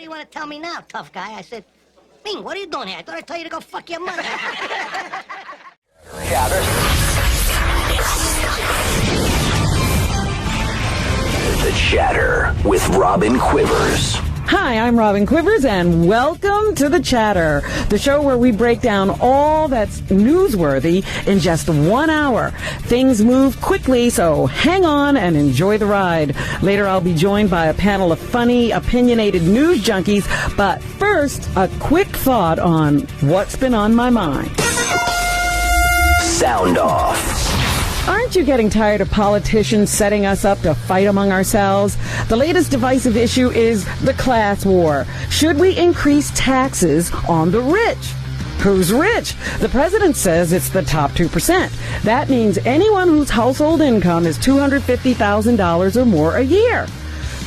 do you want to tell me now, tough guy? I said, Ming, what are you doing here? I thought I told you to go fuck your mother. The Chatter with Robin Quivers. Hi, I'm Robin Quivers, and welcome to The Chatter, the show where we break down all that's newsworthy in just 1 hour. Things move quickly, so hang on and enjoy the ride. Later, I'll be joined by a panel of funny, opinionated news junkies, but first, a quick thought on what's been on my mind. Sound off. Aren't you getting tired of politicians setting us up to fight among ourselves? The latest divisive issue is the class war. Should we increase taxes on the rich? Who's rich? The president says it's the top 2%. That means anyone whose household income is $250,000 or more a year.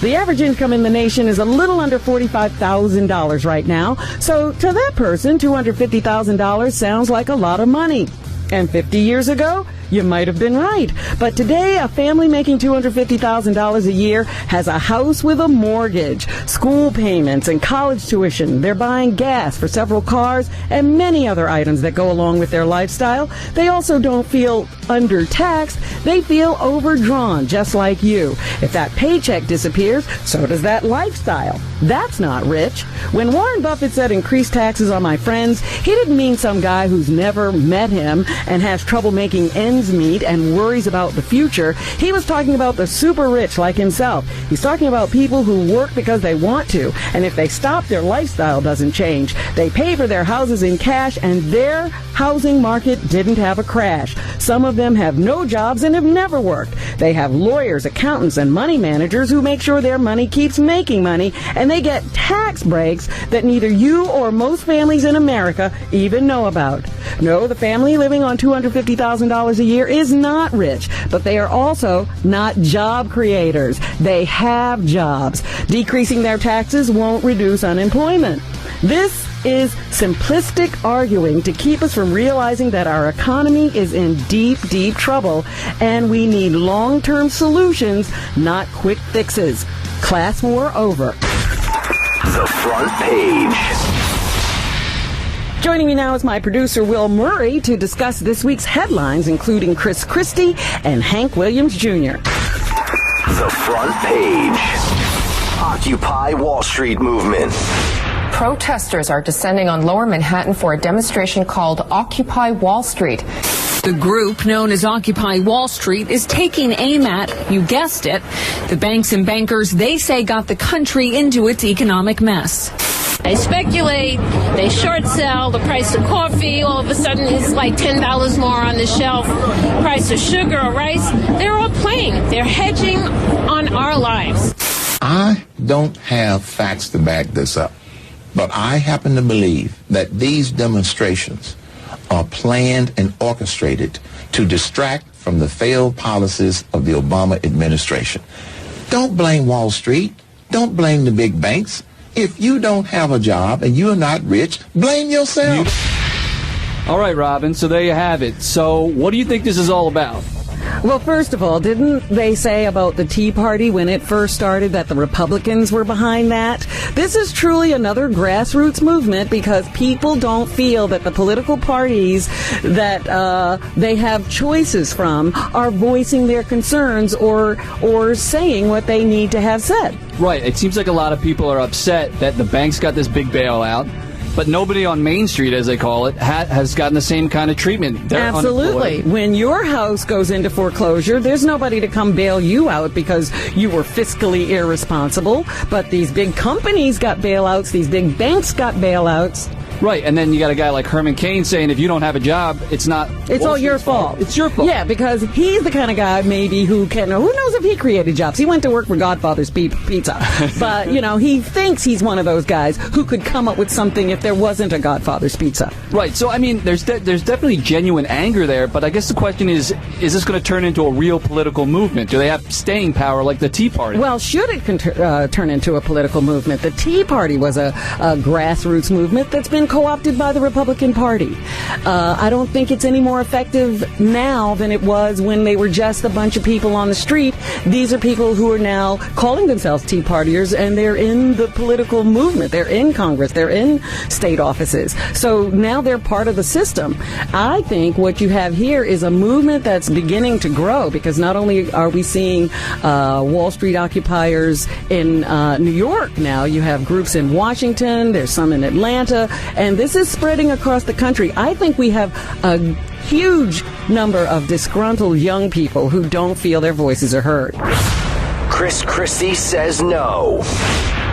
The average income in the nation is a little under $45,000 right now. So to that person, $250,000 sounds like a lot of money. And 50 years ago, you might have been right. But today, a family making $250,000 a year has a house with a mortgage, school payments, and college tuition. They're buying gas for several cars and many other items that go along with their lifestyle. They also don't feel undertaxed. They feel overdrawn, just like you. If that paycheck disappears, so does that lifestyle. That's not rich. When Warren Buffett said increase taxes on my friends, he didn't mean some guy who's never met him and has trouble making ends meet and worries about the future. He was talking about the super rich like himself. He's talking about people who work because they want to, and if they stop, their lifestyle doesn't change. They pay for their houses in cash, and their housing market didn't have a crash. Some of them have no jobs and have never worked. They have lawyers, accountants, and money managers who make sure their money keeps making money, and they get tax breaks that neither you or most families in America even know about. No, the family living on $250,000 a year is not rich, but they are also not job creators. They have jobs. Decreasing their taxes won't reduce unemployment. This is simplistic arguing to keep us from realizing that our economy is in deep, deep trouble, and we need long-term solutions, not quick fixes. Class war over. The front page. Joining me now is my producer, Will Murray, to discuss this week's headlines, including Chris Christie and Hank Williams Jr. The front page. Occupy Wall Street movement. Protesters are descending on Lower Manhattan for a demonstration called Occupy Wall Street. The group, known as Occupy Wall Street, is taking aim at, you guessed it, the banks and bankers they say got the country into its economic mess. They speculate, they short sell, the price of coffee all of a sudden is like $10 more on the shelf, price of sugar or rice. They're all playing. They're hedging on our lives. I don't have facts to back this up, but I happen to believe that these demonstrations are planned and orchestrated to distract from the failed policies of the Obama administration. Don't blame Wall Street. Don't blame the big banks. If you don't have a job and you're not rich, blame yourself. All right, Robin, so there you have it. So what do you think this is all about? Well, first of all, didn't they say about the Tea Party when it first started that the Republicans were behind that? This is truly another grassroots movement because people don't feel that the political parties that they have choices from are voicing their concerns or saying what they need to have said. Right. It seems like a lot of people are upset that the banks got this big bailout, but nobody on Main Street, as they call it, has gotten the same kind of treatment. They're absolutely. Unemployed. When your house goes into foreclosure, there's nobody to come bail you out because you were fiscally irresponsible. But these big companies got bailouts. These big banks got bailouts. Right, and then you got a guy like Herman Cain saying if you don't have a job, it's all your fault. It's your fault. Yeah, because he's the kind of guy maybe who knows if he created jobs. He went to work for Godfather's Pizza. But, he thinks he's one of those guys who could come up with something if there wasn't a Godfather's Pizza. Right, so, there's definitely genuine anger there, but I guess the question is this going to turn into a real political movement? Do they have staying power like the Tea Party? Well, should it turn into a political movement? The Tea Party was a grassroots movement that's been been co-opted by the Republican Party. I don't think it's any more effective now than it was when they were just a bunch of people on the street. These are people who are now calling themselves Tea Partiers, and they're in the political movement. They're in Congress. They're in state offices. So now they're part of the system. I think what you have here is a movement that's beginning to grow, because not only are we seeing Wall Street occupiers in New York now, you have groups in Washington, there's some in Atlanta, and this is spreading across the country. I think we have a huge number of disgruntled young people who don't feel their voices are heard. Chris Christie says no.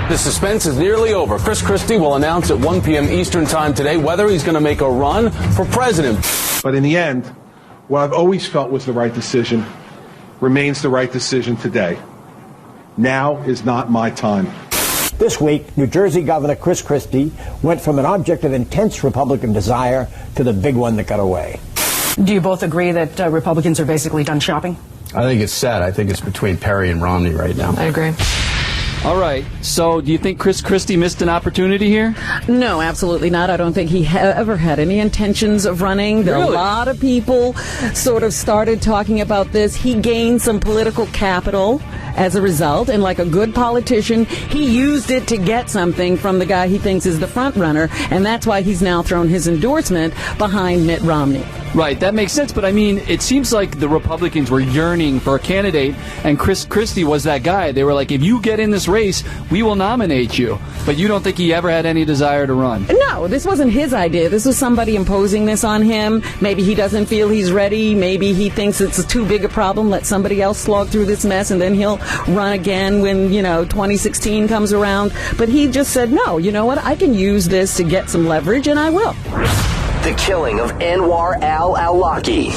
The suspense is nearly over. Chris Christie will announce at 1 p.m. Eastern Time today whether he's going to make a run for president. But in the end, what I've always felt was the right decision remains the right decision today. Now is not my time. This week, New Jersey Governor Chris Christie went from an object of intense Republican desire to the big one that got away. Do you both agree that Republicans are basically done shopping? I think it's sad. I think it's between Perry and Romney right now. I agree. All right. So do you think Chris Christie missed an opportunity here? No, absolutely not. I don't think he ever had any intentions of running. There are a lot of people sort of started talking about this. He gained some political capital as a result, and like a good politician, he used it to get something from the guy he thinks is the front runner, and that's why he's now thrown his endorsement behind Mitt Romney. Right, that makes sense, but I mean, it seems like the Republicans were yearning for a candidate, and Chris Christie was that guy. They were like, if you get in this race, we will nominate you. But you don't think he ever had any desire to run? No, this wasn't his idea. This was somebody imposing this on him. Maybe he doesn't feel he's ready. Maybe he thinks it's too big a problem. Let somebody else slog through this mess, and then he'll run again when, 2016 comes around. But he just said, no, you know what? I can use this to get some leverage, and I will. The killing of Anwar al-Awlaki.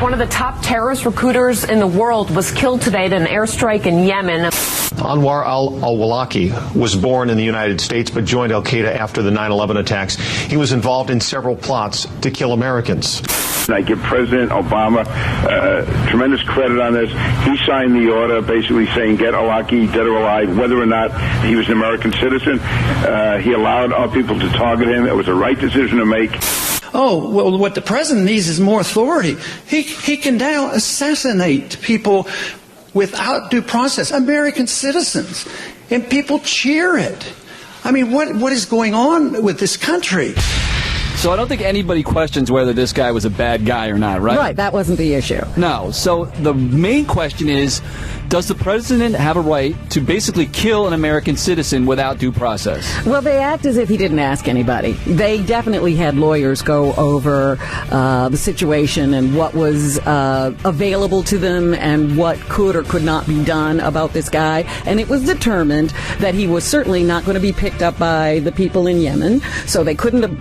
One of the top terrorist recruiters in the world was killed today in an airstrike in Yemen. Anwar al-Awlaki was born in the United States but joined al-Qaeda after the 9/11 attacks. He was involved in several plots to kill Americans. I give President Obama tremendous credit on this. He signed the order basically saying get Awlaki dead or alive, whether or not he was an American citizen. He allowed our people to target him. It was the right decision to make. Oh, well, what the president needs is more authority. He can now assassinate people without due process, American citizens, and people cheer it. I mean, what is going on with this country? So I don't think anybody questions whether this guy was a bad guy or not, right? Right, that wasn't the issue. No. So the main question is, does the president have a right to basically kill an American citizen without due process? Well, they act as if he didn't ask anybody. They definitely had lawyers go over the situation and what was available to them and what could or could not be done about this guy. And it was determined that he was certainly not going to be picked up by the people in Yemen, so they couldn't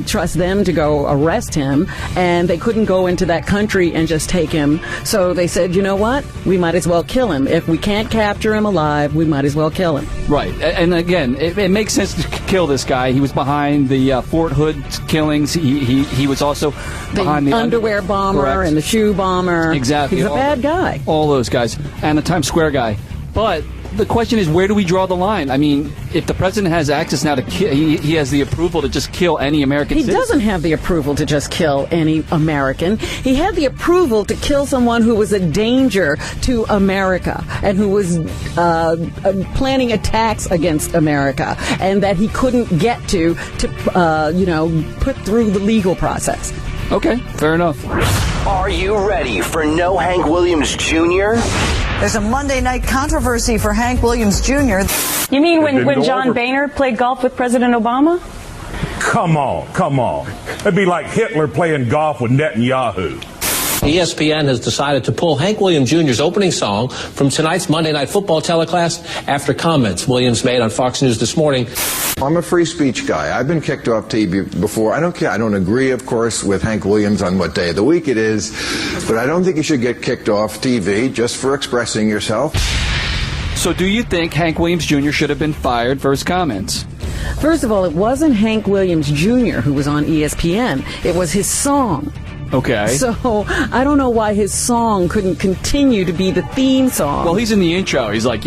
trust them to go arrest him, and they couldn't go into that country and just take him. So they said, you know what? We might as well kill him. If we can't capture him alive, we might as well kill him. Right. And again, it makes sense to kill this guy. He was behind the Fort Hood killings. He was also behind the underwear bomber. Correct. And the shoe bomber. Exactly. He's a bad guy. All those guys. And the Times Square guy. But the question is, where do we draw the line? I mean, if the president has access now to kill, he has the approval to just kill any American citizen. He doesn't have the approval to just kill any American. He had the approval to kill someone who was a danger to America and who was planning attacks against America, and that he couldn't get to put through the legal process. Okay, fair enough. Are you ready for No Hank Williams Jr.? There's a Monday night controversy for Hank Williams Jr. You mean when John Boehner played golf with President Obama? Come on. It'd be like Hitler playing golf with Netanyahu. ESPN has decided to pull Hank Williams Jr.'s opening song from tonight's Monday Night Football telecast after comments Williams made on Fox News this morning. I'm a free speech guy. I've been kicked off TV before. I don't care. I don't agree, of course, with Hank Williams on what day of the week it is, but I don't think you should get kicked off TV just for expressing yourself. So do you think Hank Williams Jr. should have been fired for his comments? First of all, it wasn't Hank Williams Jr. who was on ESPN. It was his song. Okay. So I don't know why his song couldn't continue to be the theme song. Well, he's in the intro. He's like,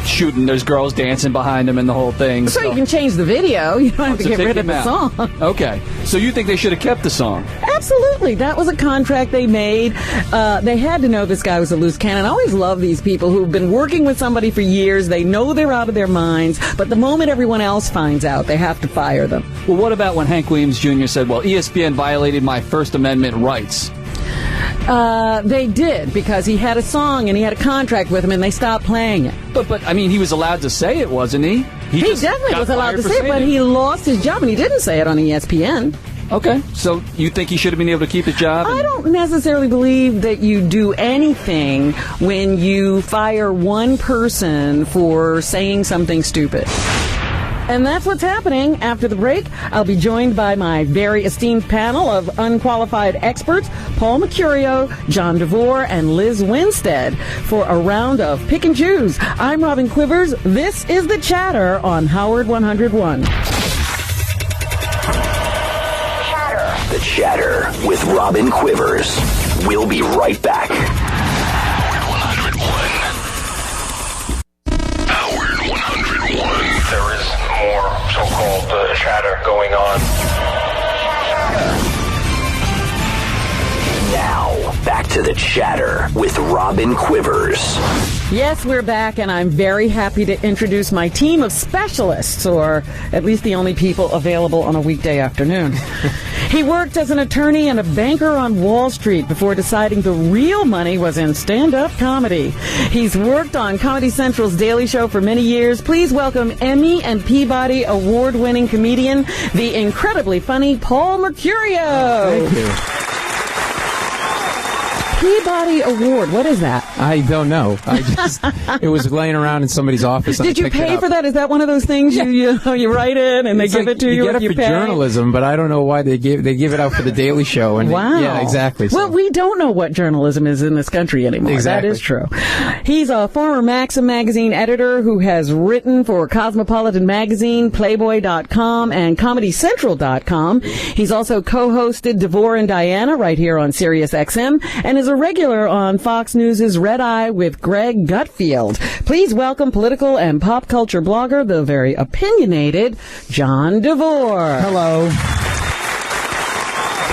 shooting. There's girls dancing behind him and the whole thing. So you can change the video. You don't have to get rid of the song. Okay. So you think they should have kept the song? Absolutely. That was a contract they made. They had to know this guy was a loose cannon. I always love these people who've been working with somebody for years. They know they're out of their minds, but the moment everyone else finds out, they have to fire them. Well, what about when Hank Williams Jr. said, well, ESPN violated my First Amendment rights? They did, because he had a song and he had a contract with him and they stopped playing it. But I mean, he was allowed to say it, wasn't he? He definitely was allowed to say it, but he lost his job and he didn't say it on ESPN. Okay, so you think he should have been able to keep his job? I don't necessarily believe that you do anything when you fire one person for saying something stupid. And that's what's happening. After the break, I'll be joined by my very esteemed panel of unqualified experts, Paul Mercurio, John DeVore, and Liz Winstead, for a round of Pick and Choose. I'm Robin Quivers. This is The Chatter on Howard 101. The Chatter with Robin Quivers. We'll be right back. Howard 101. There is more so-called chatter going on. Now, back to The Chatter with Robin Quivers. Yes, we're back, and I'm very happy to introduce my team of specialists, or at least the only people available on a weekday afternoon. He worked as an attorney and a banker on Wall Street before deciding the real money was in stand-up comedy. He's worked on Comedy Central's Daily Show for many years. Please welcome Emmy and Peabody award-winning comedian, the incredibly funny Paul Mercurio. Thank you. Peabody Award, what is that? I don't know. It was laying around in somebody's office. Did you pay for that? Is that one of those things you write in and they give it to you get if it you for pay? journalism, but I don't know why they give it out for the Daily Show. And wow. Yeah, exactly. Well, we don't know what journalism is in this country anymore. Exactly. That is true. He's a former Maxim magazine editor who has written for Cosmopolitan Magazine, Playboy.com, and ComedyCentral.com. He's also co-hosted DeVore and Diana right here on Sirius XM and is a regular on Fox News' Red Eye with Greg Gutfield. Please welcome political and pop culture blogger, the very opinionated John DeVore. Hello.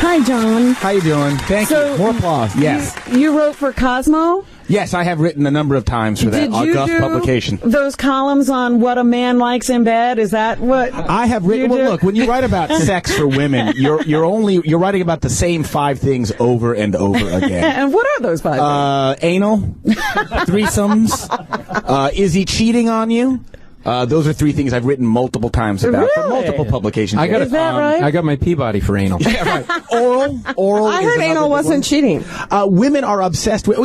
Hi, John. How you doing? Thank you. More applause. Yes. You wrote for Cosmo? Yes, I have written a number of times for that august publication. Those columns on what a man likes in bed? Is that what I have written? Well, look, when you write about sex for women, you're writing about the same 5 things over and over again. And what are those 5 things? Anal, threesomes, is he cheating on you? Those are 3 things I've written multiple times about for multiple publications. Is that right? I got my Peabody for anal. Yeah, right. Oral. I heard anal wasn't cheating. Women are obsessed with.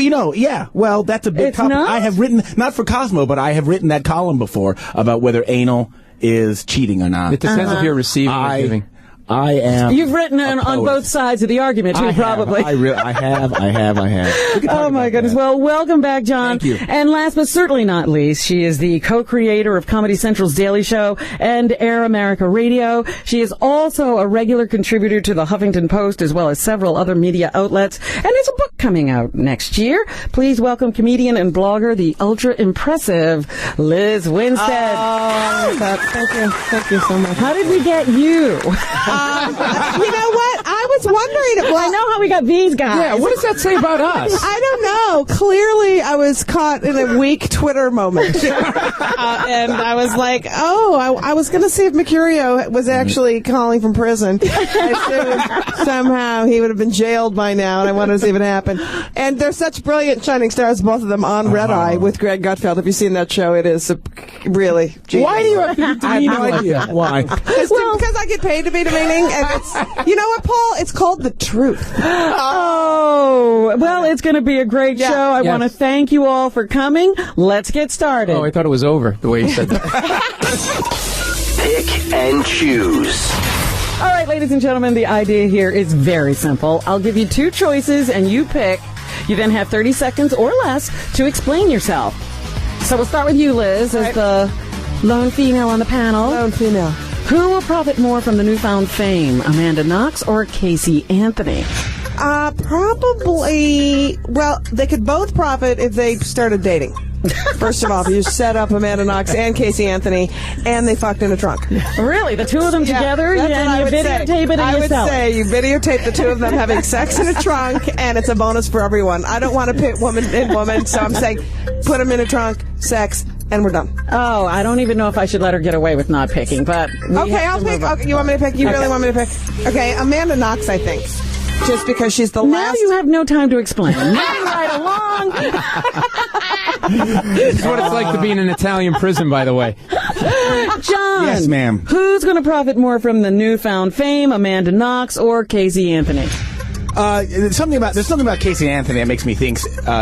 Well, that's a big topic. Not? I have written, not for Cosmo, but I have written that column before about whether anal is cheating or not. It depends if you're receiving or giving. I am. You've written on both sides of the argument, too, probably. I have. Oh, my goodness. That. Well, welcome back, John. Thank you. And last but certainly not least, she is the co-creator of Comedy Central's Daily Show and Air America Radio. She is also a regular contributor to the Huffington Post, as well as several other media outlets, and there's a book coming out next year. Please welcome comedian and blogger, the ultra-impressive Liz Winstead. Thank you so much. How did we get you? You know what? I was wondering. Well, I know how we got these guys. Yeah, what does that say about us? I don't know. Clearly, I was caught in a weak Twitter moment. And I was like, I was going to see if Mercurio was actually calling from prison. Somehow he would have been jailed by now, and I wanted to see if it happened. And they're such brilliant shining stars, both of them, on Red Eye with Greg Gutfeld. Have you seen that show? It is really genius. Why do you have to be demeaning? I have no idea. Why? Because I get paid to be demeaning, and it's, you know what, Paul? It's called The Truth. Oh, well, it's going to be a great show. I want to thank you all for coming. Let's get started. Oh, I thought it was over, the way you said that. Pick and choose. All right, ladies and gentlemen, the idea here is very simple. I'll give you 2 choices, and you pick. You then have 30 seconds or less to explain yourself. So we'll start with you, Liz, as the lone female on the panel. Lone female. Who will profit more from the newfound fame, Amanda Knox or Casey Anthony? Probably, well, they could both profit if they started dating. First of all, you set up Amanda Knox and Casey Anthony, and they fucked in a trunk. Really? The two of them together? That's and you videotape it and I you would sell it? say you videotape the two of them having sex in a trunk, and it's a bonus for everyone. I don't want to pit woman and woman, so I'm saying put them in a trunk, sex, and we're done. Oh, I don't even know if I should let her get away with not picking, but... Okay, I'll pick. Okay, you want me to pick? You really want me to pick? Okay, Amanda Knox, I think. Just because she's the last... Now you have no time to explain. Moving right along. This is what it's like to be in an Italian prison, by the way. John. Yes, ma'am. Who's going to profit more from the newfound fame, Amanda Knox or Casey Anthony? There's something about Casey Anthony that makes me think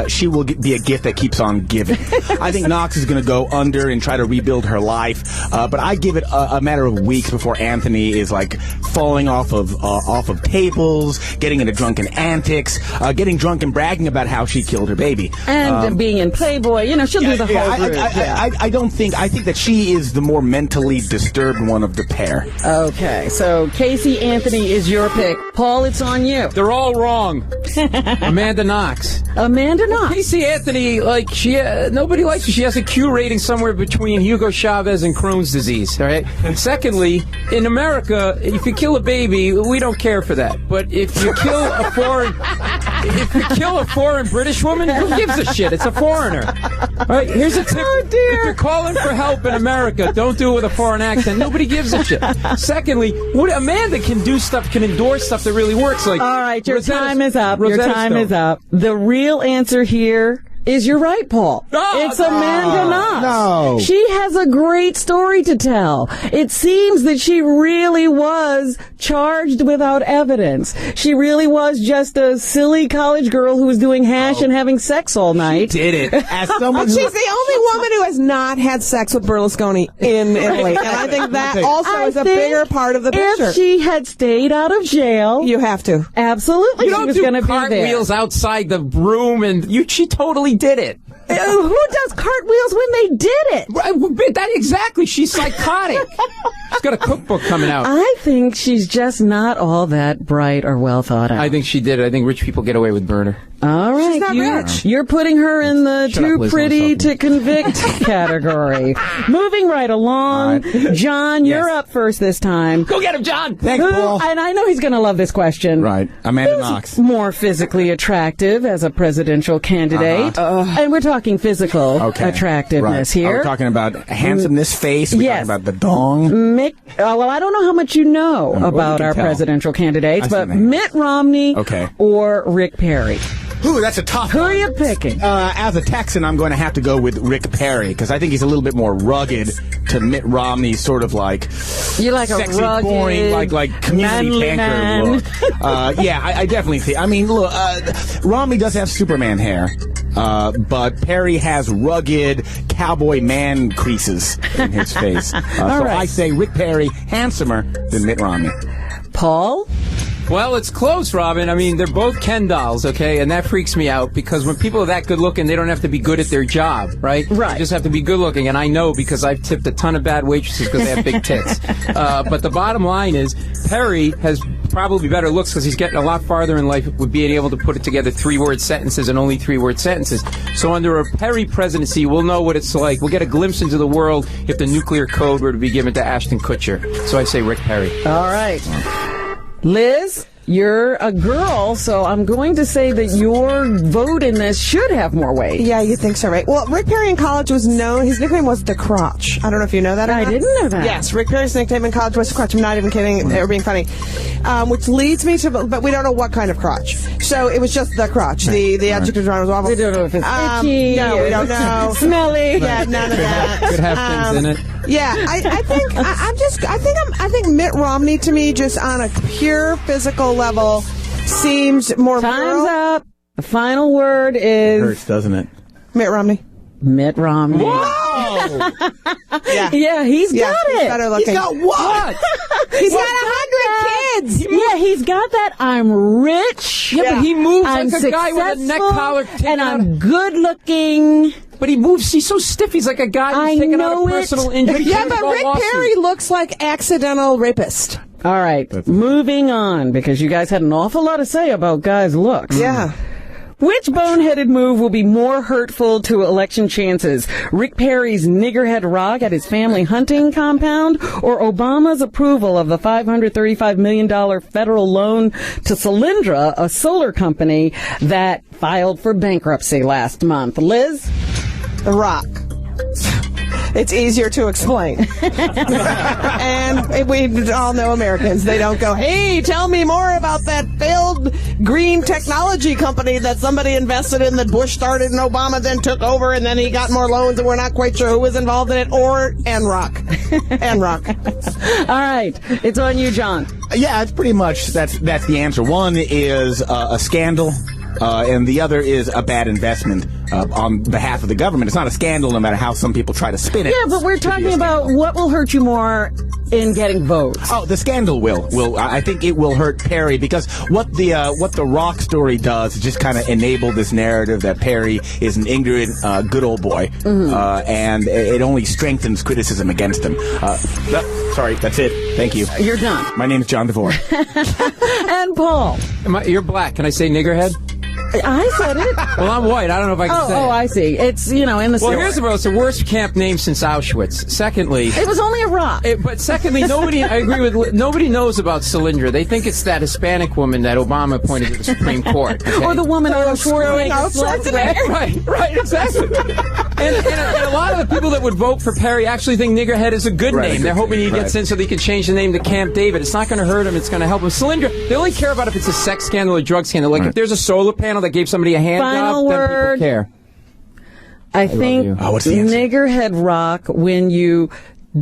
she will be a gift that keeps on giving. I think Knox is going to go under and try to rebuild her life, but I give it a matter of weeks before Anthony is like falling off of tables, getting into drunken antics, getting drunk and bragging about how she killed her baby, and being in Playboy. She'll do the whole group. I think that she is the more mentally disturbed one of the pair. Okay, so Casey Anthony is your pick. Paul, it's on you. They're all wrong. Amanda Knox. Amanda Knox. Casey Anthony, nobody likes her. She has a Q rating somewhere between Hugo Chavez and Crohn's disease. All right. And secondly, in America, if you kill a baby, we don't care for that. But if you kill a foreign British woman, who gives a shit? It's a foreigner. All right. Here's a tip. Oh, dear. If you're calling for help in America, don't do it with a foreign accent. Nobody gives a shit. Secondly, Amanda can do stuff, can endorse stuff that really works. Like, all right, your time is up. Rosetta Your time Stone. is up. The real answer here is you're right, Paul. It's Amanda Knox. No. She has a great story to tell. It seems that she really was charged without evidence. She really was just a silly college girl who was doing hash and having sex all night. She did it. As someone She's the only woman who has not had sex with Berlusconi in Italy. And I think that also is a bigger part of the picture. If she had stayed out of jail, you have to. Absolutely. You she don't was do going to be there. cartwheels outside the room, and she totally did it. Who does cartwheels when they did it? That exactly. She's psychotic. She's got a cookbook coming out. I think she's just not all that bright or well thought out. I think she did it. I think rich people get away with murder. All right, She's not rich. You're putting her in the Shut up, too Liz, pretty don't to convict category. Moving right along, John, you're up first this time. Go get him, John. Thanks, Paul. And I know he's going to love this question. Right, Amanda Who's Knox. more physically attractive as a presidential candidate? And we're talking physical attractiveness here. We're talking about handsomeness, face. We're Yes. talking about the dong. Well, I don't know how much you know about our presidential candidates, but Mitt Romney or Rick Perry. Ooh, that's a tough one. Who are you picking? As a Texan, I'm going to have to go with Rick Perry because I think he's a little bit more rugged to Mitt Romney's sort of like you like sexy, a rugged, boring, like community banker look. I definitely think. I mean, look, Romney does have Superman hair. But Perry has rugged cowboy man creases in his face. So I say Rick Perry handsomer than Mitt Romney. Paul? Well, it's close, Robin. I mean, they're both Ken dolls, okay? And that freaks me out because when people are that good looking, they don't have to be good at their job, right? Right. They just have to be good looking. And I know because I've tipped a ton of bad waitresses because they have big tits. But the bottom line is Perry has probably better looks because he's getting a lot farther in life with being able to put it together 3-word sentences and only 3-word sentences. So under a Perry presidency, we'll know what it's like. We'll get a glimpse into the world if the nuclear code were to be given to Ashton Kutcher. So I say Rick Perry. All right. Liz, you're a girl, so I'm going to say that your vote in this should have more weight. Yeah, you think so, right? Well, Rick Perry in college was known, his nickname was The Crotch. I don't know if you know that or I not. didn't know that. Yes, Rick Perry's nickname in college was The Crotch. I'm not even kidding. They were being funny. Which leads me to, but we don't know what kind of crotch. So it was just The Crotch. The adjective drawn was awful. We don't know if it's itchy. No, we don't know. Smelly. Yeah, none of that. Could have things in it. Yeah, I think Mitt Romney to me, just on a pure physical level, seems more. Time's up. The final word is. It hurts, doesn't it? Mitt Romney. Mitt Romney. Whoa! Yeah, he's got it. He's better looking. He's got what? He's got 100 kids. He's got that. I'm rich. Yeah, but he moves I'm like a guy with a neck collar taken and out I'm good looking. But he moves. He's so stiff. He's like a guy who's taken out a personal injury. Yeah, but Rick Perry looks like accidental rapist. All right, moving on, because you guys had an awful lot to say about guys' looks. Yeah. Which boneheaded move will be more hurtful to election chances? Rick Perry's niggerhead rock at his family hunting compound, or Obama's approval of the $535 million federal loan to Solyndra, a solar company that filed for bankruptcy last month? Liz? The rock. It's easier to explain. And we all know Americans. They don't go, hey, tell me more about that failed green technology company that somebody invested in that Bush started and Obama then took over, and then he got more loans and we're not quite sure who was involved in it, or Enrock. Enrock. All right. It's on you, John. Yeah, it's pretty much, that's the answer. One is a scandal. And the other is a bad investment on behalf of the government. It's not a scandal, no matter how some people try to spin it. Yeah, but we're talking about what will hurt you more in getting votes. Oh, the scandal will. I think it will hurt Perry, because what the rock story does is just kind of enable this narrative that Perry is an ignorant, good old boy, and it only strengthens criticism against him. Sorry, that's it. Thank you. You're done. My name is John DeVore. And Paul. You're black. Can I say niggerhead? I said it. Well, I'm white. I don't know if I can say it. Oh, I see. It's, in the... Well, here's the problem. It's the worst camp name since Auschwitz. Secondly... It was only a rock. But secondly, I agree with... Nobody knows about Solyndra. They think it's that Hispanic woman that Obama appointed to the Supreme Court. Okay? Or the woman Schwarzenegger. Right, exactly. And a lot of the people that would vote for Perry actually think niggerhead is a good name. They're hoping he gets in so they can change the name to Camp David. It's not going to hurt him. It's going to help him. Solyndra, they only care about if it's a sex scandal or drug scandal. Like if there's a solar panel that gave somebody a hand Final job, word. then people care. I think niggerhead rock, when you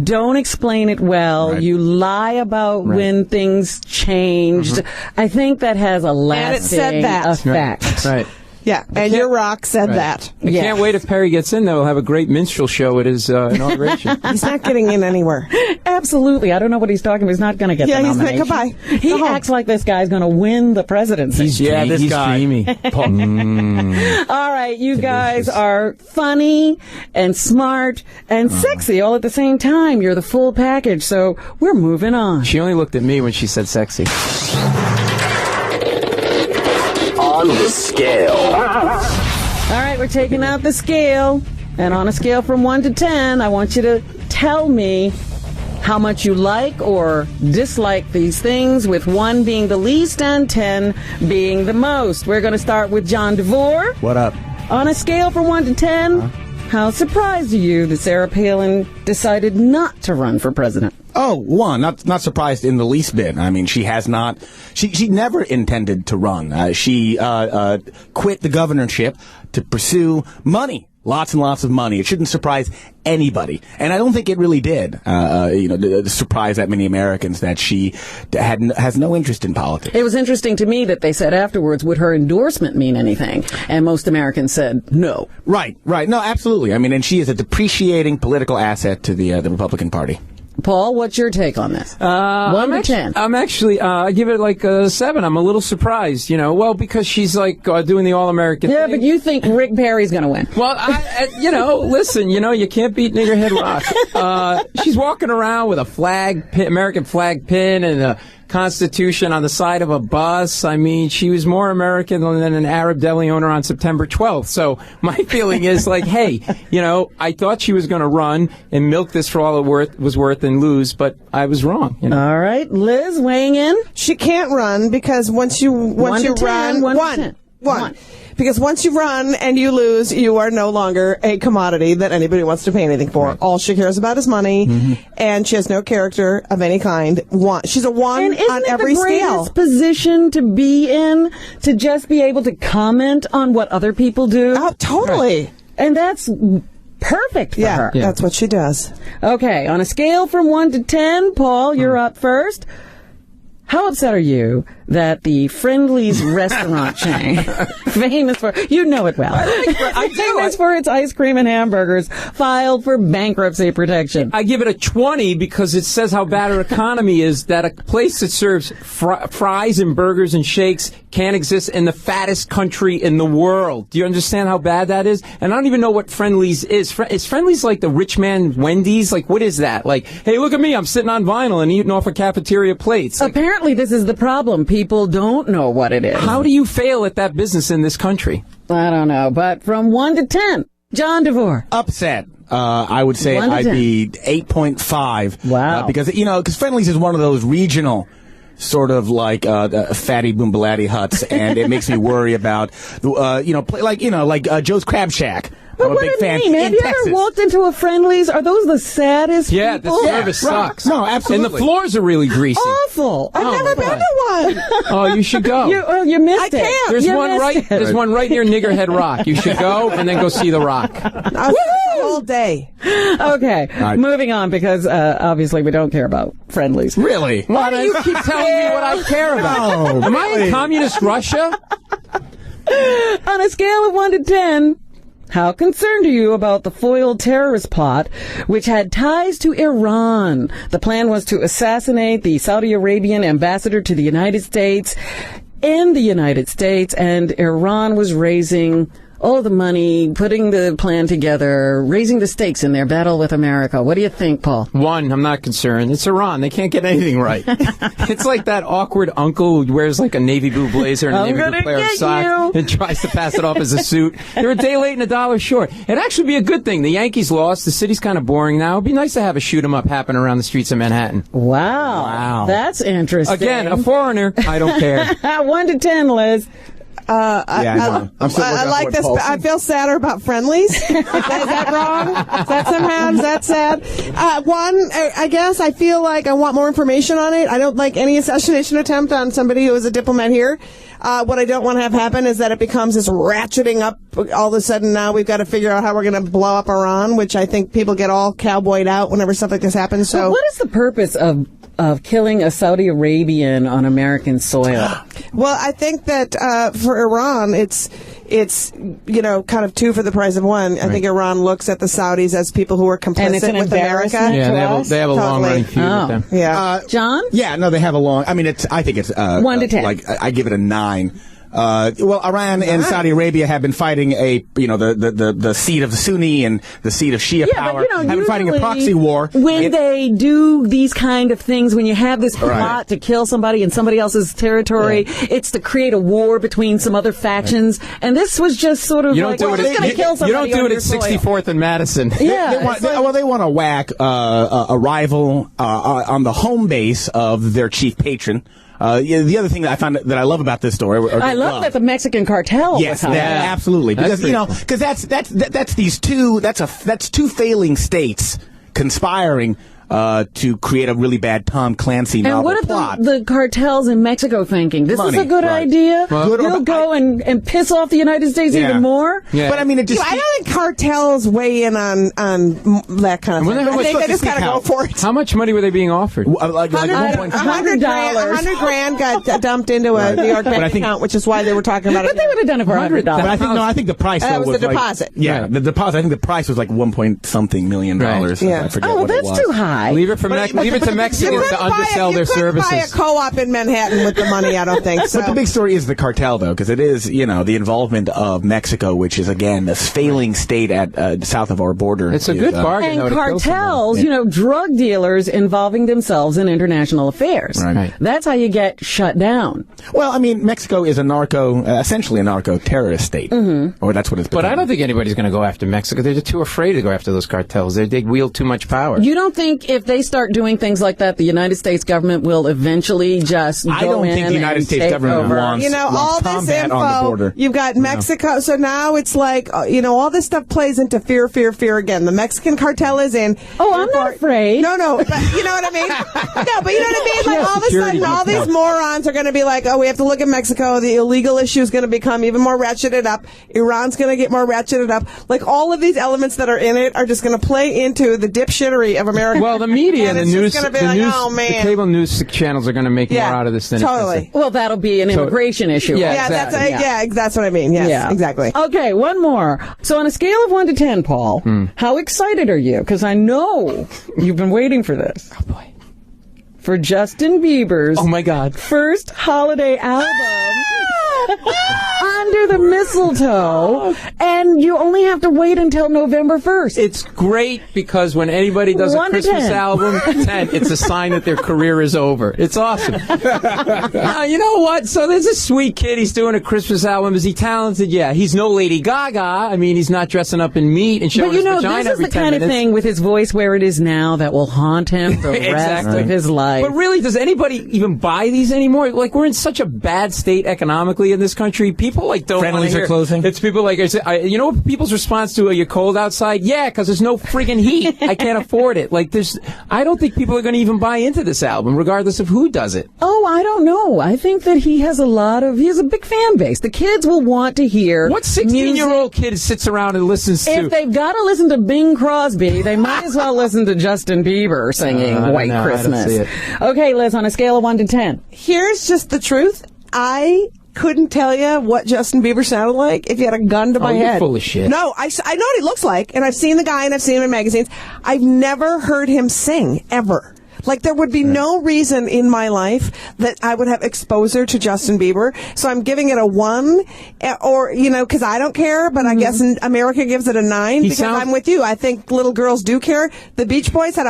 don't explain it well, you lie about when things changed. I think that has a lasting effect. Right. Yeah, and your rock said that. I can't wait if Perry gets in, though. We'll have a great minstrel show at his inauguration. He's not getting in anywhere. Absolutely. I don't know what he's talking about. He's not going to get the nomination. He's goodbye. He acts like this guy's going to win the presidency. He's dreamy. All right, you guys are funny and smart and sexy all at the same time. You're the full package, so we're moving on. She only looked at me when she said sexy. On the scale. All right, we're taking out the scale. And on a scale from 1 to 10, I want you to tell me how much you like or dislike these things, with 1 being the least and 10 being the most. We're going to start with John DeVore. What up? On a scale from 1 to 10, how surprised are you that Sarah Palin decided not to run for president? Oh, 1. Not surprised in the least bit. I mean, she has not. She never intended to run. She quit the governorship to pursue money. Lots and lots of money. It shouldn't surprise anybody. And I don't think it really did, surprise that many Americans that she has no interest in politics. It was interesting to me that they said afterwards, would her endorsement mean anything? And most Americans said no. Right. No, absolutely. I mean, and she is a depreciating political asset to the Republican Party. Paul, what's your take on this? 1 to 10. I'm actually, I give it like a 7. I'm a little surprised, because she's like doing the All-American thing. Yeah, but you think Rick Perry's going to win. Well, listen, you can't beat niggerhead rock. She's walking around with a American flag pin and a Constitution on the side of a bus. I mean, she was more American than an Arab deli owner on September 12th. So my feeling is like, hey, I thought she was going to run and milk this for all it was worth and lose, but I was wrong. All right, Liz, weighing in. She can't run because once you run, 1. Because once you run and you lose, you are no longer a commodity that anybody wants to pay anything for. Right. All she cares about is money, and she has no character of any kind. She's a 1 on every scale. And isn't it the greatest position to be in, to just be able to comment on what other people do? Oh, totally. Right. And that's perfect for her. Yeah, that's what she does. Okay, on a scale from 1 to 10, Paul, you're up first. How upset are you that the Friendly's restaurant chain, famous for, you know it well, famous for its ice cream and hamburgers, filed for bankruptcy protection? I give it a 20 because it says how bad our economy is, that a place that serves fries and burgers and shakes can't exist in the fattest country in the world. Do you understand how bad that is? And I don't even know what Friendly's is. Is Friendly's like the rich man Wendy's? Like, what is that? Like, hey, look at me, I'm sitting on vinyl and eating off of cafeteria plates. Like, apparently apparently this is the problem. People don't know what it is. How do you fail at that business in this country? I don't know, but from 1 to 10, John DeVore. Upset. I would say I'd be 8.5. Wow. Because Friendly's is one of those regional sort of like fatty boombalatti huts, and it makes me worry about Joe's Crab Shack. But I'm a what big a fan name. Have in you Texas. ever walked into a Friendly's? Are those the saddest Yeah, people? the service sucks. No, absolutely. And the floors are really greasy. Awful. I've never been to one. Oh, you should go. You missed it. can't. There's You one missed right. it. There's one right near Niggerhead Rock. You should go and then go see the Rock. All day. Okay, moving on, because obviously we don't care about Friendly's. Really? Why do you keep telling me what I care about? No, Am I in communist Russia? On a scale of 1 to 10, how concerned are you about the foiled terrorist plot, which had ties to Iran? The plan was to assassinate the Saudi Arabian ambassador to the United States, and Iran was raising all the money, putting the plan together, raising the stakes in their battle with America. What do you think, Paul? 1, I'm not concerned. It's Iran. They can't get anything right. It's like that awkward uncle who wears like a navy blue blazer and a I'm navy blue gonna pair of get socks you. and tries to pass it off as a suit. They're a day late and $1 short. It'd actually be a good thing. The Yankees lost. The city's kind of boring now. It'd be nice to have a shoot 'em up happen around the streets of Manhattan. Wow. That's interesting. Again, a foreigner. I don't care. 1 to 10, Liz. I like this. I feel sadder about Friendly's. Is that wrong? Is that sad? One, I guess I feel like I want more information on it. I don't like any assassination attempt on somebody who is a diplomat here. What I don't want to have happen is that it becomes this ratcheting up. All of a sudden now we've got to figure out how we're going to blow up Iran, which I think people get all cowboyed out whenever stuff like this happens. So, what is the purpose of killing a Saudi Arabian on American soil? Well, I think that for Iran, it's kind of 2 for the price of 1. I think Iran looks at the Saudis as people who are complicit with America. Yeah, they have a long running feud with them. Yeah, John? Yeah, no, they have a long. I mean, I think it's 1 to 10. Like I give it a 9. Iran and Saudi Arabia have been fighting the seat of the Sunni and the seat of Shia power. But, have been fighting a proxy war. When they do these kind of things, when you have this plot to kill somebody in somebody else's territory, it's to create a war between some other factions. And this was just sort of going to kill somebody. You don't do it at 64th and Madison. Yeah, they want to whack a rival on the home base of their chief patron. The other thing that I found that I love about this story, I love that the Mexican cartel. Yes, absolutely, because that's two failing states conspiring to create a really bad Tom Clancy novel And what plot. are the cartels in Mexico thinking? This is a good idea? You'll go and piss off the United States even more? Yeah. But I mean, I don't think cartels weigh in on that kind of thing. I think they just gotta go for it. How much money were they being offered? Like $100 grand got dumped into a New York bank account, which is why they were talking about it. But they would have done it for $100. But I think the price that was the deposit. The deposit. I think the price was like $1.something million. Yeah. I forget what it was. That's too high. Leave it to Mexicans to undersell their services. You couldn't buy a co-op in Manhattan with the money, I don't think so. But the big story is the cartel, though, because it is, the involvement of Mexico, which is, again, this failing state at south of our border. It's a good bargain, And cartels, drug dealers involving themselves in international affairs. Right. That's how you get shut down. Well, I mean, Mexico is essentially a narco-terrorist state. Mm-hmm. Or that's what it's become. But I don't think anybody's going to go after Mexico. They're too afraid to go after those cartels. They wield too much power. You don't think if they start doing things like that, the United States government will eventually just go in? I don't think the United States government wants all this info. On the border. You've got Mexico, so now it's like, all this stuff plays into fear again. The Mexican cartel is in. Oh, I'm not afraid. No, but you know what I mean? No, but you know what I mean? Like, all of a sudden, all these morons are going to be like, we have to look at Mexico. The illegal issue is going to become even more ratcheted up. Iran's going to get more ratcheted up. Like, all of these elements that are in it are just going to play into the dipshittery of America. Well, the media and the news, the cable news channels are going to make more out of this than totally. Well, that'll be an immigration issue. Yeah, exactly. That's what I mean. Yes, exactly. Okay, one more. So on a scale of 1 to 10, Paul, how excited are you? Because I know you've been waiting for this. Oh, boy. For Justin Bieber's first holiday album, Under the Mistletoe. And And you only have to wait until November 1st. It's great because when anybody does a 1 to Christmas 10. album, 10, it's a sign that their career is over. It's awesome. Now, you know what? So there's a sweet kid. He's doing a Christmas album. Is he talented? Yeah. He's no Lady Gaga. I mean, he's not dressing up in meat and showing But you his know, vagina this is every the 10 kind of minutes. thing with his voice where it is now that will haunt him the rest of his life. But really, does anybody even buy these anymore? Like, we're in such a bad state economically in this country. People, like, don't want to Friendlies hear. are closing. It's people like, you know what people's response to, are you cold outside? Yeah, because there's no friggin' heat. I can't afford it. Like, I don't think people are going to even buy into this album, regardless of who does it. Oh, I don't know. I think that he has a big fan base. The kids will want to hear. What 16-year-old kid sits around and listens to? If they've got to listen to Bing Crosby, they might as well listen to Justin Bieber singing White Christmas. I don't see it. Okay, Liz, on a scale of 1 to 10. Here's just the truth. I couldn't tell you what Justin Bieber sounded like if you had a gun to my you're head. full of shit. No, I know what he looks like, and I've seen the guy, and I've seen him in magazines. I've never heard him sing, ever. Like, there would be no reason in my life that I would have exposure to Justin Bieber. So I'm giving it a 1, or, because I don't care, but I guess America gives it a 9 because I'm with you. I think little girls do care. The Beach Boys had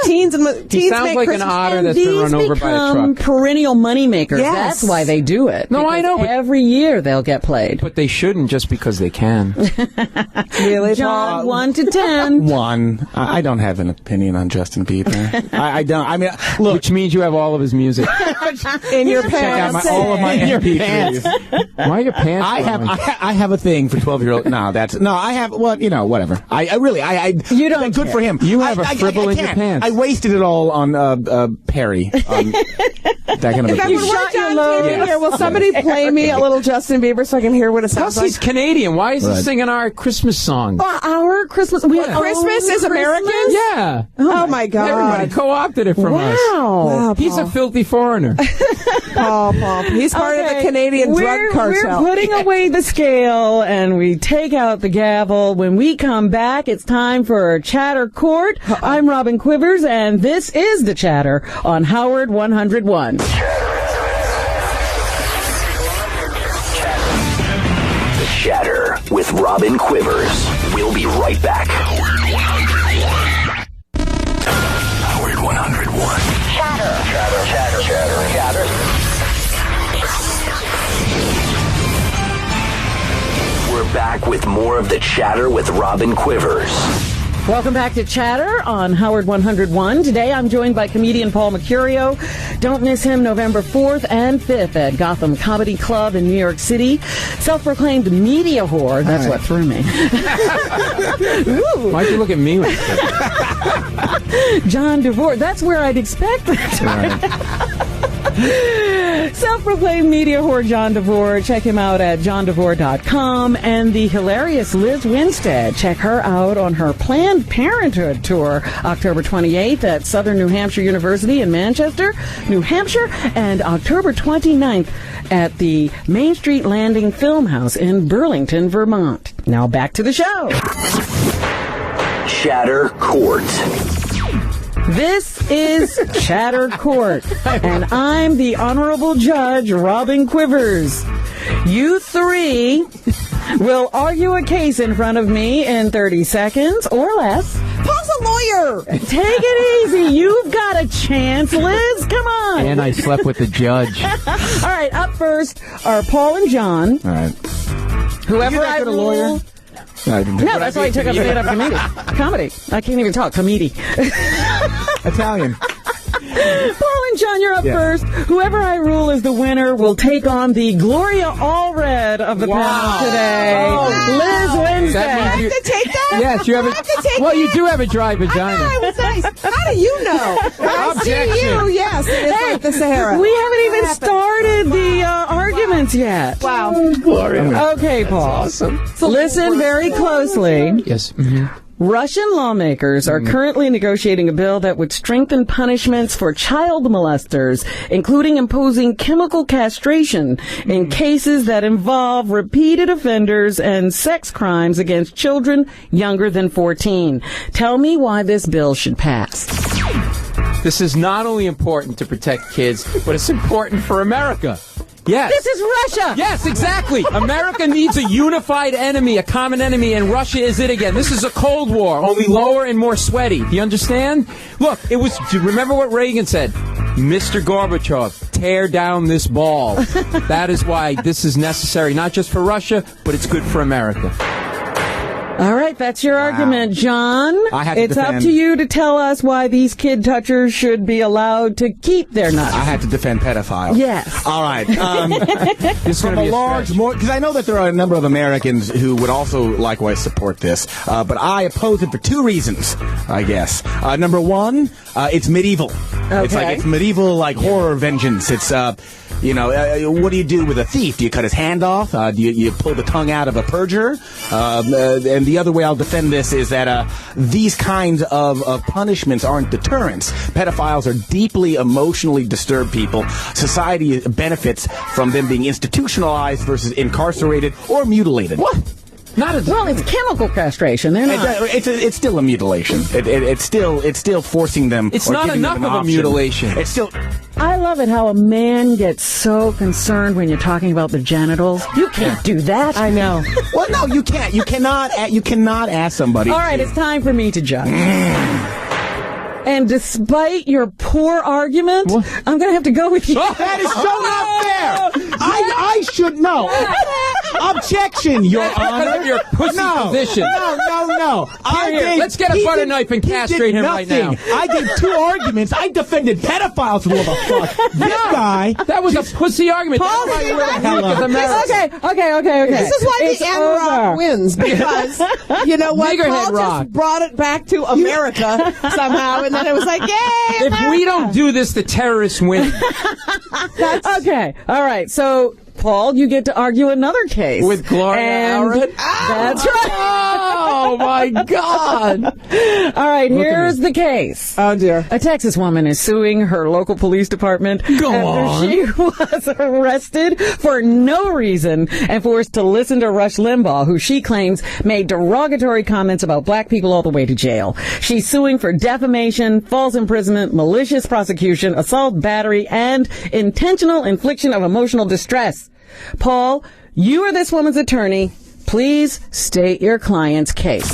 teens He sounds make like Christmas. an otter that's been run over by a truck. Perennial moneymakers. Yes. That's why they do it. No, I know. Every year they'll get played. But they shouldn't just because they can. Really, John, 1 to 10. 1. I don't have an opinion on Justin Bieber. I don't. I mean, look. Which means you have all of his music. In your Check out pants. all of my MP3s. Why are your pants? I have a thing for 12-year-old. I have, whatever. I really, you don't good care. for him. You have a fribble in your pants. I wasted it all on Perry. That kind of If a I thing. would write John Taylor here, will somebody play me a little Justin Bieber so I can hear what it sounds Plus, he's like? Canadian. Why is he singing our Christmas song? Our Christmas. Christmas is American? Yeah. Oh, my God. Everybody co-opted it from us. Wow, He's a filthy foreigner. Paul. He's part of the Canadian drug cartel. We're putting away the scale and we take out the gavel. When we come back, it's time for Chatter Court. I'm Robin Quivers, and this is The Chatter on Howard 101. The Chatter with Robin Quivers. We'll be right back. Howard 101. Chatter. We're back with more of The Chatter with Robin Quivers. Welcome back to Chatter on Howard 101. Today I'm joined by comedian Paul Mercurio. Don't miss him November 4th and 5th at Gotham Comedy Club in New York City. Self-proclaimed media whore. That's what threw me. Why'd you look at me when you said that? John DeVore. That's where I'd expect that. Self-proclaimed media whore John DeVore. Check him out at johndevore.com. And the hilarious Liz Winstead. Check her out on her Planned Parenthood tour, October 28th at Southern New Hampshire University in Manchester, New Hampshire, and October 29th at the Main Street Landing Film House in Burlington, Vermont. Now back to the show. Chatter Court. This is Chatter Court, and I'm the Honorable Judge, Robin Quivers. You three will argue a case in front of me in 30 seconds or less. Paul's a lawyer. Take it easy. You've got a chance, Liz. Come on. And I slept with the judge. All right, up first are Paul and John. All right. Whoever I a rule... lawyer? No, that's why I took up stand-up comedy. I can't even talk. Comedy. Italian. Paul and John, you're up first. Whoever I rule as the winner will take on the Gloria Allred of the panel today. Liz Winstead. I have to take that? Yes, you have a. Well, you do have a dry vagina. I was nice. How do you know? I see you. Yes, it is like the Sahara. We haven't even started the arguments yet. Wow. Gloria. Okay, Paul. Awesome. Listen very closely. Yes. Russian lawmakers are currently negotiating a bill that would strengthen punishments for child molesters, including imposing chemical castration in cases that involve repeated offenders and sex crimes against children younger than 14. Tell me why this bill should pass. This is not only important to protect kids, but it's important for America. Yes. This is Russia. Yes, exactly. America needs a unified enemy, a common enemy, and Russia is it again. This is a Cold War, only lower and more sweaty. Do you understand? Look, remember what Reagan said? Mr. Gorbachev, tear down this ball. That is why this is necessary, not just for Russia, but it's good for America. All right, that's your argument, John. It's up to you to tell us why these kid touchers should be allowed to keep their nuts. I had to defend pedophiles. Yes. All right. This is going to be a large, because I know that there are a number of Americans who would also likewise support this, but I oppose it for two reasons, I guess. Number one, it's medieval. Okay. It's medieval, like horror vengeance. It's what do you do with a thief? Do you cut his hand off? Do you pull the tongue out of a perjurer? And the other way I'll defend this is that these kinds of punishments aren't deterrents. Pedophiles are deeply emotionally disturbed people. Society benefits from them being institutionalized versus incarcerated or mutilated. What? Well, it's chemical castration. They're not. It's still a mutilation. It's still forcing them. It's not enough of a mutilation. It's still. I love it how a man gets so concerned when you're talking about the genitals. You can't do that. I know. Well, no, you can't. You cannot ask somebody. All right, it's time for me to judge. And despite your poor argument, I'm going to have to go with you. That is so not fair. I should know. Objection, Your Honor. Your pussy position. No. Let's get a butter knife and castrate him right now. I gave two arguments. I defended pedophiles for the fuck. This guy. That was a pussy argument. Paul, That's why okay. This is why the N-Rock wins, because you know what? Niggerhead Paul rock. just brought it back to America somehow, and then it was like, yay! If we don't do this, the terrorists win. Okay. All right. So, Paul, you get to argue another case. With Gloria Allred? That's right. Oh, my God. All right, here's the case. Oh, dear. A Texas woman is suing her local police department after she was arrested for no reason and forced to listen to Rush Limbaugh, who she claims made derogatory comments about black people all the way to jail. She's suing for defamation, false imprisonment, malicious prosecution, assault, battery, and intentional infliction of emotional distress. Paul, you are this woman's attorney. Please state your client's case.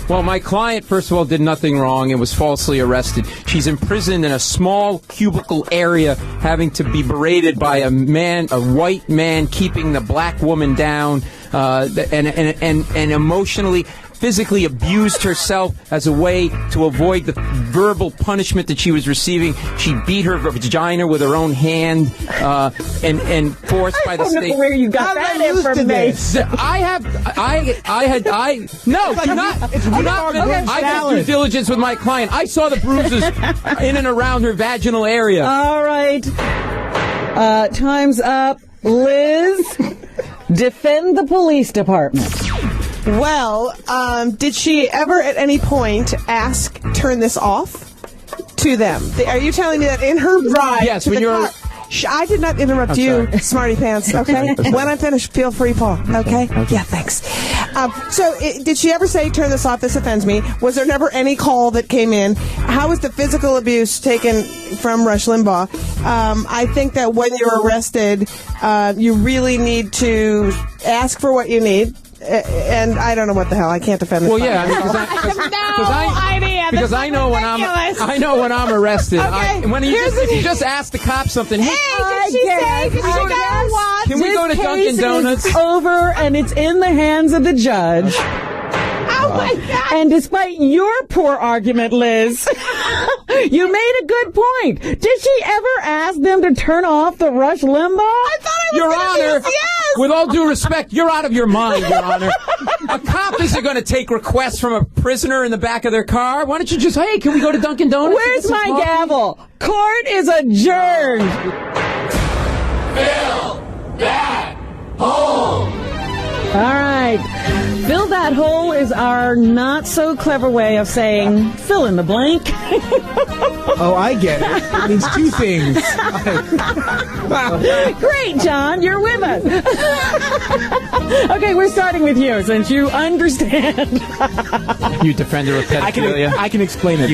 Well, my client, first of all, did nothing wrong and was falsely arrested. She's imprisoned in a small cubicle area, having to be berated by a white man keeping the black woman down, and emotionally, physically abused herself as a way to avoid the verbal punishment that she was receiving. She beat her vagina with her own hand, and forced by the state. I don't know where you got that information. I did due diligence with my client. I saw the bruises in and around her vaginal area. All right. Time's up. Liz, defend the police department. Well, did she ever at any point turn this off to them? Are you telling me that in her ride yes, to when the you're... car... I did not interrupt you, smarty pants, okay? When I'm finished, feel free, Paul, okay? Yeah, thanks. Did she ever say, turn this off, this offends me? Was there never any call that came in? How was the physical abuse taken from Rush Limbaugh? I think that when you're arrested, you really need to ask for what you need. And I don't know what the hell. I can't defend this. Well, yeah, because I know when I'm arrested. Okay, If you just ask the cops something. Hey, did she say? Can we go to Dunkin' Donuts? It's over, and it's in the hands of the judge. Oh my God! And despite your poor argument, Liz, you made a good point. Did she ever ask them to turn off the Rush Limbaugh? I thought I was Your Honor, yes. with all due respect, you're out of your mind, Your Honor. A cop isn't going to take requests from a prisoner in the back of their car. Why don't you just, hey, can we go to Dunkin' Donuts? Where's my gavel? Court is adjourned. Fill that hole. All right. Fill that hole is our not-so-clever way of saying fill in the blank. Oh, I get it. It means two things. Great, John. You're with us. Okay, we're starting with you since you understand. You defender of pedophilia. I can explain it.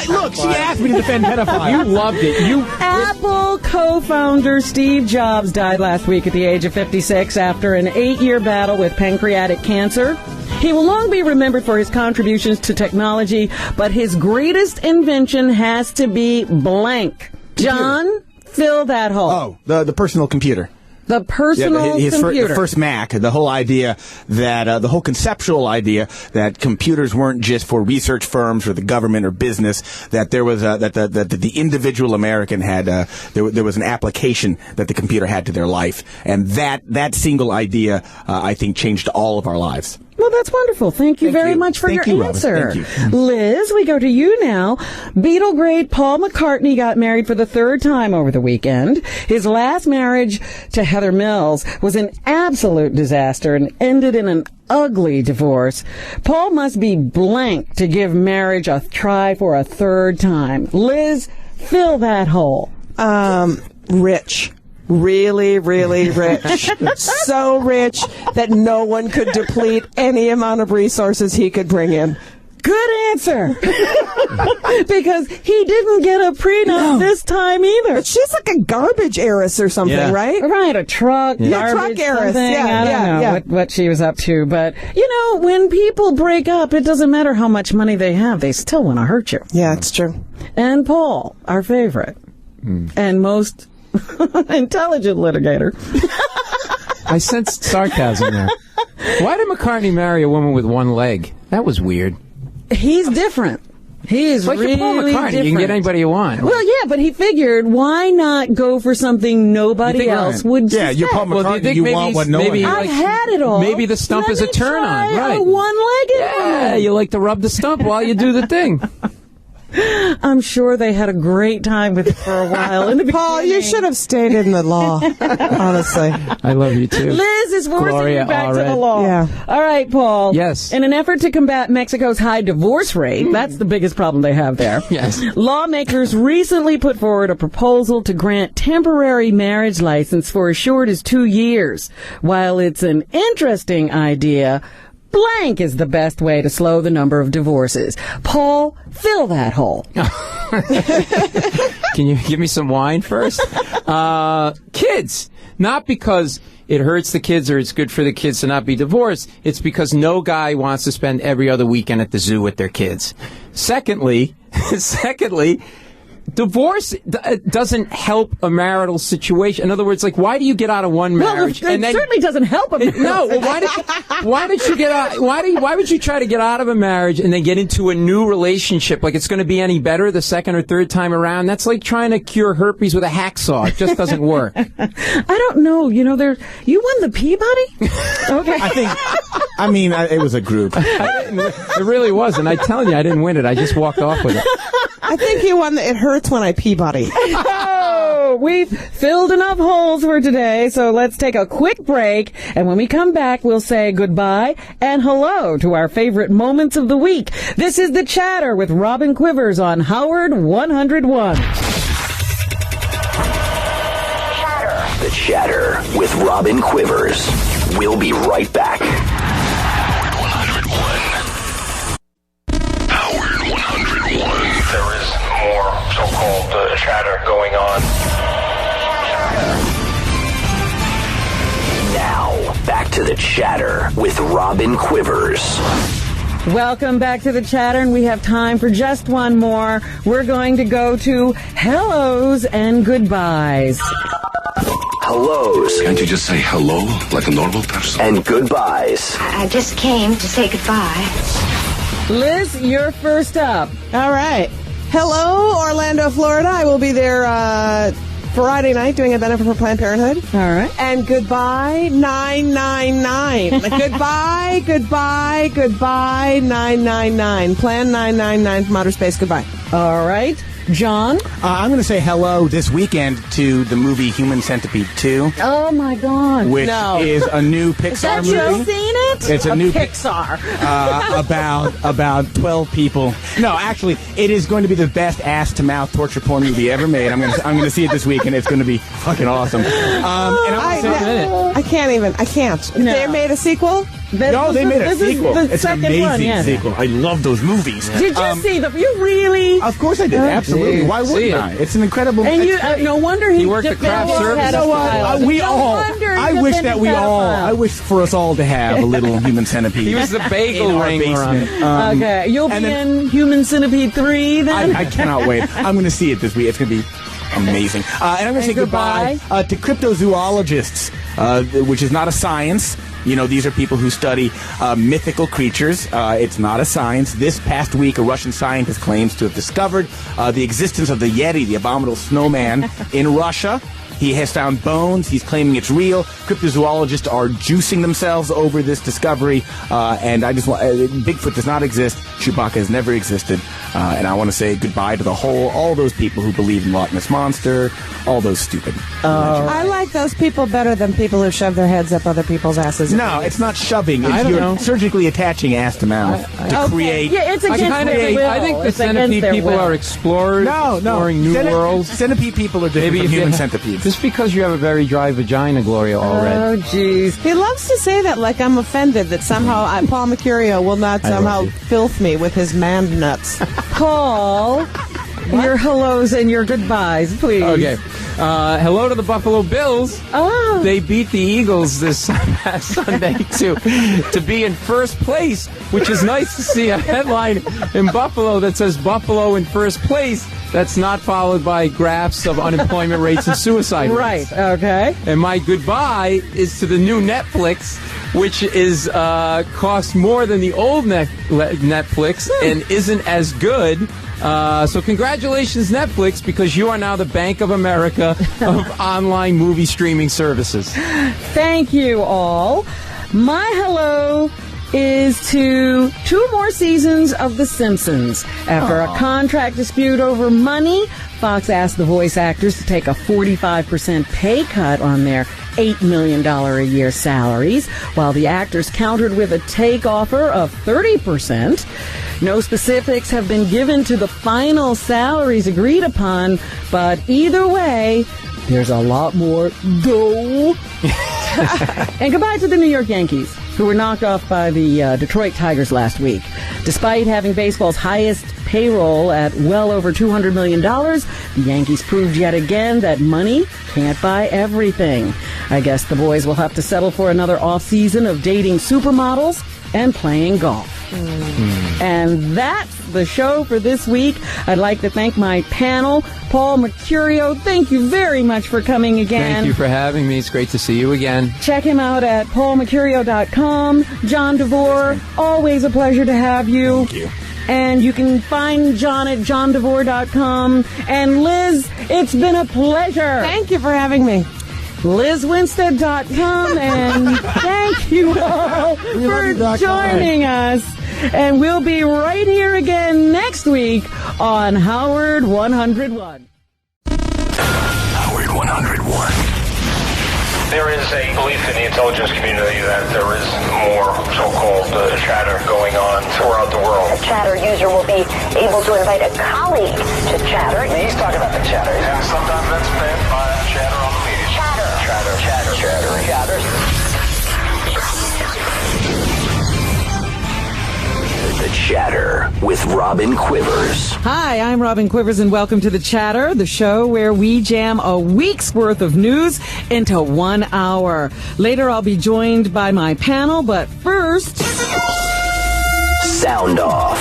Look, she asked me to defend pedophiles. You loved it. Apple co-founder Steve Jobs died last week at the age of 56 after an 8-year battle with pancreatic cancer. He will long be remembered for his contributions to technology, but his greatest invention has to be blank. John, fill that hole. Oh, the personal computer. The personal computer. The first Mac, the whole idea that, the whole conceptual idea that computers weren't just for research firms or the government or business, that there was, that the individual American had, there was an application that the computer had to their life. And that single idea, I think changed all of our lives. Well, that's wonderful. Thank you very much for your answer. Thank you. Liz, we go to you now. Beatle great Paul McCartney got married for the third time over the weekend. His last marriage to Heather Mills was an absolute disaster and ended in an ugly divorce. Paul must be blank to give marriage a try for a third time. Liz, fill that hole. Rich. Really, really rich. So rich that no one could deplete any amount of resources he could bring in. Good answer. Because he didn't get a prenup this time either. But she's like a garbage heiress or something, right? Right, a truck, garbage, truck heiress. something. I don't know what she was up to. But, when people break up, it doesn't matter how much money they have. They still want to hurt you. Yeah, it's true. And Paul, our favorite, and most intelligent litigator. I sensed sarcasm there. Why did McCartney marry a woman with one leg? That was weird. He's different. He is like really Paul McCartney. different. You can get anybody you want. Well, yeah, but he figured, why not go for something nobody else would Yeah, you're Paul McCartney. Well, do you think want what no one has. I've had it all. Maybe the stump is a turn on. Right. A one-legged Yeah, you like to rub the stump while you do the thing. I'm sure they had a great time with it for a while. In the Paul, you should have stayed in the law, honestly. I love you, too. Liz is forcing you back to the law. Yeah. All right, Paul. Yes. In an effort to combat Mexico's high divorce rate, that's the biggest problem they have there. Yes. Lawmakers recently put forward a proposal to grant temporary marriage license for as short as 2 years. While it's an interesting idea, blank is the best way to slow the number of divorces. Paul, fill that hole. Can you give me some wine first? Kids. Not because it hurts the kids or it's good for the kids to not be divorced. It's because no guy wants to spend every other weekend at the zoo with their kids. Secondly, divorce doesn't help a marital situation. In other words, why do you get out of one marriage? Well, it certainly doesn't help a marriage. No, well, why did you get out? Why would you try to get out of a marriage and then get into a new relationship? Like it's going to be any better the second or third time around? That's like trying to cure herpes with a hacksaw. It just doesn't work. I don't know. You won the Peabody? Okay. It was a group. It really was, and I'm telling you, I didn't win it. I just walked off with it. I think you won the It Hurts When I Peabody. Oh, we've filled enough holes for today, so let's take a quick break. And when we come back, we'll say goodbye and hello to our favorite moments of the week. This is The Chatter with Robin Quivers on Howard 101. The Chatter with Robin Quivers. We'll be right back. Howard 101. There is more so-called chatter going on. Now, back to The Chatter with Robin Quivers. Welcome back to The Chatter, and we have time for just one more. We're going to go to hellos and goodbyes. Hellos. Can't you just say hello like a normal person? And goodbyes. I just came to say goodbye. Liz, you're first up. All right. Hello, Orlando, Florida. I will be there Friday night doing a benefit for Planned Parenthood. All right. And goodbye, 999. goodbye, 999. Plan 999 from outer space. Goodbye. All right. John? I'm going to say hello this weekend to the movie Human Centipede 2. Oh, my God. Which is a new Pixar movie. Have you seen it? It's a new Pixar. About 12 people. No, actually, it is going to be the best ass-to-mouth torture porn movie ever made. I'm going to see it this week, and it's going to be fucking awesome. I can't. No. They made a sequel? They made a sequel. It's an amazing sequel. I love those movies. Did you see them? You really? Of course I did. Absolutely. Why wouldn't I? It's an incredible. And you, no wonder he worked the craft service. I wish for us all to have a little Human Centipede. He was the bagel wrangler. Okay, you'll be in Human Centipede 3 then? I cannot wait. I'm going to see it this week. It's going to be amazing. And I'm going to say goodbye to cryptozoologists, which is not a science. You know, these are people who study mythical creatures. It's not a science. This past week, a Russian scientist claims to have discovered the existence of the Yeti, the abominable snowman, in Russia. He has found bones. He's claiming it's real. Cryptozoologists are juicing themselves over this discovery. And I just want Bigfoot does not exist. Chewbacca has never existed. And I want to say goodbye to all those people who believe in Loch Ness Monster, all those stupid. I like those people better than people who shove their heads up other people's asses. No, it's not shoving. You're surgically attaching ass to mouth to create. Yeah, it's against their will. I think the centipede people are explorers, exploring new worlds. Centipede people are different from human centipedes. Just because you have a very dry vagina, Gloria, already. Oh, jeez. He loves to say that like I'm offended that somehow Paul Mercurio will not somehow filth me with his man nuts. Paul, your hellos and your goodbyes, please. Okay. Hello to the Buffalo Bills. Oh. They beat the Eagles this past Sunday to be in first place, which is nice to see a headline in Buffalo that says Buffalo in first place. That's not followed by graphs of unemployment rates and suicide rates. Right, okay. And my goodbye is to the new Netflix, which is costs more than the old Netflix and isn't as good. So congratulations, Netflix, because you are now the Bank of America of online movie streaming services. Thank you all. My hello is to 2 more seasons of The Simpsons. After a contract dispute over money, Fox asked the voice actors to take a 45% pay cut on their $8 million a year salaries, while the actors countered with a take offer of 30%. No specifics have been given to the final salaries agreed upon, but either way, there's a lot more dough. And goodbye to the New York Yankees, who were knocked off by the Detroit Tigers last week. Despite having baseball's highest payroll at well over $200 million, the Yankees proved yet again that money can't buy everything. I guess the boys will have to settle for another off-season of dating supermodels and playing golf. And that's the show for this week. I'd like to thank my panel. Paul Mercurio, thank you very much for coming again. Thank you for having me. It's great to see you again. Check him out at paulmercurio.com. John DeVore, always a pleasure to have you. Thank you. And you can find John at johndevore.com. And Liz, it's been a pleasure. Thank you for having me. LizWinstead.com. And thank you all for joining us. And we'll be right here again next week on Howard 101. Howard 101. There is a belief in the intelligence community that there is more so-called chatter going on throughout the world. A chatter user will be able to invite a colleague to chatter. He's talking about the chatter. And sometimes that's fed by chatter on the media. Chatter. The Chatter with Robin Quivers. Hi, I'm Robin Quivers, and welcome to The Chatter, the show where we jam a week's worth of news into 1 hour. Later, I'll be joined by my panel, but first... Sound off.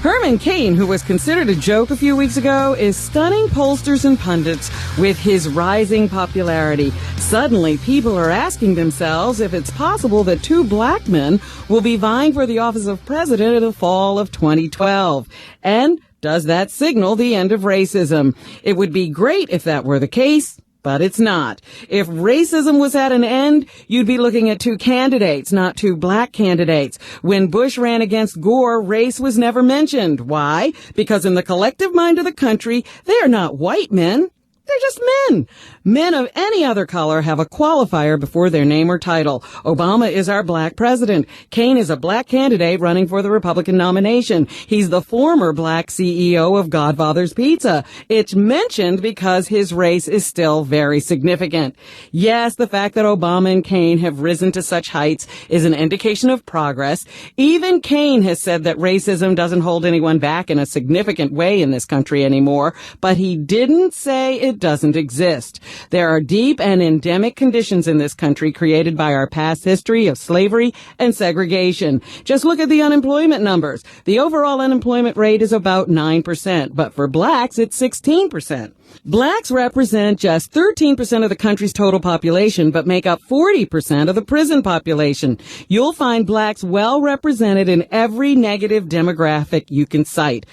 Herman Cain, who was considered a joke a few weeks ago, is stunning pollsters and pundits with his rising popularity. Suddenly, people are asking themselves if it's possible that 2 black men will be vying for the office of president in the fall of 2012. And does that signal the end of racism? It would be great if that were the case, But it's not. If racism was at an end, you'd be looking at two candidates, not two black candidates. When Bush ran against Gore, race was never mentioned. Why? Because in the collective mind of the country, they are not white men. They're just men. Men of any other color have a qualifier before their name or title. Obama is our black president. Kaine is a black candidate running for the Republican nomination. He's the former black CEO of Godfather's Pizza. It's mentioned because his race is still very significant. Yes, the fact that Obama and Kaine have risen to such heights is an indication of progress. Even Kaine has said that racism doesn't hold anyone back in a significant way in this country anymore, but he didn't say it doesn't exist. There are deep and endemic conditions in this country created by our past history of slavery and segregation. Just look at the unemployment numbers. The overall unemployment rate is about 9%, but for blacks, it's 16%. Blacks represent just 13% of the country's total population, but make up 40% of the prison population. You'll find blacks well represented in every negative demographic you can cite.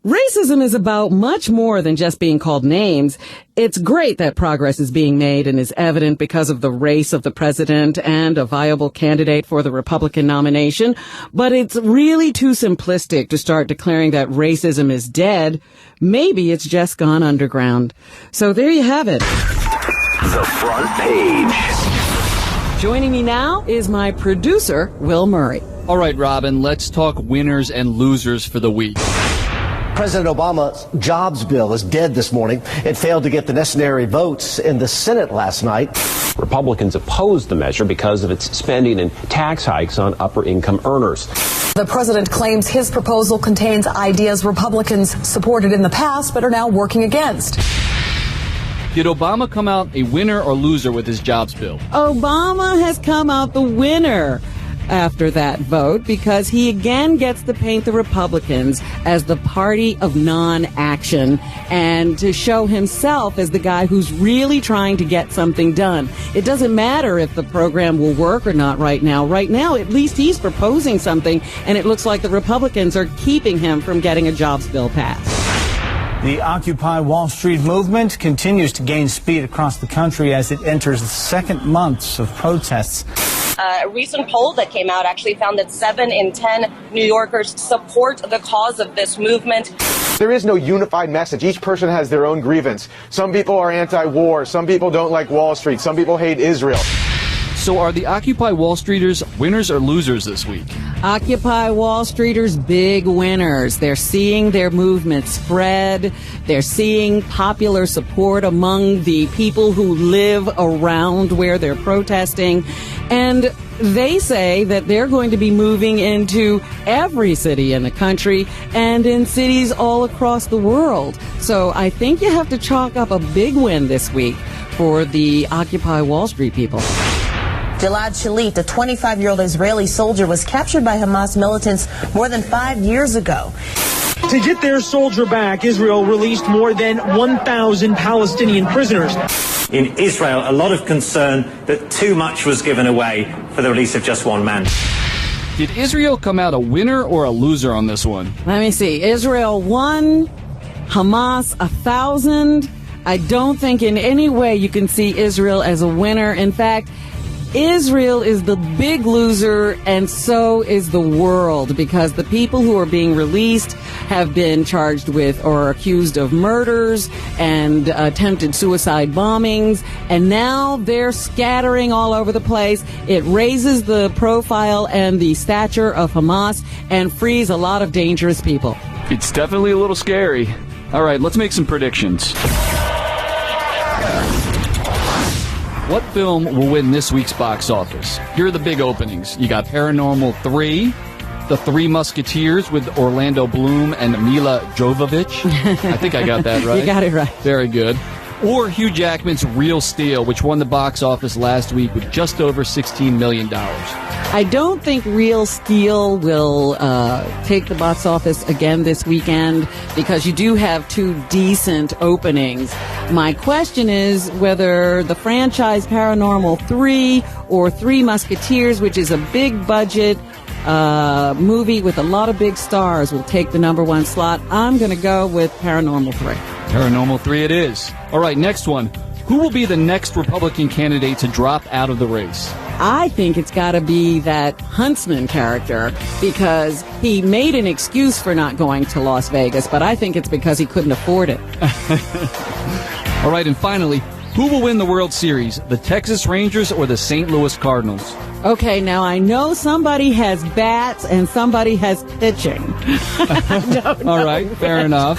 Racism is about much more than just being called names. It's great that progress is being made and is evident because of the race of the president and a viable candidate for the Republican nomination, but it's really too simplistic to start declaring that racism is dead. Maybe it's just gone underground. So there you have it. The front page. Joining me now is my producer, Will Murray. All right, Robin, let's talk winners and losers for the week. President Obama's jobs bill is dead this morning. It failed to get the necessary votes in the Senate last night. Republicans opposed the measure because of its spending and tax hikes on upper-income earners. The president claims his proposal contains ideas Republicans supported in the past but are now working against. Did Obama come out a winner or loser with his jobs bill? Obama has come out the winner after that vote because he again gets to paint the Republicans as the party of non-action and to show himself as the guy who's really trying to get something done. It doesn't matter if the program will work or not right now. Right now, at least he's proposing something, and it looks like the Republicans are keeping him from getting a jobs bill passed. The Occupy Wall Street movement continues to gain speed across the country as it enters the second months of protests. A recent poll that came out actually found that 7 in 10 New Yorkers support the cause of this movement. There is no unified message. Each person has their own grievance. Some people are anti-war. Some people don't like Wall Street. Some people hate Israel. So are the Occupy Wall Streeters winners or losers this week? Occupy Wall Streeters, big winners. They're seeing their movement spread. They're seeing popular support among the people who live around where they're protesting. And they say that they're going to be moving into every city in the country and in cities all across the world. So I think you have to chalk up a big win this week for the Occupy Wall Street people. Gilad Shalit, a 25-year-old Israeli soldier, was captured by Hamas militants more than 5 years ago. To get their soldier back, Israel released more than 1,000 Palestinian prisoners. In Israel, a lot of concern that too much was given away for the release of just one man. Did Israel come out a winner or a loser on this one? Let me see. Israel won, Hamas 1,000. I don't think in any way you can see Israel as a winner. In fact, Israel is the big loser, and so is the world, because the people who are being released have been charged with or accused of murders and attempted suicide bombings, and now they're scattering all over the place. It raises the profile and the stature of Hamas and frees a lot of dangerous people. It's definitely a little scary. All right, let's make some predictions. What film will win this week's box office? Here are the big openings. You got Paranormal 3, The Three Musketeers with Orlando Bloom and Mila Jovovich. I think I got that right. You got it right. Very good. Or Hugh Jackman's Real Steel, which won the box office last week with just over $16 million. I don't think Real Steel will take the box office again this weekend because you do have two decent openings. My question is whether the franchise Paranormal 3 or Three Musketeers, which is a big budget movie with a lot of big stars, will take the number one slot. I'm going to go with Paranormal 3. Paranormal 3 it is. All right, next one. Who will be the next Republican candidate to drop out of the race? I think it's got to be that Huntsman character because he made an excuse for not going to Las Vegas, but I think it's because he couldn't afford it. All right, and finally, who will win the World Series, the Texas Rangers or the St. Louis Cardinals? Okay, now I know somebody has bats and somebody has pitching. All right, fair enough.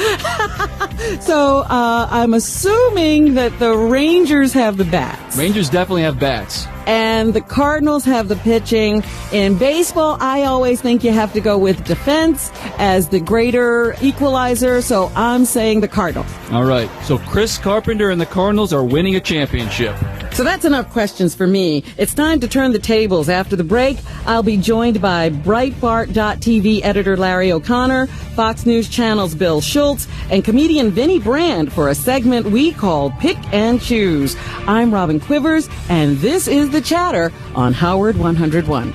So I'm assuming that the Rangers have the bats. Rangers definitely have bats. And the Cardinals have the pitching. In baseball, I always think you have to go with defense as the greater equalizer, so I'm saying the Cardinals. All right, so Chris Carpenter and the Cardinals are winning a championship. So that's enough questions for me. It's time to turn the tables. After the break, I'll be joined by Breitbart.TV editor Larry O'Connor, Fox News Channel's Bill Schultz, and comedian Vinny Brand for a segment we call Pick and Choose. I'm Robin Quivers, and this is The Chatter on Howard 101.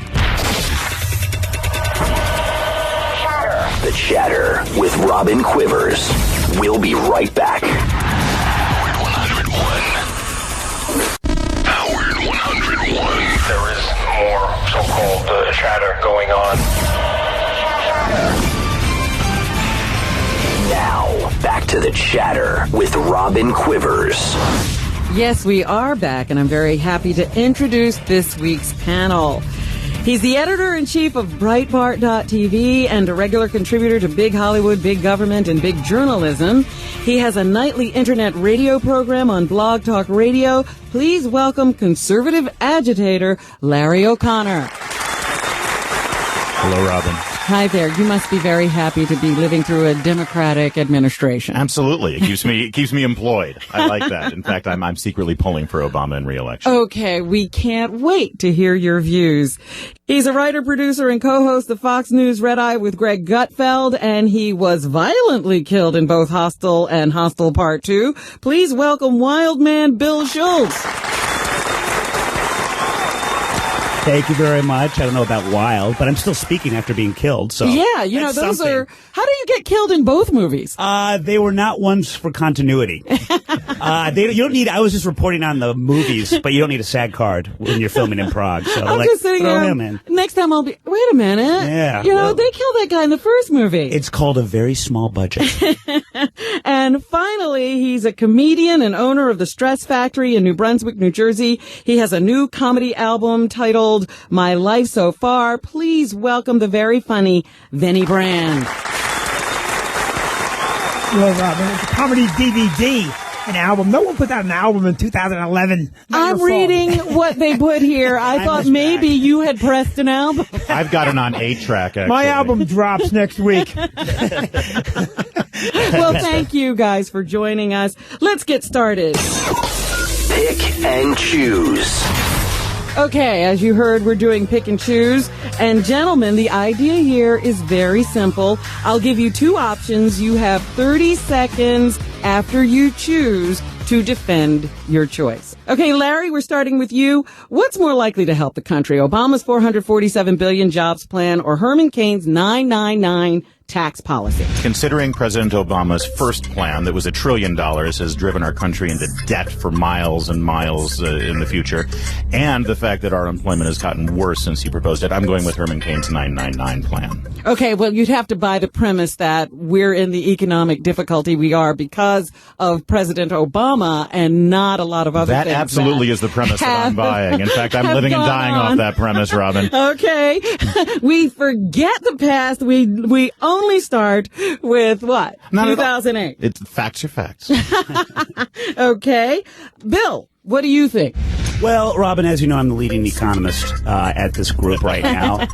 The Chatter with Robin Quivers. We'll be right back. There is more so-called chatter going on. Now, back to The Chatter with Robin Quivers. Yes, we are back, and I'm very happy to introduce this week's panel. He's the editor-in-chief of Breitbart.TV and a regular contributor to Big Hollywood, Big Government, and Big Journalism. He has a nightly internet radio program on Blog Talk Radio. Please welcome conservative agitator Larry O'Connor. Hello, Robin. Hi there. You must be very happy to be living through a Democratic administration. Absolutely. It keeps me employed. I like that. In fact, I'm secretly polling for Obama in re-election. Okay, we can't wait to hear your views. He's a writer, producer, and co-host of Fox News Red Eye with Greg Gutfeld, and he was violently killed in both Hostel and Hostel Part 2. Please welcome wild man Bill Schultz. Thank you very much. I don't know about wild, but I'm still speaking after being killed. So yeah, you know, those are. How do you get killed in both movies? They were not ones for continuity. You don't need. I was just reporting on the movies, but you don't need a SAG card when you're filming in Prague. So I'm just sitting throw there. him in. Next time I'll be. Wait a minute. Yeah, you know, they killed that guy in the first movie. It's called A Very Small Budget. And finally, he's a comedian and owner of the Stress Factory in New Brunswick, New Jersey. He has a new comedy album titled My Life So Far. Please welcome the very funny Vinny Brand. Well, Robin, it's a comedy DVD, an album. No one put out an album in 2011. I'm reading what they put here. I thought maybe you had pressed an album. I've got it on 8-track, actually. My album drops next week. Well, thank you guys for joining us. Let's get started. Pick and choose. Okay, as you heard, we're doing pick and choose. And gentlemen, the idea here is very simple. I'll give you two options. You have 30 seconds after you choose to defend your choice. Okay, Larry, we're starting with you. What's more likely to help the country? Obama's $447 billion jobs plan or Herman Cain's 999 tax policy? Considering President Obama's first plan that was $1 trillion has driven our country into debt for miles and miles in the future, and the fact that our unemployment has gotten worse since he proposed it, I'm going with Herman Cain's 999 plan. Okay, well, you'd have to buy the premise that we're in the economic difficulty we are because of President Obama and not a lot of other things. That absolutely is the premise that I'm buying. In fact, I'm living and dying off that premise, Robin. Okay. We forget the past. We only start with what? 2008. It's facts are facts. Okay. Bill, what do you think? Well, Robin, as you know, I'm the leading economist at this group right now.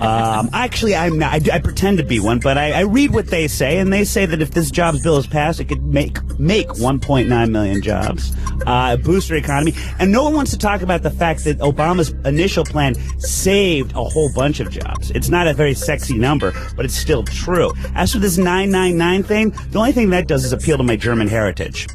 Actually, I'm not. I pretend to be one, but I read what they say, and they say that if this jobs bill is passed, it could make 1.9 million jobs, boost our economy. And no one wants to talk about the fact that Obama's initial plan saved a whole bunch of jobs. It's not a very sexy number, but it's still true. As for this 999 thing, the only thing that does is appeal to my German heritage.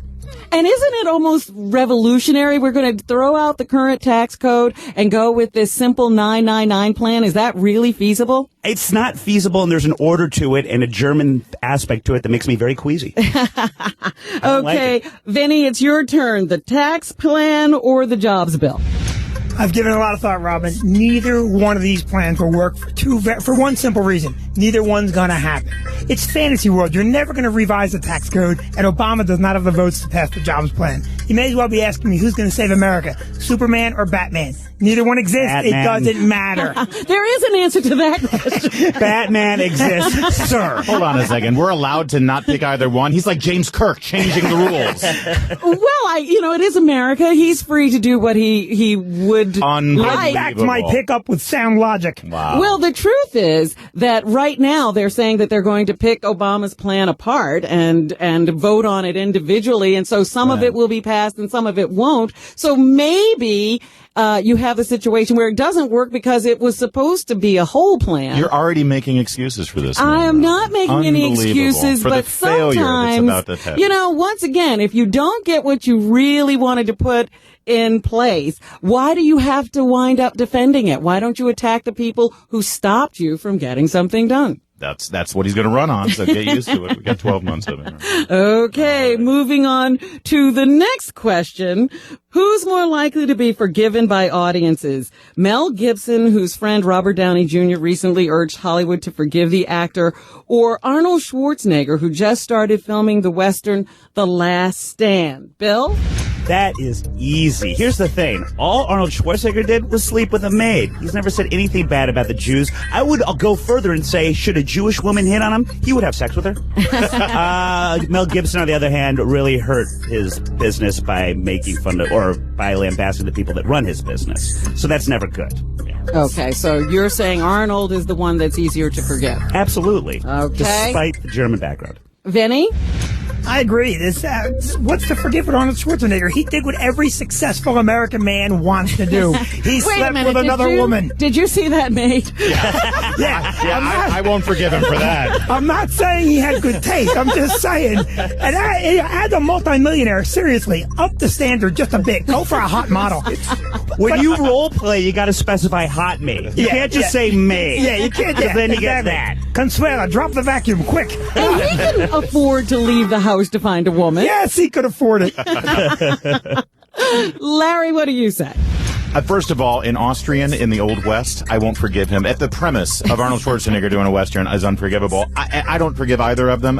And isn't it almost revolutionary? We're going to throw out the current tax code and go with this simple 999 plan. Is that really feasible? It's not feasible, and there's an order to it and a German aspect to it that makes me very queasy. Okay, Vinny, it's your turn. The tax plan or the jobs bill? I've given it a lot of thought, Robin. Neither one of these plans will work for one simple reason. Neither one's going to happen. It's fantasy world. You're never going to revise the tax code, and Obama does not have the votes to pass the jobs plan. You may as well be asking me who's going to save America, Superman or Batman. Neither one exists. Batman. It doesn't matter. There is an answer to that question. Batman exists, sir. Hold on a second. We're allowed to not pick either one. He's like James Kirk, changing the rules. Well, it is America. He's free to do what he would like. Back to my pickup with sound logic. Wow. Well, the truth is that right now they're saying that they're going to pick Obama's plan apart and vote on it individually, and so some of it will be passed and some of it won't. So maybe you have a situation where it doesn't work because it was supposed to be a whole plan. You're already making excuses for this. I am not making any excuses, for but the failure sometimes, that's about to happen. Once again, if you don't get what you really wanted to put in place, why do you have to wind up defending it? Why don't you attack the people who stopped you from getting something done? That's what he's going to run on, so get used to it. We got 12 months of it. Okay, moving on to the next question. Who's more likely to be forgiven by audiences? Mel Gibson, whose friend Robert Downey Jr. recently urged Hollywood to forgive the actor, or Arnold Schwarzenegger, who just started filming the Western The Last Stand? Bill? That is easy. Here's the thing. All Arnold Schwarzenegger did was sleep with a maid. He's never said anything bad about the Jews. I'll go further and say, should a Jewish woman hit on him, he would have sex with her. Mel Gibson, on the other hand, really hurt his business by making fun of, or by lambasting the people that run his business. So that's never good. Okay, so you're saying Arnold is the one that's easier to forget? Absolutely. Okay. Despite the German background. Vinny? I agree. What's to forgive with Arnold Schwarzenegger? He did what every successful American man wants to do. He slept with another woman. Did you see that, mate? I won't forgive him for that. I'm not saying he had good taste. I'm just saying. And as a multimillionaire, seriously, up the standard just a bit. Go for a hot model. When you role play, you got to specify hot maid. You can't just say maid. Yeah, you can't. Because then you get that. Consuela, drop the vacuum, quick. And he couldn't afford to leave the house to find a woman. Yes, he could afford it. Larry, what do you say? First of all, in Austrian, in the Old West, I won't forgive him. At the premise of Arnold Schwarzenegger doing a Western is unforgivable. I don't forgive either of them,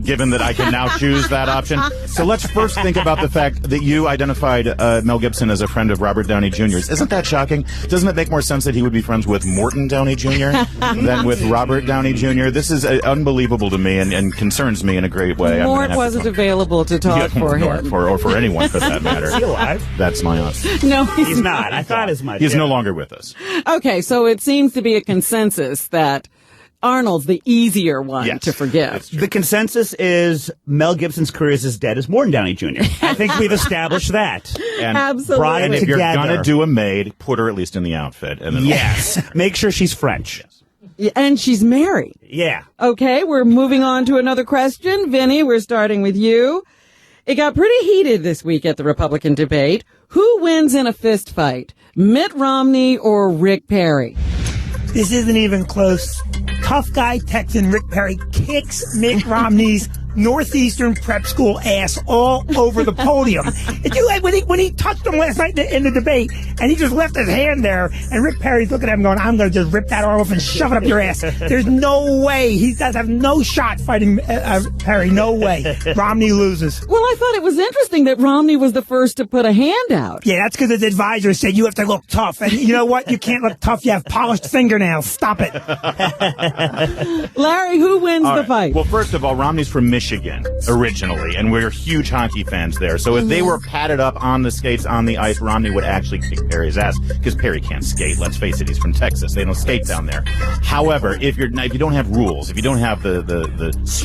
given that I can now choose that option. So let's first think about the fact that you identified Mel Gibson as a friend of Robert Downey Jr.'s. Isn't that shocking? Doesn't it make more sense that he would be friends with Morton Downey Jr. than with Robert Downey Jr.? This is unbelievable to me and concerns me in a great way. Mort wasn't available to talk for him. Or for anyone, for that matter. Is he alive? That's my answer. No, he's not. I thought as much. He's no longer with us. Okay, so it seems to be a consensus that Arnold's the easier one to forgive. The consensus is Mel Gibson's career is as dead as Morton Downey Jr. I think we've established that. And absolutely. And if you're going to do a maid, put her at least in the outfit. And then yes. Make sure she's French. And she's married. Yeah. Okay, we're moving on to another question. Vinny, we're starting with you. It got pretty heated this week at the Republican debate. Who wins in a fist fight, Mitt Romney or Rick Perry? This isn't even close. Tough guy Texan Rick Perry kicks Mitt Romney's Northeastern prep school ass all over the podium. When he touched him last night in the debate, and he just left his hand there, and Rick Perry's looking at him going, I'm going to just rip that arm off and shove it up your ass. There's no way. He does have no shot fighting Perry. No way. Romney loses. Well, I thought it was interesting that Romney was the first to put a hand out. Yeah, that's because his advisor said you have to look tough. And you know what? You can't look tough. You have polished fingernails. Stop it. Larry, who wins the fight? Well, first of all, Romney's from Michigan originally, and we're huge hockey fans there. So if they were padded up on the skates on the ice, Romney would actually kick Perry's ass because Perry can't skate. Let's face it, he's from Texas. They don't skate down there. However, if you don't have rules, if you don't have the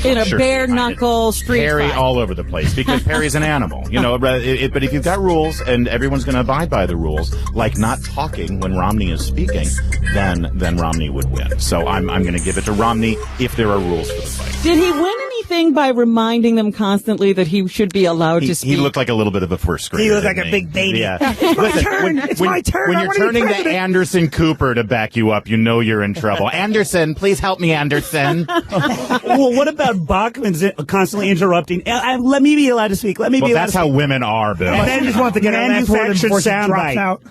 in a bare knuckle street Perry fight. all over the place because Perry's an animal, you know. But if you've got rules and everyone's going to abide by the rules, like not talking when Romney is speaking, then Romney would win. So I'm going to give it to Romney if there are rules for the fight. Did he win any anything by reminding them constantly that he should be allowed to speak? He looked like a little bit of a first grader. He looked like a big baby. Yeah. It's my turn. It's my turn. When I you're wanna be turning to president. Anderson Cooper to back you up, you know you're in trouble. Anderson, please help me, Anderson. Well, what about Bachman's constantly interrupting? Let me be allowed to speak. Let me be allowed that's to how speak. women are, Bill. And then just want to get a last word before she drops soundbite. out.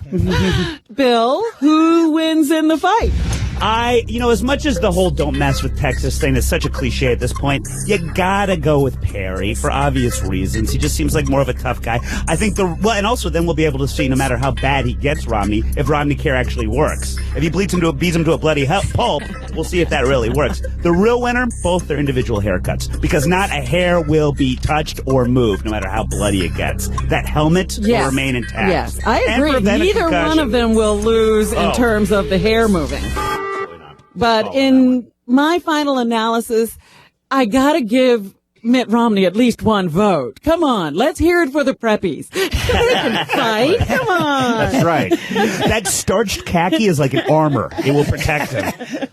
Bill, who wins in the fight? As much as the whole "don't mess with Texas" thing is such a cliche at this point, you gotta go with Perry for obvious reasons. He just seems like more of a tough guy. I think and also then we'll be able to see, no matter how bad he gets Romney, if Romney care actually works. If he beats him to a bloody pulp, we'll see if that really works. The real winner, both their individual haircuts, because not a hair will be touched or moved, no matter how bloody it gets. That helmet will remain intact. Yes, I And agree. prevent a Neither one concussion. of them will lose in terms of the hair moving. But in my final analysis, I gotta give Mitt Romney at least one vote. Come on, let's hear it for the preppies. They can fight. Come on. That's right. That starched khaki is like an armor. It will protect him.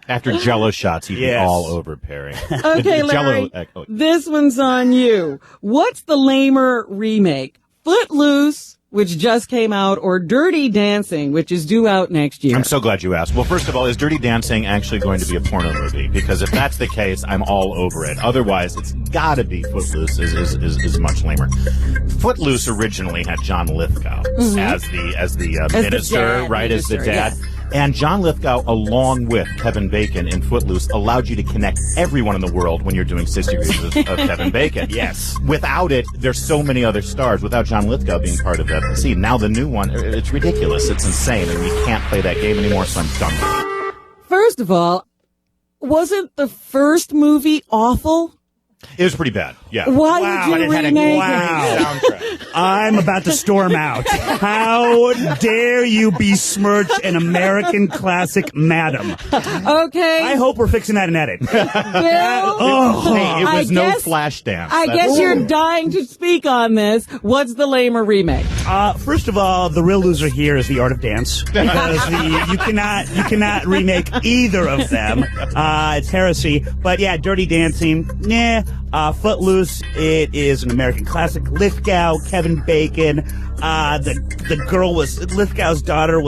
After Jello shots, he'd be all over Perry. Okay, Larry, this one's on you. What's the lamer remake? Footloose, which just came out, or Dirty Dancing, which is due out next year? I'm so glad you asked. Well, first of all, is Dirty Dancing actually going to be a porno movie? Because if that's the case, I'm all over it. Otherwise, it's gotta be Footloose is much lamer. Footloose originally had John Lithgow as the minister, right? As the dad. Yes. And John Lithgow, along with Kevin Bacon in Footloose, allowed you to connect everyone in the world when you're doing 6 Degrees of Kevin Bacon. Yes. Without it, there's so many other stars. Without John Lithgow being part of that scene. Now the new one, it's ridiculous. It's insane. And you can't play that game anymore, so I'm done with it. First of all, wasn't the first movie awful? It was pretty bad. Yeah. Why would you remake it? Soundtrack. I'm about to storm out. How dare you besmirch an American classic, madam? Okay. I hope we're fixing that in edit. Bill, Hey, it was no flash dance. I guess you're dying to speak on this. What's the lamer remake? First of all, the real loser here is The Art of Dance, because you cannot remake either of them. It's heresy. But yeah, Dirty Dancing, nah. Footloose, it is an American classic. Lithgow, Kevin Bacon. The girl was Lithgow's daughter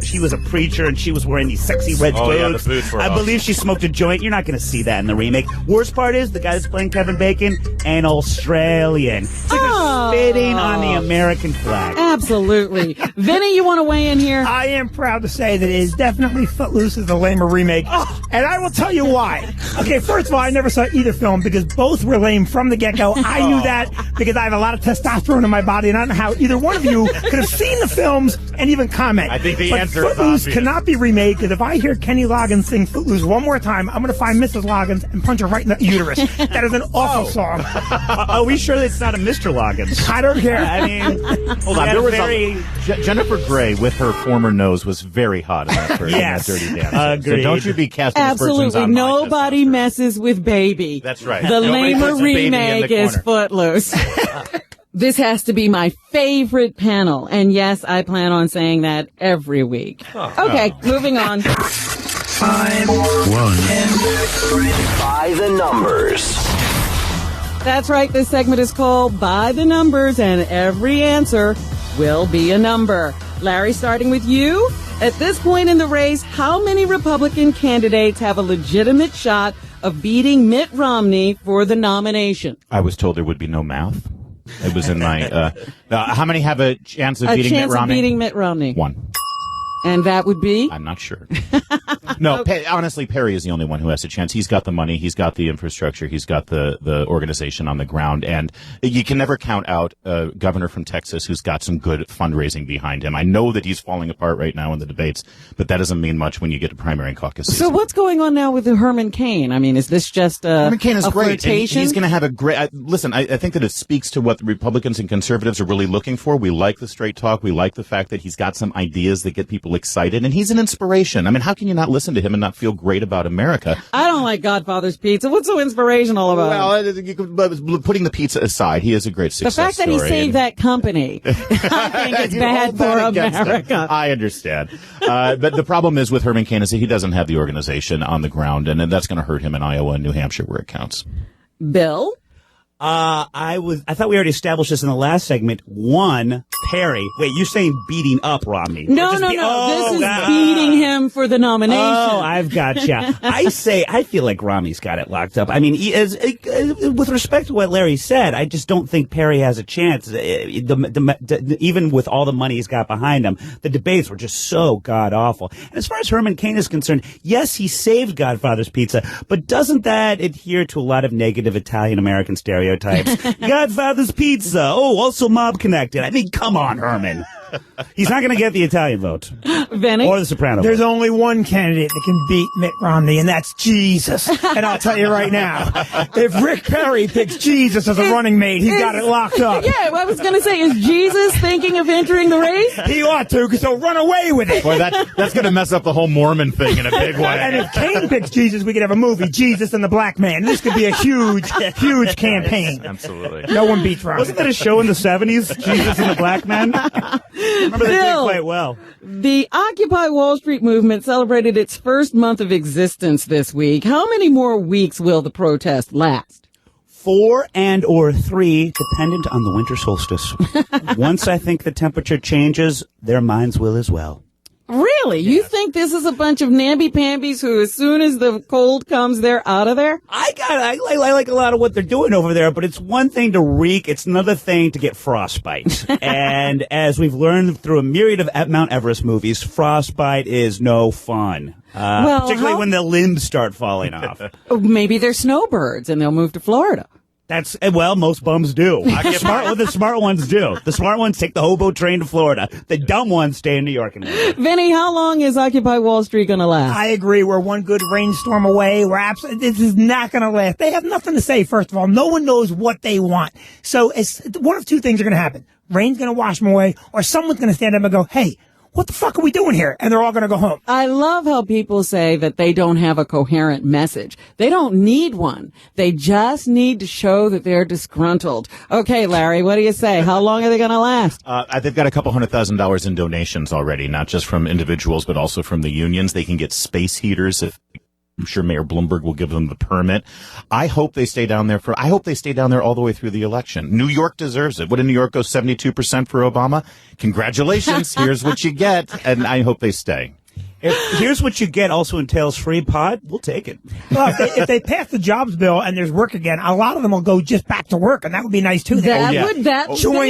she was a preacher and she was wearing these sexy red boots. Yeah, the boots were awesome. believe she smoked a joint. You're not going to see that in the remake. Worst part is the guy that's playing Kevin Bacon, an Australian. It's like they're spitting on the American flag. Absolutely. Vinny, you want to weigh in here? I am proud to say that it is definitely Footloose is the lamer remake. And I will tell you why. Okay, first of all, I never saw either film because both were lame from the get-go. I knew that because I have a lot of testosterone in my body, and I don't know how either one of you could have seen the films and even comment. I think the but answer is Footloose obvious. cannot be remade because if I hear Kenny Loggins sing Footloose one more time, I'm going to find Mrs. Loggins and punch her right in the uterus. That is an awful song. Are we sure it's not a Mr. Loggins? I don't care. I mean, Hold on. There was Jennifer Grey with her former nose was very hot in that, Yes. in that Dirty Dancing. So Agreed. don't you be casting aspersions Absolutely. on my Nobody messes with Baby. That's right. The Nobody lamer puts Baby in the remake is corner. Footloose. This has to be my favorite panel. And yes, I plan on saying that every week. Okay, moving on. Time 1. By the numbers. That's right. This segment is called By the Numbers, and every answer will be a number. Larry, starting with you. At this point in the race, how many Republican candidates have a legitimate shot of beating Mitt Romney for the nomination? I was told there would be no math. It was in my. How many have a chance of beating Mitt Romney? Of beating Mitt Romney. One. And that would be? I'm not sure. No, honestly, Perry is the only one who has a chance. He's got the money, he's got the infrastructure, he's got the organization on the ground, and you can never count out a governor from Texas who's got some good fundraising behind him. I know that he's falling apart right now in the debates, but that doesn't mean much when you get to primary and caucus season. So what's going on now with Herman Cain? I mean, is this just Herman Cain is great. flirtation? He's going to have a great. Listen, I think that it speaks to what the Republicans and conservatives are really looking for. We like the straight talk. We like the fact that he's got some ideas that get people excited, and he's an inspiration. I mean, how can you not listen to him and not feel great about America? I don't like Godfather's Pizza. What's so inspirational about it? Well, putting the pizza aside, he is a great success The fact that he story. saved that company, I think it's bad for America. I understand. But the problem is with Herman Cain is that he doesn't have the organization on the ground, and that's going to hurt him in Iowa and New Hampshire where it counts. Bill? I thought we already established this in the last segment. One, Perry. Wait, you're saying beating up Romney? No. This is beating him for the nomination. Oh, I've gotcha. I feel like Romney's got it locked up. I mean, with respect to what Larry said, I just don't think Perry has a chance. Even with all the money he's got behind him, the debates were just so god-awful. And as far as Herman Cain is concerned, yes, he saved Godfather's Pizza, but doesn't that adhere to a lot of negative Italian-American stereotypes? Godfather's Pizza. Oh, also mob connected. I mean, come on, Herman. He's not going to get the Italian vote. Benny? Or the Soprano There's vote. only one candidate that can beat Mitt Romney, and that's Jesus. And I'll tell you right now, if Rick Perry picks Jesus as a running mate, he's got it locked up. Yeah, I was going to say, is Jesus thinking of entering the race? He ought to, because he'll run away with it. Boy, that's going to mess up the whole Mormon thing in a big way. And if Cain picks Jesus, we could have a movie, Jesus and the Black Man. This could be a huge campaign. Absolutely. No one beats Romney. Wasn't that a show in the 70s, Jesus and the Black Man? Remember they did quite well. The Occupy Wall Street movement celebrated its first month of existence this week. How many more weeks will the protest last? 4 and or 3, dependent on the winter solstice. Once I think the temperature changes, their minds will as well. Really? You think this is a bunch of namby-pambies who, as soon as the cold comes, they're out of there? I like a lot of what they're doing over there, but it's one thing to reek, it's another thing to get frostbite. And as we've learned through a myriad of Mount Everest movies, frostbite is no fun. Particularly when the limbs start falling off. Maybe they're snowbirds and they'll move to Florida. That's, well, most bums do. The smart ones do. The smart ones take the hobo train to Florida. The dumb ones stay in New York. Vinny, how long is Occupy Wall Street going to last? I agree. We're one good rainstorm away. This is not going to last. They have nothing to say, first of all. No one knows what they want. So it's one of two things are going to happen. Rain's going to wash them away, or someone's going to stand up and go, hey, what the fuck are we doing here? And they're all going to go home. I love how people say that they don't have a coherent message. They don't need one. They just need to show that they're disgruntled. Okay, Larry, what do you say? How long are they going to last? They've got $200,000 in donations already, not just from individuals, but also from the unions. They can get space heaters if I'm sure Mayor Bloomberg will give them the permit. I hope they stay down there all the way through the election. New York deserves it. What did New York go 72% for Obama? Congratulations. Here's what you get. And I hope they stay. Here's what you get also entails free pod. We'll take it. Well, if they pass the jobs bill and there's work again, a lot of them will go just back to work, and that would be nice too. Join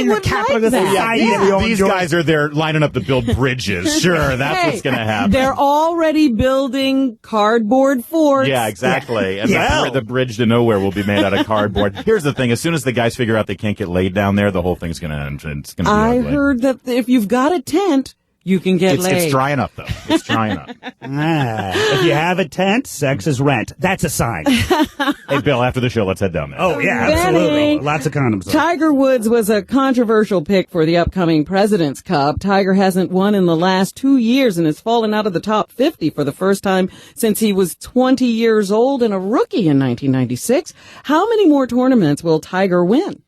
the capitalist society. These guys are there lining up to build bridges. Sure, that's what's going to happen. They're already building cardboard forts. Yeah, exactly. And the bridge to nowhere will be made out of cardboard. Here's the thing: as soon as the guys figure out they can't get laid down there, the whole thing's going to end. It's going to be ugly. I heard that if you've got a tent, you can get laid. It's drying up, though. It's drying up. If you have a tent, sex is rent. That's a sign. Hey, Bill, after the show, let's head down there. Oh, yeah, absolutely. Lots of condoms. Tiger Woods was a controversial pick for the upcoming President's Cup. Tiger hasn't won in the last 2 years and has fallen out of the top 50 for the first time since he was 20 years old and a rookie in 1996. How many more tournaments will Tiger win?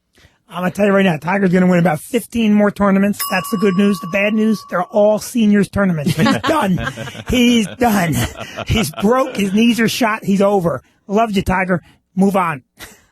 I'm going to tell you right now, Tiger's going to win about 15 more tournaments. That's the good news. The bad news, they're all seniors tournaments. He's done. He's done. He's broke. His knees are shot. He's over. Loved you, Tiger. Move on.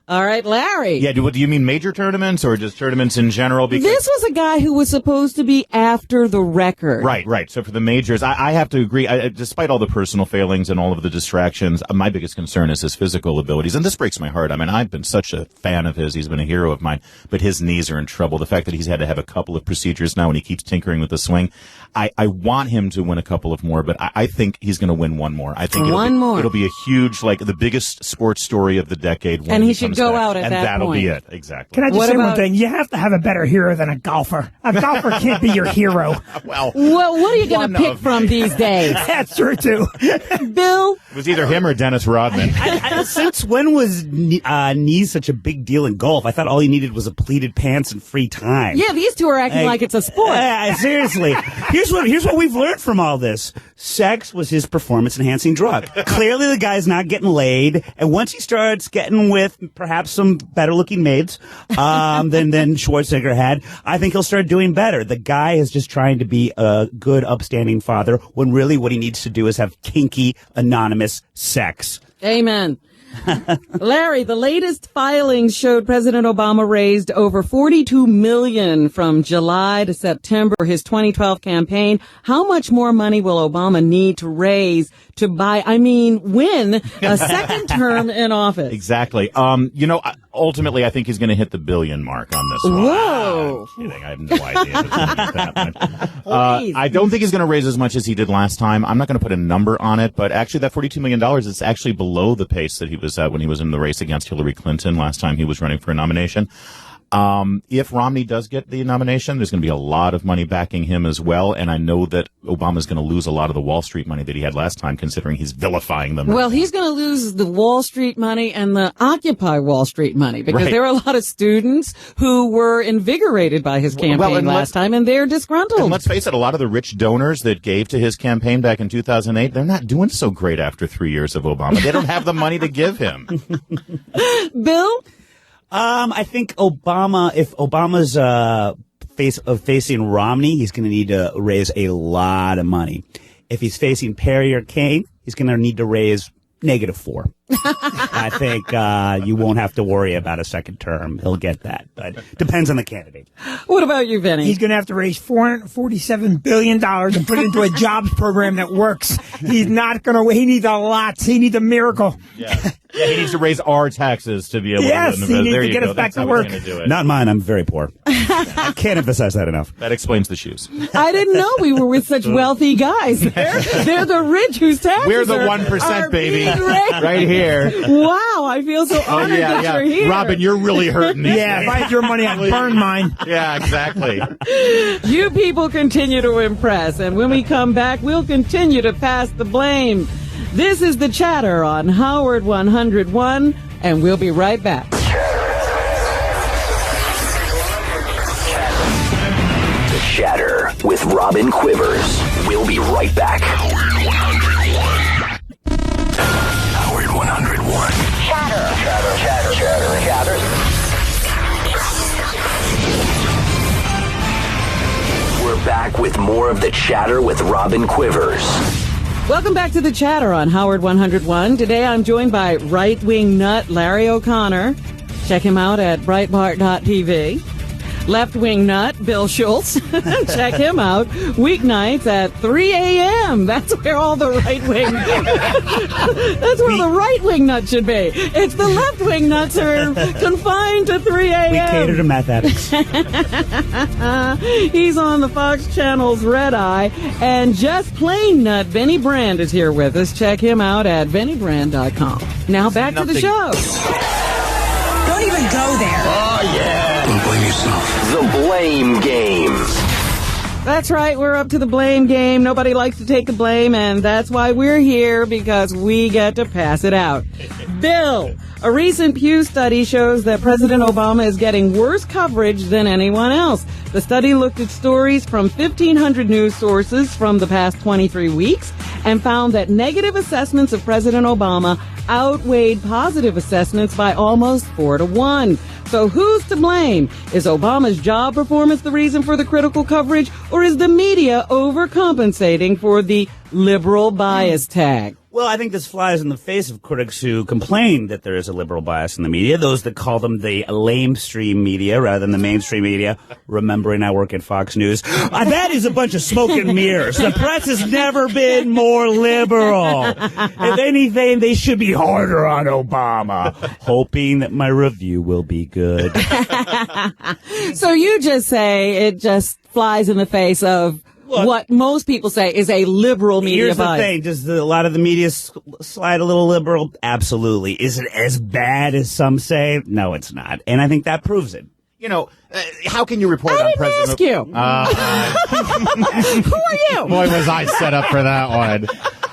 All right, Larry. Yeah, do you mean major tournaments or just tournaments in general? Because this was a guy who was supposed to be after the record. Right. So for the majors, I have to agree, despite all the personal failings and all of the distractions, my biggest concern is his physical abilities. And this breaks my heart. I mean, I've been such a fan of his. He's been a hero of mine, but his knees are in trouble. The fact that he's had to have a couple of procedures now and he keeps tinkering with the swing. I want him to win a couple of more, but I think he's going to win one more. I think it'll be a huge, like the biggest sports story of the decade. When and he should go out at and that that'll point. be it. Exactly. Can I just say one thing? You have to have a better hero than a golfer. A golfer can't be your hero. Well, what are you going to pick from these days? That's true, too. Bill? It was either him or Dennis Rodman. Since when was knees such a big deal in golf? I thought all he needed was a pleated pants and free time. Yeah, these two are acting like it's a sport. Seriously. Here's what we've learned from all this. Sex was his performance-enhancing drug. Clearly the guy's not getting laid, and once he starts getting with perhaps some better-looking maids than Schwarzenegger had, I think he'll start doing better. The guy is just trying to be a good, upstanding father, when really what he needs to do is have kinky, anonymous sex. Amen. Larry, the latest filings showed President Obama raised over $42 million from July to September for his 2012 campaign. How much more money will Obama need to raise to win a second term in office? Exactly. Ultimately, I think he's going to hit the billion mark on this one. Whoa. I'm kidding. I have no idea. I don't think he's going to raise as much as he did last time. I'm not going to put a number on it, but actually that $42 million is actually below the pace that he was at when he was in the race against Hillary Clinton last time he was running for a nomination. If Romney does get the nomination, there's going to be a lot of money backing him as well. And I know that Obama's going to lose a lot of the Wall Street money that he had last time, considering he's vilifying them. Well, he's going to lose the Wall Street money and the Occupy Wall Street money because there are a lot of students who were invigorated by his campaign last time and they're disgruntled. And let's face it, a lot of the rich donors that gave to his campaign back in 2008, they're not doing so great after 3 years of Obama. They don't have the money to give him. Bill? I think if Obama's facing Romney, he's going to need to raise a lot of money. If he's facing Perry or Kane, he's going to need to raise -4. I think you won't have to worry about a second term. He'll get that, but depends on the candidate. What about you, Vinny? He's going to have to raise $447 billion and put it into a jobs program that works. He's not going to. He needs a lot. He needs a miracle. Yeah, he needs to raise our taxes to be able to he needs to get us back to work. Not mine. I'm very poor. I can't emphasize that enough. That explains the shoes. I didn't know we were with such wealthy guys. They're the rich whose taxes We're the 1%, baby. Right here. Wow, I feel so honored that you're here. Robin, you're really hurting me. Yeah, if I had your money, I'd burn mine. Yeah, exactly. You people continue to impress, and when we come back, we'll continue to pass the blame. This is The Chatter on Howard 101, and we'll be right back. The Chatter with Robin Quivers. We'll be right back. Howard 101. Chatter. We're back with more of The Chatter with Robin Quivers. Welcome back to The Chatter on Howard 101. Today I'm joined by right-wing nut Larry O'Connor. Check him out at Breitbart.tv. Left-wing nut Bill Schultz. Check him out weeknights at 3 a.m. That's where all the right-wing that's where the right-wing nuts should be. It's the left-wing nuts are confined to 3 a.m. We cater to math addicts. He's on the Fox Channel's Red Eye. And just plain nut Benny Brand is here with us. Check him out at bennybrand.com. Now back to the show. Don't even go there. Oh, yeah. Don't blame yourself. The Blame Game. That's right. We're up to the blame game. Nobody likes to take the blame, and that's why we're here, because we get to pass it out. Bill, a recent Pew study shows that President Obama is getting worse coverage than anyone else. The study looked at stories from 1,500 news sources from the past 23 weeks and found that negative assessments of President Obama outweighed positive assessments by almost 4-1. So who's to blame? Is Obama's job performance the reason for the critical coverage, or is the media overcompensating for the liberal bias tag? Well, I think this flies in the face of critics who complain that there is a liberal bias in the media, those that call them the lamestream media rather than the mainstream media, remembering I work at Fox News. That is a bunch of smoke and mirrors. The press has never been more liberal. If anything, they should be harder on Obama, hoping that my review will be good. So you just say it just flies in the face of what most people say is a liberal media Here's bias. the thing. Does a lot of the media slide a little liberal? Absolutely. Is it as bad as some say? No, it's not. And I think that proves it. You know, how can you report on President? Ask you. Who are you? Boy, was I set up for that one.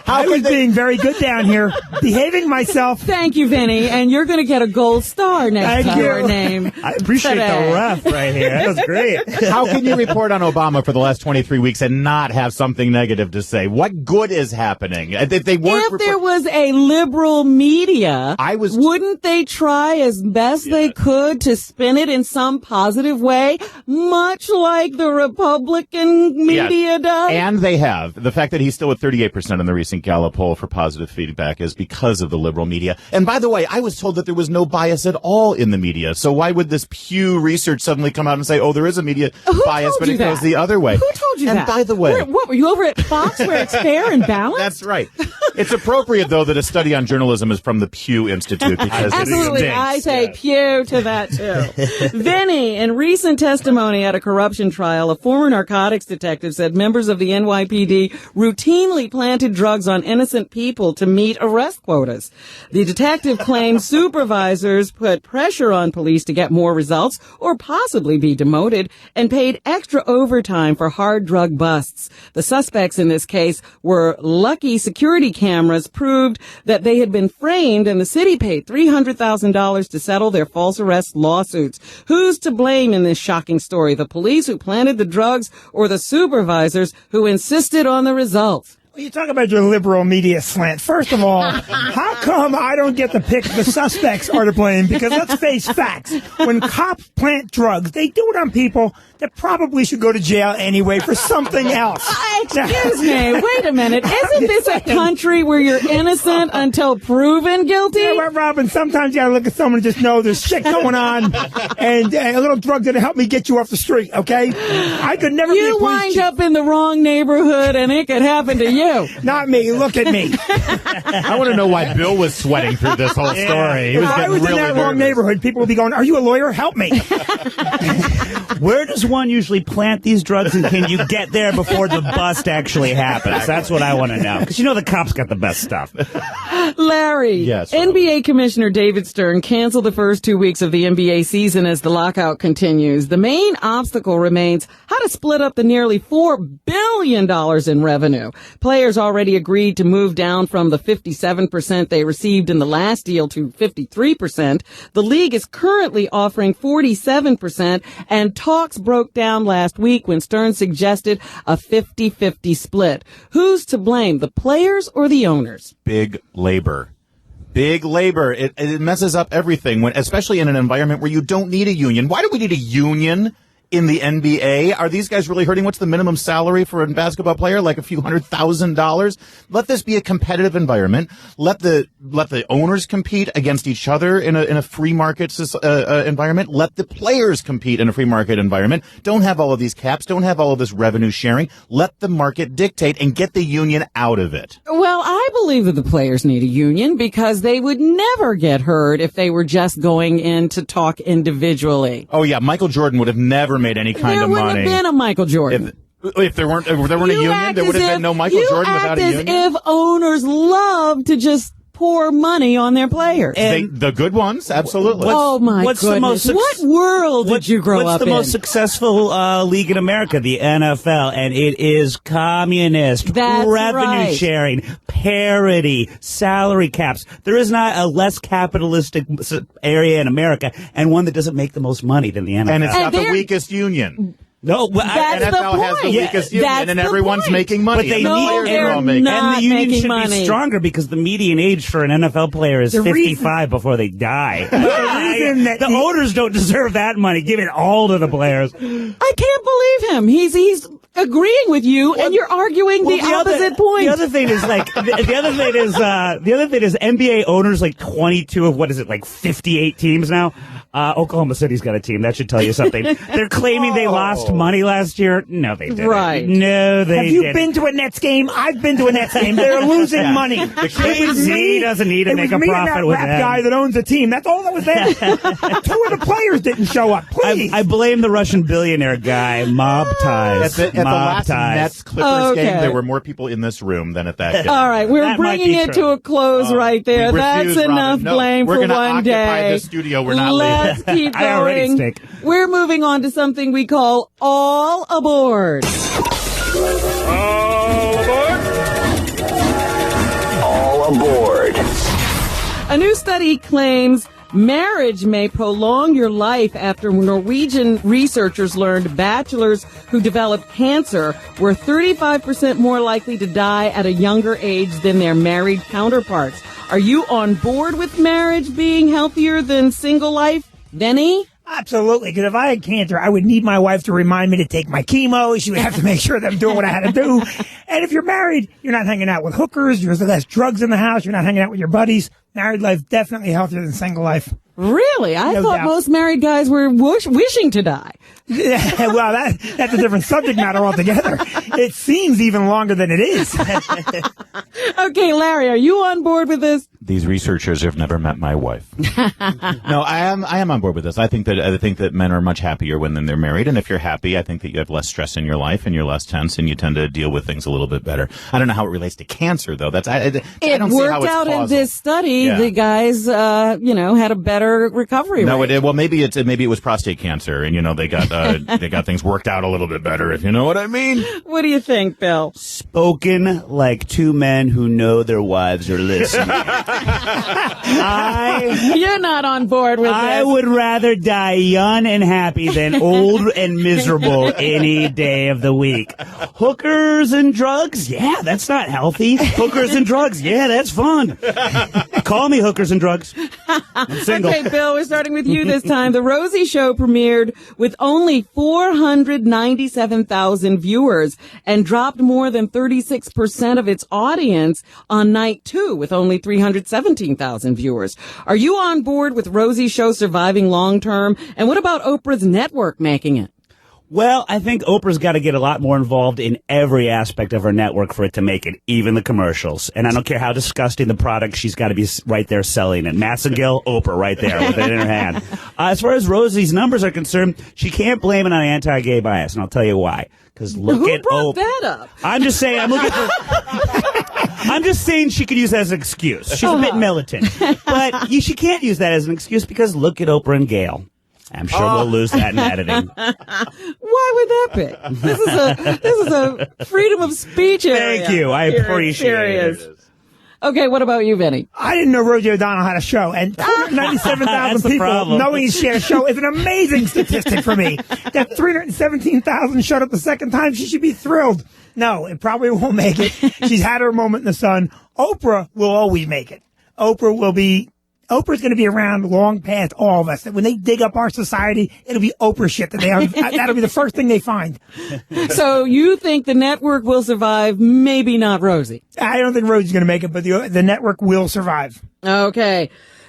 I was being very good down here, behaving myself. Thank you, Vinny. And you're going to get a gold star next to your name. I appreciate today. the ref right here. That was great. How can you report on Obama for the last 23 weeks and not have something negative to say? What good is happening? If they weren't if there was a liberal media, wouldn't they try as best they could to spin it in some positive way, much like the Republican media does? And they have. The fact that he's still at 38% in the recent recent Gallup poll for positive feedback is because of the liberal media. And by the way, I was told that there was no bias at all in the media. So why would this Pew Research suddenly come out and say, oh, there is a media bias, but it goes the other way? Who told you that? And by the way... What, were you over at Fox where it's fair and balanced? That's right. It's appropriate, though, that a study on journalism is from the Pew Institute. Because absolutely. I say Pew to that, too. Vinny, in recent testimony at a corruption trial, a former narcotics detective said members of the NYPD routinely planted drugs on innocent people to meet arrest quotas. The detective claimed supervisors put pressure on police to get more results or possibly be demoted and paid extra overtime for hard drug busts. The suspects in this case were lucky security cameras proved that they had been framed, and the city paid $300,000 to settle their false arrest lawsuits. Who's to blame in this shocking story? The police who planted the drugs or the supervisors who insisted on the results? Well, you talk about your liberal media slant. First of all, how come I don't get to pick the suspects are to blame? Because let's face facts. When cops plant drugs, they do it on people that probably should go to jail anyway for something else. Excuse me. Wait a minute. Isn't this a country where you're innocent until proven guilty? Yeah, well, Robin, sometimes you gotta look at someone and just know there's shit going on, and a little drug didn't help me get you off the street, okay? I could never be a police wind chief. up in the wrong neighborhood, and it could happen to you. Not me. Look at me. I want to know why Bill was sweating through this whole story. He was if I was really in that nervous. wrong neighborhood, people would be going, are you a lawyer? Help me. Where does one usually plant these drugs, and can you get there before the bust actually happens? That's what I want to know. Because the cops got the best stuff. Larry, yes, NBA Commissioner David Stern canceled the first 2 weeks of the NBA season as the lockout continues. The main obstacle remains how to split up the nearly $4 billion in revenue. Players already agreed to move down from the 57% they received in the last deal to 53%. The league is currently offering 47%, and talks broke down last week when Stern suggested a 50-50 split. Who's to blame, the players or the owners? Big labor. Big labor. It messes up everything, especially in an environment where you don't need a union. Why do we need a union in the NBA? Are these guys really hurting? What's the minimum salary for a basketball player? Like a few $100,000? Let this be a competitive environment. Let the owners compete against each other in a free market environment. Let the players compete in a free market environment. Don't have all of these caps. Don't have all of this revenue sharing. Let the market dictate and get the union out of it. Well, I believe that the players need a union because they would never get heard if they were just going in to talk individually. Oh yeah, Michael Jordan would have never made any kind of money. There wouldn't have been a Michael Jordan. If there weren't a union, there would have been no Michael Jordan without a union. You act as if owners love to just pour money on their players. The good ones, absolutely. Oh my goodness! What world did you grow up in? What's the most successful league in America? The NFL, and it is communist. That's revenue right. sharing, parity, salary caps. There is not a less capitalistic area in America, and one that doesn't make the most money than the NFL. And it's got the weakest union. No, that's NFL has the weakest union, and everyone's making money. But they and the union should be stronger because the median age for an NFL player is 55 before they die. The owners don't deserve that money. Give it all to the players. I can't believe him. He's agreeing with you, and you're arguing the opposite point. The other thing is the other thing is NBA owners, like 22 of 58 teams now. Oklahoma City's got a team. That should tell you something. They're claiming they lost money last year. No, they didn't. Right. No, they didn't. Have you been to a Nets game? I've been to a Nets game. They're losing money. He doesn't need to make a profit with that them. guy that owns the team. That's all that was there. 2 of the players didn't show up. Please. I blame the Russian billionaire guy. Mob ties. At the last Nets Clippers game, there were more people in this room than at that game. All right, we're bringing it to a close right there. That's enough blame for one day. We're going to occupy this studio. We're not leaving. Let's keep going. We're moving on to something we call All Aboard. All aboard! All aboard. A new study claims marriage may prolong your life after Norwegian researchers learned bachelors who developed cancer were 35% more likely to die at a younger age than their married counterparts. Are you on board with marriage being healthier than single life, Denny? Absolutely, because if I had cancer, I would need my wife to remind me to take my chemo. She would have to make sure that I'm doing what I had to do. And if you're married, you're not hanging out with hookers. There's less drugs in the house. You're not hanging out with your buddies. Married life definitely healthier than single life. Really? I No thought doubt. most married guys were wishing to die. Yeah, well, that's a different subject matter altogether. It seems even longer than it is. Okay, Larry, are you on board with this? These researchers have never met my wife. No, I am on board with this. I think that men are much happier when they're married, and if you're happy, I think that you have less stress in your life and you're less tense, and you tend to deal with things a little bit better. I don't know how it relates to cancer, though. I don't see how worked it's out in causal. this study. Yeah. The guys, had a better recovery No, rate. maybe it was prostate cancer, and they got things worked out a little bit better, if you know what I mean. What do you think, Bill? Spoken like two men who know their wives are listening. You're not on board with I this. would rather die young and happy than old and miserable any day of the week. Hookers and drugs? Yeah, that's not healthy. Hookers and drugs? Yeah, that's fun. Call me hookers and drugs. I'm single. Okay, Bill, we're starting with you this time. The Rosie Show premiered with only 497,000 viewers and dropped more than 36% of its audience on night 2 with only 317,000 viewers. Are you on board with Rosie Show surviving long term? And what about Oprah's network making it? Well, I think Oprah's got to get a lot more involved in every aspect of her network for it to make it, even the commercials. And I don't care how disgusting the product, she's got to be right there selling it. Massengill, Oprah right there with it in her hand. As far as Rosie's numbers are concerned, she can't blame it on anti-gay bias, and I'll tell you why. Because look at brought Oprah. that up? I'm just saying, I'm just saying she could use that as an excuse. She's a bit militant. But she can't use that as an excuse because look at Oprah and Gayle. I'm sure we'll lose that in editing. Why would that be? This is a freedom of speech area. Thank you. I appreciate it. Okay, what about you, Vinny? I didn't know Rosie O'Donnell had a show, and 297,000 people problem. knowing she had a show is an amazing statistic for me. That 317,000 showed up the second time. She should be thrilled. No, it probably won't make it. She's had her moment in the sun. Oprah will always make it. Oprah's going to be around long past all of us. When they dig up our society, it'll be Oprah shit that'll be the first thing they find. So you think the network will survive, maybe not Rosie? I don't think Rosie's going to make it, but the network will survive. Okay.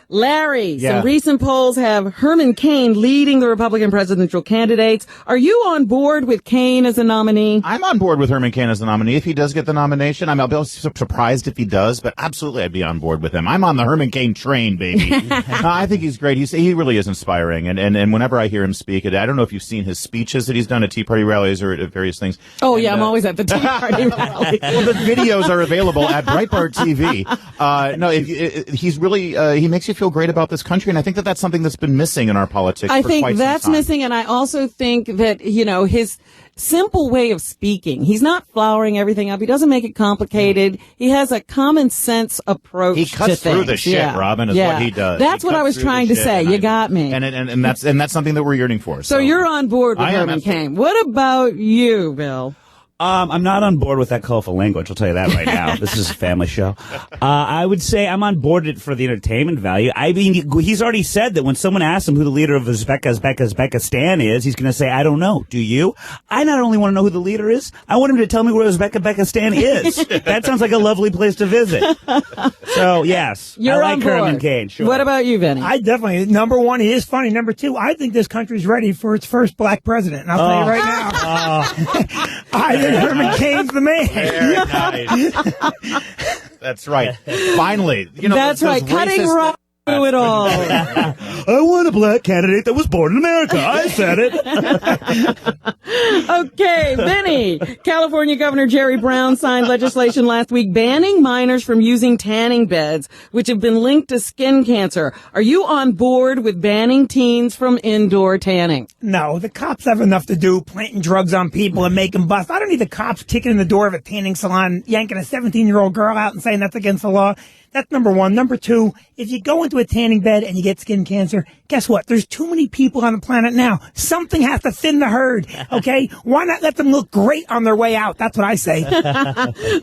Larry, Yeah. some recent polls have Herman Cain leading the Republican presidential candidates. Are you on board with Cain as a nominee? I'm on board with Herman Cain as the nominee. If he does get the nomination, I'll be surprised if he does, but absolutely I'd be on board with him. I'm on the Herman Cain train, baby. I think he's great. He really is inspiring. And whenever I hear him speak, I don't know if you've seen his speeches that he's done at Tea Party rallies or at various things. Oh, yeah, I'm always at the Tea Party rally. Well, the videos are available at Breitbart TV. He's really, he makes you feel great about this country, and I think that that's something that's been missing in our politics I for think quite that's some time. missing, and I also think that, his simple way of speaking, he's not flowering everything up. He doesn't make it complicated. He has a common sense approach He cuts to things. through the shit, Robin, is what he does. That's He what I cuts was through the trying to shit, say. You got me. And that's something that we're yearning for. So you're on board with I am, Herman absolutely. Cain. What about you, Bill? I'm not on board with that colorful language. I'll tell you that right now. This is a family show. I would say I'm on board with it for the entertainment value. I mean, he's already said that when someone asks him who the leader of Uzbekistan is, he's going to say, I don't know. Do you? I not only want to know who the leader is, I want him to tell me where Uzbekistan is. That sounds like a lovely place to visit. So, yes, You're I like on board. Herman Cain. Sure. What about you, Vinny? I definitely, number one, he is funny. Number two, I think this country's ready for its first black president. And I'll tell you right now, I think Herman Cain's the man. Very nice. That's right. Finally. That's those right. Cutting racist- right through it all. I want a black candidate that was born in America. I said it. Okay, Vinny. California Governor Jerry Brown signed legislation last week banning minors from using tanning beds, which have been linked to skin cancer. Are you on board with banning teens from indoor tanning? No, the cops have enough to do planting drugs on people and making busts. I don't need the cops kicking in the door of a tanning salon, yanking a 17-year-old girl out and saying that's against the law. That's number one. Number two, if you go into a tanning bed and you get skin cancer, cancer. Guess what? There's too many people on the planet now. Something has to thin the herd, okay? Why not let them look great on their way out? That's what I say.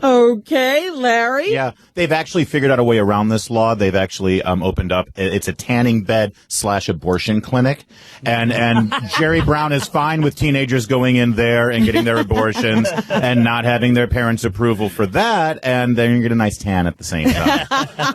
Okay, Larry? Yeah, they've actually figured out a way around this law. They've actually opened up, it's a tanning bed / abortion clinic. And Jerry Brown is fine with teenagers going in there and getting their abortions and not having their parents' approval for that. And then you get a nice tan at the same time.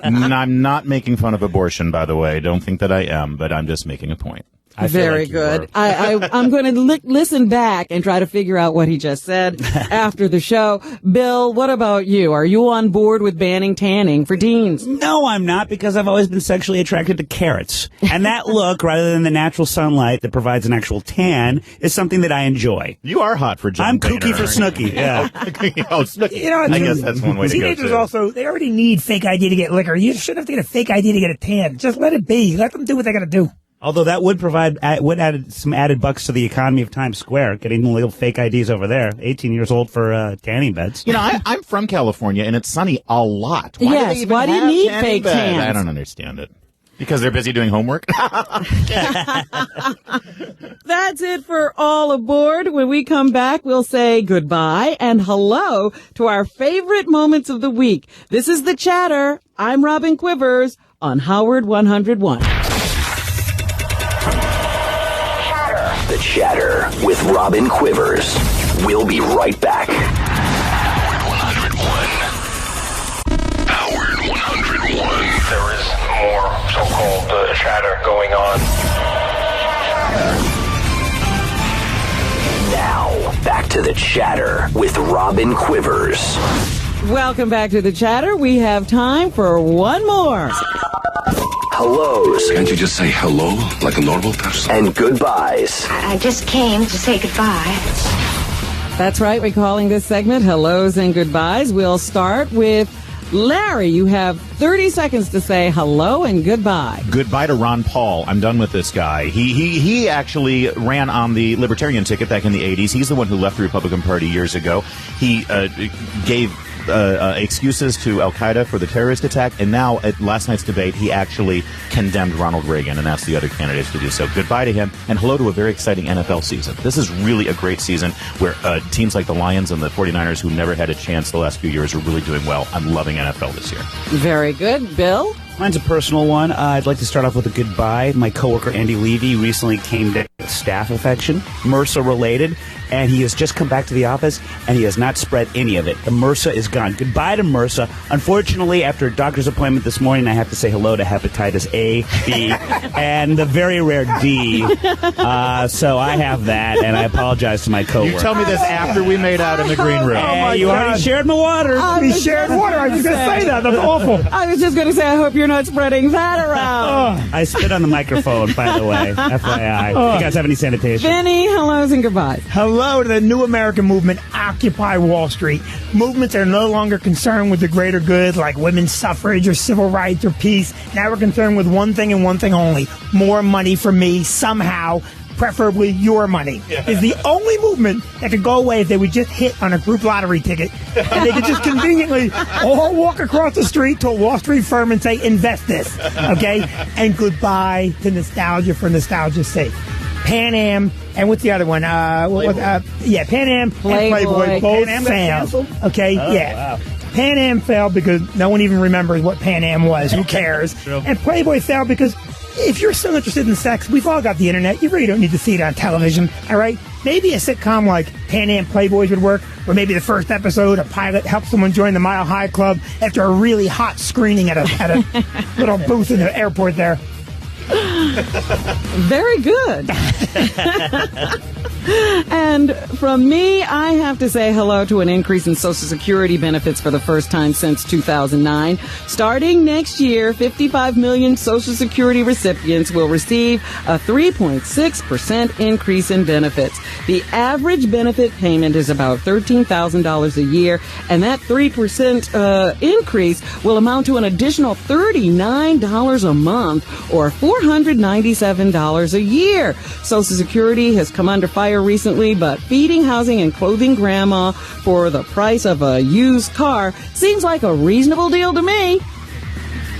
I'm not making fun of abortion, by the way. Don't think that I am, but I'm just making a point. Very good. I'm going to listen back and try to figure out what he just said after the show. Bill, what about you? Are you on board with banning tanning for teens? No, I'm not, because I've always been sexually attracted to carrots. And that look, rather than the natural sunlight that provides an actual tan, is something that I enjoy. You are hot for John I'm Boehner. kooky for Snooki, yeah. Oh, Snooki. You know, I guess that's one way to go, teenagers too. also, they already need fake ID to get liquor. You shouldn't have to get a fake ID to get a tan. Just let it be. Let them do what they got to do. Although that would add some added bucks to the economy of Times Square, getting the little fake IDs over there. 18 years old for tanning beds. You know, I'm from California, and it's sunny a lot. Why do you need fake tans? I don't understand it. Because they're busy doing homework? That's it for All Aboard. When we come back, we'll say goodbye and hello to our favorite moments of the week. This is The Chatter. I'm Robin Quivers on Howard 101. The Chatter with Robin Quivers. We'll be right back. Howard 101. There is more so-called chatter going on. Now, back to The Chatter with Robin Quivers. Welcome back to The Chatter. We have time for one more. Hellos. Can't you just say hello like a normal person? And goodbyes. I just came to say goodbye. That's right. We're calling this segment Hellos and Goodbyes. We'll start with Larry. You have 30 seconds to say hello and goodbye. Goodbye to Ron Paul. I'm done with this guy. He actually ran on the Libertarian ticket back in the 80s. He's the one who left the Republican Party years ago. He gave excuses to Al-Qaeda for the terrorist attack, and now at last night's debate, he actually condemned Ronald Reagan and asked the other candidates to do so. Goodbye to him, and hello to a very exciting NFL season. This is really a great season where teams like the Lions and the 49ers, who never had a chance the last few years, are really doing well. I'm loving NFL this year. Very good. Bill? Mine's a personal one. I'd like to start off with a goodbye. My coworker Andy Levy recently came down with staph infection, MRSA related, and he has just come back to the office, and he has not spread any of it. The MRSA is gone. Goodbye to MRSA. Unfortunately, after a doctor's appointment this morning, I have to say hello to hepatitis A, B, and the very rare D. So I have that, and I apologize to my coworker. You tell me this after we made out in the green room. You already shared my water. We shared water. I was going to say that. That's awful. I was just going to say, I hope you're not spreading that around. I spit on the microphone, by the way. FYI. You guys have any sanitation? Vinny, hellos and goodbyes. Hello to the new American movement, Occupy Wall Street. Movements that are no longer concerned with the greater good, like women's suffrage or civil rights or peace. Now we're concerned with one thing and one thing only: more money for me, somehow, preferably your money. Is the only movement that could go away if they would just hit on a group lottery ticket. And they could just conveniently all walk across the street to a Wall Street firm and say, invest this, okay? And goodbye to nostalgia for nostalgia's sake. Pan Am, and what's the other one? Pan Am and Playboy both failed. Okay, Wow. Pan Am failed because no one even remembers what Pan Am was. Who cares? And Playboy failed because if you're still interested in sex, we've all got the internet. You really don't need to see it on television, all right? Maybe a sitcom like Pan Am Playboys would work, or maybe the first episode, a pilot helps someone join the Mile High Club after a really hot screening at a little booth in the airport there. Very good. And from me, I have to say hello to an increase in Social Security benefits for the first time since 2009. Starting next year, 55 million Social Security recipients will receive a 3.6% increase in benefits. The average benefit payment is about $13,000 a year, and that 3% increase will amount to an additional $39 a month, or $497 a year. Social Security has come under fire recently, but feeding, housing, and clothing grandma for the price of a used car seems like a reasonable deal to me.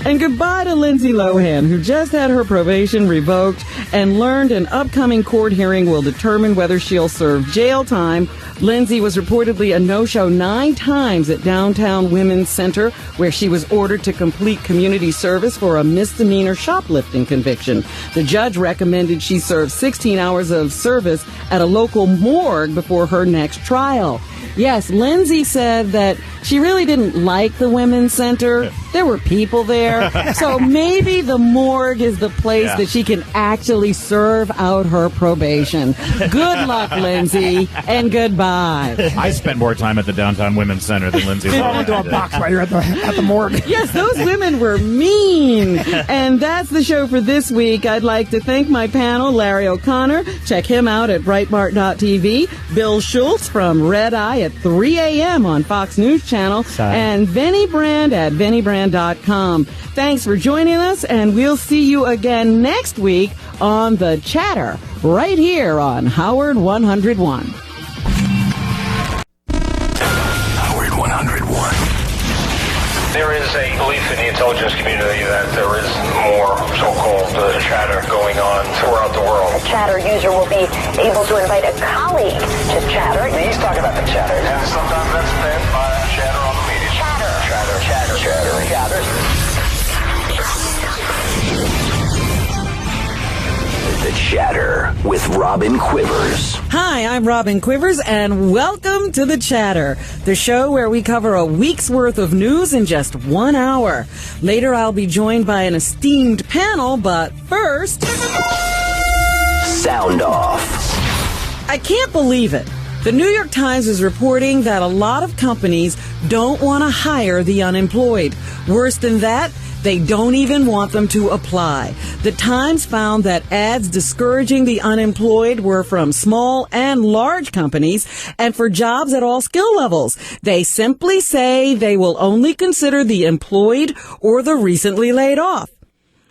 And goodbye to Lindsay Lohan, who just had her probation revoked and learned an upcoming court hearing will determine whether she'll serve jail time. Lindsay was reportedly a no-show 9 times at Downtown Women's Center, where she was ordered to complete community service for a misdemeanor shoplifting conviction. The judge recommended she serve 16 hours of service at a local morgue before her next trial. Yes, Lindsay said that she really didn't like the Women's Center. There were people there. So maybe the morgue is the place that she can actually serve out her probation. Good luck, Lindsay, and goodbye. I spent more time at the Downtown Women's Center than Lindsay. Fall into a box right here at the morgue. Yes, those women were mean. And that's the show for this week. I'd like to thank my panel, Larry O'Connor. Check him out at Breitbart.tv. Bill Schultz from Red Eye at 3 a.m. on Fox News Channel. And Vinny Brand at VinnyBrand.com. Thanks for joining us, and we'll see you again next week on The Chatter, right here on Howard 101. Howard 101. There is a belief in the intelligence community that there is more so-called chatter going on throughout the world. A chatter user will be able to invite a colleague to chatter. He's talking about the chatter. And sometimes that's meant by chatter on the media. Chatter. Chatter. Chatter. Chatter. Chatter. The Chatter with Robin Quivers. Hi, I'm Robin Quivers, and welcome to The Chatter, the show where we cover a week's worth of news in just 1 hour. Later, I'll be joined by an esteemed panel, but first... Sound off. I can't believe it. The New York Times is reporting that a lot of companies don't want to hire the unemployed. Worse than that, they don't even want them to apply. The Times found that ads discouraging the unemployed were from small and large companies and for jobs at all skill levels. They simply say they will only consider the employed or the recently laid off.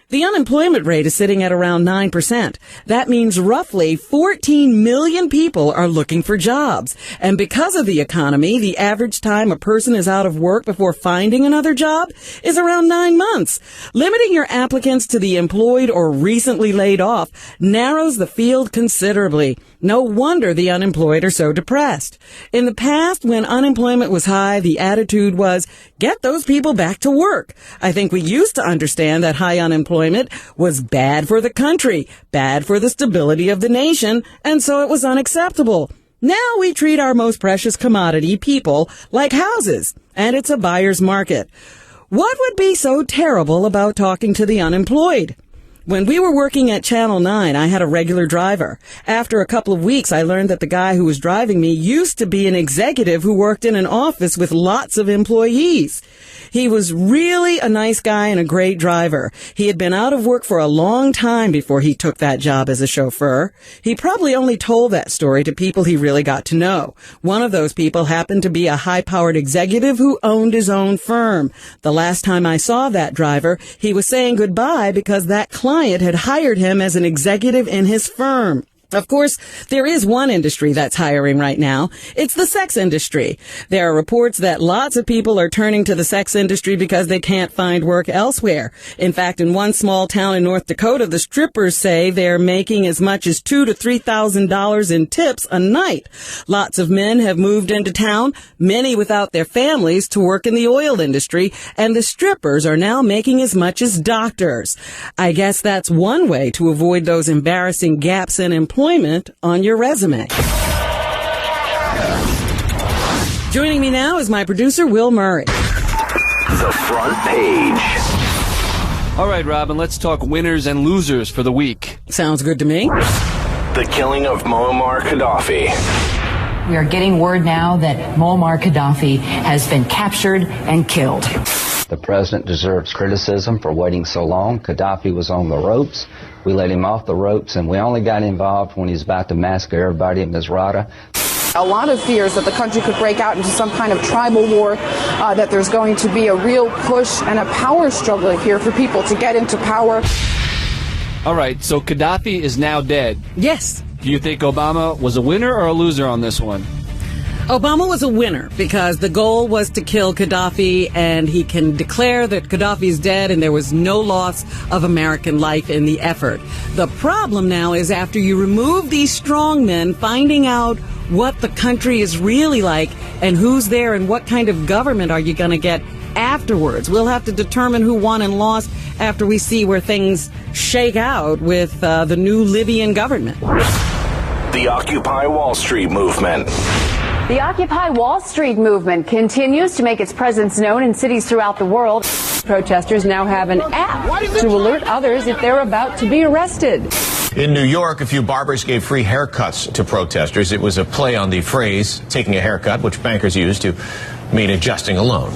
The unemployment rate is sitting at around 9%. That means roughly 14 million people are looking for jobs. And because of the economy, the average time a person is out of work before finding another job is around 9 months. Limiting your applicants to the employed or recently laid off narrows the field considerably. No wonder the unemployed are so depressed. In the past, when unemployment was high, the attitude was, get those people back to work. I think we used to understand that high unemployment was bad for the country, bad for the stability of the nation, and so it was unacceptable. Now we treat our most precious commodity, people, like houses, and it's a buyer's market. What would be so terrible about talking to the unemployed? When we were working at Channel 9, I had a regular driver. After a couple of weeks, I learned that the guy who was driving me used to be an executive who worked in an office with lots of employees. He was really a nice guy and a great driver. He had been out of work for a long time before he took that job as a chauffeur. He probably only told that story to people he really got to know. One of those people happened to be a high-powered executive who owned his own firm. The last time I saw that driver, he was saying goodbye because that client had hired him as an executive in his firm. Of course, there is one industry that's hiring right now. It's the sex industry. There are reports that lots of people are turning to the sex industry because they can't find work elsewhere. In fact, in one small town in North Dakota, the strippers say they're making as much as $2,000 to $3,000 in tips a night. Lots of men have moved into town, many without their families, to work in the oil industry, and the strippers are now making as much as doctors. I guess that's one way to avoid those embarrassing gaps in employment on your resume. Joining me now is my producer, Will Murray. The front page. All right, Robin, let's talk winners and losers for the week. Sounds good to me. The killing of Muammar Gaddafi. We are getting word now that Muammar Gaddafi has been captured and killed. The president deserves criticism for waiting so long. Gaddafi was on the ropes. We let him off the ropes, and we only got involved when he was about to massacre everybody in Misrata. A lot of fears that the country could break out into some kind of tribal war, that there's going to be a real push and a power struggle here for people to get into power. All right, so Gaddafi is now dead. Yes. Do you think Obama was a winner or a loser on this one? Obama was a winner because the goal was to kill Gaddafi, and he can declare that Gaddafi is dead and there was no loss of American life in the effort. The problem now is after you remove these strongmen, finding out what the country is really like and who's there and what kind of government are you going to get afterwards. We'll have to determine who won and lost after we see where things shake out with the new Libyan government. The Occupy Wall Street movement. The Occupy Wall Street movement continues to make its presence known in cities throughout the world. Protesters now have an app to alert others if they're about to be arrested. In New York, a few barbers gave free haircuts to protesters. It was a play on the phrase, taking a haircut, which bankers use to mean adjusting a loan.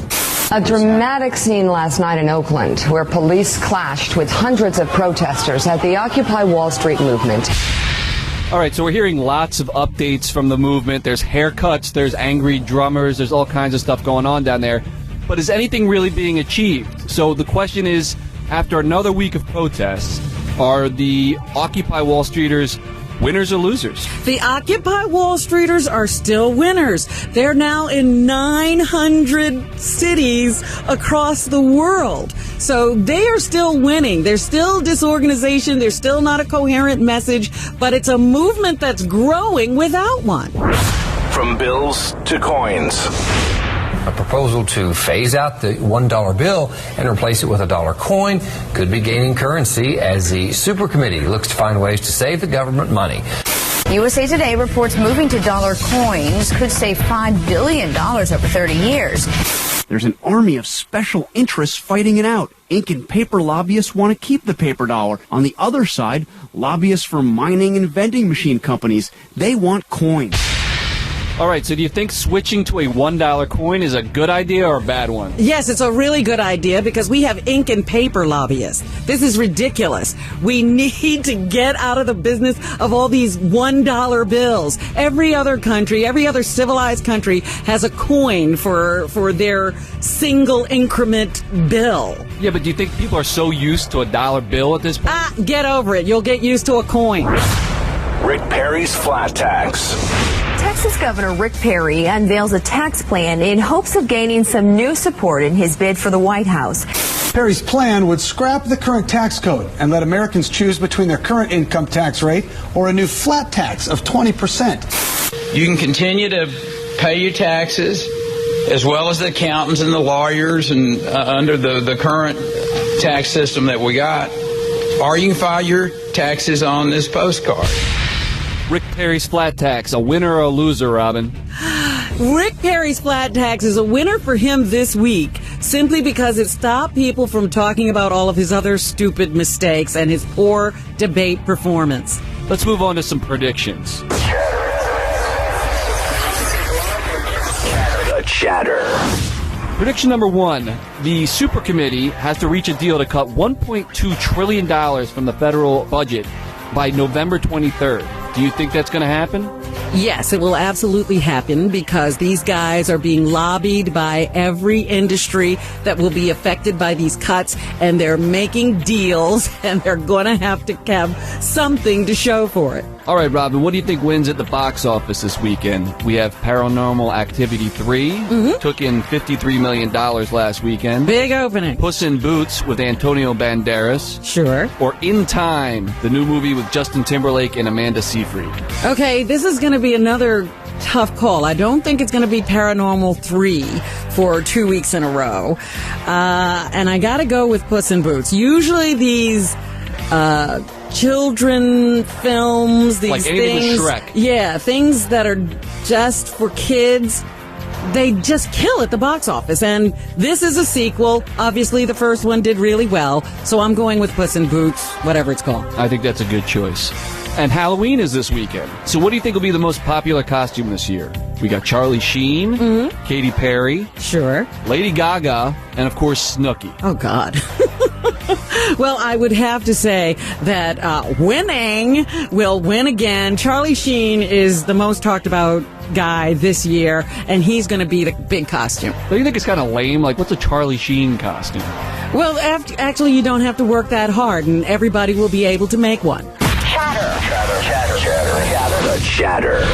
A dramatic scene last night in Oakland, where police clashed with hundreds of protesters at the Occupy Wall Street movement. All right, so we're hearing lots of updates from the movement. There's haircuts, there's angry drummers, there's all kinds of stuff going on down there. But is anything really being achieved? So the question is, after another week of protests, are the Occupy Wall Streeters winners or losers? The Occupy Wall Streeters are still winners. They're now in 900 cities across the world. So they are still winning. There's still disorganization. There's still not a coherent message, but it's a movement that's growing without one. From bills to coins. A proposal to phase out the $1 bill and replace it with a dollar coin could be gaining currency as the Super Committee looks to find ways to save the government money. USA Today reports moving to dollar coins could save $5 billion over 30 years. There's an army of special interests fighting it out. Ink and paper lobbyists want to keep the paper dollar. On the other side, lobbyists for mining and vending machine companies, they want coins. All right, so do you think switching to a $1 coin is a good idea or a bad one? Yes, it's a really good idea because we have ink and paper lobbyists. This is ridiculous. We need to get out of the business of all these $1 bills. Every other country, every other civilized country has a coin for their single increment bill. Yeah, but do you think people are so used to a dollar bill at this point? Get over it. You'll get used to a coin. Rick Perry's flat tax. Texas Governor Rick Perry unveils a tax plan in hopes of gaining some new support in his bid for the White House. Perry's plan would scrap the current tax code and let Americans choose between their current income tax rate or a new flat tax of 20%. You can continue to pay your taxes as well as the accountants and the lawyers and under the current tax system that we got, or you can file your taxes on this postcard. Rick Perry's flat tax, a winner or a loser, Robin? Rick Perry's flat tax is a winner for him this week simply because it stopped people from talking about all of his other stupid mistakes and his poor debate performance. Let's move on to some predictions. The chatter. Prediction number one, the Super Committee has to reach a deal to cut $1.2 trillion from the federal budget by November 23rd. Do you think that's going to happen? Yes, it will absolutely happen because these guys are being lobbied by every industry that will be affected by these cuts, and they're making deals, and they're going to have something to show for it. All right, Robin, what do you think wins at the box office this weekend? We have Paranormal Activity 3, took in $53 million last weekend. Big opening. Puss in Boots with Antonio Banderas. Sure. Or In Time, the new movie with Justin Timberlake and Amanda Seyfried. Okay, this is going to be another tough call. I don't think it's going to be Paranormal 3 for 2 weeks in a row. And I got to go with Puss in Boots. Usually these children films, these like anything things, with Shrek. Yeah, things that are just for kids, they just kill at the box office. And this is a sequel. Obviously, the first one did really well, so I'm going with Puss in Boots, whatever it's called. I think that's a good choice. And Halloween is this weekend. So what do you think will be the most popular costume this year? We got Charlie Sheen, Katy Perry, sure, Lady Gaga, and of course Snooki. Oh, God. Well, I would have to say that winning will win again. Charlie Sheen is the most talked about guy this year, and he's going to be the big costume. Don't you think it's kind of lame? Like, what's a Charlie Sheen costume? Well, actually, you don't have to work that hard, and everybody will be able to make one. Chatter. The chatter.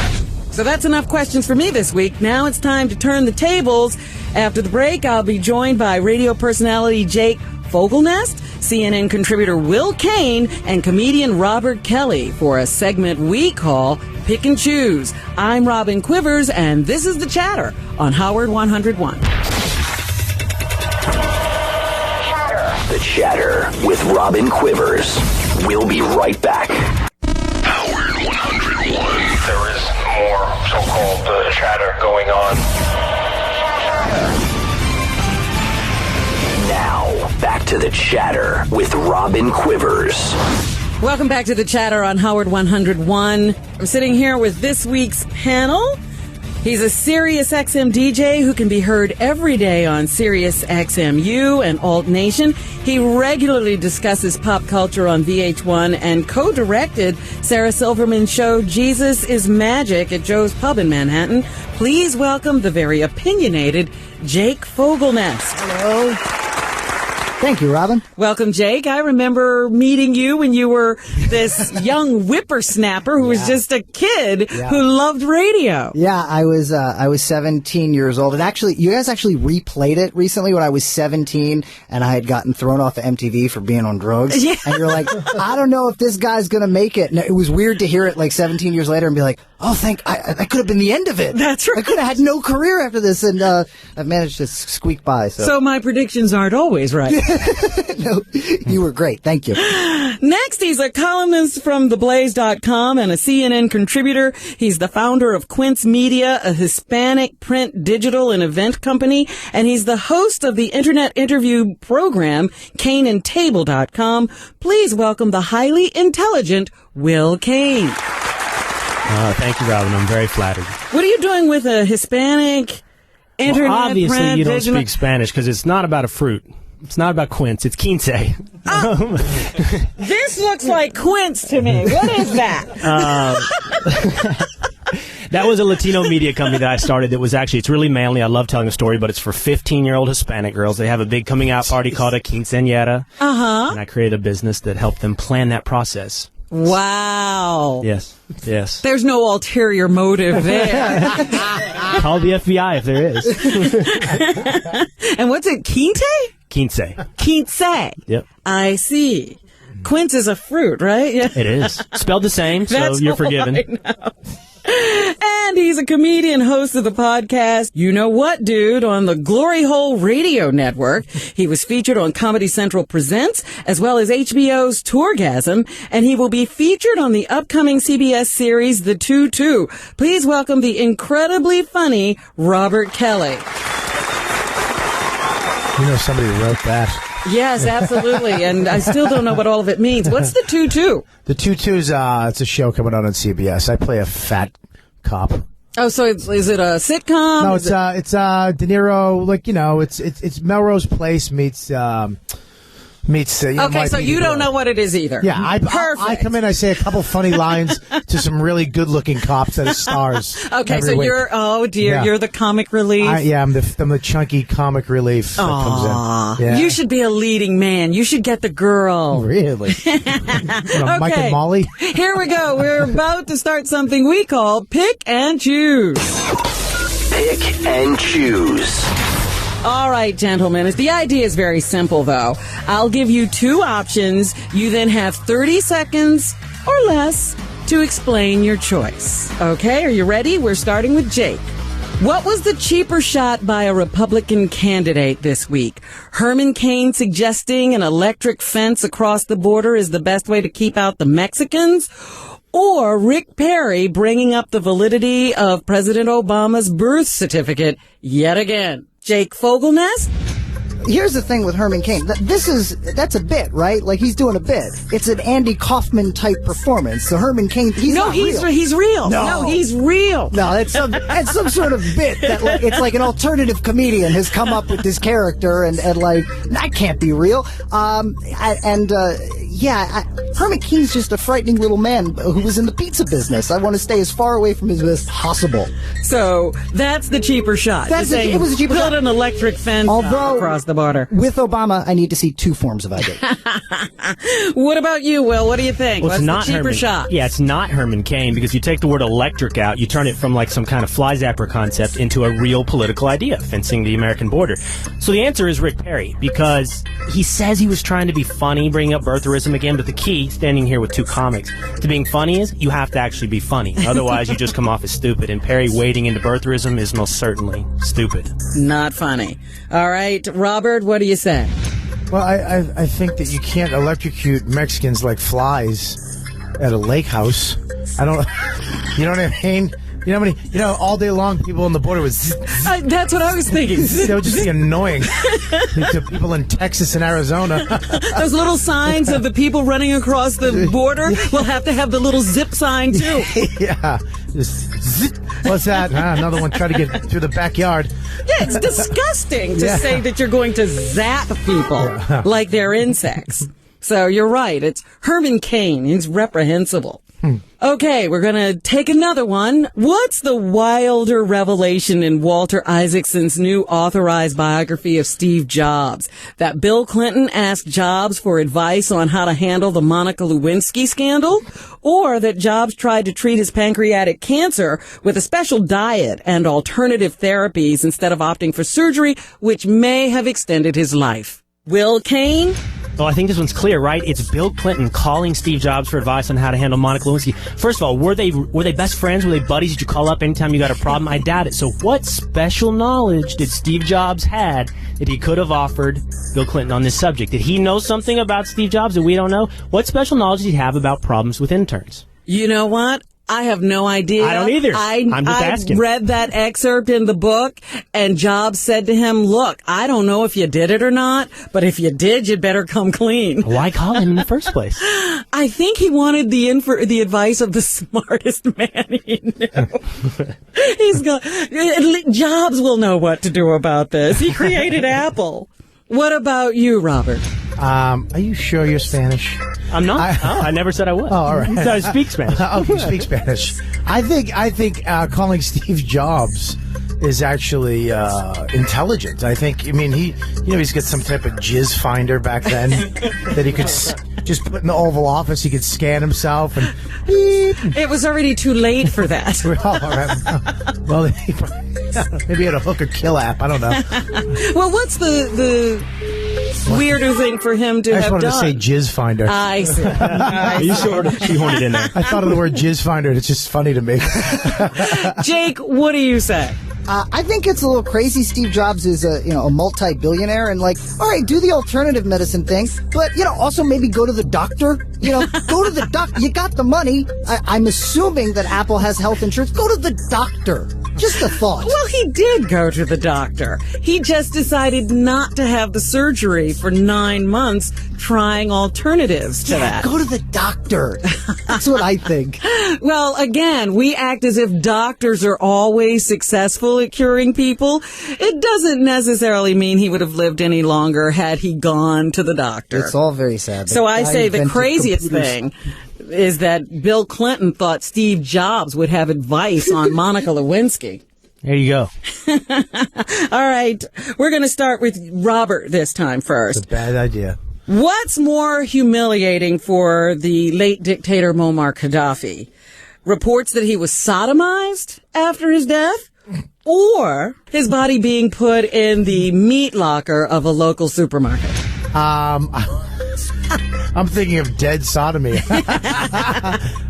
So that's enough questions for me this week. Now it's time to turn the tables. After the break, I'll be joined by radio personality Jake Fogelnest, CNN contributor Will Kane, and comedian Robert Kelly for a segment we call Pick and Choose. I'm Robin Quivers, and this is The Chatter on Howard 101. The Chatter with Robin Quivers. We'll be right back. Howard 101. There is more so-called chatter going on. Now, back to The Chatter with Robin Quivers. Welcome back to The Chatter on Howard 101. I'm sitting here with this week's panel. He's a Sirius XM DJ who can be heard every day on Sirius XMU and Alt Nation. He regularly discusses pop culture on VH1 and co-directed Sarah Silverman's show Jesus is Magic at Joe's Pub in Manhattan. Please welcome the very opinionated Jake Fogelnest. Hello. Thank you, Robin. Welcome, Jake. I remember meeting you when you were this young whippersnapper who was just a kid who loved radio. Yeah, I was 17 years old. And actually, you guys actually replayed it recently when I was 17 and I had gotten thrown off of MTV for being on drugs. Yeah. And you're like, I don't know if this guy's going to make it. And it was weird to hear it like 17 years later and be like, oh, that could have been the end of it. That's right. I could have had no career after this. And I've managed to squeak by. So my predictions aren't always right. No, you were great. Thank you. Next, he's a columnist from theblaze.com and a CNN contributor. He's the founder of Quince Media, a Hispanic print, digital, and event company. And he's the host of the internet interview program, CaneandTable.com. Please welcome the highly intelligent Will Kane. Thank you, Robin. I'm very flattered. What are you doing with a Hispanic internet obviously, print, you don't digital? speak Spanish because it's not about a fruit. It's not about quince. It's quince. This looks like quince to me. What is that? That was a Latino media company that I started that was actually, it's really manly. I love telling a story, but it's for 15-year-old Hispanic girls. They have a big coming out party called a quinceañera. Uh-huh. And I created a business that helped them plan that process. Wow. Yes. There's no ulterior motive there. Call the FBI if there is. And what's it, quinte? Quince. Quince. Yep. I see. Quince is a fruit, right? Yeah. It is. Spelled the same, so That's you're forgiven. I know. And he's a comedian, host of the podcast You Know What, Dude, on the Glory Hole Radio Network. He was featured on Comedy Central Presents, as well as HBO's Tourgasm, and he will be featured on the upcoming CBS series The 2-2. Please welcome the incredibly funny Robert Kelly. You know somebody wrote that. Yes, absolutely, and I still don't know what all of it means. What's the 2-2? The 2-2's it's a show coming on CBS. I play a fat cop. Oh, so is it a sitcom? No, it's De Niro. Like, you know, it's Melrose Place meets. Okay, so you don't know what it is either. Yeah, I come in, I say a couple funny lines to some really good-looking cops that are stars. Okay, so week. You're the comic relief. I'm the chunky comic relief that comes in. Yeah. You should be a leading man. You should get the girl. Really? Okay. Mike and Molly? Here we go. We're about to start something we call Pick and Choose. Pick and Choose. All right, gentlemen. The idea is very simple, though. I'll give you two options. You then have 30 seconds or less to explain your choice. Okay, are you ready? We're starting with Jake. What was the cheaper shot by a Republican candidate this week? Herman Cain suggesting an electric fence across the border is the best way to keep out the Mexicans? Or Rick Perry bringing up the validity of President Obama's birth certificate yet again? Jake Fogelnest? Here's the thing with Herman Cain. That's a bit, right? Like, he's doing a bit. It's an Andy Kaufman type performance. So Herman Cain, he's real. He's real. No, he's real. No, that's some sort of bit that, like, it's like an alternative comedian has come up with this character and like, that can't be real. Herman Cain's just a frightening little man who was in the pizza business. I want to stay as far away from his as possible. So that's the cheaper shot. It was a cheaper shot. Put an electric fence across the border. With Obama, I need to see two forms of ID. What about you, Will? What do you think? Well, What's it's not the cheaper Herman, shot? Yeah, it's not Herman Cain, because you take the word electric out, you turn it from like some kind of fly zapper concept into a real political idea, fencing the American border. So the answer is Rick Perry, because he says he was trying to be funny, bringing up birtherism again, but the key, standing here with two comics, to being funny is you have to actually be funny. Otherwise, you just come off as stupid, and Perry wading into birtherism is most certainly stupid. Not funny. All right, Robert, what do you say? Well, I think that you can't electrocute Mexicans like flies at a lake house. I don't. You know what I mean? You know how many? You know, all day long, people on the border was. That's what I was thinking. That would just be annoying to people in Texas and Arizona. Those little signs of the people running across the border will have to have the little zip sign too. Yeah. Just zip. What's that? Another one trying to get through the backyard. Yeah, it's disgusting to say that you're going to zap people like they're insects. So you're right. It's Herman Cain. He's reprehensible. Okay, we're going to take another one. What's the wilder revelation in Walter Isaacson's new authorized biography of Steve Jobs? That Bill Clinton asked Jobs for advice on how to handle the Monica Lewinsky scandal? Or that Jobs tried to treat his pancreatic cancer with a special diet and alternative therapies instead of opting for surgery, which may have extended his life? Will Cain? Well, I think this one's clear, right? It's Bill Clinton calling Steve Jobs for advice on how to handle Monica Lewinsky. First of all, were they best friends? Were they buddies? Did you call up anytime you got a problem? I doubt it. So what special knowledge did Steve Jobs had that he could have offered Bill Clinton on this subject? Did he know something about Steve Jobs that we don't know? What special knowledge did he have about problems with interns? You know what? I have no idea. I don't either. I'm just asking. I read that excerpt in the book, and Jobs said to him, look, I don't know if you did it or not, but if you did, you'd better come clean. Why call him in the first place? I think he wanted the advice of the smartest man he knew. Jobs will know what to do about this. He created Apple. What about you, Robert? Are you sure you're Spanish? I'm not. I never said I was. Oh, all right. So I speak Spanish. Oh, you speak Spanish. I think calling Steve Jobs is actually intelligent. I mean, he's got some type of jizz finder back then that he could just put in the Oval Office. He could scan himself and beep. It was already too late for that. Well, maybe he had a hook or kill app. I don't know. Well, what's the weirder thing for him to have done? I just wanted to say jizz finder. I see. You sort of shoehorned it in there. I thought of the word jizz finder, and it's just funny to me. Jake, what do you say? I think it's a little crazy. Steve Jobs is a multi-billionaire, and all right, do the alternative medicine thing, but also maybe go to the doctor. Go to the doctor. You got the money. I'm assuming that Apple has health insurance. Go to the doctor. Just a thought. Well, he did go to the doctor. He just decided not to have the surgery for 9 months, trying alternatives to that. Go to the doctor. That's what I think. Well, again, we act as if doctors are always successful at curing people. It doesn't necessarily mean he would have lived any longer had he gone to the doctor. It's all very sad. So I say the craziest thing is that Bill Clinton thought Steve Jobs would have advice on Monica Lewinsky. There you go. All right. We're going to start with Robert this time first. It's a bad idea. What's more humiliating for the late dictator Muammar Gaddafi? Reports that he was sodomized after his death? Or his body being put in the meat locker of a local supermarket? I'm thinking of dead sodomy.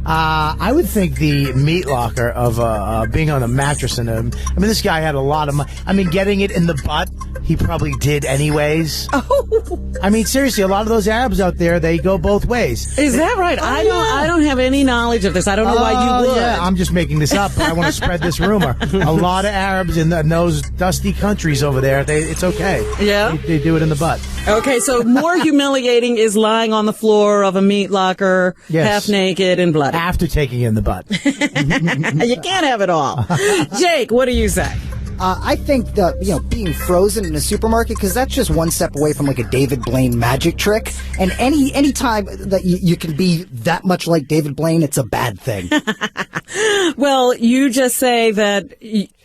I would think the meat locker of being on a mattress in him. I mean, this guy had a lot of money. I mean, getting it in the butt, he probably did anyways. Oh. I mean, seriously, a lot of those Arabs out there, they go both ways. Is that right? I don't have any knowledge of this. I don't know why you would. Yeah, I'm just making this up. I want to spread this rumor. A lot of Arabs in those dusty countries over there, it's okay. Yeah? They do it in the butt. Okay, so more humiliating is lying on the floor of a meat locker, half naked and bloody. After taking in the butt. You can't have it all. Jake, what do you say? I think that, being frozen in a supermarket, because that's just one step away from like a David Blaine magic trick. And any time that you can be that much like David Blaine, it's a bad thing. Well, you just say that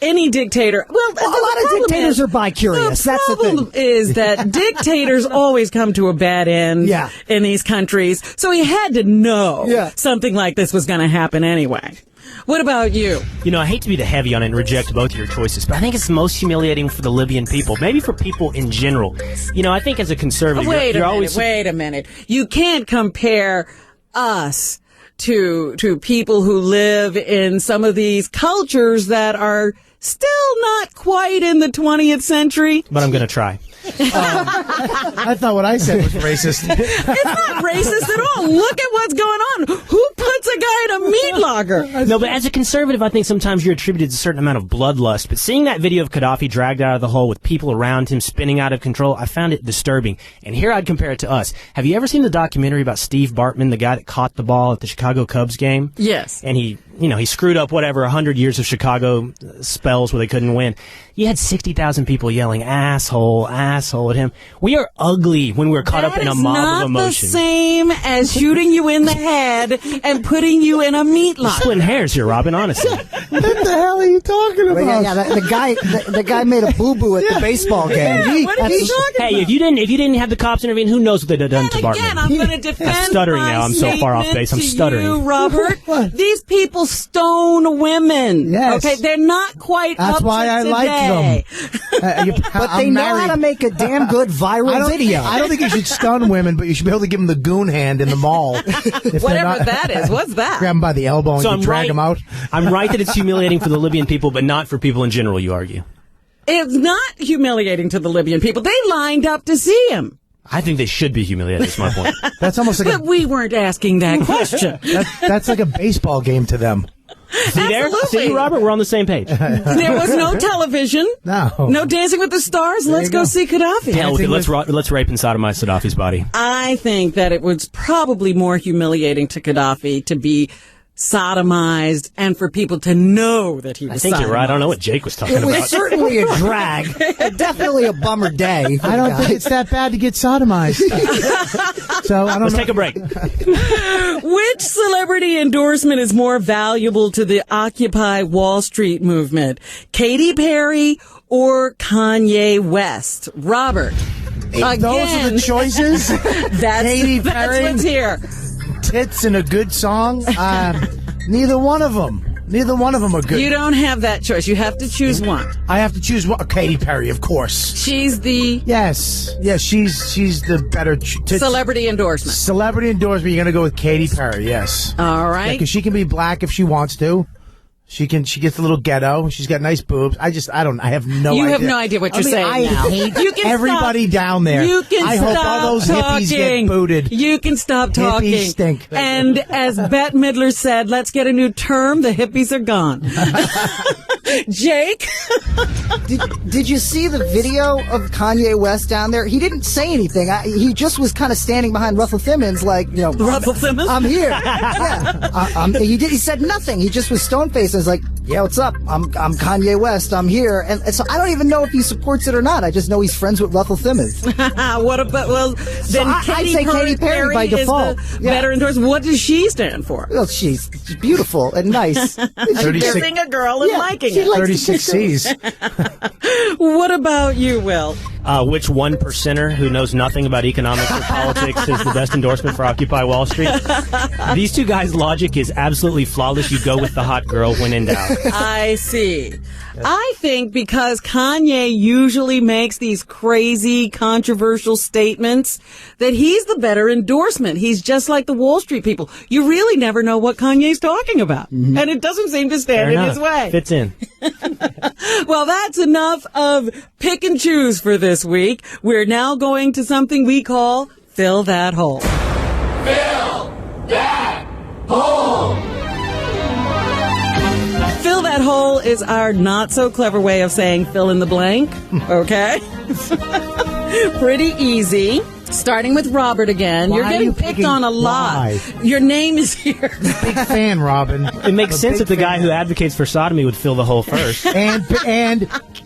any dictator. Well, a lot of dictators are bi-curious. That's the thing. The problem is that dictators always come to a bad end in these countries. So he had to know something like this was going to happen anyway. What about you? I hate to be the heavy on it and reject both of your choices, but I think it's most humiliating for the Libyan people, maybe for people in general. I think as a conservative, Wait a minute. You can't compare us to people who live in some of these cultures that are still not quite in the 20th century. But I'm going to try. I thought what I said was racist. It's not racist at all. Look at what's going on. Who puts a guy in a meat locker? No, but as a conservative, I think sometimes you're attributed a certain amount of bloodlust. But seeing that video of Gaddafi dragged out of the hole with people around him spinning out of control, I found it disturbing. And here I'd compare it to us. Have you ever seen the documentary about Steve Bartman, the guy that caught the ball at the Chicago Cubs game? Yes. And he screwed up 100 years of Chicago spells where they couldn't win. You had 60,000 people yelling, asshole at him. We are ugly when we're caught up in a mob of emotion. That is not the same as shooting you in the head and putting you in a meat You're locker. splitting hairs here, Robin, honestly. What the hell are you talking about? The guy made a boo-boo at the baseball game. What are you talking about? Hey, if you didn't have the cops intervene, who knows what they'd have done to Bartman? Again, I'm going to defend I'm stuttering my now. I'm so far off base. I'm statement stuttering. to you, Robert. These people stone women. Yes. Okay, they're not quite That's up why to I today. like them. But they know how to make a damn good viral video. I don't think you should stun women, but you should be able to give them the goon hand in the mall. Whatever that is. What's that? Grab them by the elbow and you drag them out. I'm right that it's humiliating for the Libyan people, but not for people in general, you argue. It's not humiliating to the Libyan people. They lined up to see him. I think they should be humiliated, is my point. That's almost like But we weren't asking that question. that's like a baseball game to them. See, Robert, we're on the same page. There was no television. No Dancing with the Stars. Let's go see Gaddafi. Hell, let's rape and sodomize Gaddafi's body. I think that it was probably more humiliating to Gaddafi to be sodomized and for people to know that he was I think you're right. I don't know what Jake was talking about. It was certainly a drag. Definitely a bummer day. I don't think it's that bad to get sodomized. So I don't Let's know. take a break. Which celebrity endorsement is more valuable to the Occupy Wall Street movement? Katy Perry or Kanye West? Robert. Again, Those are the choices. Katy Perry. That's what's here. Tits and a good song. Neither one of them. Neither one of them are good. You don't have that choice. You have to choose one. I have to choose one. Katy Perry, of course. She's the Yes, she's the better celebrity endorsement. Celebrity endorsement. You're gonna go with Katy Perry. Yes. All right. Because she can be black if she wants to. She gets a little ghetto. She's got nice boobs. I have no idea. You have no idea what you're saying I now. hate You can everybody down there. You can I stop hope all those talking. hippies get booted. You can stop talking. Hippies stink. And as Bette Midler said, let's get a new term. The hippies are gone. Jake? Did you see the video of Kanye West down there? He didn't say anything. He just was kind of standing behind Russell Simmons like, Russell Simmons? I'm here. Yeah. He said nothing. He just was stone-faced and was like, yeah, what's up? I'm Kanye West. I'm here. And so I don't even know if he supports it or not. I just know he's friends with Russell Simmons. What about, well, then I'd say Katy Perry by default. Is the better endorsement. What does she stand for? Well, she's beautiful and nice. Kissing a girl and liking it. 36 C's. What about you, Will? Which one percenter who knows nothing about economics or politics is the best endorsement for Occupy Wall Street? These two guys' logic is absolutely flawless. You go with the hot girl when in doubt. I see. I think because Kanye usually makes these crazy, controversial statements, that he's the better endorsement. He's just like the Wall Street people. You really never know what Kanye's talking about. Mm-hmm. And it doesn't seem to stand in his way. Fits in. Well, that's enough of pick and choose for this week. We're now going to something we call Fill That Hole. Fill that hole. Fill that hole is our not so clever way of saying fill in the blank. Okay? Pretty easy. Starting with Robert again. You're getting picked on a lot. Your name is here. Big fan, Robin. It makes sense if the guy who advocates for sodomy would fill the hole first. And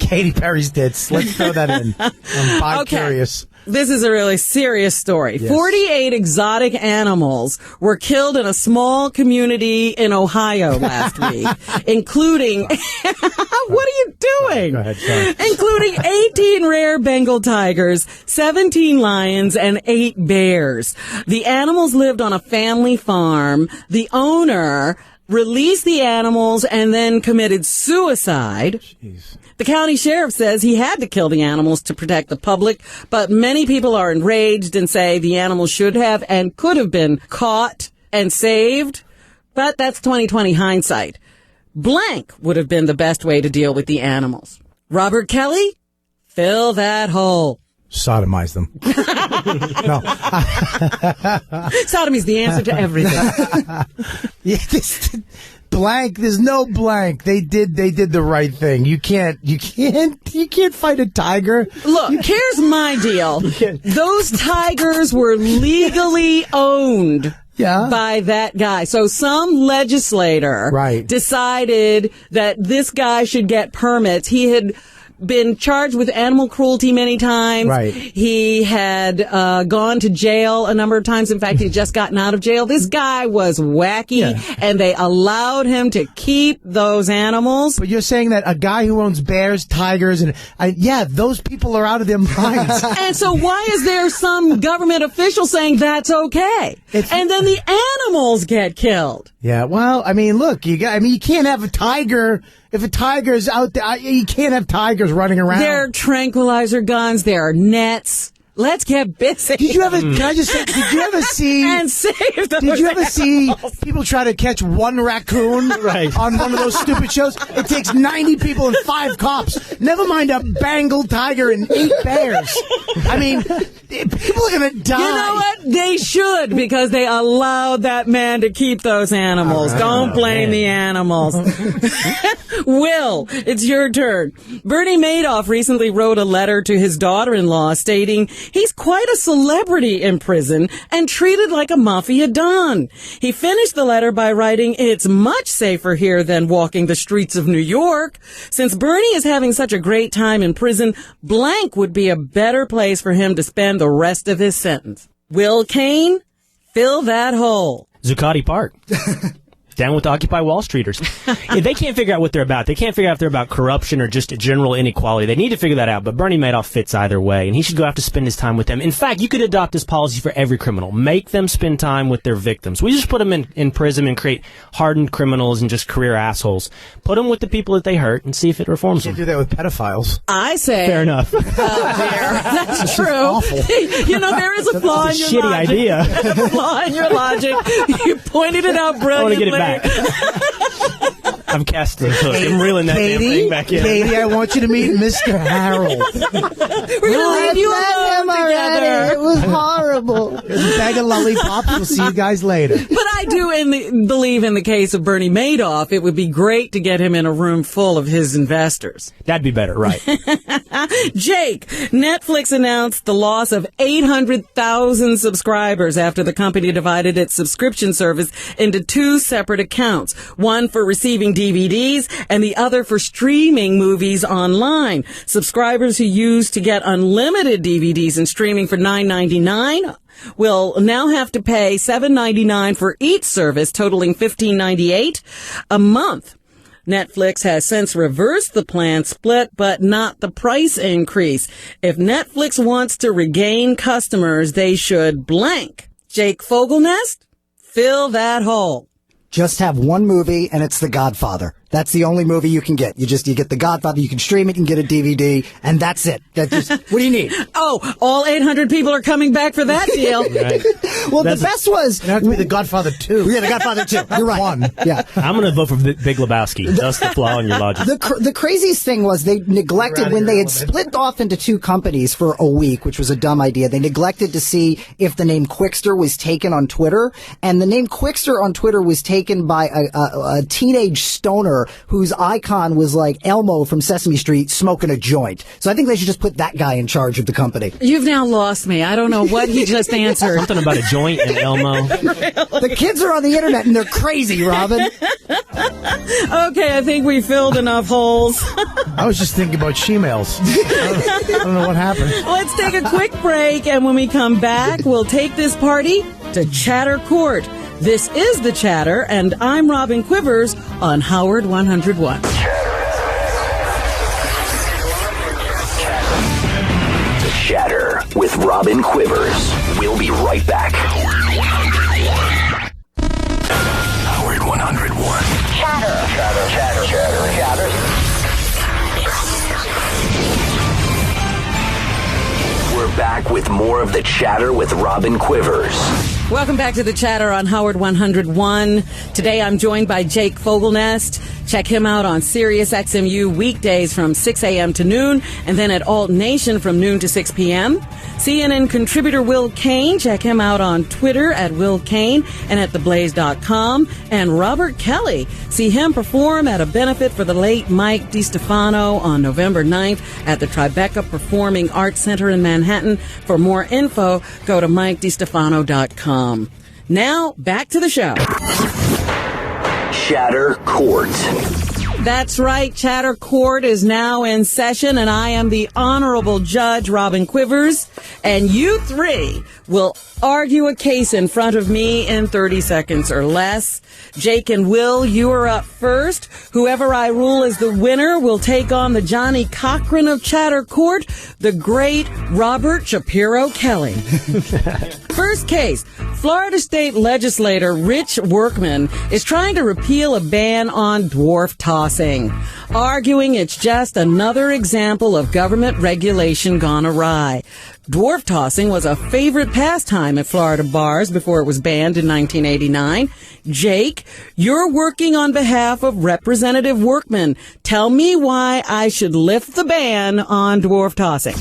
Katy Perry's tits. Let's throw that in. I'm bi-curious. This is a really serious story. Yes. 48 exotic animals were killed in a small community in Ohio last week, including, what are you doing? Go ahead, sorry. Including 18 rare Bengal tigers, 17 lions, and 8 bears. The animals lived on a family farm. The owner released the animals and then committed suicide. Jeez. The county sheriff says he had to kill the animals to protect the public, but many people are enraged and say the animals should have and could have been caught and saved. But that's 2020 hindsight. Blank would have been the best way to deal with the animals. Robert Kelly, fill that hole. Sodomize them. No. Sodomy's the answer to everything. Blank. There's no blank. They did the right thing. You can't fight a tiger. Look, here's my deal. Those tigers were legally owned. Yeah. By that guy. So some legislator decided that this guy should get permits. He had been charged with animal cruelty many times. Right. He had gone to jail a number of times. In fact, he'd just gotten out of jail. This guy was wacky, and they allowed him to keep those animals. But you're saying that a guy who owns bears, tigers, and those people are out of their minds. And so why is there some government official saying that's okay? And then the animals get killed. Yeah, well, I mean, look, you can't have a tiger. If a tiger's out there, you can't have tigers running around. There are tranquilizer guns. There are nets. Let's get busy. Did you ever? Can I just say? Did you ever see? And save those Did you ever see animals. people try to catch one raccoon on one of those stupid shows? It takes 90 people and 5 cops. Never mind a Bengal tiger and 8 bears. I mean, people are gonna die. You know what? They should, because they allowed that man to keep those animals. Don't blame the animals. Will, it's your turn. Bernie Madoff recently wrote a letter to his daughter-in-law stating he's quite a celebrity in prison and treated like a mafia don. He finished the letter by writing, "It's much safer here than walking the streets of New York. Since Bernie is having such a great time in prison, blank would be a better place for him to spend the rest of his sentence." Will Kane, fill that hole. Zuccotti Park. Down with the Occupy Wall Streeters. They can't figure out what they're about. They can't figure out if they're about corruption or just general inequality. They need to figure that out, but Bernie Madoff fits either way, and he should go have to spend his time with them. In fact, you could adopt this policy for every criminal. Make them spend time with their victims. We just put them in prison and create hardened criminals and just career assholes. Put them with the people that they hurt and see if it reforms them. You can't do that with pedophiles. I say... Fair enough. That's true. Awful. You know, there is a flaw in your shitty logic. idea. A flaw in your logic. You pointed it out brilliantly. I want to get it back. I'm casting the hook. I'm reeling that damn thing back in. Katie, I want you to meet Mr. Harold. We're going to leave you alone together. It was horrible. There's a bag of lollipops. We'll see you guys later. But I do believe in the case of Bernie Madoff, it would be great to get him in a room full of his investors. That'd be better, right? Jake, Netflix announced the loss of 800,000 subscribers after the company divided its subscription service into 2 separate accounts, one for receiving DVDs and the other for streaming movies online. Subscribers who used to get unlimited DVDs and streaming for $9.99 will now have to pay $7.99 for each service, totaling $15.98 a month. Netflix has since reversed the plan split, but not the price increase. If Netflix wants to regain customers, they should blank. Jake Fogelnest, fill that hole. Just have one movie, and it's The Godfather. That's the only movie you can get. You get The Godfather, you can stream it, you can get a DVD, and that's it. What do you need? Oh, all 800 people are coming back for that deal. Right. Well, the best was... It has to be The Godfather 2. Yeah, The Godfather 2. You're right. One. Yeah. I'm going to vote for Big Lebowski. That's the flaw in your logic. The craziest thing was they neglected, when they had split off into 2 companies for a week, which was a dumb idea, they neglected to see if the name Quickster was taken on Twitter, and the name Quickster on Twitter was taken by a teenage stoner Chatter whose icon was like Elmo from Sesame Street smoking a joint. So I think they should just put that guy in charge of the company. You've now lost me. I don't know what he just answered. Something about a joint and Elmo. The kids are on the internet and they're crazy, Robin. Okay, I think we filled enough holes. I was just thinking about she-mails. I don't know what happened. Let's take a quick break, and when we come back, we'll take this party to Chatter Court. This is The Chatter, and I'm Robin Quivers on Howard 101. The Chatter with Robin Quivers. We'll be right back. Howard 101. Chatter. Chatter, chatter, chatter, chatter. We're back with more of The Chatter with Robin Quivers. Welcome back to The Chatter on Howard 101. Today I'm joined by Jake Fogelnest. Check him out on Sirius XMU weekdays from 6 a.m. to noon, and then at Alt Nation from noon to 6 p.m. CNN contributor Will Kane. Check him out on Twitter at Will Kane and at theblaze.com. And Robert Kelly. See him perform at a benefit for the late Mike DiStefano on November 9th at the Tribeca Performing Arts Center in Manhattan. For more info, go to MikeDiStefano.com. Now, back to the show. Chatter Court. That's right. Chatter Court is now in session, and I am the Honorable Judge, Robin Quivers, and you three will argue a case in front of me in 30 seconds or less. Jake and Will, you are up first. Whoever I rule as the winner will take on the Johnny Cochran of Chatter Court, the great Robert Shapiro Kelly. First case, Florida State legislator Rich Workman is trying to repeal a ban on dwarf tossing, arguing it's just another example of government regulation gone awry. Dwarf tossing was a favorite pastime at Florida bars before it was banned in 1989. Jake, you're working on behalf of Representative Workman. Tell me why I should lift the ban on dwarf tossing.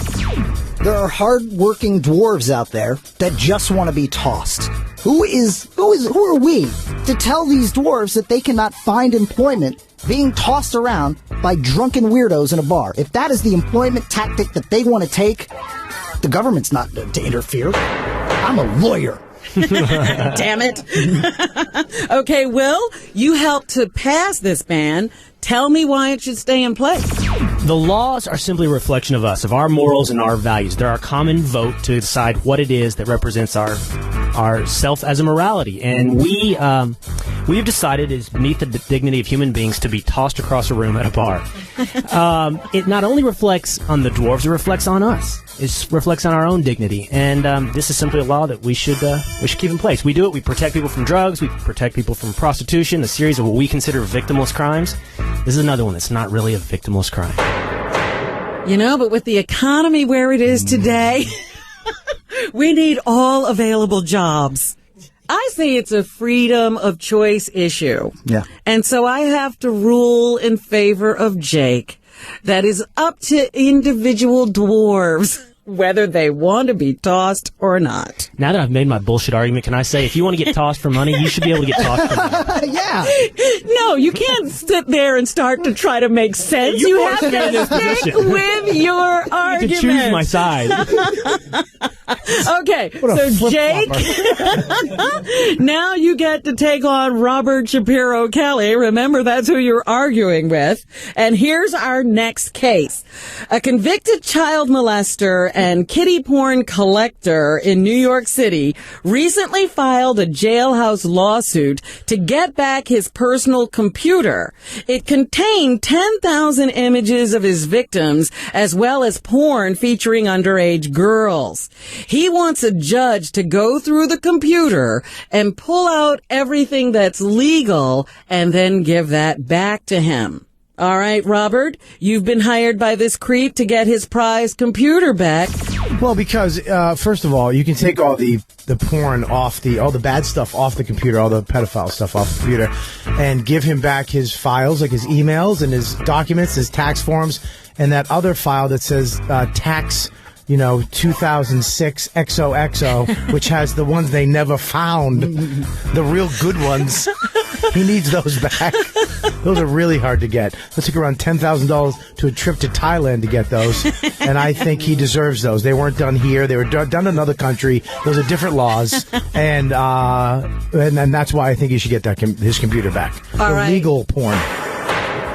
There are hard-working dwarves out there that just want to be tossed. Who are we to tell these dwarves that they cannot find employment being tossed around by drunken weirdos in a bar? If that is the employment tactic that they want to take, the government's not to interfere. I'm a lawyer. Damn it. Okay, Will, you helped to pass this ban. Tell me why it should stay in place. The laws are simply a reflection of us, of our morals and our values. They're our common vote to decide what it is that represents our self as a morality. And we have decided it's beneath the dignity of human beings to be tossed across a room at a bar. It not only reflects on the dwarves, it reflects on us. It reflects on our own dignity. And this is simply a law that we should keep in place. We do it. We protect people from drugs. We protect people from prostitution, a series of what we consider victimless crimes. This is another one that's not really a victimless crime. You know, but with the economy where it is today, we need all available jobs. I say it's a freedom of choice issue. Yeah. And so I have to rule in favor of Jake. That is up to individual dwarves whether they want to be tossed or not. Now that I've made my bullshit argument, can I say if you want to get tossed for money, you should be able to get tossed for money? Yeah. No, you can't sit there and start to try to make sense. You have to stick with your argument. You can choose my side. Okay, so Jake, now you get to take on Robert Shapiro Kelly. Remember, that's who you're arguing with. And here's our next case. A convicted child molester and kiddie porn collector in New York City recently filed a jailhouse lawsuit to get back his personal computer. It contained 10,000 images of his victims as well as porn featuring underage girls. He wants a judge to go through the computer and pull out everything that's legal and then give that back to him. All right, Robert, you've been hired by this creep to get his prized computer back. Well, because, first of all, you can take all the porn off all the bad stuff off the computer, all the pedophile stuff off the computer, and give him back his files, like his emails and his documents, his tax forms, and that other file that says tax 2006 XOXO, which has the ones they never found, the real good ones. He needs those back. Those are really hard to get. It took around $10,000 to a trip to Thailand to get those, and I think he deserves those. They weren't done here. They were done in another country. Those are different laws, and that's why I think he should get his computer back. All right. Illegal porn.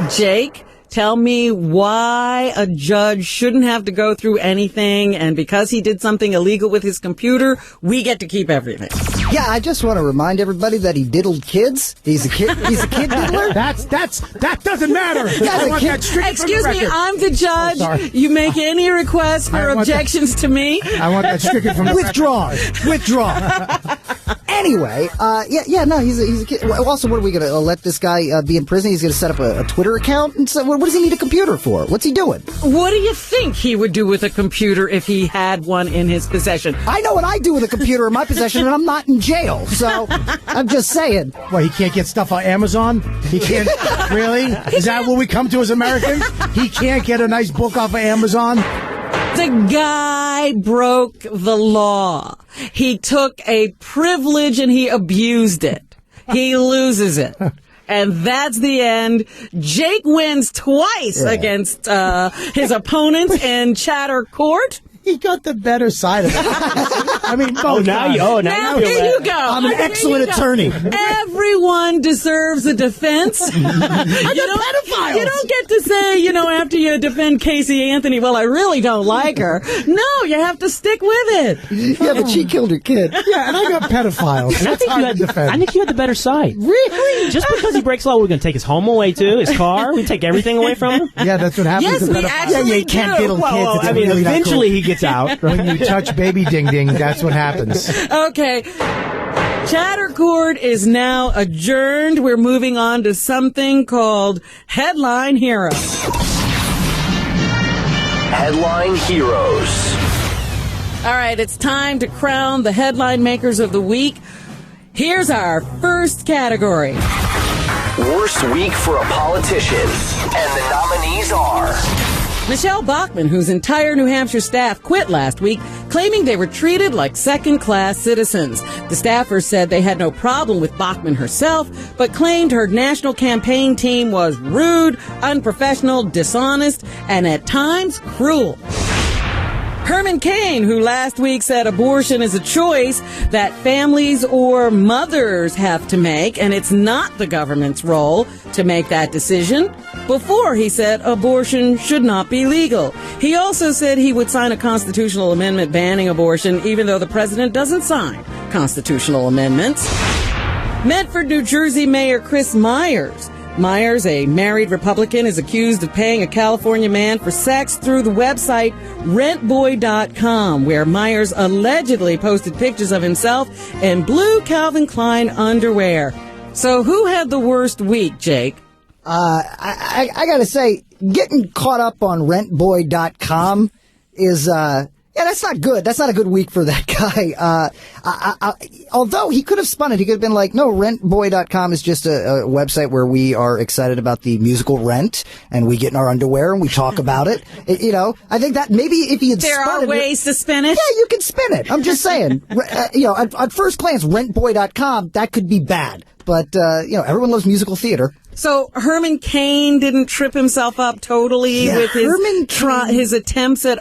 Jake, tell me why a judge shouldn't have to go through anything, and because he did something illegal with his computer, we get to keep everything. Yeah, I just want to remind everybody that he diddled kids. He's a kid diddler. That doesn't matter. Yeah, I want that stricken from the Excuse me, record. I'm the judge. Oh, sorry. You make any requests for objections to me? I want that stricken from the Withdraw. Anyway, he's a kid. Also, what are we going to let this guy be in prison? He's going to set up a Twitter account? And so, what does he need a computer for? What's he doing? What do you think he would do with a computer if he had one in his possession? I know what I do with a computer in my possession, and I'm not in jail, so I'm just saying. Well, he can't get stuff on Amazon? He can't? Really? Is that what we come to as Americans? He can't get a nice book off of Amazon? The guy broke the law. He took a privilege and he abused it. He loses it. And that's the end. Jake wins twice against his opponent in Chatter Court. He got the better side of it. I mean, now here you go. I'm an excellent attorney. Everyone deserves a defense. You don't get to say, after you defend Casey Anthony, well, I really don't like her. No, you have to stick with it. Yeah, but she killed her kid. Yeah, and I got pedophiles. And I think you had the better side. Really? Just because he breaks law, we're going to take his home away too, his car. We take everything away from him. Yeah, that's what happens. Yes, to we pedophiles. actually you can't do. diddle kids. Well, It's really not eventually cool. he gets out. When you touch baby ding ding, that's what happens. Okay. Chatter Court is now adjourned. We're moving on to something called Headline Heroes. Headline Heroes. All right, it's time to crown the headline makers of the week. Here's our first category. Worst week for a politician. And the nominees are Michelle Bachmann, whose entire New Hampshire staff quit last week, claiming they were treated like second-class citizens. The staffers said they had no problem with Bachmann herself, but claimed her national campaign team was rude, unprofessional, dishonest, and at times cruel. Herman Cain, who last week said abortion is a choice that families or mothers have to make, and it's not the government's role to make that decision. Before, he said abortion should not be legal. He also said he would sign a constitutional amendment banning abortion, even though the president doesn't sign constitutional amendments. Medford, New Jersey Mayor Chris Myers. Myers, a married Republican, is accused of paying a California man for sex through the website rentboy.com, where Myers allegedly posted pictures of himself in blue Calvin Klein underwear. So who had the worst week, Jake? I gotta say, getting caught up on rentboy.com is, that's not good. That's not a good week for that guy. Although he could have spun it. He could have been like, no, rentboy.com is just a website where we are excited about the musical Rent, and we get in our underwear and we talk about it. I think that maybe if he had There spun are it, ways to spin it. Yeah, you can spin it. I'm just saying. At first glance, rentboy.com, that could be bad. But, everyone loves musical theater. So Herman Cain didn't trip himself up totally with his attempts at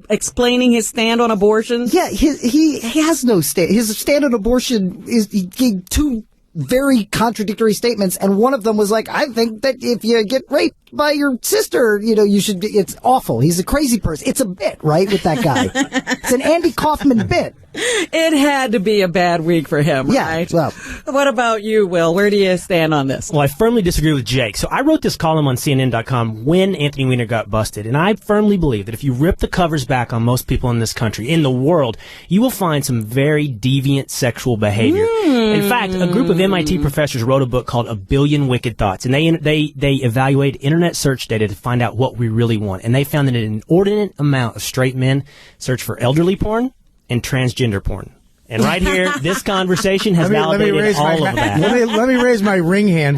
explaining his stand on abortion? Yeah, he has no stand. His stand on abortion is he gave two very contradictory statements, and one of them was like, I think that if you get raped by your sister, you should be, it's awful. He's a crazy person. It's a bit, right, with that guy. It's an Andy Kaufman bit. It had to be a bad week for him, right? Well. What about you, Will? Where do you stand on this? Well, I firmly disagree with Jake. So I wrote this column on CNN.com when Anthony Weiner got busted, and I firmly believe that if you rip the covers back on most people in this country, in the world, you will find some very deviant sexual behavior. In fact, a group of MIT professors wrote a book called A Billion Wicked Thoughts, and they evaluate internet search data to find out what we really want. And they found that an inordinate amount of straight men search for elderly porn and transgender porn. And right here, this conversation has validated all of that. Let me raise my ring hand.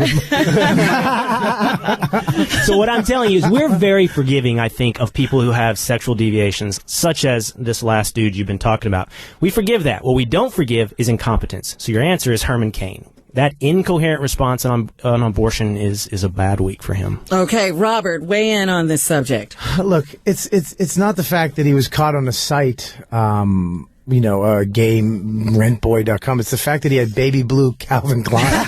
So what I'm telling you is we're very forgiving, I think, of people who have sexual deviations, such as this last dude you've been talking about. We forgive that. What we don't forgive is incompetence. So your answer is Herman Cain. That incoherent response on abortion is a bad week for him. Okay, Robert, weigh in on this subject. Look, it's not the fact that he was caught on a site, GayRentBoy.com. It's the fact that he had baby blue Calvin Klein.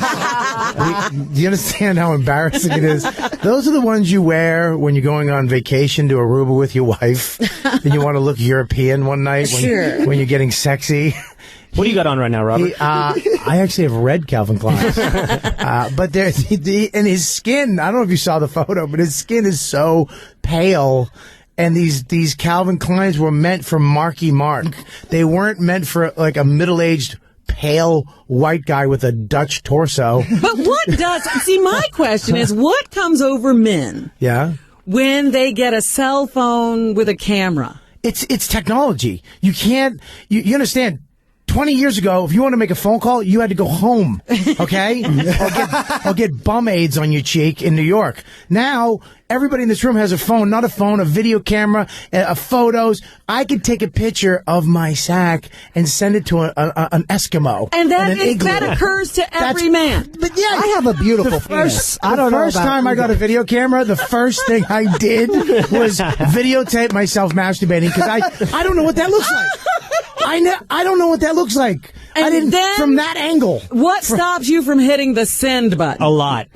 Do you understand how embarrassing it is? Those are the ones you wear when you're going on vacation to Aruba with your wife, and you want to look European one night when you're getting sexy. What do you got on right now, Robert? I actually have red Calvin Klein. But and his skin, I don't know if you saw the photo, but his skin is so pale. And these Calvin Kleins were meant for Marky Mark. They weren't meant for like a middle-aged, pale white guy with a Dutch torso. But my question is, what comes over men? Yeah. When they get a cell phone with a camera? It's technology. You can't, you understand. 20 years ago, if you want to make a phone call, you had to go home, okay? or get bum aids on your cheek in New York. Now, everybody in this room has a phone, not a phone, a video camera, photos. I could take a picture of my sack and send it to an Eskimo. And that occurs to every man. But yeah, I have a beautiful penis. I don't know. The first time I got a video camera, the first thing I did was videotape myself masturbating because I don't know what that looks like. I don't know what that looks like. And I didn't then, from that angle. What stops you from hitting the send button? A lot.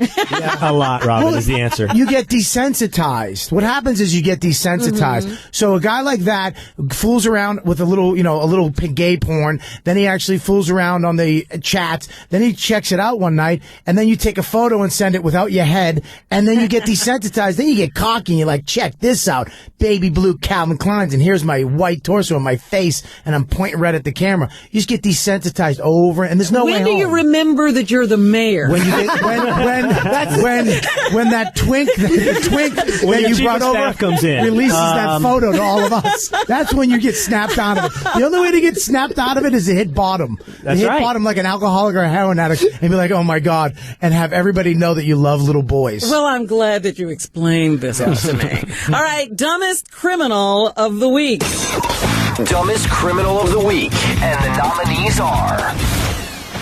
A lot, Robin, is the answer. You get desensitized. What happens is you get desensitized. Mm-hmm. So a guy like that fools around with a little gay porn. Then he actually fools around on the chats. Then he checks it out one night. And then you take a photo and send it without your head. And then you get desensitized. Then you get cocky and you're like, check this out. Baby blue Calvin Kleins. And here's my white torso and my face. And I'm pointing right at the camera. You just get desensitized over, and there's no way home. When do you remember that you're the mayor? When you get, when that twink that you brought over comes in, releases that photo to all of us. That's when you get snapped out of it. The only way to get snapped out of it is to hit bottom. That's hit right. bottom like an alcoholic or a heroin addict, and be like, "Oh my God," and have everybody know that you love little boys. Well, I'm glad that you explained this to me. All right, dumbest criminal of the week. Dumbest criminal of the week, and the nominees are...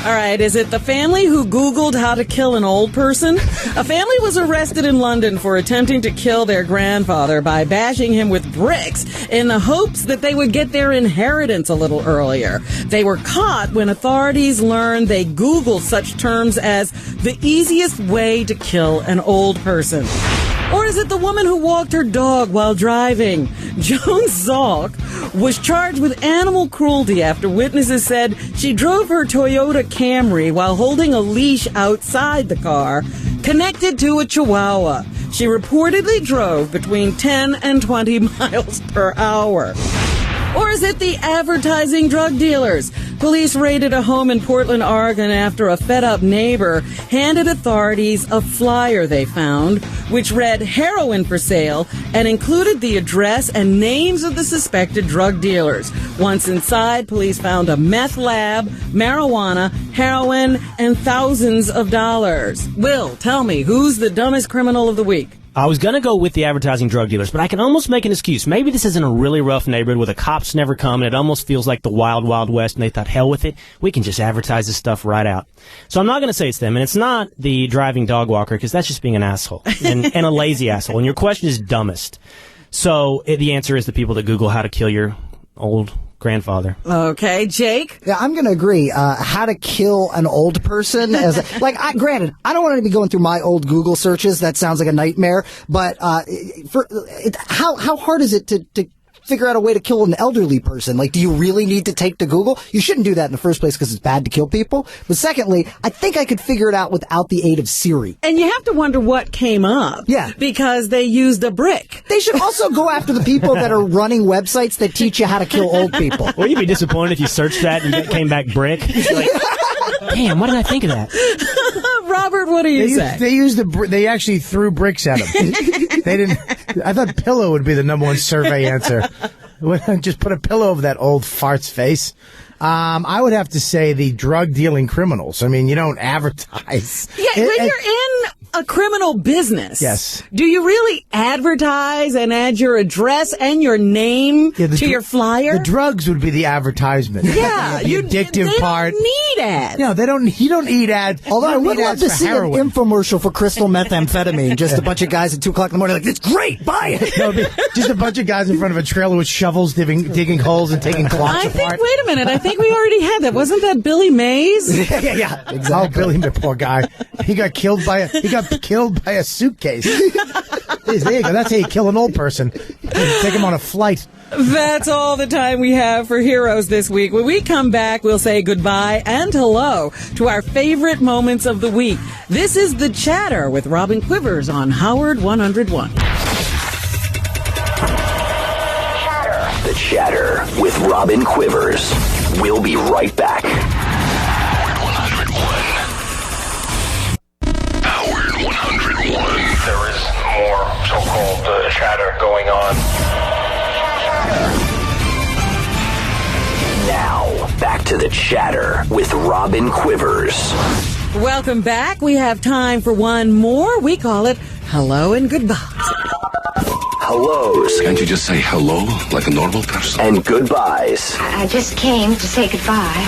All right, is it the family who Googled how to kill an old person? A family was arrested in London for attempting to kill their grandfather by bashing him with bricks in the hopes that they would get their inheritance a little earlier. They were caught when authorities learned they Googled such terms as the easiest way to kill an old person. Or is it the woman who walked her dog while driving? Joan Zalk was charged with animal cruelty after witnesses said she drove her Toyota Camry while holding a leash outside the car connected to a Chihuahua. She reportedly drove between 10 and 20 miles per hour. Or is it the advertising drug dealers? Police raided a home in Portland, Oregon after a fed-up neighbor handed authorities a flyer they found, which read heroin for sale and included the address and names of the suspected drug dealers. Once inside, police found a meth lab, marijuana, heroin, and thousands of dollars. Will, tell me, who's the dumbest criminal of the week? I was going to go with the advertising drug dealers, but I can almost make an excuse. Maybe this is in a really rough neighborhood where the cops never come, and it almost feels like the wild, wild west, and they thought, hell with it. We can just advertise this stuff right out. So I'm not going to say it's them, and it's not the driving dog walker, because that's just being an asshole, and a lazy asshole. And your question is dumbest. So the answer is the people that Google how to kill your old grandfather. Okay, Jake? Yeah, I'm going to agree. How to kill an old person. Granted, I don't want to be going through my old Google searches. That sounds like a nightmare. But how hard is it to figure out a way to kill an elderly person? Like, do you really need to take to Google? You shouldn't do that in the first place because it's bad to kill people. But secondly, I think I could figure it out without the aid of Siri. And you have to wonder what came up. Yeah. Because they used a brick. They should also go after the people that are running websites that teach you how to kill old people. Well, you'd be disappointed if you searched that and it came back brick. Like, damn, why did I think of that? Robert, what do you say? They actually threw bricks at him. They didn't. I thought pillow would be the number one survey answer. Just put a pillow over that old fart's face. I would have to say the drug dealing criminals. I mean, you don't advertise. Yeah, when you're in a criminal business. Yes. Do you really advertise and add your address and your name to your flyer? The drugs would be the advertisement. Yeah, the addictive part. Don't need ads. No, they don't. You don't need ads. Although I would need love ads to for see heroin. an infomercial for crystal methamphetamine. Just a bunch of guys at 2 o'clock in the morning like, it's great, buy it. No, just a bunch of guys in front of a trailer with shovels digging holes and taking clocks apart. Wait a minute. I think we already had that. Wasn't that Billy Mays? yeah, exactly. Oh, Billy, the poor guy. He got killed by a suitcase. There you go. That's how you kill an old person. Take him on a flight. That's all the time we have for Heroes this week. When we come back, we'll say goodbye and hello to our favorite moments of the week. This is The Chatter with Robin Quivers on Howard 101. The Chatter with Robin Quivers. We'll be right back. Howard 101. There is more so-called chatter going on. Now, back to The Chatter with Robin Quivers. Welcome back. We have time for one more. We call it Hello and Goodbye. Hellos. Can't you just say hello like a normal person? And goodbyes. I just came to say goodbye.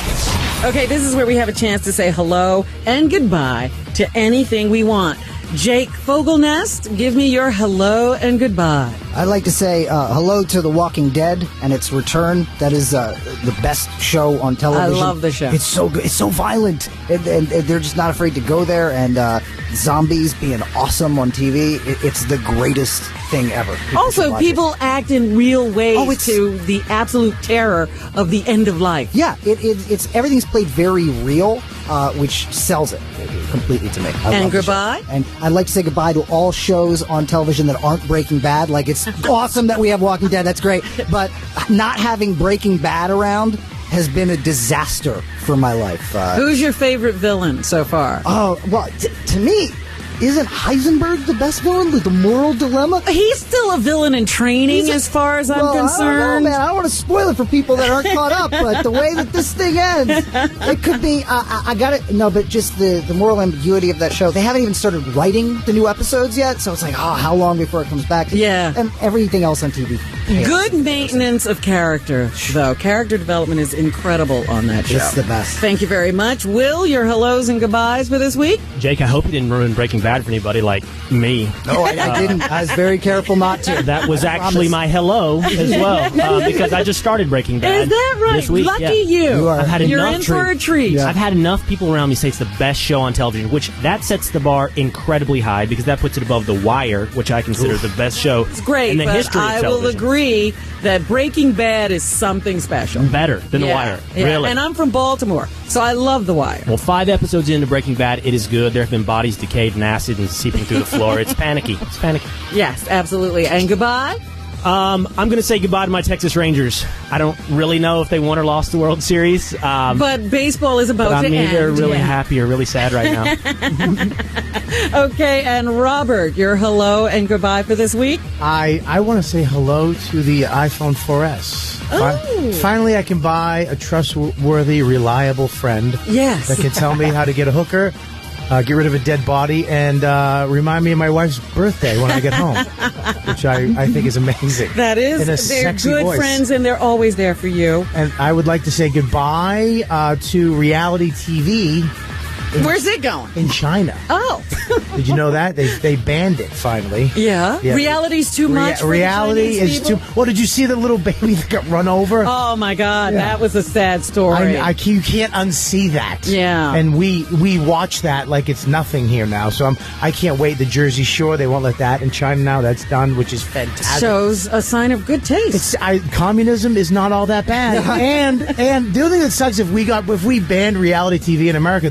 Okay, this is where we have a chance to say hello and goodbye to anything we want. Jake Fogelnest, give me your hello and goodbye. I'd like to say hello to The Walking Dead and its return. That is the best show on television. I love the show. It's so good. It's so violent. And they're just not afraid to go there. And zombies being awesome on TV. It's the greatest thing ever. Also, people act in real ways to the absolute terror of the end of life. Yeah, it's everything's played very real, which sells it completely to me. I love the goodbye? show. And I'd like to say goodbye to all shows on television that aren't Breaking Bad. Like, it's awesome that we have Walking Dead. That's great. But not having Breaking Bad around has been a disaster for my life. Who's your favorite villain so far? Oh, well, to me, isn't Heisenberg the best villain? Like the moral dilemma? He's still a villain in training as far as I'm concerned. I don't know, man. I don't want to spoil it for people that aren't caught up, but the way that this thing ends, it could be, I got it. No, but just the moral ambiguity of that show. They haven't even started writing the new episodes yet, so it's like, how long before it comes back? Yeah. And everything else on TV. Good maintenance of character, though. Character development is incredible on that show. It's the best. Thank you very much. Will, your hellos and goodbyes for this week? Jake, I hope you didn't ruin Breaking Bad for anybody like me. No, I didn't. I was very careful not to. That was actually my hello as well, because I just started Breaking Bad. Is that right? This week. Lucky you. I've had You're enough in for a treat. Yeah. I've had enough people around me say it's the best show on television, which that sets the bar incredibly high because that puts it above The Wire, which I consider the best show It's great, in the but history of I television. will agree that Breaking Bad is something special. Better than The Wire. Yeah. Really. And I'm from Baltimore, so I love The Wire. Well, 5 episodes into Breaking Bad, it is good. There have been bodies decayed in acid and seeping through the floor. It's panicky. It's panicky. Yes, absolutely. And goodbye? I'm going to say goodbye to my Texas Rangers. I don't really know if they won or lost the World Series. But baseball is about but to I'm end. either really happy or really sad right now. Okay, and Robert, your hello and goodbye for this week? I want to say hello to the iPhone 4S. Oh. Finally, I can buy a trustworthy, reliable friend Yes. that can tell me how to get a hooker, get rid of a dead body, and remind me of my wife's birthday when I get home, which I think is amazing. That is, in a they're sexy good voice. friends and they're always there for you. And I would like to say goodbye to reality TV. Where's it going? In China. Oh. Did you know that? They banned it finally. Yeah? Reality's too much for the reality Chinese is people? too... Well, did you see the little baby that got run over? Oh, my God. Yeah. That was a sad story. You can't unsee that. Yeah. And we watch that like it's nothing here now. So I can't wait. The Jersey Shore, they won't let that in China now. That's done, which is fantastic. Shows a sign of good taste. Communism is not all that bad. and the other thing that sucks, if we banned reality TV in America,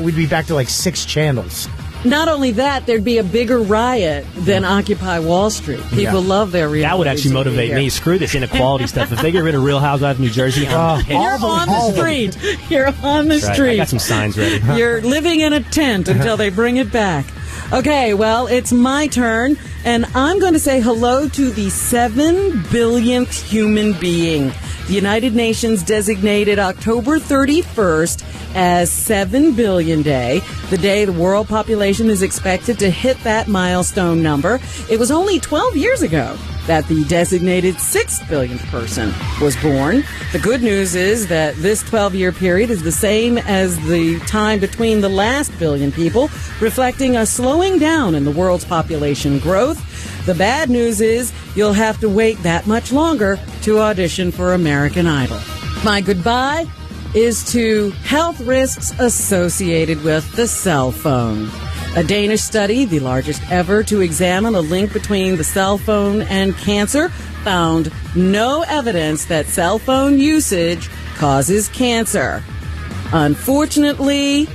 we'd be back to like 6 channels. Not only that, there'd be a bigger riot than Occupy Wall Street. People love their reality. That would actually motivate me. Screw this inequality stuff. If they get rid of Real Housewives of New Jersey, I'm pissed. You're on the street. You're on the That's right. street. I got some signs ready. You're living in a tent until they bring it back. Okay, well, it's my turn, and I'm going to say hello to the 7 billionth human being. The United Nations designated October 31st as 7 billion day, the day the world population is expected to hit that milestone number. It was only 12 years ago that the designated 6 billionth person was born. The good news is that this 12-year period is the same as the time between the last billion people, reflecting a slowing down in the world's population growth. The bad news is you'll have to wait that much longer to audition for American Idol. My goodbye is to health risks associated with the cell phone. A Danish study, the largest ever to examine a link between the cell phone and cancer, found no evidence that cell phone usage causes cancer. Unfortunately,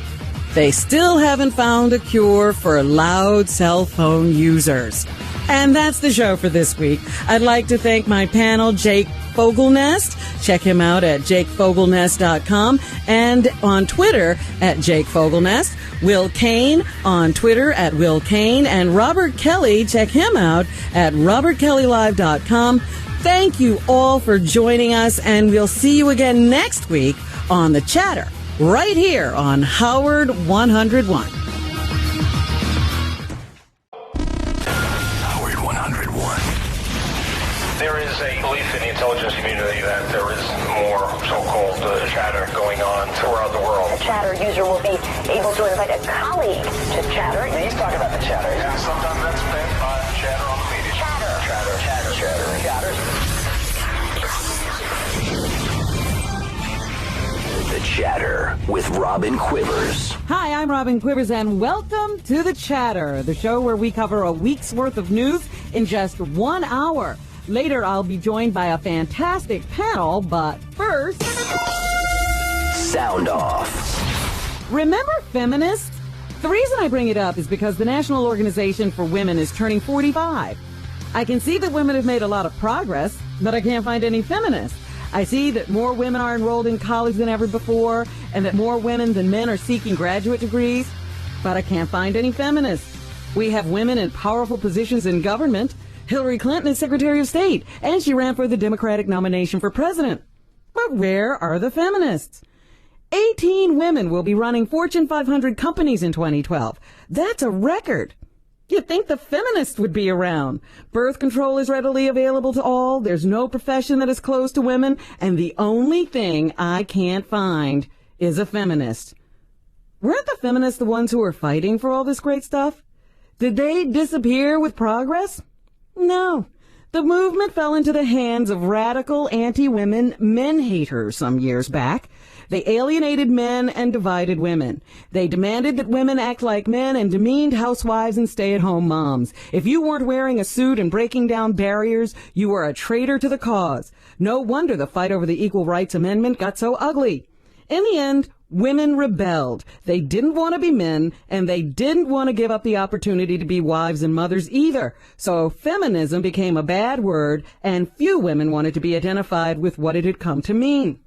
they still haven't found a cure for loud cell phone users. And that's the show for this week. I'd like to thank my panel, Jake Fogelnest. Check him out at jakefogelnest.com and on Twitter at Jake Fogelnest. Will Kane on Twitter at Will Kane, and Robert Kelly. Check him out at robertkellylive.com. Thank you all for joining us, and we'll see you again next week on The Chatter, right here on Howard 101. Howard 101. There is a belief in the intelligence community that there is more so-called chatter going on throughout the world. The Chatter user will be able to invite a colleague to Chatter. He's talking about the chatter. Yeah, sometimes that's spent by chatter on the media. Chatter. The Chatter with Robin Quivers. Hi, I'm Robin Quivers, and welcome to The Chatter, the show where we cover a week's worth of news in just 1 hour. Later, I'll be joined by a fantastic panel, but first... Sound off. Remember feminists? The reason I bring it up is because the National Organization for Women is turning 45. I can see that women have made a lot of progress, but I can't find any feminists. I see that more women are enrolled in college than ever before, and that more women than men are seeking graduate degrees, but I can't find any feminists. We have women in powerful positions in government. Hillary Clinton is Secretary of State, and she ran for the Democratic nomination for president. But where are the feminists? 18 women will be running Fortune 500 companies in 2012. That's a record. You'd think the feminists would be around. Birth control is readily available to all. There's no profession that is closed to women. And the only thing I can't find is a feminist. Weren't the feminists the ones who were fighting for all this great stuff? Did they disappear with progress? No. The movement fell into the hands of radical anti-women men haters some years back. They alienated men and divided women. They demanded that women act like men and demeaned housewives and stay-at-home moms. If you weren't wearing a suit and breaking down barriers, you were a traitor to the cause. No wonder the fight over the Equal Rights Amendment got so ugly. In the end, women rebelled. They didn't want to be men, and they didn't want to give up the opportunity to be wives and mothers either. So feminism became a bad word, and few women wanted to be identified with what it had come to mean.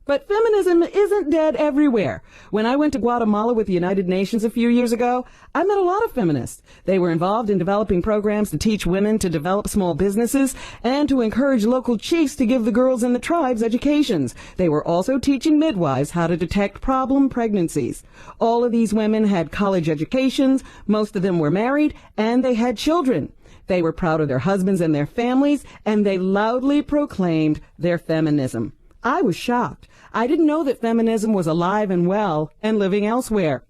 But feminism isn't dead everywhere. When I went to Guatemala with the United Nations a few years ago, I met a lot of feminists. They were involved in developing programs to teach women to develop small businesses and to encourage local chiefs to give the girls in the tribes educations. They were also teaching midwives how to detect problem pregnancies. All of these women had college educations, most of them were married, and they had children. They were proud of their husbands and their families, and they loudly proclaimed their feminism. I was shocked. I didn't know that feminism was alive and well and living elsewhere.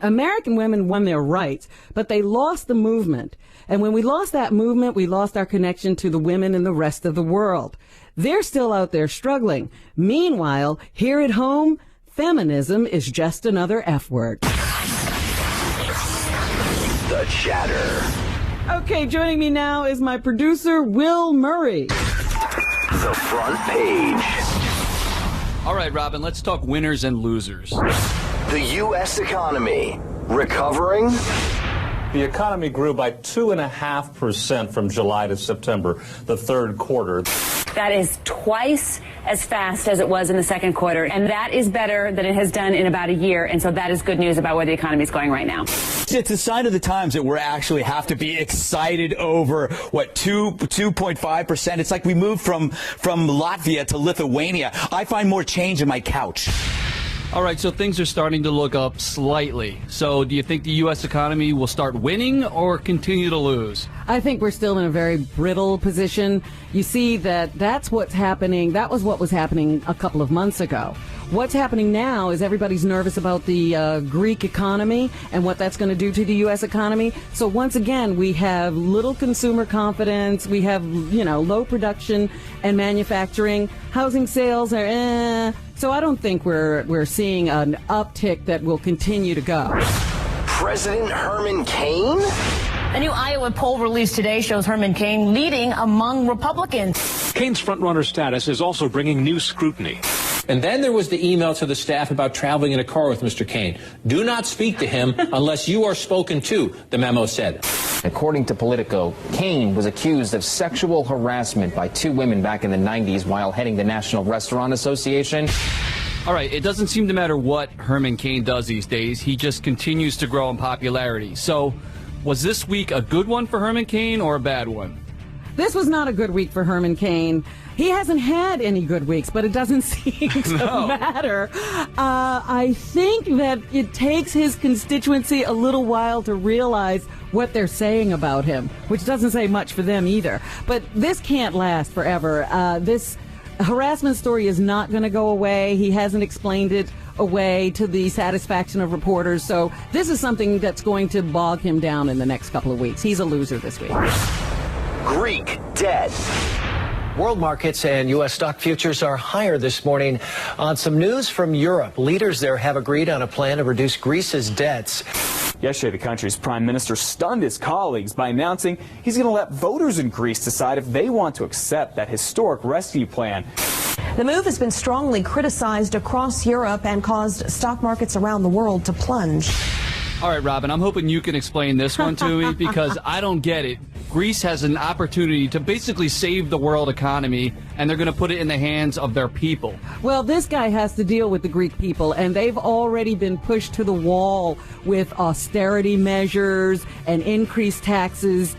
American women won their rights, but they lost the movement. And when we lost that movement, we lost our connection to the women in the rest of the world. They're still out there struggling. Meanwhile, here at home, feminism is just another F word. The Chatter. Okay, joining me now is my producer, Will Murray. The Front Page. All right, Robin, let's talk winners and losers. The U.S. economy recovering. The economy grew by 2.5% from July to September, the third quarter. That is twice as fast as it was in the second quarter, and that is better than it has done in about a year, and so that is good news about where the economy is going right now. It's a sign of the times that we actually have to be excited over, 2.5%. It's like we moved from Latvia to Lithuania. I find more change in my couch. All right, so things are starting to look up slightly. So do you think the U.S. economy will start winning or continue to lose? I think we're still in a very brittle position. You see that's what's happening. That was what was happening a couple of months ago. What's happening now is everybody's nervous about the Greek economy and what that's going to do to the U.S. economy. So once again, we have little consumer confidence. We have, low production and manufacturing. Housing sales are So I don't think we're seeing an uptick that will continue to go. President Herman Cain? A new Iowa poll released today shows Herman Cain leading among Republicans. Cain's frontrunner status is also bringing new scrutiny. And then there was the email to the staff about traveling in a car with Mr. Cain. Do not speak to him unless you are spoken to, the memo said. According to Politico, Cain was accused of sexual harassment by two women back in the 90s while heading the National Restaurant Association. All right, it doesn't seem to matter what Herman Cain does these days. He just continues to grow in popularity. So was this week a good one for Herman Cain or a bad one? This was not a good week for Herman Cain. He hasn't had any good weeks, but it doesn't seem to matter. I think that it takes his constituency a little while to realize what they're saying about him, which doesn't say much for them either. But this can't last forever. This harassment story is not going to go away. He hasn't explained it away to the satisfaction of reporters. So this is something that's going to bog him down in the next couple of weeks. He's a loser this week. Greek debt. World markets and U.S. stock futures are higher this morning. On some news from Europe, leaders there have agreed on a plan to reduce Greece's debts. Yesterday, the country's prime minister stunned his colleagues by announcing he's going to let voters in Greece decide if they want to accept that historic rescue plan. The move has been strongly criticized across Europe and caused stock markets around the world to plunge. All right, Robin, I'm hoping you can explain this one to me because I don't get it. Greece has an opportunity to basically save the world economy, and they're going to put it in the hands of their people. Well, this guy has to deal with the Greek people, and they've already been pushed to the wall with austerity measures and increased taxes.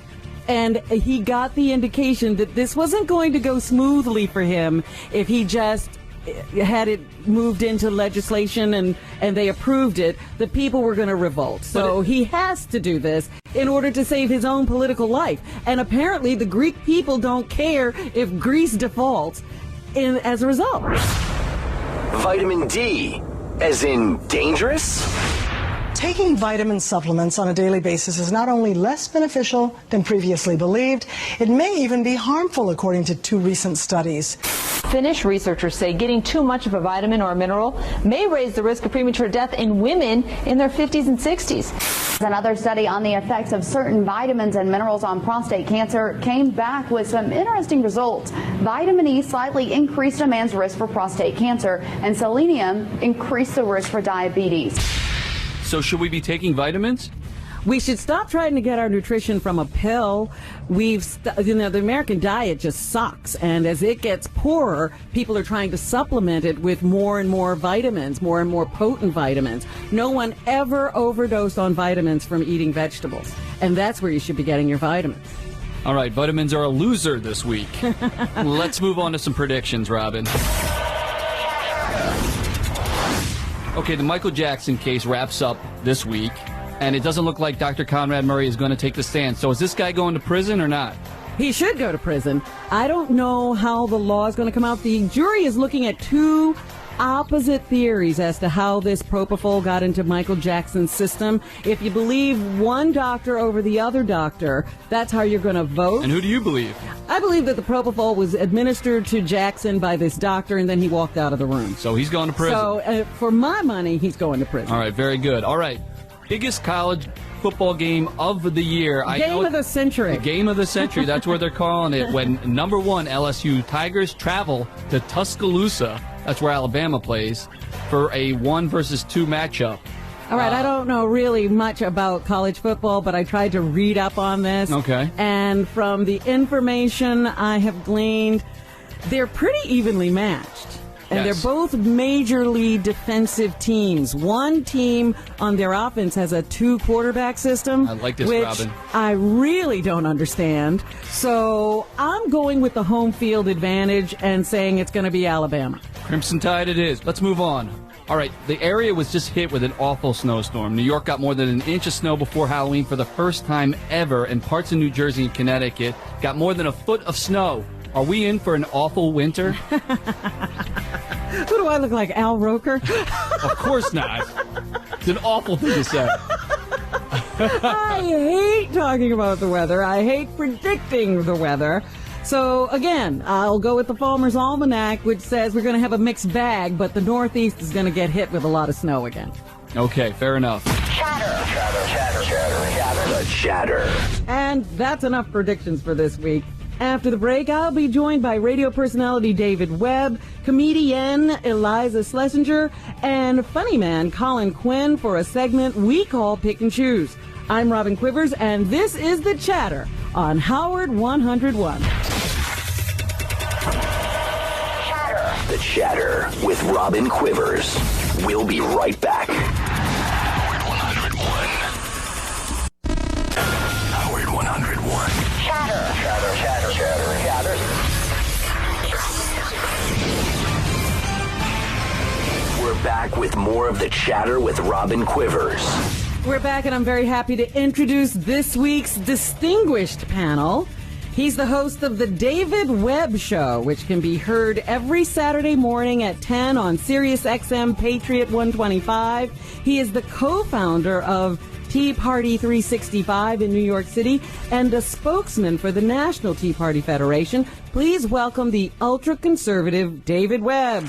And he got the indication that this wasn't going to go smoothly for him if he just had it moved into legislation and they approved it. The people were going to revolt. So he has to do this in order to save his own political life. And apparently the Greek people don't care if Greece defaults as a result. Vitamin D, as in dangerous? Taking vitamin supplements on a daily basis is not only less beneficial than previously believed, it may even be harmful, according to two recent studies. Finnish researchers say getting too much of a vitamin or a mineral may raise the risk of premature death in women in their 50s and 60s. Another study on the effects of certain vitamins and minerals on prostate cancer came back with some interesting results. Vitamin E slightly increased a man's risk for prostate cancer, and selenium increased the risk for diabetes. So should we be taking vitamins? We should stop trying to get our nutrition from a pill. The American diet just sucks. And as it gets poorer, people are trying to supplement it with more and more vitamins, more and more potent vitamins. No one ever overdosed on vitamins from eating vegetables. And that's where you should be getting your vitamins. All right, vitamins are a loser this week. Let's move on to some predictions, Robin. Okay, the Michael Jackson case wraps up this week, and it doesn't look like Dr. Conrad Murray is going to take the stand. So is this guy going to prison or not? He should go to prison. I don't know how the law is going to come out. The jury is looking at two opposite theories as to how this propofol got into Michael Jackson's system. If you believe one doctor over the other doctor, that's how you're going to vote. And who do you believe? I believe that the propofol was administered to Jackson by this doctor, and then he walked out of the room. So he's going to prison. So for my money, he's going to prison. All right, very good. All right, biggest college football game of the year. Game of the century. The game of the century. That's what they're calling it. When number one LSU Tigers travel to Tuscaloosa, that's where Alabama plays, for a 1 versus 2 matchup. All right, I don't know really much about college football, but I tried to read up on this. Okay. And from the information I have gleaned, they're pretty evenly matched. And Yes. they're both majorly defensive teams. One team on their offense has a 2-quarterback system. I like this, which Robin. I really don't understand. So I'm going with the home field advantage and saying it's going to be Alabama. Crimson Tide it is. Let's move on. All right, the area was just hit with an awful snowstorm. New York got more than an inch of snow before Halloween for the first time ever, and parts of New Jersey and Connecticut got more than a foot of snow. Are we in for an awful winter? Who do I look like, Al Roker? Of course not. It's an awful thing to say. I hate talking about the weather. I hate predicting the weather. So, again, I'll go with the Farmer's Almanac, which says we're going to have a mixed bag, but the Northeast is going to get hit with a lot of snow again. Okay, fair enough. The chatter. And that's enough predictions for this week. After the break, I'll be joined by radio personality David Webb, comedian Eliza Schlesinger, and funny man Colin Quinn for a segment we call Pick and Choose. I'm Robin Quivers, and this is The Chatter on Howard 101. The Chatter with Robin Quivers. We'll be right back. Howard 101. Chatter. We're back with more of The Chatter with Robin Quivers. We're back, and I'm very happy to introduce this week's distinguished panel. He's the host of the David Webb Show, which can be heard every Saturday morning at 10 on Sirius XM Patriot 125. He is the co-founder of Tea Party 365 in New York City and a spokesman for the National Tea Party Federation. Please welcome the ultra-conservative David Webb.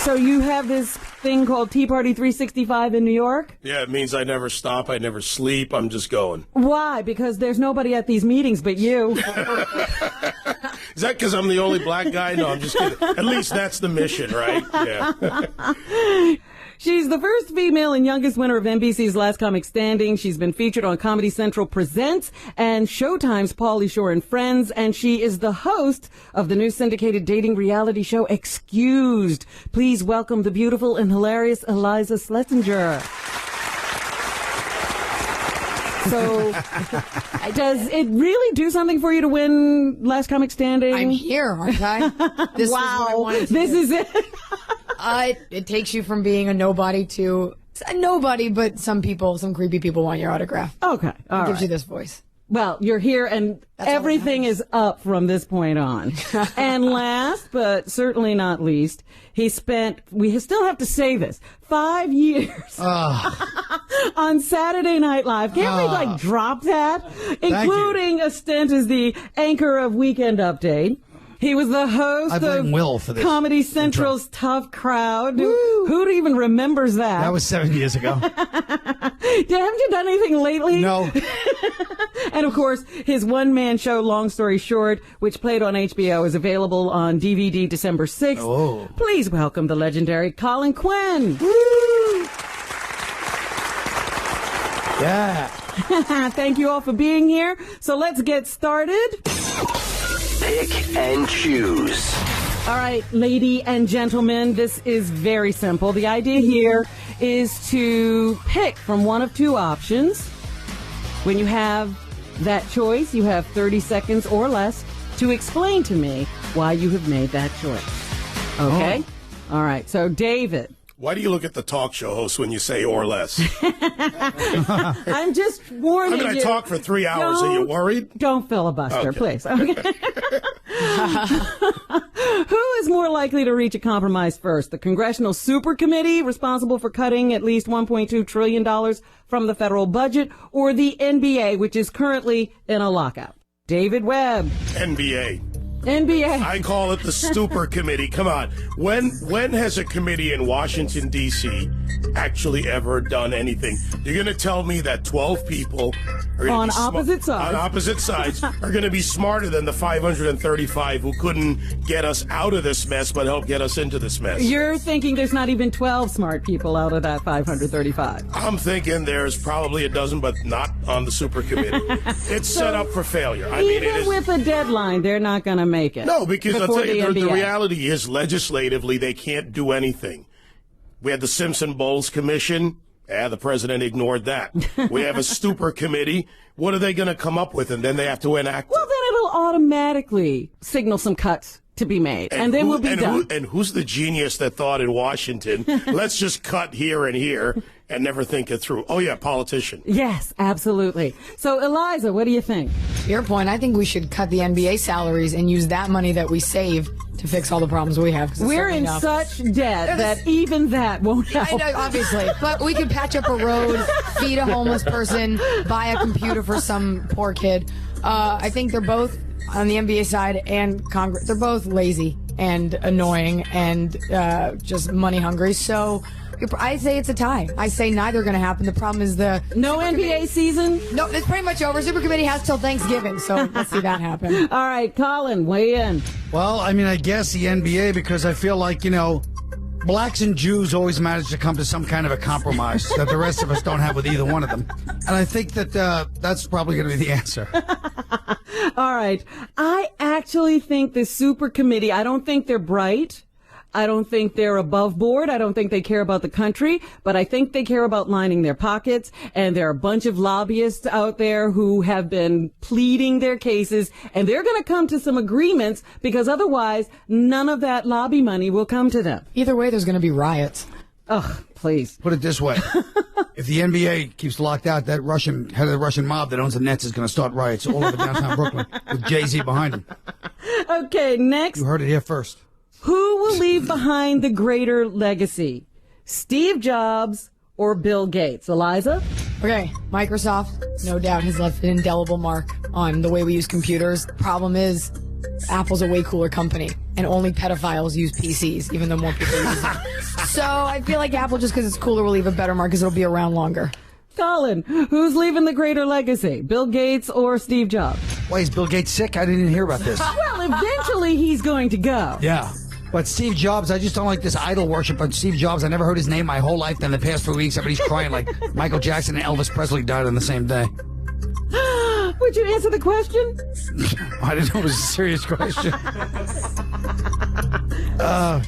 So you have this thing called Tea Party 365 in New York? Yeah, it means I never stop, I never sleep, I'm just going. Why? Because there's nobody at these meetings but you. Is that because I'm the only black guy? No, I'm just kidding. At least that's the mission, right? Yeah. She's the first female and youngest winner of NBC's Last Comic Standing. She's been featured on Comedy Central Presents and Showtime's Pauly Shore and Friends, and she is the host of the new syndicated dating reality show Excused. Please welcome the beautiful and hilarious Eliza Schlesinger. So, does it really do something for you to win Last Comic Standing? I'm here, aren't I? This is what I wanted to this do. is it. It takes you from being a nobody to a nobody, but some creepy people want your autograph. Okay, all it gives right. you this voice. Well, you're here, and everything is up from this point on. And last, but certainly not least, we still have to say this, 5 years on Saturday Night Live. Can't we, drop that? Including a stint as the anchor of Weekend Update. He was the host of Will for this Comedy Central's Tough Crowd. Who even remembers that? That was 7 years ago. Haven't you done anything lately? No. And of course, his one-man show, Long Story Short, which played on HBO, is available on DVD December 6th. Oh. Please welcome the legendary Colin Quinn. Yeah. Thank you all for being here. So let's get started. Pick and choose. All right, lady and gentlemen, this is very simple. The idea here is to pick from one of two options. When you have that choice, you have 30 seconds or less to explain to me why you have made that choice. Okay? Oh. All right, so David. Why do you look at the talk show host when you say or less? I'm just warning you. I talk for 3 hours. Are you worried? Don't filibuster, Okay. please. Okay. Who is more likely to reach a compromise first? The Congressional Super Committee, responsible for cutting at least $1.2 trillion from the federal budget, or the NBA, which is currently in a lockout? David Webb. NBA. I call it the Super Committee. Come on. When has a committee in Washington, D.C. actually ever done anything? You're going to tell me that 12 people are on opposite sides are going to be smarter than the 535 who couldn't get us out of this mess but help get us into this mess? You're thinking there's not even 12 smart people out of that 535. I'm thinking there's probably a dozen, but not on the Super Committee. It's set up for failure. Even with a deadline, they're not going to make it. No, because I'll tell you, the NBA. reality is legislatively they can't do anything. We had the Simpson Bowles Commission. The president ignored that. We have a Super Committee. What are they going to come up with? And then they have to enact Well, then it'll automatically signal some cuts to be made, and then we'll be done. And who's the genius that thought in Washington, let's just cut here and here and never think it through? Oh, yeah, politician. Yes, absolutely. So, Eliza, what do you think? To your point, I think we should cut the NBA salaries and use that money that we save to fix all the problems we have. We're in such debt that even that won't help. I know, obviously. But we could patch up a road, feed a homeless person, buy a computer for some poor kid. I think they're both, on the NBA side and Congress, they're both lazy and annoying and just money hungry. So I say it's a tie. I say neither are going to happen. The problem is the no NBA season. No, it's pretty much over. Super Committee has till Thanksgiving, so let's see that happen. All right, Colin, weigh in. Well, I mean, I guess the NBA, because I feel like, blacks and Jews always manage to come to some kind of a compromise that the rest of us don't have with either one of them. And I think that that's probably going to be the answer. All right. I actually think the Super Committee, I don't think they're bright. I don't think they're above board. I don't think they care about the country, but I think they care about lining their pockets. And there are a bunch of lobbyists out there who have been pleading their cases, and they're going to come to some agreements because otherwise none of that lobby money will come to them. Either way, there's going to be riots. Oh, please. Put it this way. If the NBA keeps locked out, that head of the Russian mob that owns the Nets is going to start riots all over downtown Brooklyn with Jay-Z behind him. Okay, next. You heard it here first. Who will leave behind the greater legacy? Steve Jobs or Bill Gates? Eliza? Okay, Microsoft, no doubt, has left an indelible mark on the way we use computers. Problem is, Apple's a way cooler company, and only pedophiles use PCs, even though more people use them. So I feel like Apple, just because it's cooler, will leave a better mark because it'll be around longer. Colin, who's leaving the greater legacy? Bill Gates or Steve Jobs? Why, is Bill Gates sick? I didn't even hear about this. Well, eventually he's going to go. Yeah. But Steve Jobs, I just don't like this idol worship on Steve Jobs. I never heard his name my whole life. Then the past 3 weeks, everybody's crying like Michael Jackson and Elvis Presley died on the same day. Would you answer the question? I didn't know it was a serious question. How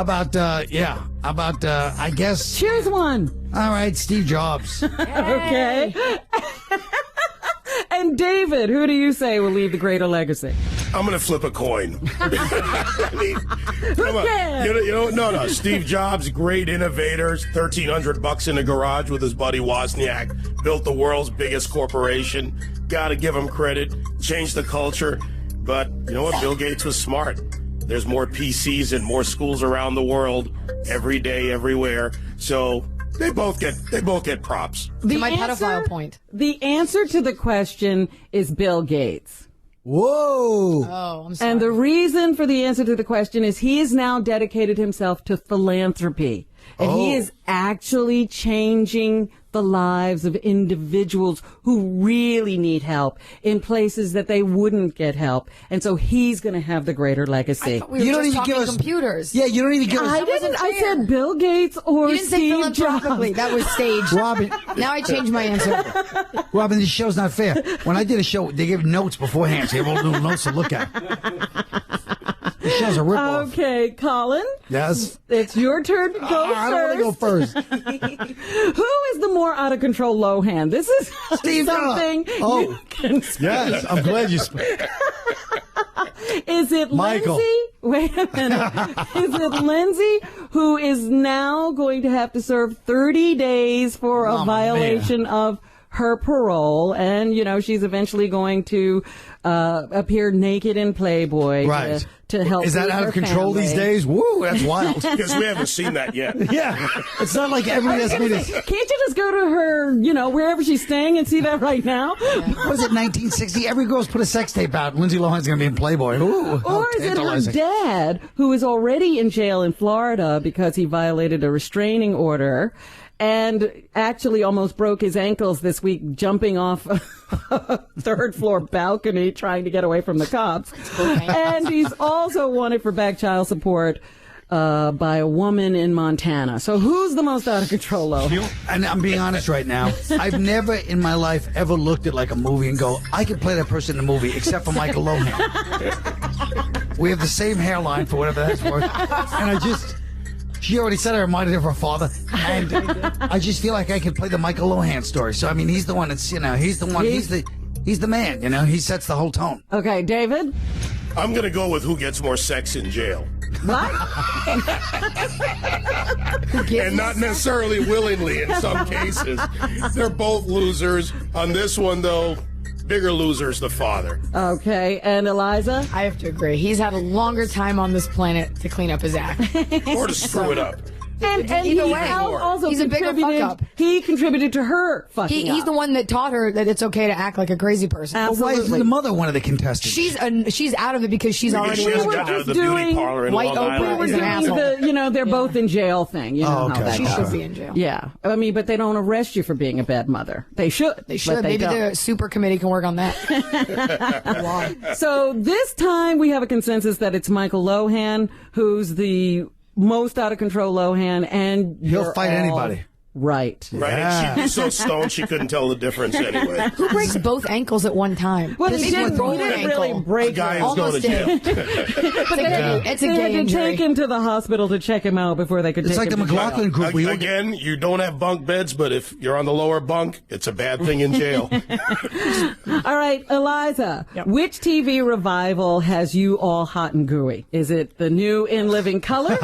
about, I guess... Choose one. All right, Steve Jobs. Okay. And David, who do you say will leave the greater legacy? I'm going to flip a coin. I mean, come on. No. Steve Jobs, great innovators, $1,300 in a garage with his buddy Wozniak, built the world's biggest corporation. Got to give him credit, changed the culture. But you know what? Bill Gates was smart. There's more PCs in more schools around the world every day, everywhere. So they both get props. To my pedophile point. The answer to the question is Bill Gates. Whoa. Oh, I'm sorry. And the reason for the answer to the question is he has now dedicated himself to philanthropy. And he is actually changing the lives of individuals who really need help in places that they wouldn't get help. And so he's going to have the greater legacy. I thought we were just talking computers. Yeah, you don't even give us... I said Bill Gates or you didn't Steve say philanthropically. Jobs. That was staged. Robin. Now I changed my answer. Robin, this show's not fair. When I did a show, they gave notes beforehand, so you have all little notes to look at. This show's a ripoff. Okay, Colin. Yes? It's your turn to go first. I don't want to go first. Who is the more out of control low hand? This is Steve something you can speak. Yes, I'm glad you spoke. Is it Michael. Lindsay? Wait a minute. Is it Lindsay who is now going to have to serve 30 days for a violation of her parole? And, she's eventually going to appear naked in Playboy to help. Is that out of control these days? Woo, that's wild. Because we haven't seen that yet. Yeah. It's not like everybody has made it. Can't you just go to her, wherever she's staying and see that right now? Yeah. What was it, 1960? Every girl's put a sex tape out. Lindsay Lohan's going to be in Playboy. Ooh, or is it her dad, who is already in jail in Florida because he violated a restraining order and actually almost broke his ankles this week jumping off a third-floor balcony trying to get away from the cops. And he's also wanted for back child support by a woman in Montana. So who's the most out of control, though? And I'm being honest right now. I've never in my life ever looked at like a movie and go, I could play that person in a movie except for Michael Lohan. We have the same hairline for whatever that's worth. And she already said I reminded her of her father, and I just feel like I could play the Michael Lohan story. So I mean, he's the one that's he's the one, he's the man. He sets the whole tone. Okay, David. I'm going to go with who gets more sex in jail. What? And not necessarily willingly in some cases. They're both losers. On this one, though, bigger loser is the father. Okay, and Eliza? I have to agree. He's had a longer time on this planet to clean up his act. Or to screw it up. And either he way, also he's a bigger fuck up. He contributed to her fucking He's up. the one that taught her that it's okay to act like a crazy person. Well, why isn't the mother one of the contestants? She's out of it because she's already she hasn't gotten out of the beauty parlor in White Long Oprah Island. is an asshole. They're both in jail thing. You know how that She goes. should be in jail. Yeah. I mean, but they don't arrest you for being a bad mother. They should. They should. But they Maybe don't. the super committee can work on that. So this time we have a consensus that it's Michael Lohan who's the most out of control Lohan, and He'll fight all anybody. Right. Right. And she'd be so stoned she couldn't tell the difference anyway. Who breaks both ankles at one time? Well, This he is didn't, with he one didn't ankle. really break A guy it. who's going to jail. It's a They gay had to injury. take him to the hospital to check him out before they could It's take like him the to jail. McLaughlin group. Again, you don't have bunk beds, but if you're on the lower bunk, it's a bad thing in jail. All right, Eliza, which TV revival has you all hot and gooey? Is it the new In Living Color?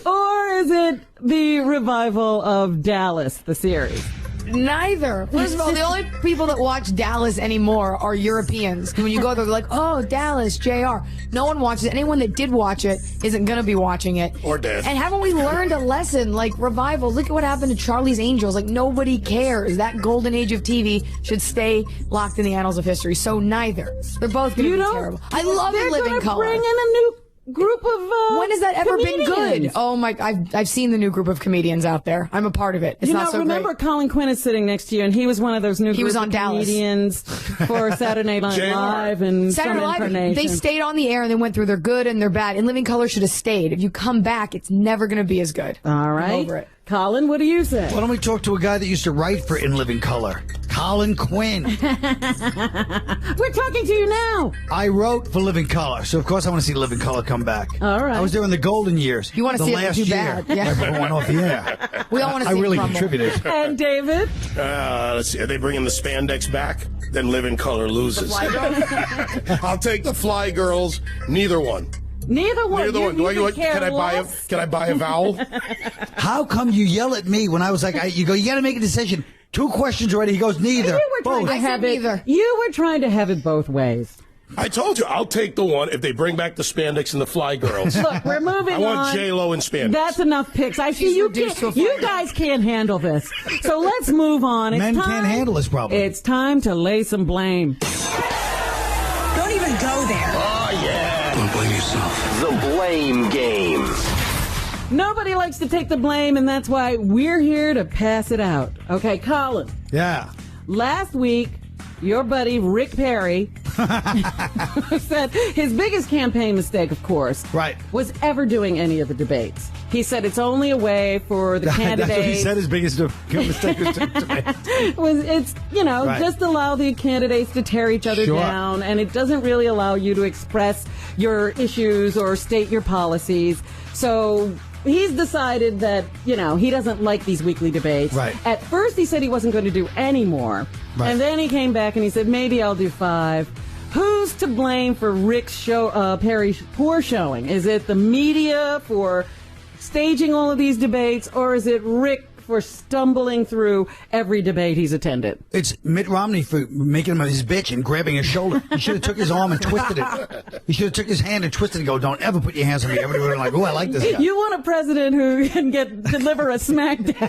Or is it the revival of Dallas, the series? Neither. First of all, the only people that watch Dallas anymore are Europeans. When you go there, they're like, oh, Dallas, JR. No one watches it. Anyone that did watch it isn't going to be watching it. Or dead. And haven't we learned a lesson? Like, revival. Look at what happened to Charlie's Angels. Like, nobody cares. That golden age of TV should stay locked in the annals of history. So neither. They're both going to be terrible. I love They're Living gonna Color. bring in a new group of When has that ever been good? comedians. Oh my! I've seen the new group of comedians out there. I'm a part of it. It's not so remember great. Colin Quinn is sitting next to you, and he was one of those new He was group on of Dallas. comedians for Saturday Night JR. Live and Saturday some Night Live, incarnation. they stayed on the air and they went through their good and their bad. And Living Color should have stayed. If you come back, it's never going to be as good. All I'm right. over it. Colin, what do you say? Why don't we talk to a guy that used to write for In Living Color? Colin Quinn. We're talking to you now. I wrote for Living Color, so of course I want to see Living Color come back. All right. I was there in the golden years. You wanna the see it last too year, bad, yeah. right before I went off the air. We all want to see I really it crumble. contributed. And David? Let's see. Are they bringing the spandex back? Then Living Color loses. I'll take the Fly Girls. Neither one. Neither one. Neither one. Can I buy a vowel? How come you yell at me when I was like, you go, you got to make a decision. 2 questions already. He goes, neither. You were trying Both. to have it. neither. You were trying to have it both ways. I told you, I'll take the one if they bring back the spandex and the Fly Girls. Look, we're moving I want on. J-Lo and spandex. That's enough picks. I see She's you reduced can't, to a you fly guys can't handle this. So let's move on. It's Men time, can't handle this problem. It's time to lay some blame. Don't even go there. Oh, yeah. Don't blame yourself. The Blame Game. Nobody likes to take the blame, and that's why we're here to pass it out. Okay, Colin. Yeah. Last week, your buddy Rick Perry said his biggest campaign mistake, of course, was ever doing any of the debates. He said it's only a way for the candidates. That's what he said his biggest mistake was It's just allow the candidates to tear each other down, and it doesn't really allow you to express your issues or state your policies. So he's decided that, he doesn't like these weekly debates. Right. At first he said he wasn't going to do any more. Right. And then he came back and he said, maybe I'll do 5. Who's to blame for Rick's Perry's poor showing? Is it the media for staging all of these debates, or is it Rick for stumbling through every debate he's attended? It's Mitt Romney for making him his bitch and grabbing his shoulder. He should have took his arm and twisted it. He should have took his hand and twisted it and go, don't ever put your hands on me. Everybody would like, oh, I like this guy. You want a president who can deliver a smackdown.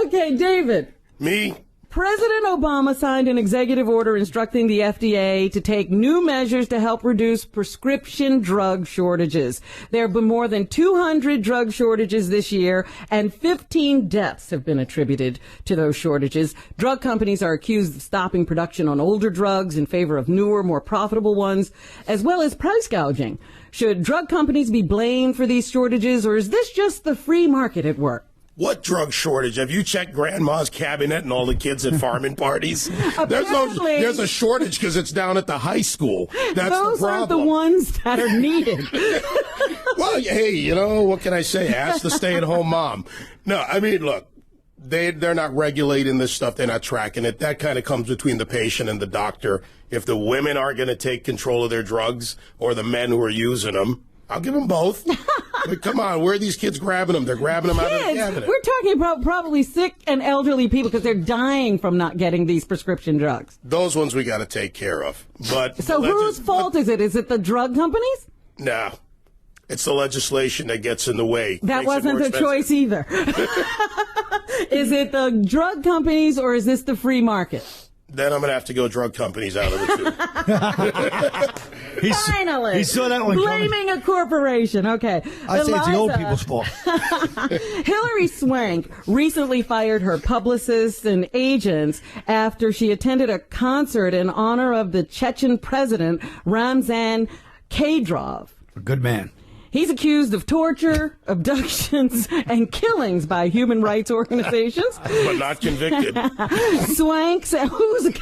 Okay, David. Me? President Obama signed an executive order instructing the FDA to take new measures to help reduce prescription drug shortages. There have been more than 200 drug shortages this year, and 15 deaths have been attributed to those shortages. Drug companies are accused of stopping production on older drugs in favor of newer, more profitable ones, as well as price gouging. Should drug companies be blamed for these shortages, or is this just the free market at work? What drug shortage? Have you checked Grandma's cabinet and all the kids at farming parties? There's a shortage because it's down at the high school. That's Those the problem. aren't the ones that are needed. Well, hey, what can I say? Ask the stay-at-home mom. No, I mean, look, they're not regulating this stuff. They're not tracking it. That kind of comes between the patient and the doctor. If the women are going to take control of their drugs or the men who are using them, I'll give them both. But come on, where are these kids grabbing them? They're grabbing them out of the cabinet. We're talking about probably sick and elderly people because they're dying from not getting these prescription drugs. Those ones we got to take care of. So whose fault is it? Is it the drug companies? No. It's the legislation that gets in the way. That wasn't the choice either. Is it the drug companies or is this the free market? Then I'm going to have to go drug companies out of the two. Finally. He saw that one blaming a corporation. Okay. I say it's the old people's fault. Hilary Swank recently fired her publicists and agents after she attended a concert in honor of the Chechen president, Ramzan Kadyrov. A good man. He's accused of torture, abductions, and killings by human rights organizations. But not convicted. Swank says, who's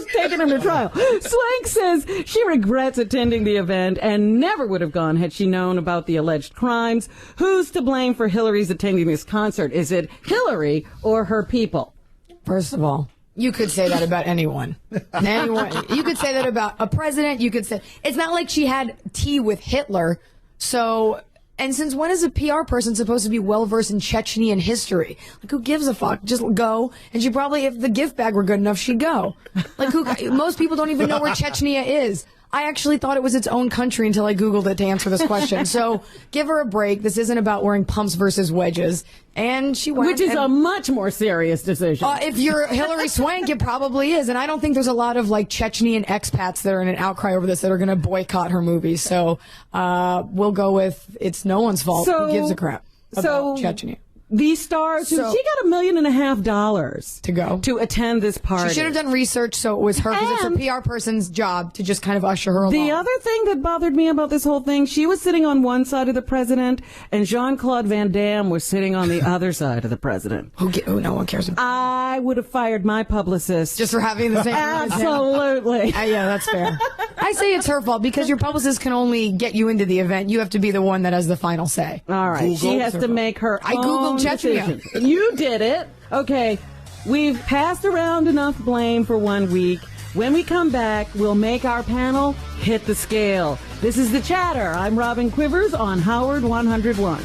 taking him to trial? Swank says she regrets attending the event and never would have gone had she known about the alleged crimes. Who's to blame for Hillary's attending this concert? Is it Hillary or her people? First of all, you could say that about anyone. You could say that about a president. You could say it's not like she had tea with Hitler. So, and since when is a PR person supposed to be well-versed in Chechnyan history? Like, who gives a fuck? Just go. And she probably, if the gift bag were good enough, she'd go. Like, most people don't even know where Chechnya is. I actually thought it was its own country until I Googled it to answer this question. So, give her a break. This isn't about wearing pumps versus wedges. And she went. Which is a much more serious decision. If you're Hilary Swank, it probably is. And I don't think there's a lot of, like, Chechnyan expats that are in an outcry over this that are going to boycott her movie. So, we'll go with it's no one's fault. Who gives a crap about Chechnya? These stars, she got $1.5 million to go to attend this party. She should have done research, so it was her, because it's a PR person's job to just kind of usher her along. The other thing that bothered me about this whole thing, she was sitting on one side of the president, and Jean-Claude Van Damme was sitting on the other side of the president. Who no one cares about. I would have fired my publicist just for having the same. Absolutely. Yeah, that's fair. I say it's her fault because your publicist can only get you into the event. You have to be the one that has the final say. All right, she has to make her. I googled Chechnya. You did it. Okay, we've passed around enough blame for 1 week. When we come back, we'll make our panel hit the scale. This is The Chatter. I'm Robin Quivers on Howard 101.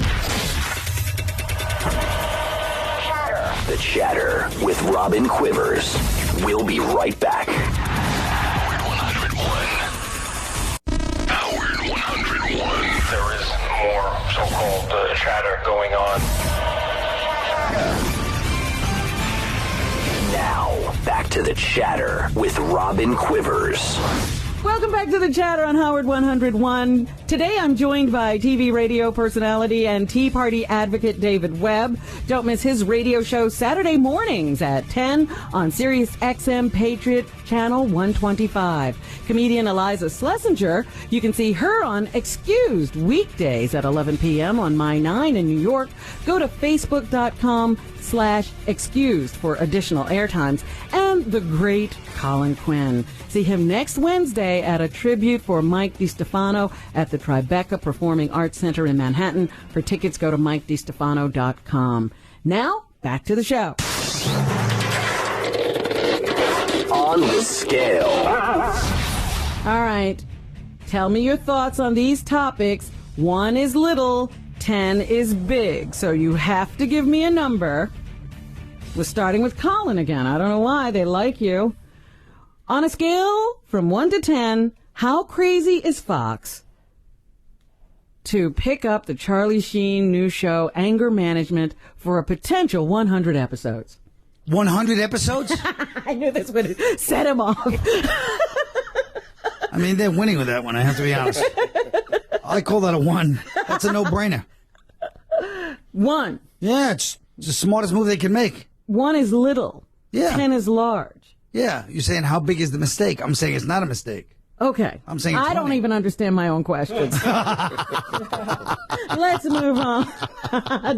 The Chatter with Robin Quivers. We'll be right back. Howard 101. There is more so-called chatter going on. Now, back to The Chatter with Robin Quivers. Welcome back to The Chatter on Howard 101. Today I'm joined by TV radio personality and Tea Party advocate David Webb. Don't miss his radio show Saturday mornings at 10 on Sirius XM Patriot Channel 125. Comedian Eliza Schlesinger, you can see her on Excused weekdays at 11 p.m. on My 9 in New York. Go to facebook.com/excused for additional airtimes. And the great Colin Quinn. See him next Wednesday at a tribute for Mike DiStefano at the Tribeca Performing Arts Center in Manhattan. For tickets, go to MikeDiStefano.com. Now, back to the show. On the scale. All right. Tell me your thoughts on these topics. 1 is little, 10 is big. So you have to give me a number. We're starting with Colin again. I don't know why. They like you. On a scale from 1 to 10, how crazy is Fox to pick up the Charlie Sheen new show, Anger Management, for a potential 100 episodes? 100 episodes? I knew this would set him off. I mean, they're winning with that one, I have to be honest. I call that a 1. That's a no-brainer. 1. Yeah, it's the smartest move they can make. 1 is little. Yeah. 10 is large. Yeah, you're saying how big is the mistake? I'm saying it's not a mistake. Okay. I'm saying I don't even understand my own questions. Let's move on.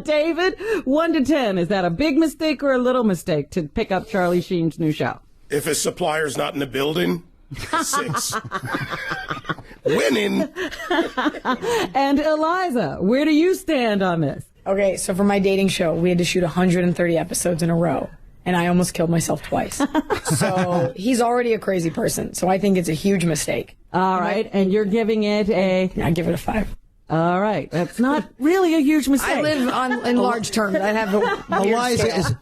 David, 1 to 10, is that a big mistake or a little mistake to pick up Charlie Sheen's new show? If his supplier's not in the building, 6. Winning. And Eliza, where do you stand on this? Okay, so for my dating show, we had to shoot 130 episodes in a row, and I almost killed myself twice. So he's already a crazy person, so I think it's a huge mistake. All right, and you're giving it I give it a 5. All right, that's not really a huge mistake. I live in large terms. I have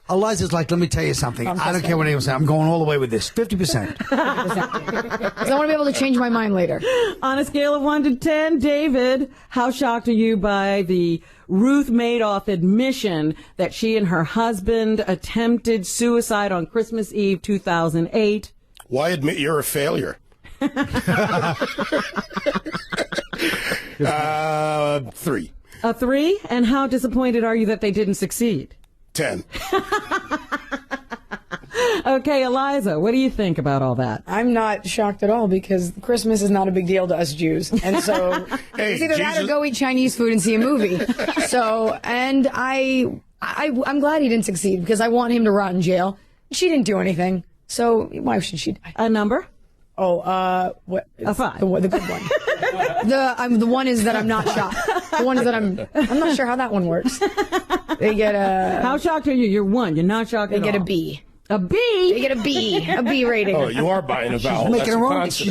Eliza's like, let me tell you something. I don't care what anyone says. I'm going all the way with this. 50%. Because I want to be able to change my mind later. On a scale of 1 to 10, David, how shocked are you by the Ruth Madoff admission that she and her husband attempted suicide on Christmas Eve 2008? Why admit you're a failure? 3. A 3? And how disappointed are you that they didn't succeed? 10. Okay, Eliza, what do you think about all that? I'm not shocked at all because Christmas is not a big deal to us Jews. And so it's either that or go eat Chinese food and see a movie. So, and I'm glad he didn't succeed because I want him to rot in jail. She didn't do anything. So why should she die? A number? Oh, what? A 5. The good one. The one is that I'm not shocked. The one is that I'm not sure how that one works. They get a... How shocked are you? You're 1. You're not shocked at all. They get a B. A B? They get a B rating. Oh, you are buying a vowel. She's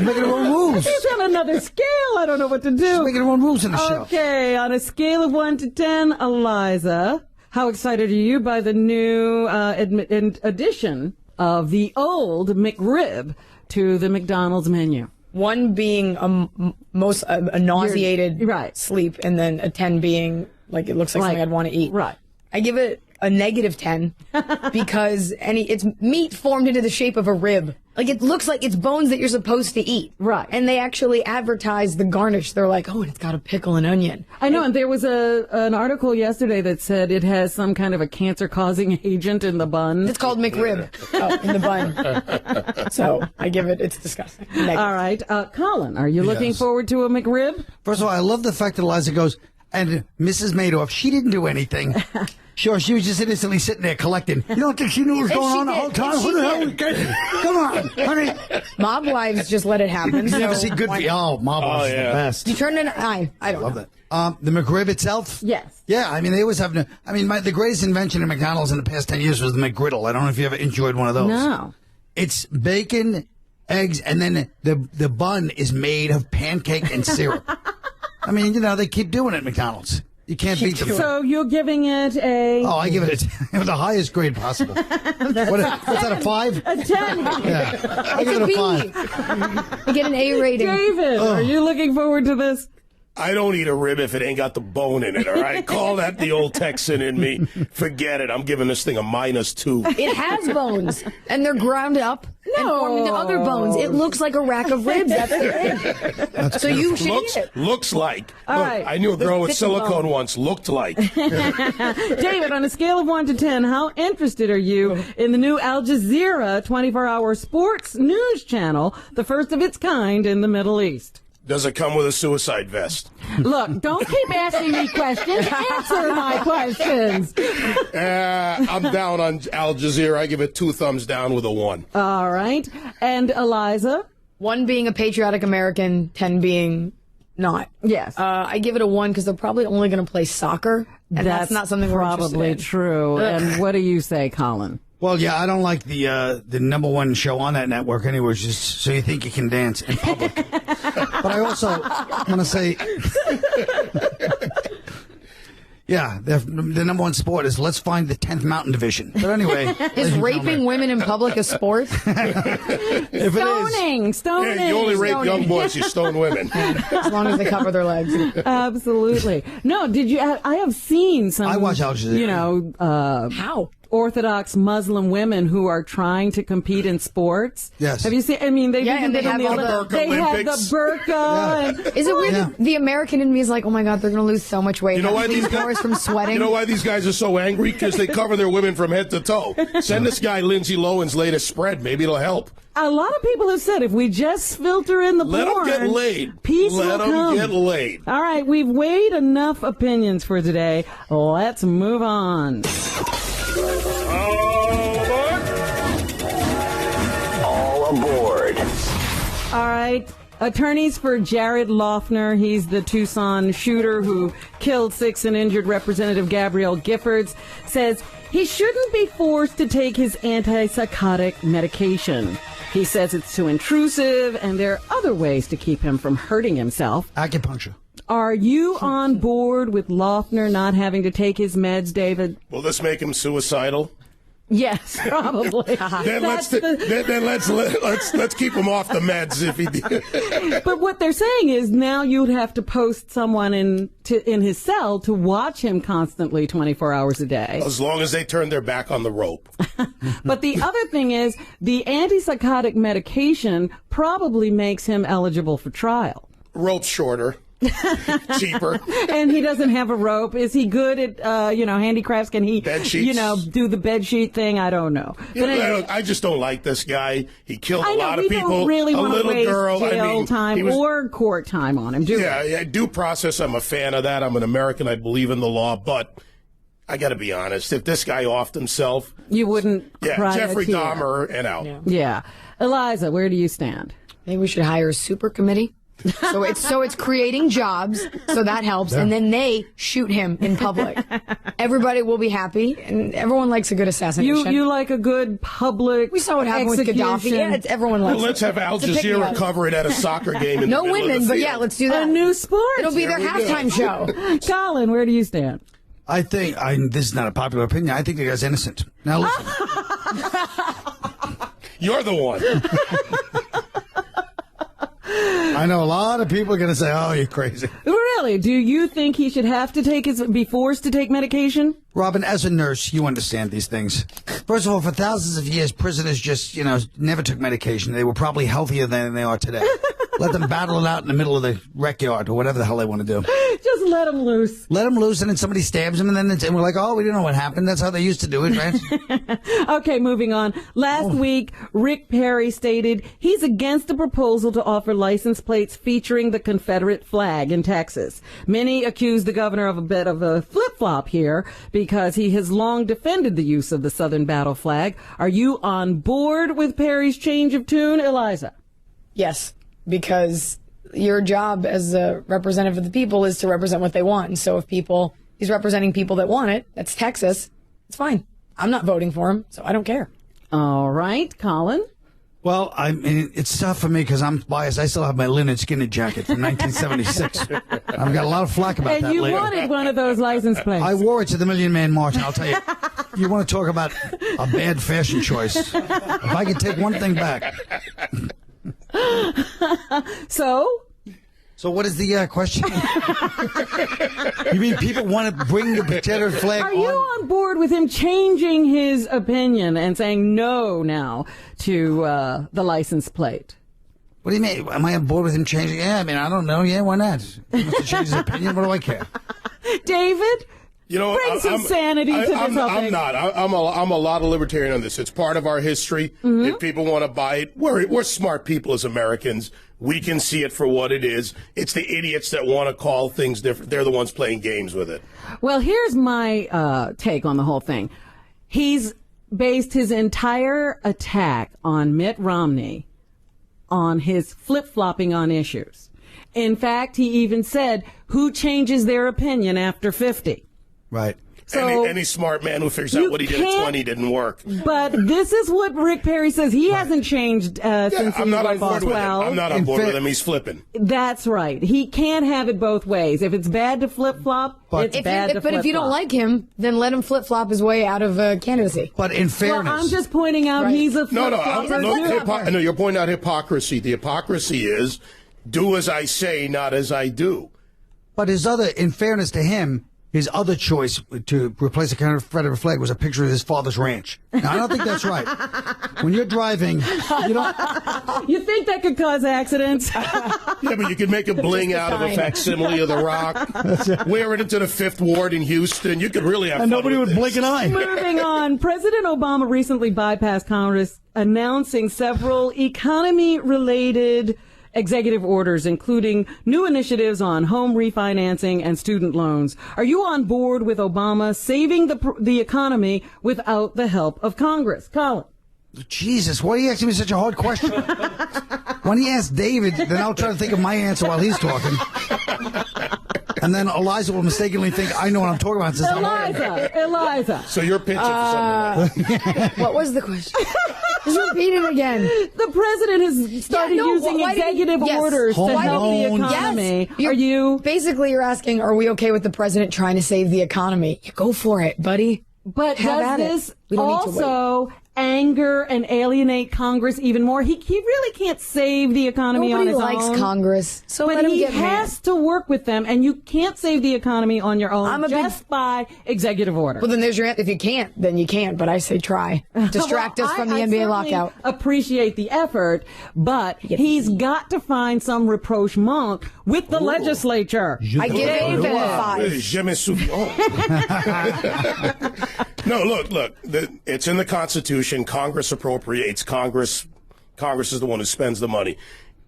making her own rules. She's on another scale. I don't know what to do. She's making her own rules in the show. Okay, on a scale of 1 to 10, Eliza, how excited are you by the new addition of the old McRib to the McDonald's menu? 1 being a nauseated sleep, and then a 10 being like it looks like something I'd want to eat. Right. I give it a negative 10 because it's meat formed into the shape of a rib. Like it looks like it's bones that you're supposed to eat. Right. And they actually advertise the garnish. They're like, oh, and it's got a pickle and onion. I know, and there was an article yesterday that said it has some kind of a cancer-causing agent in the bun. It's called McRib in the bun. So I give it's disgusting. Negative. All right. Colin, are you looking forward to a McRib? First of all, I love the fact that Eliza goes, and Mrs. Madoff, she didn't do anything. Sure, she was just innocently sitting there collecting. You don't think she knew what was going on the whole time? Who the hell was getting? Come on, honey. Mob Wives just let it happen. You never see good. Mob Wives is the best. You turned an eye. I don't love that. The McRib itself? Yes. Yeah, I mean, they always have... the greatest invention in McDonald's in the past 10 years was the McGriddle. I don't know if you ever enjoyed one of those. No. It's bacon, eggs, and then the bun is made of pancake and syrup. I mean, they keep doing it at McDonald's. You can't beat them. So you're giving it a... Oh, I give it the highest grade possible. What's that, a 5? A 10. Yeah. I give it a 5. You get an A rating. David, are you looking forward to this? I don't eat a rib if it ain't got the bone in it, all right? Call that the old Texan in me. Forget it. I'm giving this thing a -2. It has bones, and they're ground up and formed into other bones. It looks like a rack of ribs. That's the thing. So you should eat it. Looks like. All Look, right. I knew a girl with silicone once. Looked like. David, on a scale of 1 to 10, how interested are you in the new Al Jazeera 24-hour sports news channel, the first of its kind in the Middle East? Does it come with a suicide vest? Look, don't keep asking me questions. Answer my questions. I'm down on Al Jazeera. I give it 2 thumbs down with a 1. All right. And Eliza? 1 being a patriotic American, 10 being not. Yes. I give it a 1 because they're probably only going to play soccer, and that's not something we're interested probably in. true. And what do you say, Colin? Well, yeah, I don't like the #1 show on that network anyway, just So You Think You Can Dance in public. But I also want to say, yeah, the #1 sport is let's find the 10th Mountain Division. But anyway. Is raping women in public a sport? Stoning. Yeah, you only rape young boys, you stone women. As long as they cover their legs. Absolutely. No, did you? I have seen some. I watch Al Jazeera. How? Orthodox Muslim women who are trying to compete in sports. Yes. Have you seen? I mean, and they have the burqa. And is it weird that the American in me is like, oh my God, they're going to lose so much weight? You know why these guys from sweating? You know why these guys are so angry? Because they cover their women from head to toe. Send this guy Lindsay Lohan's latest spread. Maybe it'll help. A lot of people have said if we just filter in the Let porn, them get laid. Peace Let will come. them get laid. All right, we've weighed enough opinions for today. Let's move on. All aboard. All right. Attorneys for Jared Loughner, he's the Tucson shooter who killed 6 and injured Representative Gabrielle Giffords, says he shouldn't be forced to take his antipsychotic medication. He says it's too intrusive and there are other ways to keep him from hurting himself. Acupuncture. Are you on board with Loughner not having to take his meds, David? Will this make him suicidal? Yes, probably. Then let's keep him off the meds if he did. But what they're saying is now you'd have to post someone in his cell to watch him constantly 24 hours a day. As long as they turn their back on the rope. But the other thing is the antipsychotic medication probably makes him eligible for trial. Rope's shorter. Cheaper. And he doesn't have a rope. Is he good at, handicrafts? Can he, bed sheets? Do the bed sheet thing? I don't know. But anyway, I just don't like this guy. He killed a lot of we people. Don't really a want little to waste girl. jail time or court time on him, do we? Yeah, due process. I'm a fan of that. I'm an American. I believe in the law, but I got to be honest. If this guy offed himself, you wouldn't. Yeah, Jeffrey Dahmer and out. Yeah. Eliza, where do you stand? Maybe we should hire a super committee. So it's creating jobs, so that helps, and then they shoot him in public. Everybody will be happy, and everyone likes a good assassination. You like a good public. We saw what happened with Gaddafi. Yeah, everyone likes. Well, let's have Al Jazeera cover it at a soccer game. In no the women, but yeah, let's do that. A new sport. It'll be their halftime show. Colin, where do you stand? I think this is not a popular opinion. I think the guy's innocent. Now listen, you're the one. I know a lot of people are going to say, "Oh, you're crazy." Really? Do you think he should have to be forced to take medication? Robin, as a nurse, you understand these things. First of all, for thousands of years, prisoners just, never took medication. They were probably healthier than they are today. Let them battle it out in the middle of the rec yard or whatever the hell they want to do. Just let them loose. Let them loose, and then somebody stabs them, and then we're like, oh, we didn't know what happened. That's how they used to do it, right? Okay, moving on. Last week, Rick Perry stated he's against a proposal to offer license plates featuring the Confederate flag in Texas. Many accuse the governor of a bit of a flip-flop here because he has long defended the use of the Southern battle flag. Are you on board with Perry's change of tune, Eliza? Yes, because your job as a representative of the people is to represent what they want. And so if he's representing people that want it, that's Texas, it's fine. I'm not voting for him, so I don't care. All right, Colin? Well, I mean, it's tough for me because I'm biased. I still have my linen skinny jacket from 1976. I've got a lot of flack about that. And you later. wanted one of those license plates. I wore it to the Million Man March, and I'll tell you, you want to talk about a bad fashion choice. If I could take one thing back. So what is the question? You mean people want to bring the Confederate flag Are you on board with him changing his opinion and saying no now to the license plate? What do you mean? Am I on board with him changing? Yeah, I mean, I don't know. Yeah, why not? He wants to change his opinion. What do I care? David? Bring some sanity to this whole thing. I'm not. I'm a lot of libertarian on this. It's part of our history. Mm-hmm. If people want to buy it, we're smart people as Americans. We can see it for what it is. It's the idiots that want to call things different. They're the ones playing games with it. Well, here's my take on the whole thing. He's based his entire attack on Mitt Romney on his flip-flopping on issues. In fact, he even said, who changes their opinion after 50? Right. So any smart man who figures out what he did at 20 didn't work. But this is what Rick Perry says. He hasn't changed since he I'm not was on board with him. 12. I'm not on board with him. He's flipping. That's right. He can't have it both ways. If it's bad to flip-flop, it's bad to flip-flop. But if you don't like him, then let him flip-flop his way out of candidacy. But in fairness... Well, I'm just pointing out he's a flip-flopper. No, you're pointing out hypocrisy. The hypocrisy is do as I say, not as I do. But in fairness to him, his other choice to replace a Confederate flag was a picture of his father's ranch. Now, I don't think that's right. When you're driving, you don't... You think that could cause accidents? Yeah, but you could make a bling out of a facsimile of the Rock. Wear it into the 5th Ward in Houston. You could really have fun. And nobody would blink an eye. Moving on. President Obama recently bypassed Congress, announcing several economy-related executive orders, including new initiatives on home refinancing and student loans. Are you on board with Obama saving the economy without the help of Congress? Colin? Jesus, why are you asking me such a hard question? When he asks David, then I'll try to think of my answer while he's talking. And then Eliza will mistakenly think I know what I'm talking about. Eliza. So you're pitching for something. What was the question? Just repeat it again. The president has started using executive orders to help the economy. Yes. You're asking, are we okay with the president trying to save the economy? Yeah, go for it, buddy. But does this also anger and alienate Congress even more? He really can't save the economy on his own. Nobody likes Congress, so but let him he get has to work with them, and you can't save the economy on your own by executive order. Well, then there's your answer. If you can't, then you can't. But I say try. Distract us from the NBA lockout. Appreciate the effort, but he's got to find some rapprochement with the legislature. I give David a 5. No, look. It's in the Constitution. Congress appropriates. Congress is the one who spends the money.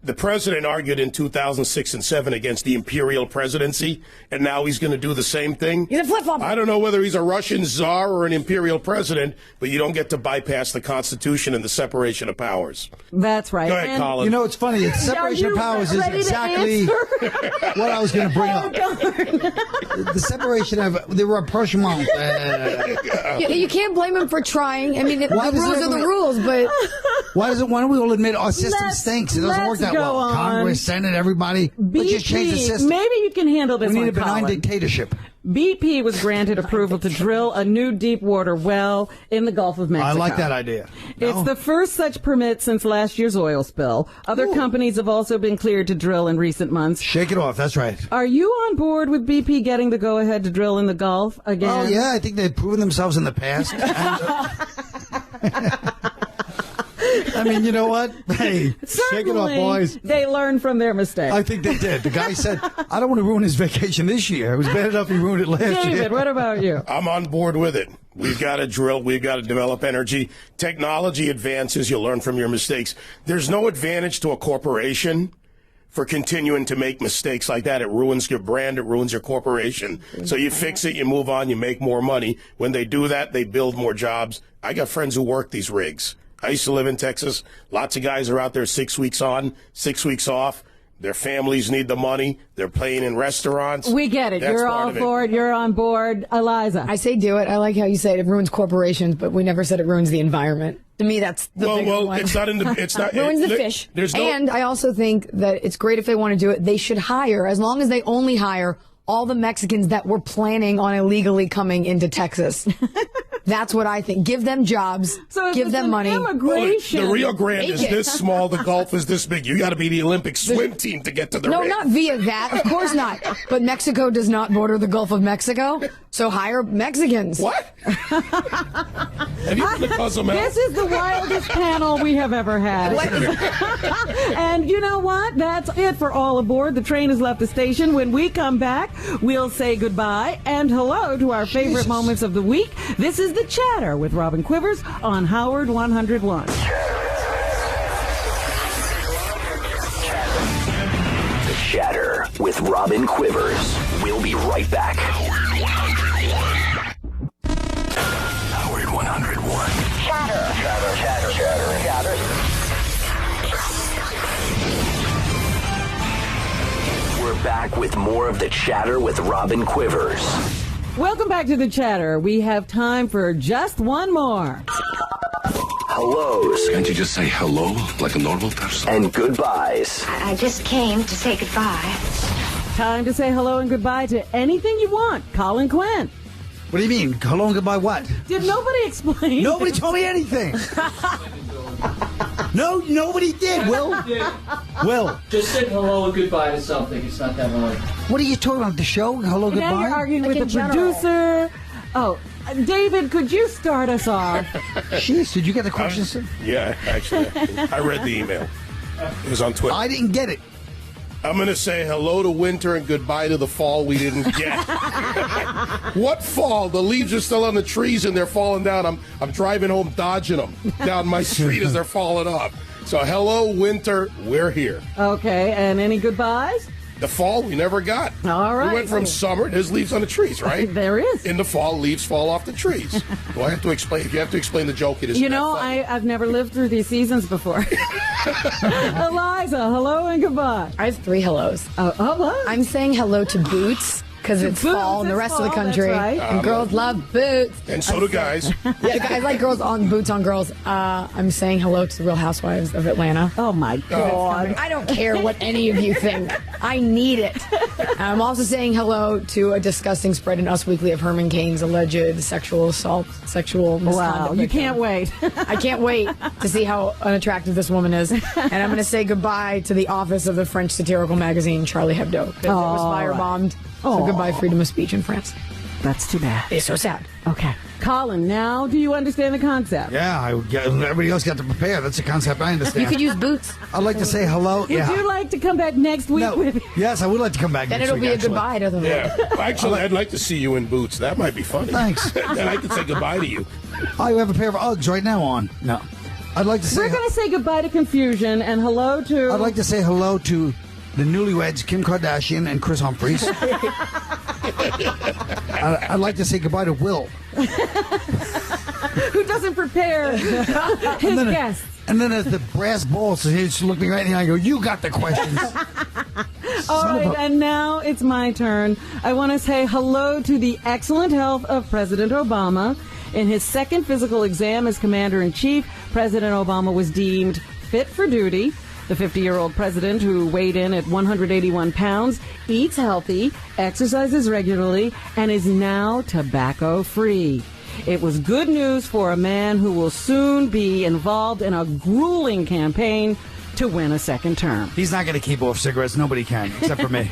The president argued in 2006 and 2007 against the imperial presidency, and now he's going to do the same thing. He's a flip-flop. I don't know whether he's a Russian czar or an imperial president, but you don't get to bypass the Constitution and the separation of powers. That's right. Go ahead, Colin. You know, it's funny. It's separation of powers is exactly what I was going to bring up. The separation of the rapprochement. You can't blame him for trying. I mean, the rules are the rules, but why don't we all admit our system stinks? It doesn't work that well. On. Congress, Senate, everybody. Let's just change the system. Maybe you can handle this. We need a benign Colin. dictatorship. BP was granted approval to drill a new deep water well in the Gulf of Mexico. I like that idea. It's the first such permit since last year's oil spill. Other companies have also been cleared to drill in recent months. Shake it off. That's right. Are you on board with BP getting the go-ahead to drill in the Gulf again? Oh, yeah. I think they've proven themselves in the past. I mean, you know what? Hey, shake it off, boys. They learned from their mistakes. I think they did. The guy said, I don't want to ruin his vacation this year. It was bad enough he ruined it last year. David, what about you? I'm on board with it. We've got to drill. We've got to develop energy. Technology advances. You'll learn from your mistakes. There's no advantage to a corporation for continuing to make mistakes like that. It ruins your brand. It ruins your corporation. So you fix it, you move on, you make more money. When they do that, they build more jobs. I got friends who work these rigs. I used to live in Texas. Lots of guys are out there 6 weeks on, 6 weeks off. Their families need the money. They're playing in restaurants. We get it. You're all for it. You're on board. Eliza. I say do it. I like how you say it ruins corporations, but we never said it ruins the environment. To me, that's the bigger one. It's not in the. It's not ruins the fish. And I also think that it's great if they want to do it. They should hire, as long as they only hire all the Mexicans that were planning on illegally coming into Texas. That's what I think. Give them jobs. So give them money. Immigration. The Rio Grande is this small. The Gulf is this big. You got to be the Olympic swim team to get to the rig. No, not via that. Of course not. But Mexico does not border the Gulf of Mexico, so hire Mexicans. What? Have you been to Cozumel? This is the wildest panel we have ever had. And you know what? That's it for All Aboard. The train has left the station. When we come back, we'll say goodbye and hello to our favorite moments of the week. This is The Chatter with Robin Quivers on Howard 101. The Chatter with Robin Quivers. We'll be right back. Howard 101. Chatter. We're back with more of The Chatter with Robin Quivers. Welcome back to The Chatter. We have time for just one more. Hellos. Can't you just say hello like a normal person? And goodbyes. I just came to say goodbye. Time to say hello and goodbye to anything you want. Colin Quinn. What do you mean? Hello and goodbye what? Did nobody explain? Nobody told me anything. No, nobody did, Will. Will. Just say hello and goodbye to something. It's not that hard. What are you talking about? The show? Hello, goodbye? Now you're arguing with the producer. Oh, David, could you start us off? Jeez, did you get the question, sir? Yeah, actually. I read the email. It was on Twitter. I didn't get it. I'm going to say hello to winter and goodbye to the fall we didn't get. What fall? The leaves are still on the trees and they're falling down. I'm driving home dodging them down my street as they're falling off. So hello, winter. We're here. Okay, and any goodbyes? The fall we never got. All right. We went from summer, there's leaves on the trees, right? There is. In the fall, leaves fall off the trees. Do I have to explain? If you have to explain the joke, it is. You know, I've never lived through these seasons before. Eliza, hello and goodbye. I have 3 hellos. Oh, what? I'm saying hello to boots because it's Boots, fall in the it's rest fall, of the country. that's right. And girls love boots. And so do guys. Yeah, guys like girls on boots on girls. I'm saying hello to the Real Housewives of Atlanta. Oh my God. I don't care what any of you think. I need it. I'm also saying hello to a disgusting spread in Us Weekly of Herman Cain's alleged sexual assault, sexual misconduct. Wow, you can't wait. I can't wait to see how unattractive this woman is. And I'm going to say goodbye to the office of the French satirical magazine Charlie Hebdo. Because it was firebombed. So goodbye freedom of speech in France. That's too bad. It's so sad. Okay. Colin, now do you understand the concept? Yeah, everybody else got to prepare. That's a concept I understand. You could use boots. I'd like to say hello. Would you like to come back next week with Yes, I would like to come back Then next week. it'll be a goodbye to them. Yeah. Actually, I'd like to see you in boots. That might be funny. Thanks. Then I can say goodbye to you. I have a pair of Uggs right now on. No. I'd like to say... We're going to say goodbye to confusion and hello to... I'd like to say hello to the newlyweds, Kim Kardashian and Chris Humphries. I'd like to say goodbye to Will. Who doesn't prepare his guests. And then as the brass balls, he just looked me right in the eye and go, you got the questions. All right, and now it's my turn. I want to say hello to the excellent health of President Obama. In his second physical exam as Commander-in-Chief, President Obama was deemed fit for duty. The 50-year-old president, who weighed in at 181 pounds, eats healthy, exercises regularly, and is now tobacco-free. It was good news for a man who will soon be involved in a grueling campaign to win a second term. He's not going to keep off cigarettes. Nobody can, except for me.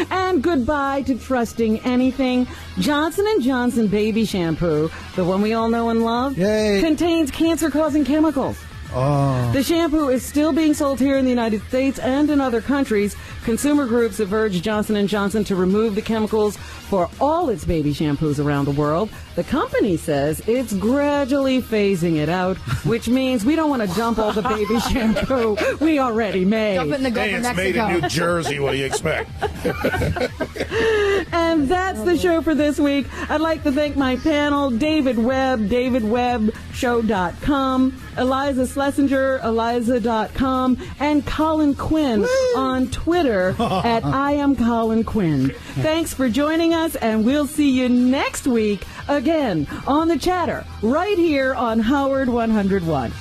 And goodbye to trusting anything. Johnson & Johnson baby shampoo, the one we all know and love, contains cancer-causing chemicals. Oh. The shampoo is still being sold here in the United States and in other countries. Consumer groups have urged Johnson & Johnson to remove the chemicals for all its baby shampoos around the world. The company says it's gradually phasing it out, which means we don't want to dump all the baby shampoo we already made. Dump it in the Gulf of It's Mexico. made in New Jersey. What do you expect? And that's the show for this week. I'd like to thank my panel, David Webb, davidwebbshow.com, Eliza Schlesinger, eliza.com, and Colin Quinn on Twitter at I am Colin Quinn. Thanks for joining us, and we'll see you next week again on The Chatter, right here on Howard 101.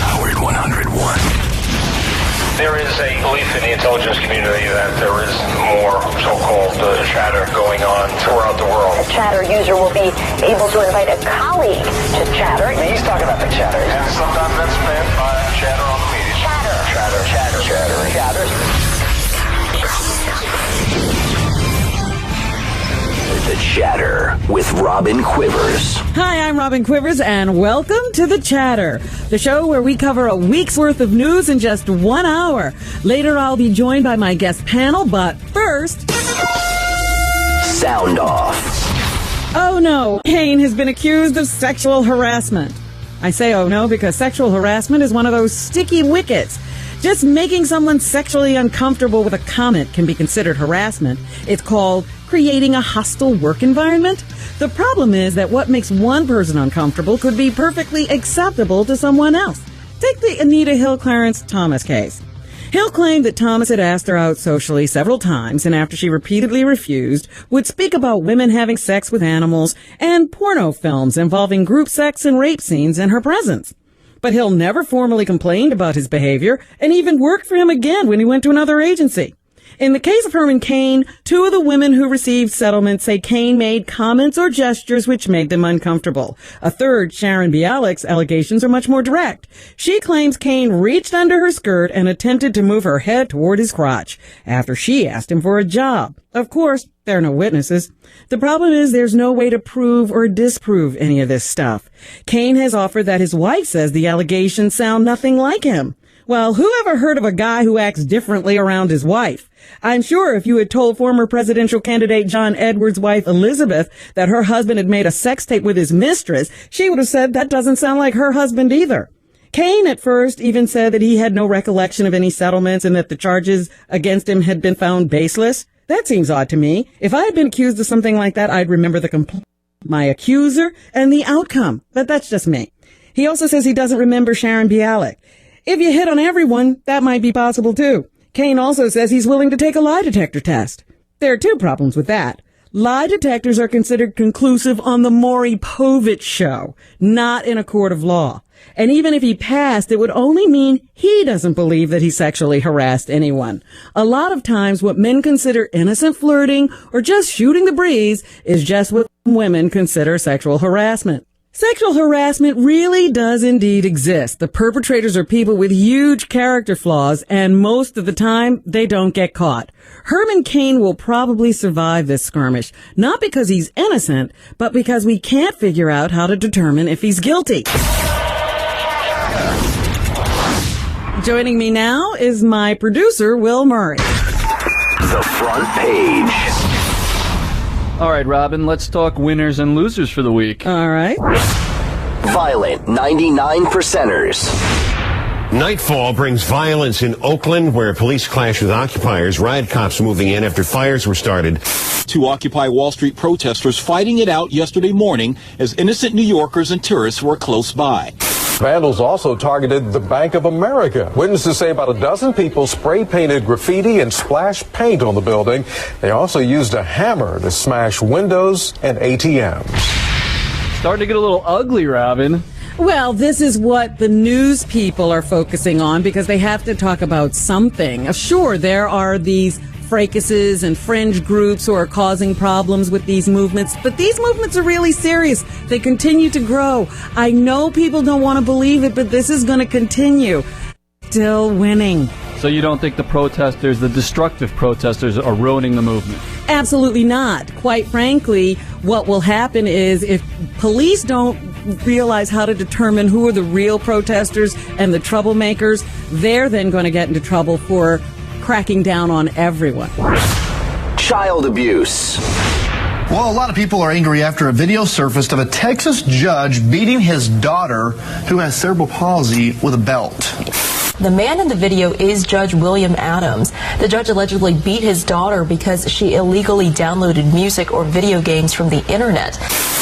Howard 101. There is a belief in the intelligence community that there is more so-called chatter going on throughout the world. A chatter user will be able to invite a colleague to chatter. He's talking about the chatter. And sometimes that's meant by chatter on the media. Chatter. The Chatter with Robin Quivers. Hi, I'm Robin Quivers, and welcome to The Chatter, the show where we cover a week's worth of news in just 1 hour. Later, I'll be joined by my guest panel, but first... Sound off. Oh no, Cain has been accused of sexual harassment. I say oh no because sexual harassment is one of those sticky wickets. Just making someone sexually uncomfortable with a comment can be considered harassment. It's called creating a hostile work environment. The problem is that what makes one person uncomfortable could be perfectly acceptable to someone else. Take the Anita Hill Clarence Thomas case. Hill claimed that Thomas had asked her out socially several times, and after she repeatedly refused, would speak about women having sex with animals and porno films involving group sex and rape scenes in her presence. But Hill never formally complained about his behavior and even worked for him again when he went to another agency. In the case of Herman Cain, 2 of the women who received settlement say Cain made comments or gestures which made them uncomfortable. A third, Sharon Bialik's allegations are much more direct. She claims Cain reached under her skirt and attempted to move her head toward his crotch after she asked him for a job. Of course, there are no witnesses. The problem is there's no way to prove or disprove any of this stuff. Cain has offered that his wife says the allegations sound nothing like him. Well, who ever heard of a guy who acts differently around his wife? I'm sure if you had told former presidential candidate John Edwards' wife Elizabeth that her husband had made a sex tape with his mistress, she would have said that doesn't sound like her husband either. Cain at first even said that he had no recollection of any settlements and that the charges against him had been found baseless. That seems odd to me. If I had been accused of something like that, I'd remember the complaint, my accuser, and the outcome. But that's just me. He also says he doesn't remember Sharon Bialik. If you hit on everyone, that might be possible too. Cain also says he's willing to take a lie detector test. There are two problems with that. Lie detectors are considered conclusive on the Maury Povich show, not in a court of law. And even if he passed, it would only mean he doesn't believe that he sexually harassed anyone. A lot of times what men consider innocent flirting or just shooting the breeze is just what women consider sexual harassment. Sexual harassment really does indeed exist. The perpetrators are people with huge character flaws, and most of the time, they don't get caught. Herman Cain will probably survive this skirmish, not because he's innocent, but because we can't figure out how to determine if he's guilty. Joining me now is my producer, Will Murray. The front page. All right, Robin, let's talk winners and losers for the week. All right. Violent 99%ers. Nightfall brings violence in Oakland, where police clash with occupiers. Riot cops moving in after fires were started. Two Occupy Wall Street protesters fighting it out yesterday morning as innocent New Yorkers and tourists were close by. Vandals also targeted the Bank of America. Witnesses say about a dozen people spray-painted graffiti and splashed paint on the building. They also used a hammer to smash windows and ATMs. Starting to get a little ugly, Robin. Well, this is what the news people are focusing on because they have to talk about something. Sure, there are these fracases and fringe groups who are causing problems with these movements, but these movements are really serious. They continue to grow. I know people don't want to believe it, but this is going to continue. Still winning. So you don't think the protesters, the destructive protesters, are ruining the movement? Absolutely not. Quite frankly, what will happen is if police don't realize how to determine who are the real protesters and the troublemakers, they're then going to get into trouble for cracking down on everyone. Child abuse. Well, a lot of people are angry after a video surfaced of a Texas judge beating his daughter who has cerebral palsy with a belt. The man in the video is Judge William Adams. The judge allegedly beat his daughter because she illegally downloaded music or video games from the internet.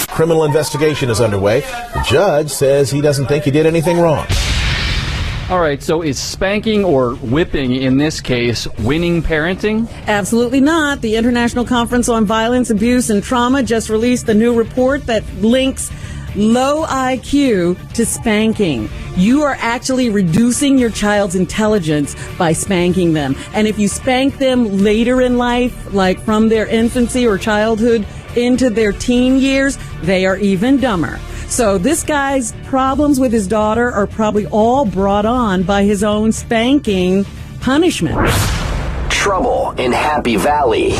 Criminal investigation is underway. The judge says he doesn't think he did anything wrong. All right, so is spanking or whipping, in this case, winning parenting? Absolutely not. The International Conference on Violence, Abuse, and Trauma just released a new report that links low IQ to spanking. You are actually reducing your child's intelligence by spanking them. And if you spank them later in life, like from their infancy or childhood into their teen years, they are even dumber. So this guy's problems with his daughter are probably all brought on by his own spanking punishment. Trouble in Happy Valley.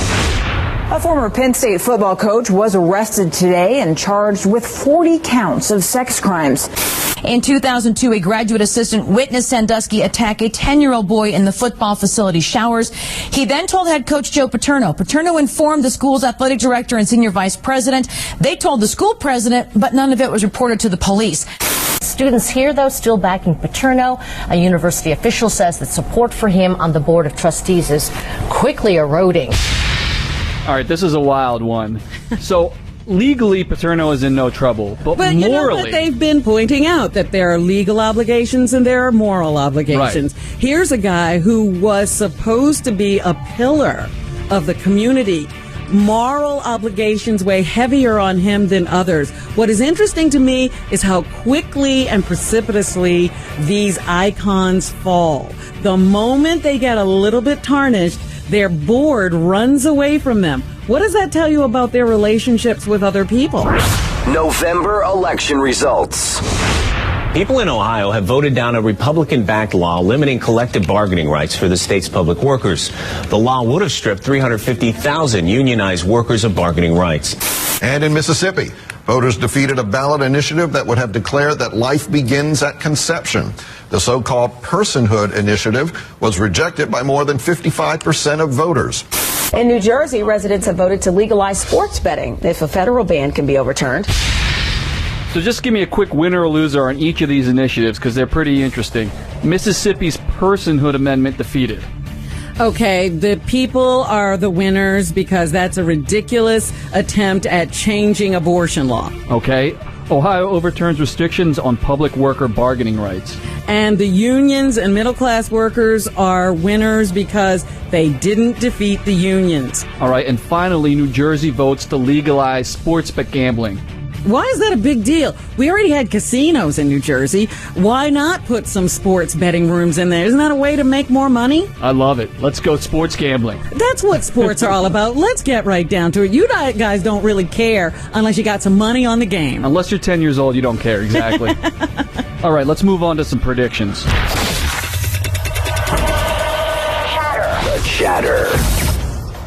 A former Penn State football coach was arrested today and charged with 40 counts of sex crimes. In 2002, a graduate assistant witnessed Sandusky attack a 10-year-old boy in the football facility showers. He then told head coach Joe Paterno. Paterno informed the school's athletic director and senior vice president. They told the school president, but none of it was reported to the police. Students here, though, still backing Paterno. A university official says that support for him on the board of trustees is quickly eroding. All right, this is a wild one. So legally, Paterno is in no trouble, but morally... you know what they've been pointing out, that there are legal obligations and there are moral obligations. Right. Here's a guy who was supposed to be a pillar of the community. Moral obligations weigh heavier on him than others. What is interesting to me is how quickly and precipitously these icons fall. The moment they get a little bit tarnished, their board runs away from them. What does that tell you about their relationships with other people? November election results. People in Ohio have voted down a Republican-backed law limiting collective bargaining rights for the state's public workers. The law would have stripped 350,000 unionized workers of bargaining rights. And in Mississippi, voters defeated a ballot initiative that would have declared that life begins at conception. The so-called personhood initiative was rejected by more than 55% of voters. In New Jersey, residents have voted to legalize sports betting if a federal ban can be overturned. So just give me a quick winner or loser on each of these initiatives, because they're pretty interesting. Mississippi's personhood amendment defeated. Okay, the people are the winners because that's a ridiculous attempt at changing abortion law. Okay. Ohio overturns restrictions on public worker bargaining rights. And the unions and middle-class workers are winners because they didn't defeat the unions. All right, and finally, New Jersey votes to legalize sports bet gambling. Why is that a big deal? We already had casinos in New Jersey. Why not put some sports betting rooms in there? Isn't that a way to make more money? I love it. Let's go sports gambling. That's what sports are all about. Let's get right down to it. You guys don't really care unless you got some money on the game. Unless you're 10 years old, you don't care. Exactly. All right, let's move on to some predictions. The Chatter.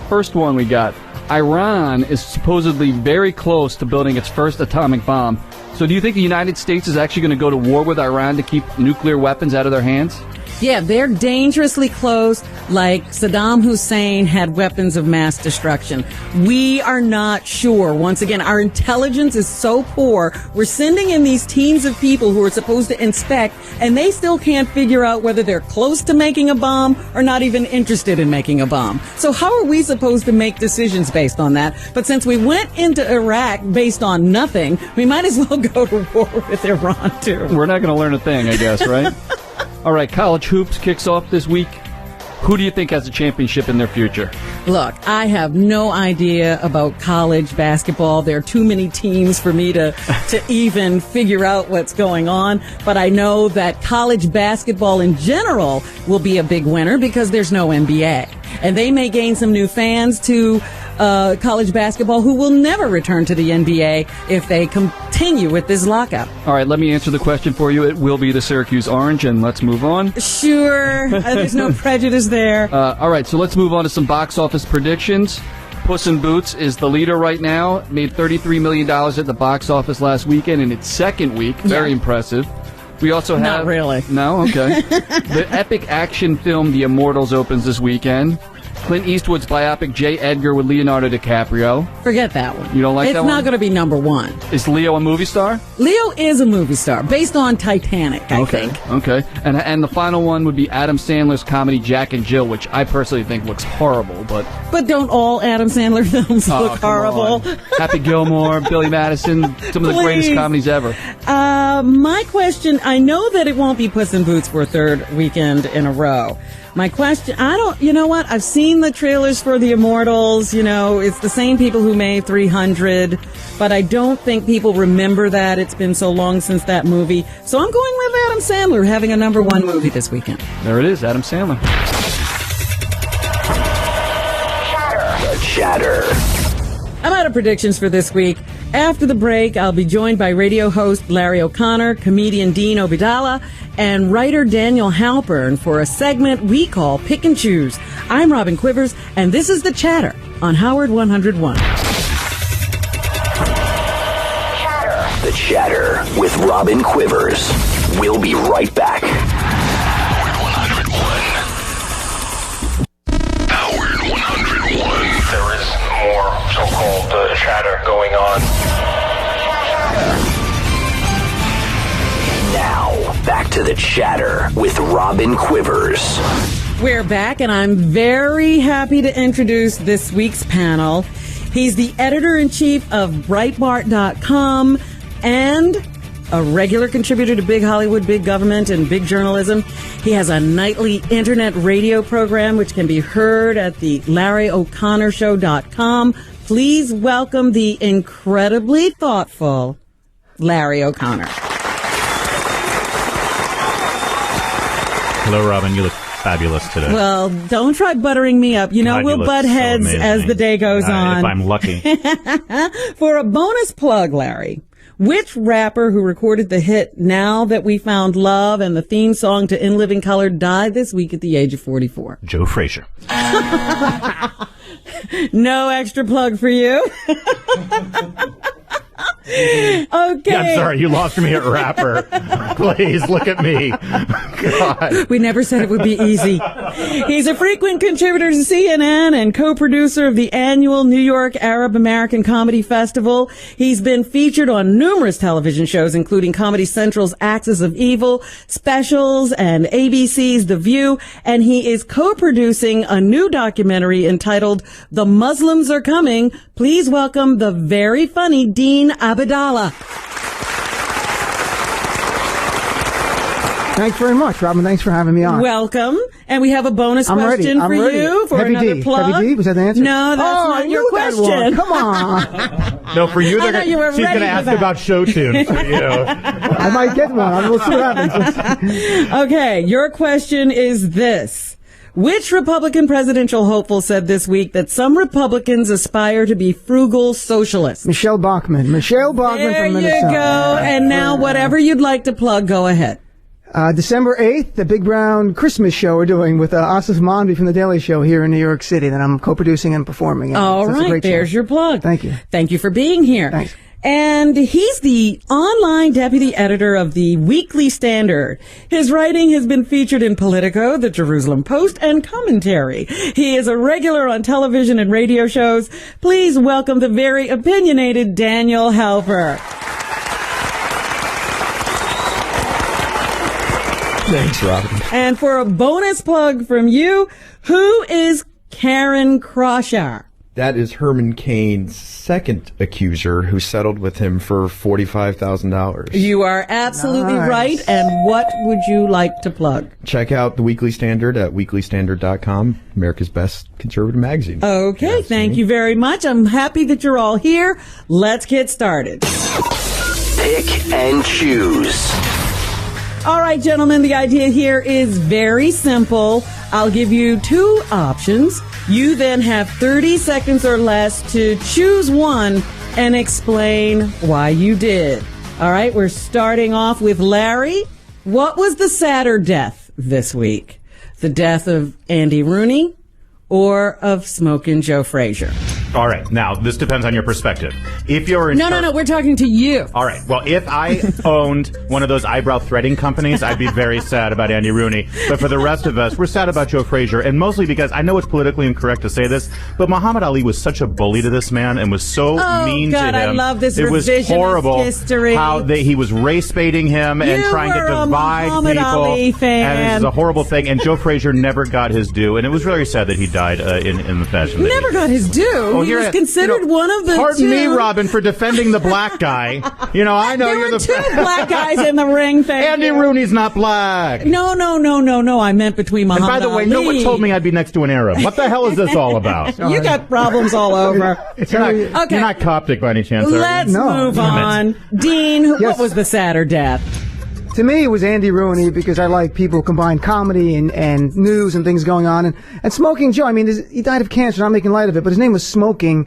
First one we got. Iran is supposedly very close to building its first atomic bomb. So do you think the United States is actually going to go to war with Iran to keep nuclear weapons out of their hands? Yeah, they're dangerously close, like Saddam Hussein had weapons of mass destruction. We are not sure. Once again, our intelligence is so poor. We're sending in these teams of people who are supposed to inspect, and they still can't figure out whether they're close to making a bomb or not even interested in making a bomb. So how are we supposed to make decisions based on that? But since we went into Iraq based on nothing, we might as well go to war with Iran, too. We're not going to learn a thing, I guess, right? All right, college hoops kicks off this week. Who do you think has a championship in their future? Look, I have no idea about college basketball. There are too many teams for me to even figure out what's going on. But I know that college basketball in general will be a big winner because there's no NBA. And they may gain some new fans to college basketball who will never return to the NBA if they continue with this lockout. All right, let me answer the question for you. It will be the Syracuse Orange, and let's move on. Sure. There's no prejudice there. All right, so let's move on to some box office predictions. Puss in Boots is the leader right now. Made $33 million at the box office last weekend in its second week. Very impressive. We also have... Not really. No? Okay. The epic action film The Immortals opens this weekend. Clint Eastwood's biopic J. Edgar with Leonardo DiCaprio. Forget that one. You don't like that one? It's not going to be number one. Is Leo a movie star? Leo is a movie star, based on Titanic, I think. Okay. And the final one would be Adam Sandler's comedy Jack and Jill, which I personally think looks horrible, but... But don't all Adam Sandler films look horrible? Happy Gilmore, Billy Madison, some of the greatest comedies ever. My question, I know that it won't be Puss in Boots for a third weekend in a row. My question, you know what? I've seen the trailers for The Immortals. You know, it's the same people who made 300, but I don't think people remember that. It's been so long since that movie. So I'm going with Adam Sandler having a number one movie this weekend. There it is, Adam Sandler. The Chatter. I'm out of predictions for this week. After the break, I'll be joined by radio host Larry O'Connor, comedian Dean Obidala, and writer Daniel Halpern for a segment we call Pick and Choose. I'm Robin Quivers, and this is The Chatter on Howard 101. The Chatter with Robin Quivers. We'll be right back. Howard 101. There is more so-called chatter going on. Now, back to The Chatter with Robin Quivers. We're back, and I'm very happy to introduce this week's panel. He's the editor-in-chief of Breitbart.com and a regular contributor to Big Hollywood, Big Government, and Big Journalism. He has a nightly internet radio program which can be heard at the LarryO'ConnorShow.com. Please welcome the incredibly thoughtful Larry O'Connor. Hello, Robin. You look fabulous today. Well, don't try buttering me up. You know, God, we'll butt heads as the day goes on. If I'm lucky. For a bonus plug, Larry, which rapper who recorded the hit Now That We Found Love and the theme song to In Living Color died this week at the age of 44? Joe Frazier. No extra plug for you. Okay. Yeah, I'm sorry, you lost me at rapper. Please, look at me. God. We never said it would be easy. He's a frequent contributor to CNN and co-producer of the annual New York Arab American Comedy Festival. He's been featured on numerous television shows, including Comedy Central's Axis of Evil, Specials, and ABC's The View. And he is co-producing a new documentary entitled The Muslims Are Coming. Please welcome the very funny Dean Abdallah. Thanks very much, Robin. Thanks for having me on. Welcome. And we have a bonus question for you for Heavy another D. plug. Heavy D? Was that the answer? No, that's not your question. Come on. No, for you, I thought you were she's going ready to for ask that. about show tunes for you. I might get one. We'll see what happens. Okay, your question is this. Which Republican presidential hopeful said this week that some Republicans aspire to be frugal socialists? Michelle Bachmann. Michelle Bachmann There from you Minnesota. go. And now whatever you'd like to plug, go ahead. December 8th, the Big Brown Christmas show we're doing with Asif Mandvi from The Daily Show here in New York City that I'm co-producing and performing in. All So it's a right, great there's show. your plug. Thank you. Thank you for being here. Thanks. And he's the online deputy editor of the Weekly Standard. His writing has been featured in Politico, the Jerusalem Post, and Commentary. He is a regular on television and radio shows. Please welcome the very opinionated Daniel Halper. Thanks, Robin. And for a bonus plug from you, who is Karen Kroschar? That is Herman Cain's second accuser who settled with him for $45,000. You are absolutely Nice. right. And what would you like to plug? Check out the Weekly Standard at weeklystandard.com, America's best conservative magazine. Okay, thank you very much. I'm happy that you're all here. Let's get started. Pick and choose. All right, gentlemen, the idea here is very simple. I'll give you two options. You then have 30 seconds or less to choose one and explain why you did. All right, we're starting off with Larry. What was the sadder death this week? The death of Andy Rooney or of Smokin' Joe Frazier? All right. Now, this depends on your perspective. If you're in No, we're talking to you. All right. Well, if I owned one of those eyebrow threading companies, I'd be very sad about Andy Rooney. But for the rest of us, we're sad about Joe Frazier, and mostly because I know it's politically incorrect to say this, but Muhammad Ali was such a bully to this man and was so mean God, to him. I love this It was revisionist horrible history. how he was race baiting him and You trying to were a divide Muhammad people. Ali fan. And it was a horrible thing. And Joe Frazier never got his due, and it was very sad that he died in the fashion. that Never got his due. Well, he here was I- considered one of the Pardon two. me, Robin, for defending the black guy. I know There you're were the two black guys in the ring. Thank Andy you. Rooney's not black. No. I meant between And Muhammad by the way, Ali. no one told me I'd be next to an Arab. What the hell is this all about? You got problems all over. You're not Coptic by any chance, are you? Let's move on. Dean, what was the sadder death? To me, it was Andy Rooney because I like people who combine comedy and news and things going on. And Smoking Joe, I mean, he died of cancer. I'm not making light of it, but his name was Smoking.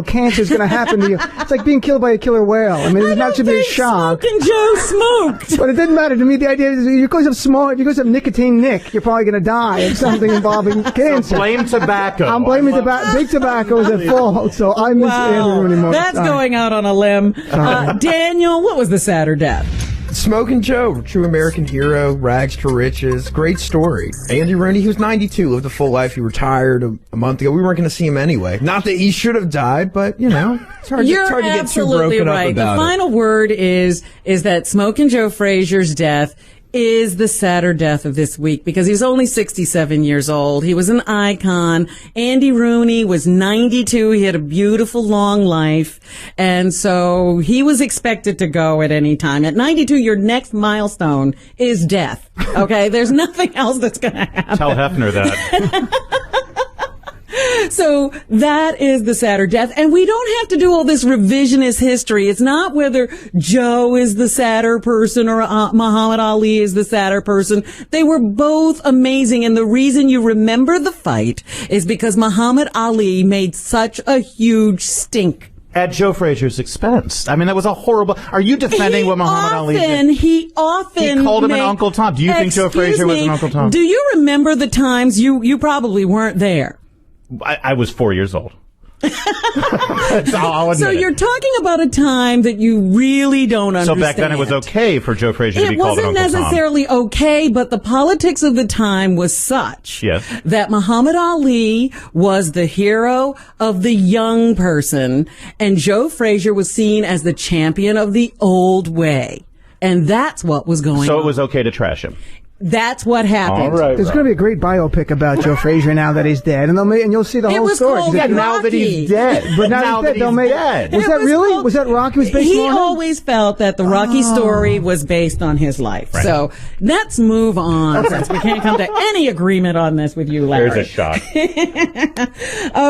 Cancer's going to happen to you. It's like being killed by a killer whale. I mean, it's not to be a shock. Smoking Joe smoked. But it didn't matter to me. The idea is if you go to nicotine Nick, you're probably going to die of something involving cancer. So blame tobacco. I'm blaming big tobacco is at fault. So I miss Andy Rooney more. That's going out on a limb. Daniel, what was the sadder death? Smoking Joe, true American hero, rags to riches, great story. Andy Rooney, he was 92, lived a full life. He retired a month ago. We weren't going to see him anyway. Not that he should have died, but it's hard, You're it's hard to get too absolutely broken right. up about The final word is that Smokin' Joe Frazier's death is the sadder death of this week because he was only 67 years old. He was an icon. Andy Rooney was 92. He had a beautiful long life. And so he was expected to go at any time. At 92, your next milestone is death. Okay? There's nothing else that's going to happen. Tell Hefner that. So that is the sadder death. And we don't have to do all this revisionist history. It's not whether Joe is the sadder person or Muhammad Ali is the sadder person. They were both amazing. And the reason you remember the fight is because Muhammad Ali made such a huge stink. At Joe Frazier's expense. I mean, that was a horrible... Are you defending what Muhammad Ali did? He called him an Uncle Tom. Do you think Joe Frazier was an Uncle Tom? Do you remember the times you probably weren't there? I was 4 years old. I'll admit So it. you're talking about a time that you really don't understand. So back then it was okay for Joe Frazier to be called an It Uncle wasn't necessarily okay, but the politics of the time was such that Muhammad Ali was the hero of the young person, and Joe Frazier was seen as the champion of the old way. And that's what was going on. So it was okay to trash him. That's what happened. All right, There's going to be a great biopic about Joe Frazier now that he's dead, and you'll see the It whole was story. called now that he's dead. But now he's dead, they'll make dead. Was that really? Was that Rocky was based He on him? always felt that the Rocky story was based on his life. Right. So let's move on, since we can't come to any agreement on this with you, Larry. There's a shot.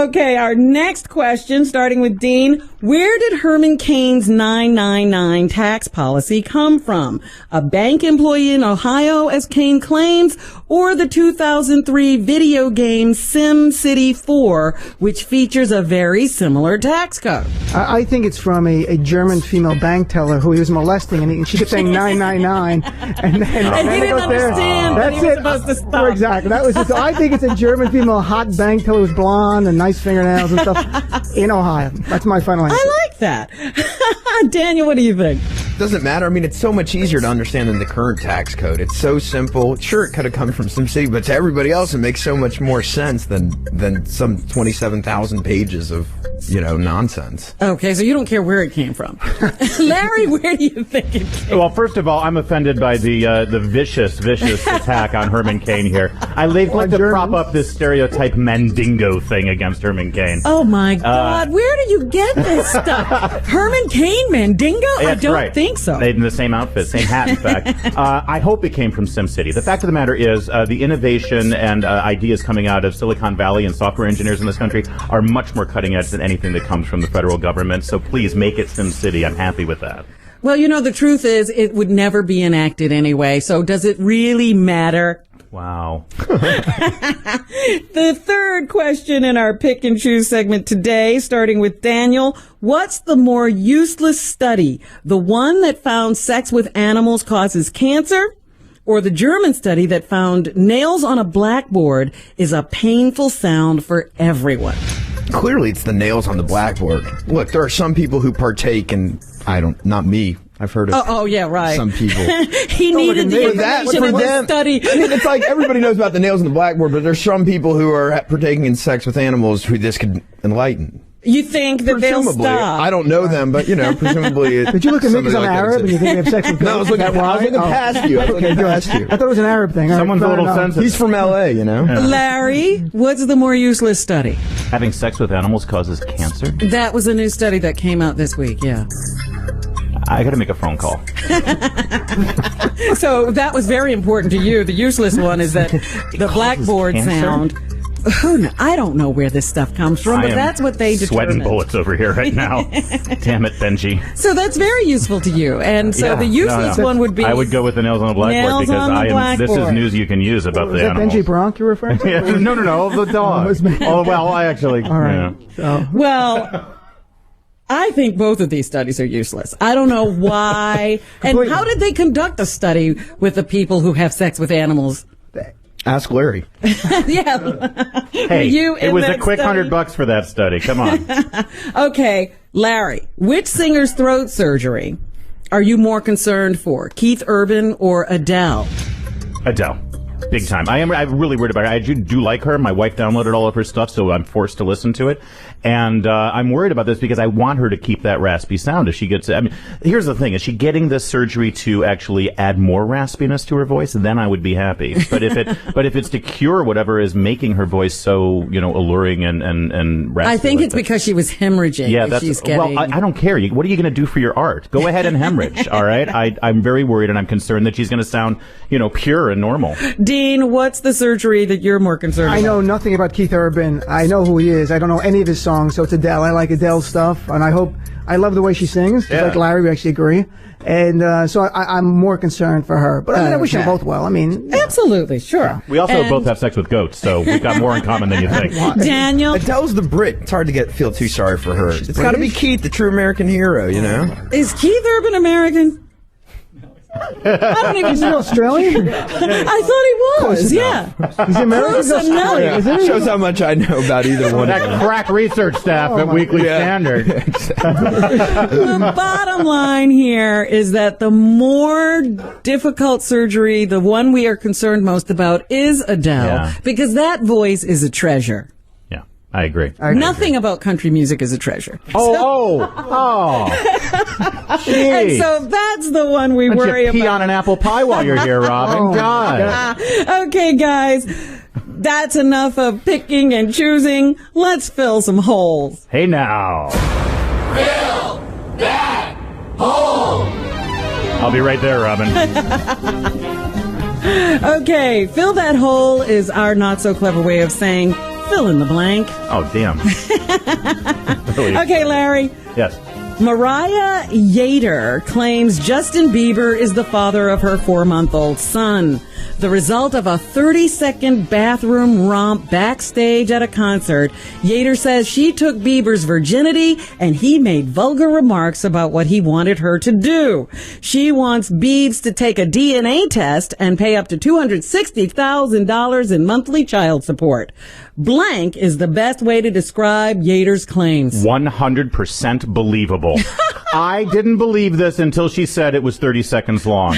Okay, our next question, starting with Dean. Where did Herman Cain's 999 tax policy come from? A bank employee in Ohio, as Cain claims, or the 2003 video game Sim City 4, which features a very similar tax code? I think it's from a German female bank teller who he was molesting, and she kept saying 999, and then he didn't understand that That's he was it. supposed to stop. Exactly. That was it. So I think it's a German female hot bank teller with blonde and nice fingernails and stuff in Ohio. That's my final answer. I like that. Daniel, what do you think? Doesn't matter. I mean, it's so much easier to understand than the current tax code. It's so simple. Sure, it could have come from some city, but to everybody else, it makes so much more sense than some 27,000 pages of, nonsense. Okay, so you don't care where it came from. Larry, where do you think it came Well, first of all, I'm offended by the vicious attack on Herman Cain here. They'd like to prop up this stereotype Mandingo thing against Herman Cain. Oh my God, where do you get this stuff? Herman Cain, Mandingo? I don't think so. They're in the same outfit, same hat, in fact. I hope it came from SimCity. The fact of the matter is, the innovation and ideas coming out of Silicon Valley and software engineers in this country are much more cutting edge than anything that comes from the federal government. So please make it SimCity. I'm happy with that. Well, the truth is it would never be enacted anyway. So does it really matter? Wow. The third question in our pick and choose segment today, starting with Daniel. What's the more useless study? The one that found sex with animals causes cancer, or the German study that found nails on a blackboard is a painful sound for everyone? Clearly, it's the nails on the blackboard. Look, there are some people who partake in, not me. I've heard of Oh, yeah, right. some people. He needed the information in the study. I mean, it's like everybody knows about the nails on the blackboard, but there's some people who are partaking in sex with animals who this could enlighten. You think that they'll Presumably. stop? I don't know them, but, presumably. Did you look at me because I'm somebody Arab and you think they have sex with No, I was looking past you. Okay, good. I thought it was an Arab thing. Someone's a little sensitive. He's from L.A., Larry, what's the more useless study? Having sex with animals causes cancer? That was a new study that came out this week, yeah. I got to make a phone call. So that was very important to you. The useless one is that the blackboard cancer? sound. I don't know where this stuff comes from, but that's what they determined. Sweating bullets over here right now. Damn it, Benji. So that's very useful to you. And so the useless one would be... I would go with the nails on the blackboard because this is news you can use about the animals. Benji Bronk you're referring to? No, the dog. I actually... All right. Yeah. Well... I think both of these studies are useless. I don't know why. And how did they conduct a study with the people who have sex with animals? Ask Larry. Yeah. Hey, it was a quick $100 for that study. Come on. Okay, Larry, which singer's throat surgery are you more concerned for, Keith Urban or Adele? Adele. Big time. I'm really worried about her. I do like her. My wife downloaded all of her stuff, so I'm forced to listen to it. And I'm worried about this because I want her to keep that raspy sound as she gets... I mean, here's the thing. Is she getting this surgery to actually add more raspiness to her voice? Then I would be happy. But if it's to cure whatever is making her voice so, alluring and raspy... I think it's because she was hemorrhaging. Yeah, that's... She's getting... Well, I don't care. What are you going to do for your art? Go ahead and hemorrhage, all right? I'm very worried and I'm concerned that she's going to sound, pure and normal. Dean, what's the surgery that you're more concerned about? I know nothing about Keith Urban. I know who he is. I don't know any of his songs, so it's Adele. I like Adele's stuff, and I love the way she sings. Yeah. Like Larry, we actually agree. And so I'm more concerned for her. But I wish them both well. Absolutely, sure. We also both have sex with goats, so we've got more in common than you think. Daniel? Adele's the Brit. It's hard to feel too sorry for her. It's got to be Keith, the true American hero, Is Keith Urban American? I don't even He's an know. Australian? I thought he was, yeah. He's American Close enough. Australian, isn't he? Shows how much I know about either one of them. That crack research staff at Weekly Standard. The bottom line here is that the more difficult surgery, the one we are concerned most about, is Adele, because that voice is a treasure. Yeah, I agree. Nothing about country music is a treasure. Oh. And so that's the one we worry about. Pee about. on an apple pie while you're here, Robin. God. Okay, guys. That's enough of picking and choosing. Let's fill some holes. Hey now. Fill that hole. I'll be right there, Robin. Okay, fill that hole is our not so clever way of saying fill in the blank. Oh, damn. Really? Okay, Larry. Yes. Mariah Yater claims Justin Bieber is the father of her 4-month-old son. The result of a 30-second bathroom romp backstage at a concert. Yater says she took Bieber's virginity and he made vulgar remarks about what he wanted her to do. She wants Biebs to take a DNA test and pay up to $260,000 in monthly child support. Blank is the best way to describe Yater's claims. 100% believable. I didn't believe this until she said it was 30 seconds long.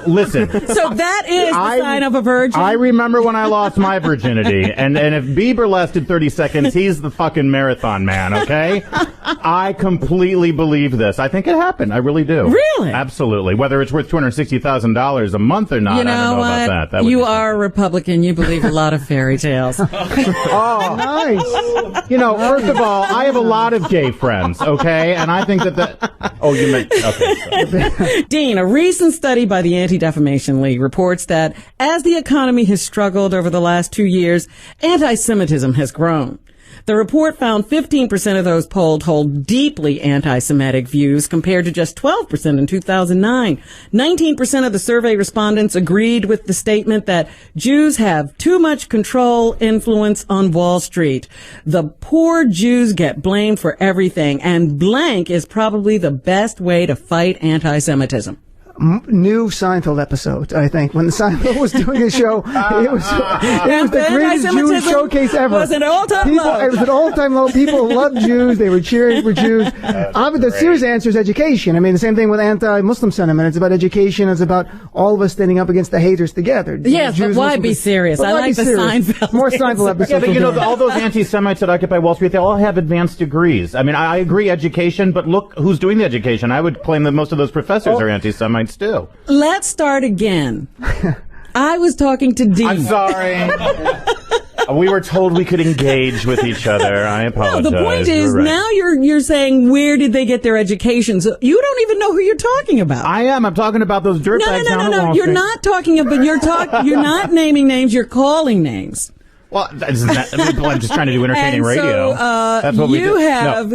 Listen. So that is the sign of a virgin? I remember when I lost my virginity, and if Bieber lasted 30 seconds, he's the fucking marathon man, okay? I completely believe this. I think it happened. I really do. Really? Absolutely. Whether it's worth $260,000 a month or not, You know I don't know what? about that. You are a Republican. You believe a lot of fairy tales. Oh, nice. You know, first of all, I have a lot of gay friends, okay? And I think that oh, you meant, okay. Dean, a recent study by the Anti-Defamation League reports that as the economy has struggled over the last 2 years, anti-Semitism has grown. The report found 15% of those polled hold deeply anti-Semitic views compared to just 12% in 2009. 19% of the survey respondents agreed with the statement that Jews have too much control, influence on Wall Street. The poor Jews get blamed for everything, and blank is probably the best way to fight anti-Semitism. New Seinfeld episode, I think. When Seinfeld was doing his show, it was the greatest Jewish showcase ever. Was an all-time low. It was an all-time low. People loved Jews. They were cheering for Jews. The serious answer is education. I mean, the same thing with anti-Muslim sentiment. It's about education. It's about all of us standing up against the haters together. Yes, Jews, but why Muslims. be serious? But I why like be the serious? Seinfeld. More Seinfeld episodes. Yeah, but you know, all those anti-Semites that occupy Wall Street, they all have advanced degrees. I mean, I agree education, but look who's doing the education. I would claim that most of those professors are anti-Semites too. Let's start again. I was talking to Dean. I'm sorry. We were told we could engage with each other. I apologize. No, the point is, right. now you're saying, where did they get their education? So you don't even know who you're talking about. I am. I'm talking about those dirtbags down at Wall You're Street. not talking about. You're not naming names. You're calling names. Well, I'm just trying to do entertaining And radio. So, That's what we do.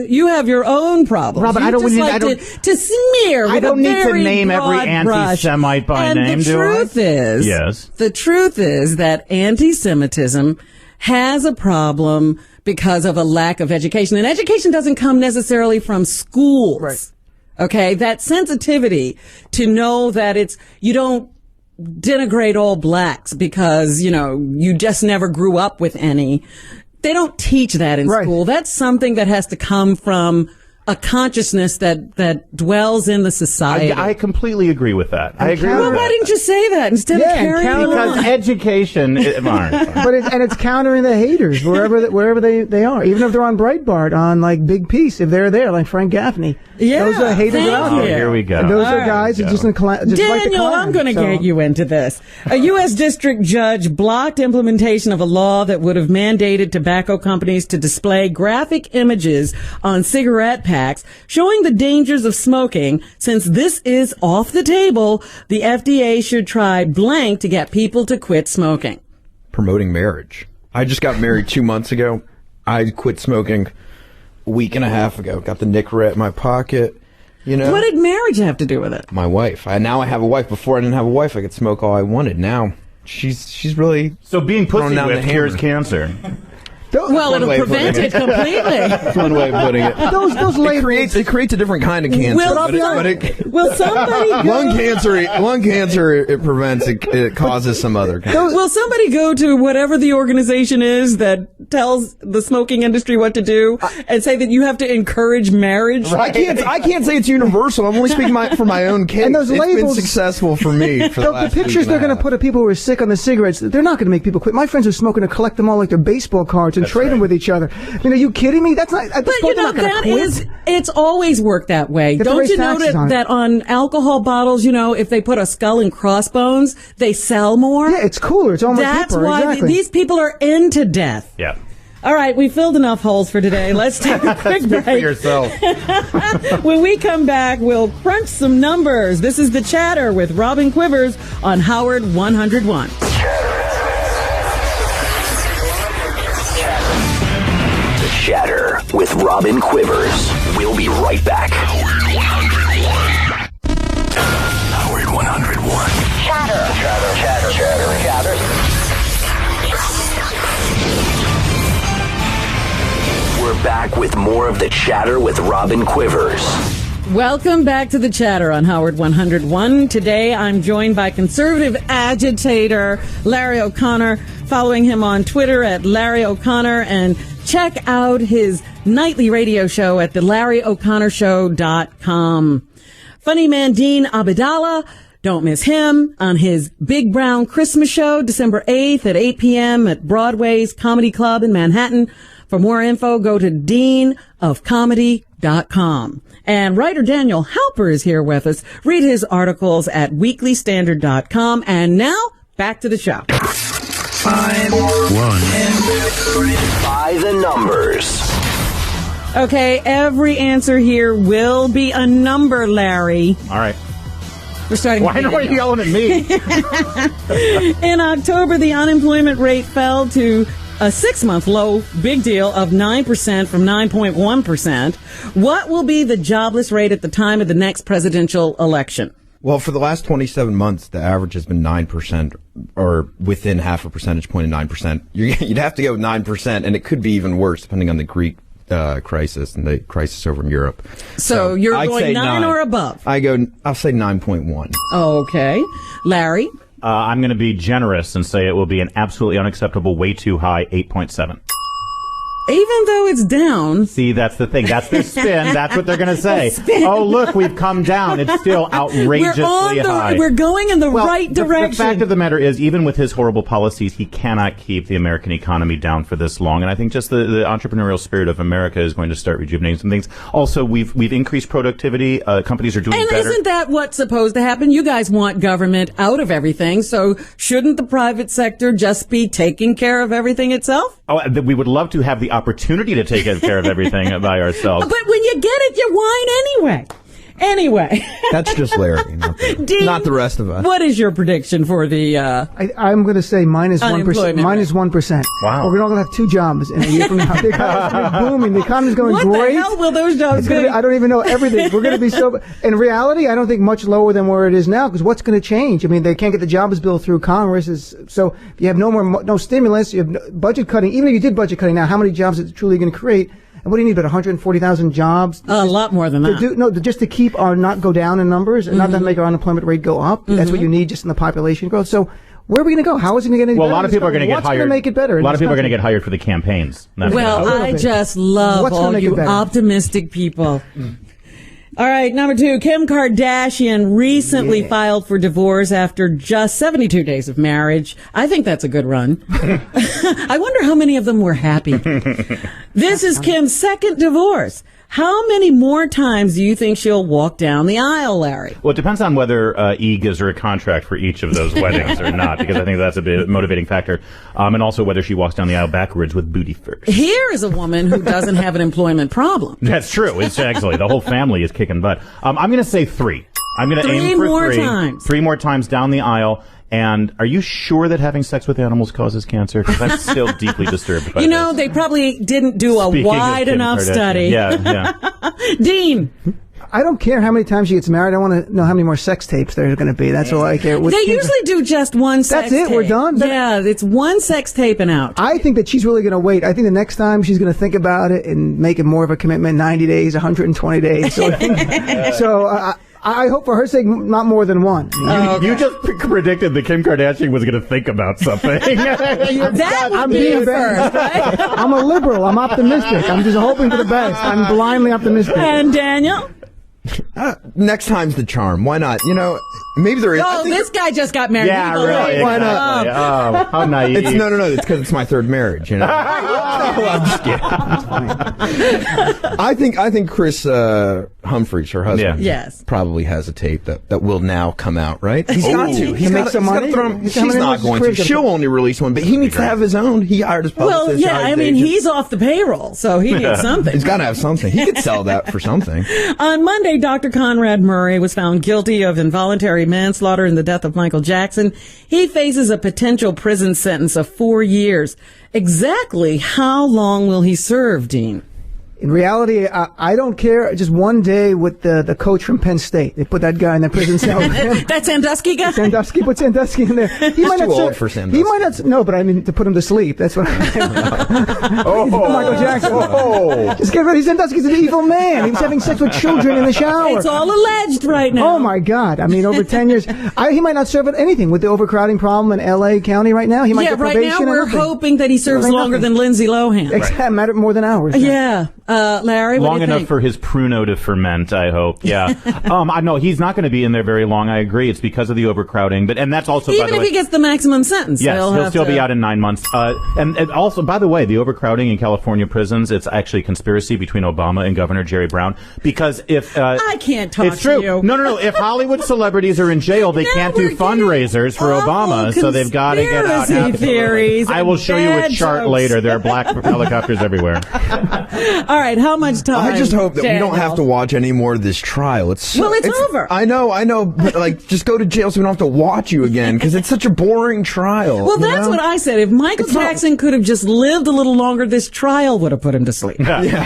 You have your own problems. Robin, You I don't just need- like I don't- to smear. I with don't a need to very name every broad brush. anti-Semite by And name, the do I? truth is, Yes. the truth is that anti-Semitism has a problem because of a lack of education, and education doesn't come necessarily from schools. Right. Okay, that sensitivity to know that you don't denigrate all blacks because, you just never grew up with any. They don't teach that in school. That's something that has to come from a consciousness that dwells in the society. I completely agree with that. I agree Well, with why that. didn't you say that instead of carrying on? Because education... But it's countering the haters wherever they are, even if they're on Breitbart, on like Big Piece, if they're there, like Frank Gaffney. Yeah, those are haters thank out you. there. Here we go. And those All are right. guys that just like the Daniel, clan, I'm going to so. get you into this. A U.S. district judge blocked implementation of a law that would have mandated tobacco companies to display graphic images on cigarette packs showing the dangers of smoking. Since this is off the table, the FDA should try blank to get people to quit smoking. Promoting marriage. I just got married 2 months ago. I quit smoking a week and a half ago. Got the Nicorette in my pocket. What did marriage have to do with it? My wife. Now I have a wife. Before I didn't have a wife, I could smoke all I wanted. Now she's really So being thrown pussy down the whipped cures hammer. cancer. Well, it'll prevent it completely. That's one way of putting it. Those labels. It creates a different kind of cancer. Will somebody go? Lung cancer, it prevents. It causes some other cancer. Will somebody go to whatever the organization is that tells the smoking industry what to do and say that you have to encourage marriage? I can't say it's universal. I'm only speaking for my own case. And those it's labels, been successful for me. For the pictures they're going to put of people who are sick on the cigarettes, they're not going to make people quit. My friends are smoking to collect them all like they're baseball cards and trade them with each other. I mean, are you kidding me? That's not. But you know, it's always worked that way. Don't you know that on alcohol bottles, you know, if they put a skull and crossbones, they sell more? Yeah, it's cooler. It's almost That's hipper. why Exactly. these people are into death. Yeah. All right, we filled enough holes for today. Let's take a quick break. For yourself. When we come back, we'll crunch some numbers. This is The Chatter with Robin Quivers on Howard 101. The Chatter with Robin Quivers. We'll be right back. Howard 101. Chatter. We're back with more of The Chatter with Robin Quivers. Welcome back to The Chatter on Howard 101. Today I'm joined by conservative agitator Larry O'Connor, following him on Twitter at Larry O'Connor, and check out his nightly radio show at thelarryoconnorshow.com. Funny man Dean Abdallah, don't miss him on his Big Brown Christmas show, December 8th at 8 p.m. at Broadway's Comedy Club in Manhattan. For more info, go to deanofcomedy.com. And writer Daniel Halper is here with us. Read his articles at weeklystandard.com. And now, back to the show. 5 By the numbers. Okay, every answer here will be a number, Larry. All right. We're starting. Why are you yelling at me? In October, the unemployment rate fell to a 6-month low, big deal, of 9% from 9.1%. What will be the jobless rate at the time of the next presidential election? Well, for the last 27 months, the average has been 9%, or within half a percentage point of 9%. You'd have to go with 9%, and it could be even worse, depending on the Greek crisis and the crisis over in Europe. So you're I'd going say 9 or above? I'll say 9.1. Okay. Larry? I'm going to be generous and say it will be an absolutely unacceptable, way too high 8.7. Even though it's down. See, that's the thing. That's their spin. That's what they're going to say. Oh, look, we've come down. It's still outrageously high. We're going in the right direction. The fact of the matter is, even with his horrible policies, he cannot keep the American economy down for this long. And I think just the entrepreneurial spirit of America is going to start rejuvenating some things. Also, we've increased productivity. Companies are doing better. And isn't that what's supposed to happen? You guys want government out of everything. So shouldn't the private sector just be taking care of everything itself? Oh, we would love to have the opportunity to take care of everything by ourselves. But when you get it, you whine anyway. Anyway. That's just Larry, Dean, not the rest of us. What is your prediction for the I'm going to say minus 1%. unemployment Minus 1%. Wow. Or we're not going to have 2 jobs in a year from now. The economy's going to be booming. The economy's going What great. the hell will those jobs be? I don't even know everything. We're going to be so... In reality, I don't think much lower than where it is now, because what's going to change? I mean, they can't get the jobs bill through Congress. So if you have no stimulus, you have budget cutting. Even if you did budget cutting now, how many jobs is it truly going to create? And what do you need, about 140,000 jobs? A lot more than that. Just to keep our not go down in numbers and not to make our unemployment rate go up. That's what you need just in the population growth. So where are we going to go? How is it going to get any better? Well, a lot of people are going to get hired. What's going to make it better? A lot of people are going to get hired for the campaigns. Well, I just love all you optimistic people. All right, number 2, Kim Kardashian recently filed for divorce after just 72 days of marriage. I think that's a good run. I wonder how many of them were happy. This is Kim's second divorce. How many more times do you think she'll walk down the aisle, Larry? Well, it depends on whether E gives her a contract for each of those weddings or not, because I think that's a bit motivating factor. And also whether she walks down the aisle backwards with booty first. Here is a woman who doesn't have an employment problem. That's true. It's actually, the whole family is kicking butt. I'm going to say 3. I'm going to aim for 3. 3 more times. 3 more times down the aisle. And are you sure that having sex with animals causes cancer? Because I'm still deeply disturbed by You know, they probably didn't do a wide enough study. Yeah. Dean. I don't care how many times she gets married. I want to know how many more sex tapes there's going to be. That's all I care. They usually do just one sex tape. That's it. We're done. Yeah, it's one sex tape and out. I think that she's really going to wait. I think the next time she's going to think about it and make it more of a commitment. 90 days, 120 days. So, I hope for her sake, not more than one. You just predicted that Kim Kardashian was going to think about something. I'm being first, right? I'm a liberal. I'm optimistic. I'm just hoping for the best. I'm blindly optimistic. And Daniel? Next time's the charm. Why not? Maybe there is. Oh, this guy just got married. Yeah, really. Why not? Oh, how naive. No. It's because it's my third marriage. I'm just kidding. I think Chris Humphries, her husband, yes, probably has a tape that will now come out. Right? He's got to. He makes some money. She's not going to. She'll only release one, but he needs to have his own. He hired his publicist. Well, yeah. I mean, he's off the payroll, so he needs something. He's got to have something. He could sell that for something. On Monday, Dr. Conrad Murray was found guilty of involuntary manslaughter in the death of Michael Jackson. He faces a potential prison sentence of 4 years. Exactly how long will he serve, Dean? In reality, I don't care. Just one day with the coach from Penn State. They put that guy in the prison cell. That Sandusky guy? Put Sandusky in there. He might too not old for Sandusky. He might not. No, but I mean to put him to sleep. That's what I'm saying. Michael Jackson. Just get ready. Sandusky's an evil man. He was having sex with children in the shower. It's all alleged right now. Oh my God! I mean, over 10 years, he might not serve at anything with the overcrowding problem in L.A. County right now. He might get probation. Right now we're hoping that he serves longer than Lindsay Lohan. Exactly, matter more than hours. Yeah, Larry. Long enough for his pruno to ferment, I hope. Yeah. I know he's not going to be in there very long. I agree. It's because of the overcrowding, and that's also even if he gets the maximum sentence. Yes, he'll still be out in 9 months. And also, by the way, the overcrowding in California prisons, it's actually a conspiracy between Obama and Governor Jerry Brown. Because if I can't talk it's true. to you. No. If Hollywood celebrities are in jail, they can't do fundraisers for Obama, so they've got to get out. Theories. I will show you a chart later. There are black helicopters everywhere. All right, how much time? I just hope that we don't have to watch any more of this trial. It's over. I know, but just go to jail so we don't have to watch you again because it's such a boring trial. Well, that's what I said. If Michael Jackson could have just lived a little longer, this trial would have put him to sleep. Yeah.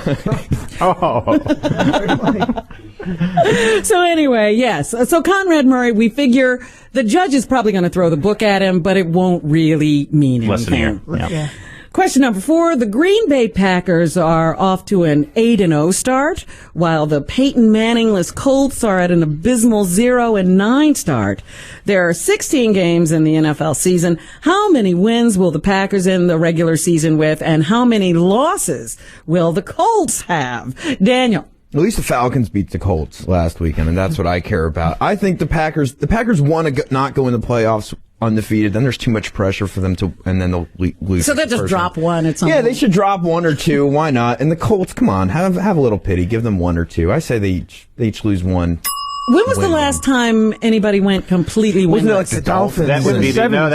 So anyway, yes. So Conrad Murray, we figure the judge is probably going to throw the book at him, but it won't really mean anything. Listen here. Yeah. Question number 4, the Green Bay Packers are off to an 8-0 start, while the Peyton Manningless Colts are at an abysmal 0-9 start. There are 16 games in the NFL season. How many wins will the Packers end the regular season with, and how many losses will the Colts have? Daniel. At least the Falcons beat the Colts last weekend, and that's what I care about. I think the Packers want to not go in the playoffs undefeated. Then there's too much pressure for them to, and then they'll lose. So they'll just drop one at some point. Yeah, they should drop 1 or 2. Why not? And the Colts, come on, have a little pity. Give them 1 or 2. I say they each lose 1. When was the last time anybody went completely winless? Wasn't it like the Dolphins? That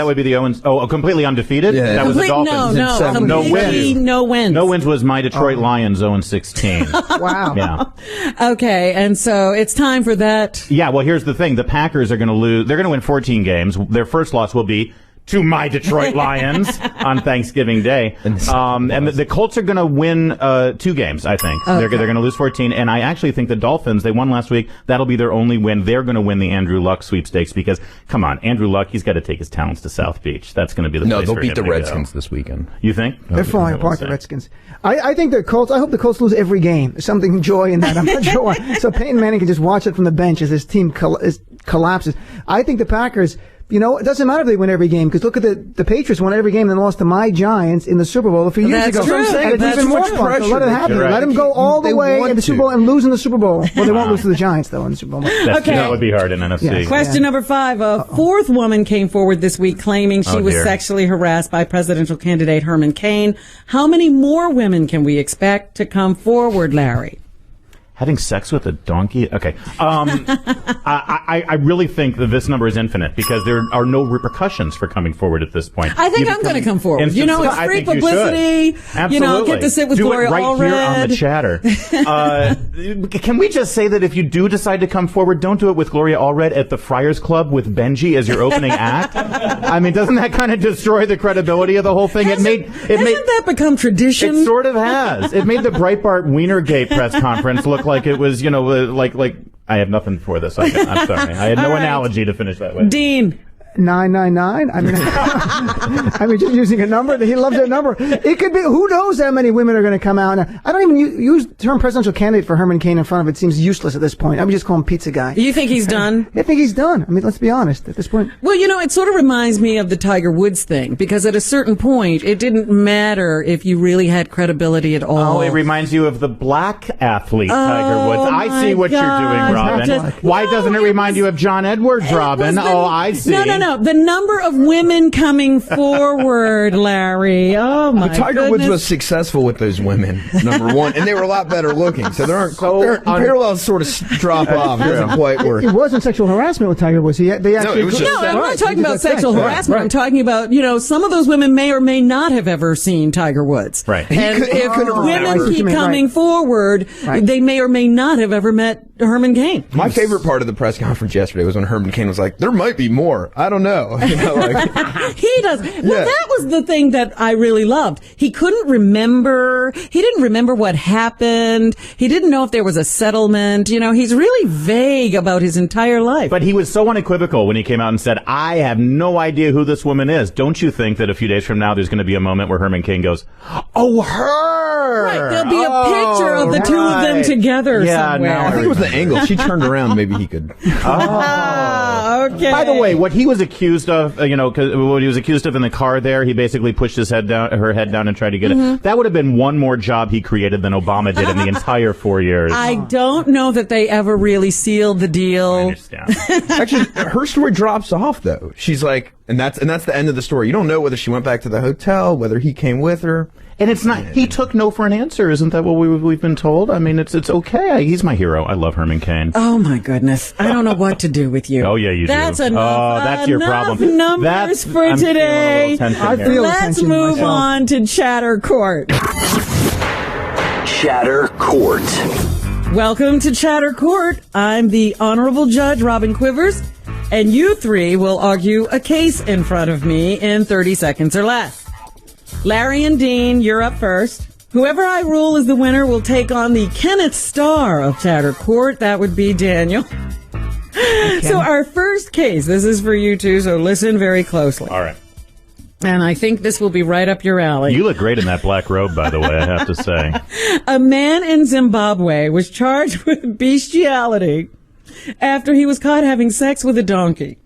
would be the Owens. Oh, completely undefeated? Yeah. That was the Dolphins. No wins. No wins was my Detroit Lions 0-16. Wow. Yeah. Okay, and so it's time for that. Yeah, well, here's the thing. The Packers are going to lose. They're going to win 14 games. Their first loss will be to my Detroit Lions on Thanksgiving Day. And the Colts are going to win 2 games, I think. Okay. They're going to lose 14. And I actually think the Dolphins, they won last week. That'll be their only win. They're going to win the Andrew Luck sweepstakes because, come on, Andrew Luck, he's got to take his talents to South Beach. That's going to be the place they'll for beat him the to Redskins go. this weekend. You think? They're falling apart, the Redskins. I think the Colts, I hope the Colts lose every game. There's something joy in that. I'm not sure why. So Peyton Manning can just watch it from the bench as his team collapses. I think the Packers, it doesn't matter if they win every game, because look at the Patriots won every game and lost to my Giants in the Super Bowl a few years ago. True. And it's even more fun. So let it happen. Right. Let them go all the way in the Super Bowl and lose in the Super Bowl. Well, they won't lose to the Giants, though, in the Super Bowl. That would be hard in NFC. Yes. Question number 5. A 4th woman came forward this week claiming she was sexually harassed by presidential candidate Herman Cain. How many more women can we expect to come forward, Larry? Having sex with a donkey? Okay. I really think that this number is infinite because there are no repercussions for coming forward at this point. I think I'm going to come forward. It's free publicity. Absolutely. Get to sit with Gloria Allred. Here on the chatter. Can we just say that if you do decide to come forward, don't do it with Gloria Allred at the Friars Club with Benji as your opening act? I mean, doesn't that kind of destroy the credibility of the whole thing? Hasn't that become tradition? It sort of has. It made the Breitbart Wienergate press conference look look like it was, like I have nothing for this. I'm sorry. I had no analogy to finish that with. Dean. 999. I mean, just using a number. He loves that number. It could be. Who knows how many women are going to come out? Now, I don't even use the term presidential candidate for Herman Cain in front of it. Seems useless at this point. I would just call him pizza guy. You think he's done? I think he's done. I mean, let's be honest at this point. Well, it sort of reminds me of the Tiger Woods thing, because at a certain point, it didn't matter if you really had credibility at all. Oh, it reminds you of the black athlete, Tiger Woods. I see what you're doing, Robin. Why doesn't it remind you of John Edwards, Robin? I see. No. The number of women coming forward, Larry. Oh, my Tiger Woods was successful with those women, number one, and they were a lot better looking. So there aren't parallels sort of drop off. It doesn't quite work. It wasn't sexual harassment with Tiger Woods. I'm not talking about sexual harassment. Right. I'm talking about, some of those women may or may not have ever seen Tiger Woods. Right. And if women keep coming forward, they may or may not have ever met Herman Cain. My favorite part of the press conference yesterday was when Herman Cain was like, there might be more. I don't know. He does. Well, that was the thing that I really loved. He couldn't remember. He didn't remember what happened. He didn't know if there was a settlement. He's really vague about his entire life. But he was so unequivocal when he came out and said, I have no idea who this woman is. Don't you think that a few days from now there's going to be a moment where Herman Cain goes, oh, her! Right, there'll be a picture of the two of them together somewhere. I think it was the angle. She turned around. Maybe he could. Okay. By the way, what he was accused of, what he was accused of in the car there, he basically pushed her head down and tried to get it. That would have been one more job he created than Obama did in the entire 4 years. I don't know that they ever really sealed the deal. I understand. Actually, her story drops off though. She's like, and that's the end of the story. You don't know whether she went back to the hotel, whether he came with her. And it's not. He took no for an answer. Isn't that what we've been told? I mean, it's okay. He's my hero. I love Herman Cain. Oh my goodness! I don't know what to do with you. Oh yeah, you that's do. Enough. That's your problem. Numbers for today. Let's move on to Chatter Court. Chatter Court. Welcome to Chatter Court. I'm the Honorable Judge Robin Quivers, and you three will argue a case in front of me in 30 seconds or less. Larry and Dean, you're up first. Whoever I rule is the winner will take on the Kenneth Starr of Chatter Court. That would be Daniel. So our first case, this is for you two, so listen very closely. All right. And I think this will be right up your alley. You look great in that black robe, by the way, I have to say. A man in Zimbabwe was charged with bestiality after he was caught having sex with a donkey.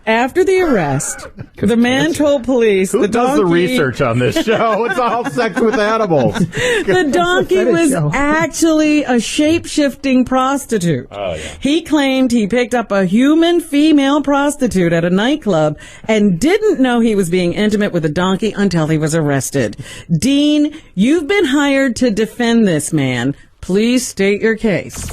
After the arrest, the man told police Who does the research on this show? It's all sex with animals. The donkey was actually a shape-shifting prostitute. Oh, yeah. He claimed he picked up a human female prostitute at a nightclub and didn't know he was being intimate with a donkey until he was arrested. Dean, you've been hired to defend this man. Please state your case.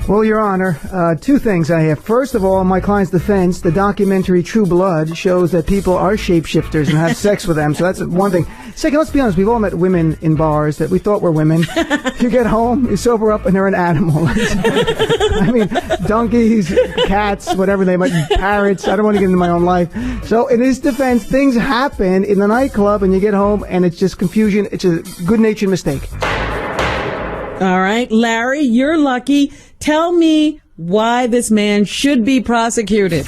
Well, Your Honor, two things I have. First of all, in my client's defense, the documentary True Blood shows that people are shapeshifters and have sex with them. So that's one thing. Second, let's be honest. We've all met women in bars that we thought were women. You get home, you sober up, and they're an animal. I mean, donkeys, cats, whatever they might be, parrots. I don't want to get into my own life. So in his defense, things happen in the nightclub, and you get home, and it's just confusion. It's a good-natured mistake. All right, Larry, you're lucky. Tell me why this man should be prosecuted.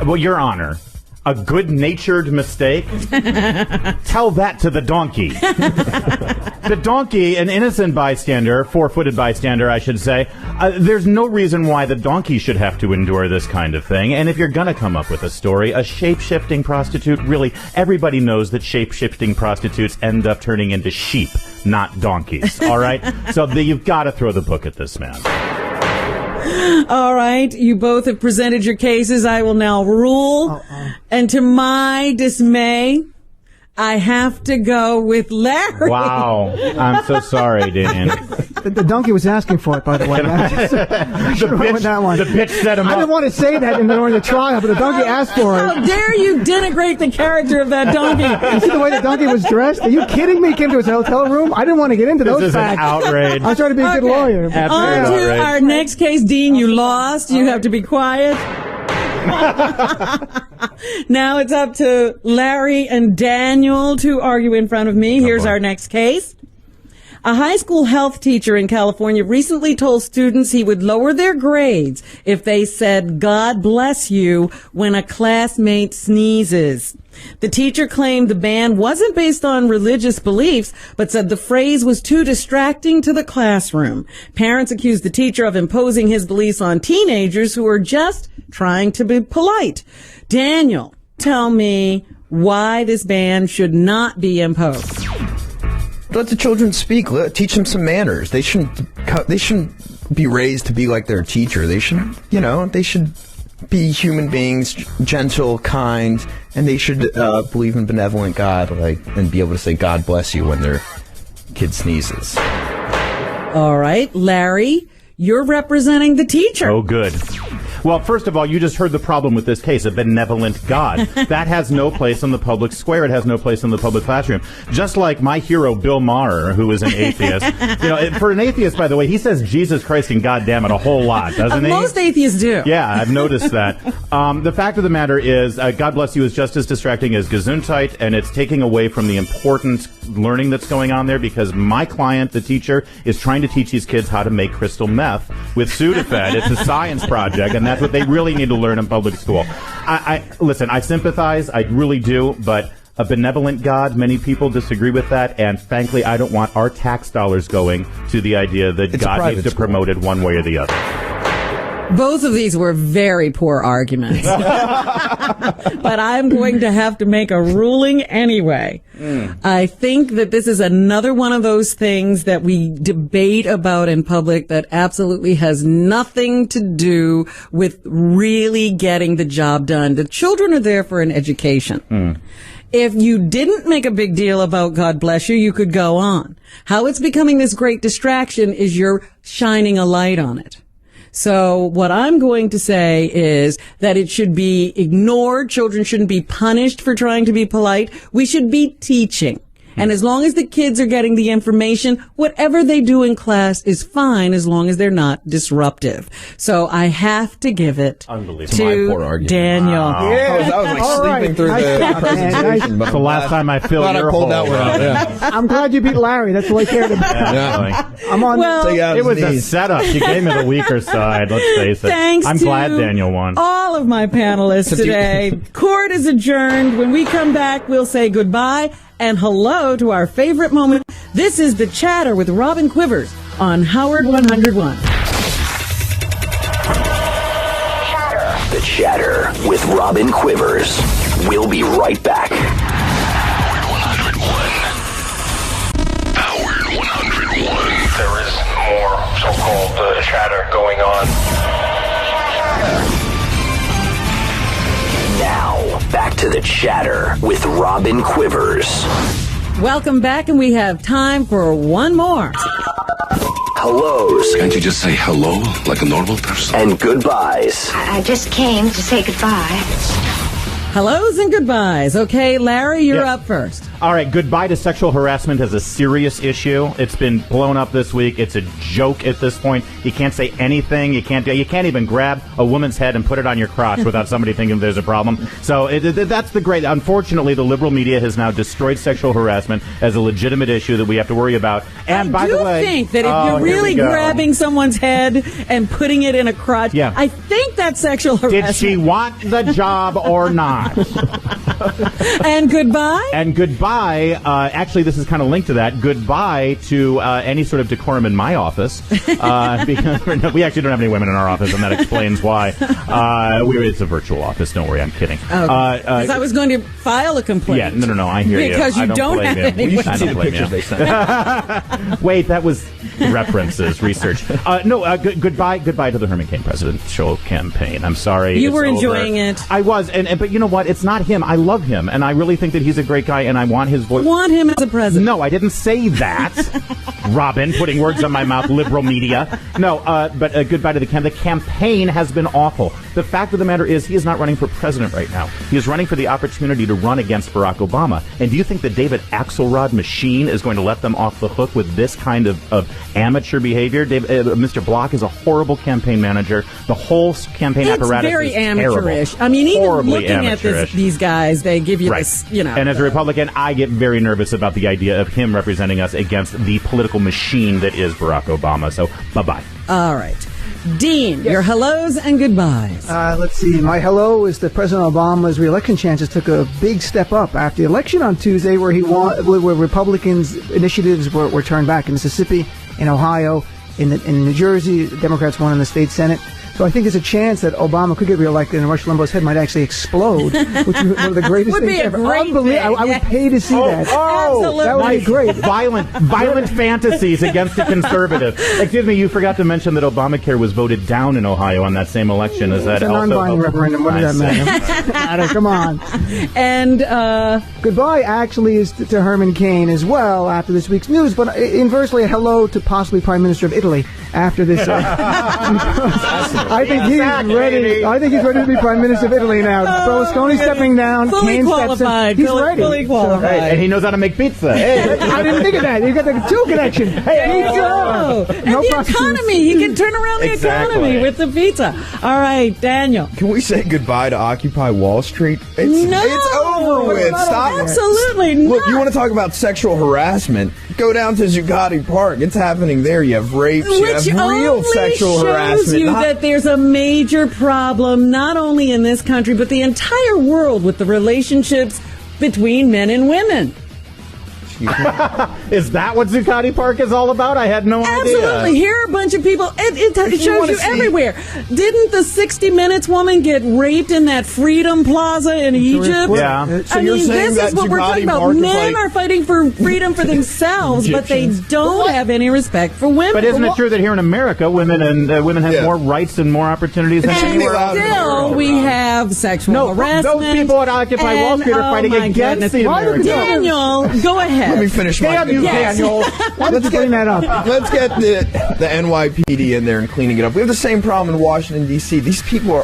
Well, Your Honor, a good-natured mistake? Tell that to the donkey. The donkey, an innocent bystander, four-footed bystander, I should say, there's no reason why the donkey should have to endure this kind of thing. And if you're going to come up with a story, a shape-shifting prostitute, really, everybody knows that shape-shifting prostitutes end up turning into sheep, not donkeys, all right? So you've got to throw the book at this man. All right, you both have presented your cases. I will now rule. And to my dismay, I have to go with Larry. Wow. I'm so sorry, Dan. The donkey was asking for it, by the way. The bitch set him up. I didn't want to say that during the trial, but the donkey asked for it. How dare you denigrate the character of that donkey? You see the way the donkey was dressed? Are you kidding me? He came to his hotel room? I didn't want to get into those facts. This is an outrage. I was trying to be a good lawyer. On to our next case. Dean, you lost. You have to be quiet. Now it's up to Larry and Daniel to argue in front of me. Here's our next case. A high school health teacher in California recently told students he would lower their grades if they said, "God bless you," when a classmate sneezes. The teacher claimed the ban wasn't based on religious beliefs, but said the phrase was too distracting to the classroom. Parents accused the teacher of imposing his beliefs on teenagers who are just trying to be polite. Daniel, tell me why this ban should not be imposed. Let the children speak. Teach them some manners. They shouldn't be raised to be like their teacher. They should be human beings, gentle, kind, and they should believe in benevolent God, and be able to say "God bless you" when their kid sneezes. All right, Larry, you're representing the teacher. Oh, good. Well, first of all, you just heard the problem with this case, a benevolent God. That has no place in the public square. It has no place in the public classroom. Just like my hero, Bill Maher, who is an atheist. For an atheist, by the way, he says Jesus Christ and God damn it a whole lot, doesn't he? Most atheists do. Yeah, I've noticed that. The fact of the matter is, God bless you is just as distracting as Gesundheit, and it's taking away from the important learning that's going on there, because my client, the teacher, is trying to teach these kids how to make crystal meth with Sudafed. It's a science project, and that's what they really need to learn in public school. Listen, I sympathize, I really do, but a benevolent God, many people disagree with that, and frankly, I don't want our tax dollars going to the idea that God needs to promote it one way or the other. Both of these were very poor arguments. But I'm going to have to make a ruling anyway. I think that this is another one of those things that we debate about in public that absolutely has nothing to do with really getting the job done. The children are there for an education. If you didn't make a big deal about God bless you, you could go on. How it's becoming this great distraction is you're shining a light on it. So what I'm going to say is that it should be ignored. Children shouldn't be punished for trying to be polite. We should be teaching. And as long as the kids are getting the information, whatever they do in class is fine as long as they're not disruptive. So I have to give it to Daniel. Wow. Yeah. I was sleeping through the presentation. It's the last time I filled your hole. I'm glad you beat Larry. That's all I cared about. I'm on. It was a setup. She gave me the weaker side, let's face it. Thanks I'm to glad Daniel won. all of my panelists today. Court is adjourned. When we come back, we'll say goodbye and hello to our favorite moment. This is The Chatter with Robin Quivers on Howard 101. The Chatter with Robin Quivers. We'll be right back. Howard 101. There is more so-called chatter going on. Now, back to The Chatter with Robin Quivers. Welcome back, and we have time for one more. Hellos. Can't you just say hello like a normal person? And goodbyes. I just came to say goodbye. Hellos and goodbyes. Okay, Larry, you're up first. All right, goodbye to sexual harassment as a serious issue. It's been blown up this week. It's a joke at this point. You can't say anything. You can't even grab a woman's head and put it on your crotch without somebody thinking there's a problem. So that's the great. Unfortunately, the liberal media has now destroyed sexual harassment as a legitimate issue that we have to worry about. And by the way, I think that if you're really grabbing someone's head and putting it in a crotch, I think that's sexual harassment. Did she want the job or not? And goodbye? And goodbye. Actually, this is kind of linked to that. Goodbye to any sort of decorum in my office. Because we actually don't have any women in our office, and that explains why. It's a virtual office. Don't worry, I'm kidding. Because I was going to file a complaint. Yeah, no, I hear you. Because you don't have any women. I don't blame you. Wait, that was references, research. Goodbye to the Herman Cain presidential campaign. I'm sorry. You were enjoying it. I was, but you know what? It's not him. I love him, and I really think that he's a great guy, and I want his voice. Want him as a president? No, I didn't say that. Robin, putting words on my mouth, liberal media. No, but goodbye to the campaign. The campaign has been awful. The fact of the matter is, he is not running for president right now. He is running for the opportunity to run against Barack Obama. And do you think the David Axelrod machine is going to let them off the hook with this kind of amateur behavior? Mr. Block is a horrible campaign manager. The whole campaign apparatus very is terrible. amateurish. I mean, even horribly looking at these guys, otherwise they give you this, And as a Republican, I get very nervous about the idea of him representing us against the political machine that is Barack Obama. So, bye-bye. All right. Dean, your hellos and goodbyes. Let's see. My hello is that President Obama's re-election chances took a big step up after the election on Tuesday, where he won, where Republicans' initiatives were turned back in Mississippi, in Ohio, in New Jersey. Democrats won in the state Senate. So I think there's a chance that Obama could get reelected and Rush Limbaugh's head might actually explode, which is one of the greatest would things be a ever. great Unbelievable. thing. I would pay to see that. Absolutely. That would be great. Violent fantasies against the conservative. Excuse me, you forgot to mention that Obamacare was voted down in Ohio on that same election. Is that It's a non-binding referendum. What does that matter? Come on. And goodbye actually is to Herman Cain as well after this week's news, but inversely a hello to possibly Prime Minister of Italy after this. I think he's ready. I think he's ready to be Prime Minister of Italy now. Berlusconi stepping down. Fully Cain qualified. He's ready. Fully qualified. And he knows how to make pizza. Hey. I didn't think of that. You got the two connection. Hey, pizza. And the economy. He can turn around the economy with the pizza. All right, Daniel. Can we say goodbye to Occupy Wall Street? It's over with. Stop. Absolutely Look, not. you want to talk about sexual harassment? Go down to Zuccotti Park. It's happening there. You have rapes. You have real sexual harassment. Shows you that there's a major problem, not only in this country, but the entire world with the relationships between men and women. Is that what Zuccotti Park is all about? I had no idea. Absolutely. Here are a bunch of people. It shows you everywhere. Didn't the 60 Minutes woman get raped in that Freedom Plaza in Egypt? Yeah. So you're saying this that is what we're Zuccotti talking about. Park is Men like are fighting for freedom for themselves, but they don't have any respect for women. But isn't it true that here in America, women have more rights and more opportunities than anywhere else? Still, we have sexual harassment. Those people at Occupy Wall Street are fighting against the Americans. Daniel, go ahead. Let me finish my Damn you, Daniel. Let's clean that up. Let's get the NYPD in there and cleaning it up. We have the same problem in Washington, D.C. These people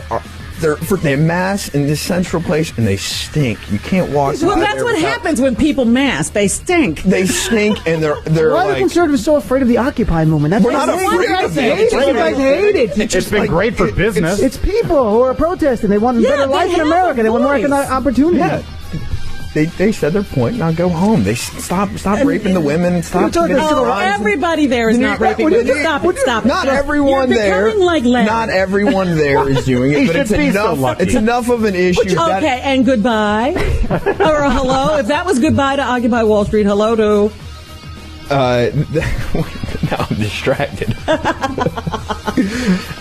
they mass in this central place and they stink. You can't walk. Well, that's what happens when people mass. They stink. They stink, and they're Why are the like. conservatives so afraid of the Occupy movement? That's We're not afraid of it. You guys hate it. It's been great for business. It's people who are protesting. They want a better life in America. They want more economic opportunity. Yeah. They said their point. Now go home. They stop raping the women. Stop. Everybody there is not raping women. Stop it. Stop it. Not everyone there. Not everyone there is doing it, but it's enough. It's enough of an issue. Okay, and goodbye or hello. If that was goodbye to Occupy Wall Street, hello to. Now I'm distracted.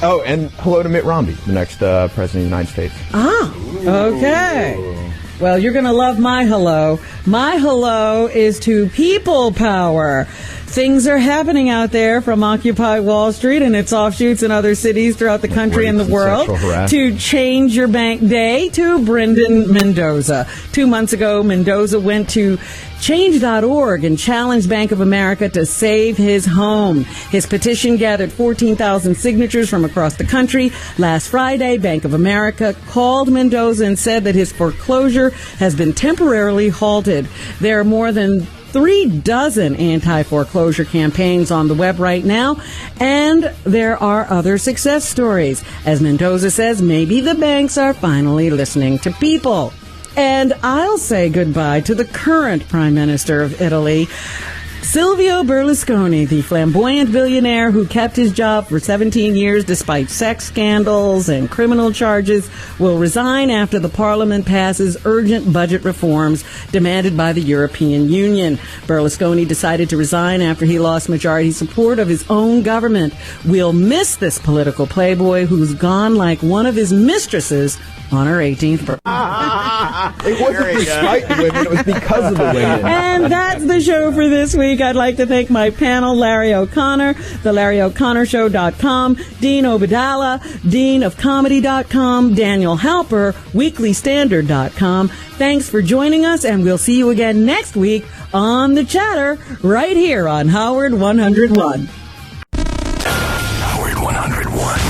Oh, and hello to Mitt Romney, the next president of the United States. Ah, okay. Well, you're going to love my hello. My hello is to people power. Things are happening out there from Occupy Wall Street and its offshoots in other cities throughout the country and the world to change your bank day to Brendan Mendoza. 2 months ago, Mendoza went to Change.org and challenged Bank of America to save his home. His petition gathered 14,000 signatures from across the country. Last Friday, Bank of America called Mendoza and said that his foreclosure has been temporarily halted. There are more than 36 anti-foreclosure campaigns on the web right now, and there are other success stories. As Mendoza says, maybe the banks are finally listening to people. And I'll say goodbye to the current Prime Minister of Italy, Silvio Berlusconi, the flamboyant billionaire who kept his job for 17 years despite sex scandals and criminal charges, will resign after the parliament passes urgent budget reforms demanded by the European Union. Berlusconi decided to resign after he lost majority support of his own government. We'll miss this political playboy who's gone like one of his mistresses on her 18th birthday. It wasn't despite the women, it was because of the women. And that's the show for this week. I'd like to thank my panel, Larry O'Connor, the LarryO'ConnorShow.com, Dean Obadala, Dean of Comedy.com, Daniel Halper, WeeklyStandard.com. Thanks for joining us, and we'll see you again next week on The Chatter, right here on Howard 101. Howard 101.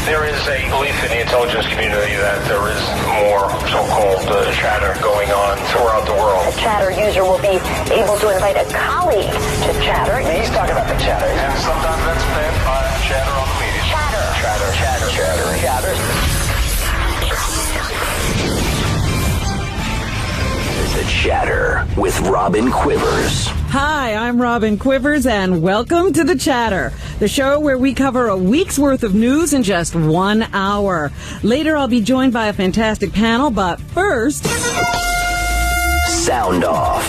There is a belief in the intelligence community that there is more so-called chatter going on throughout the world. A chatter user will be able to invite a colleague to chatter. He's talking about the chatter. And sometimes that's fed by chatter on the media. Chatter. Chatter with Robin Quivers. Hi, I'm Robin Quivers, and welcome to The Chatter, the show where we cover a week's worth of news in just 1 hour. Later, I'll be joined by a fantastic panel, but first... Sound off.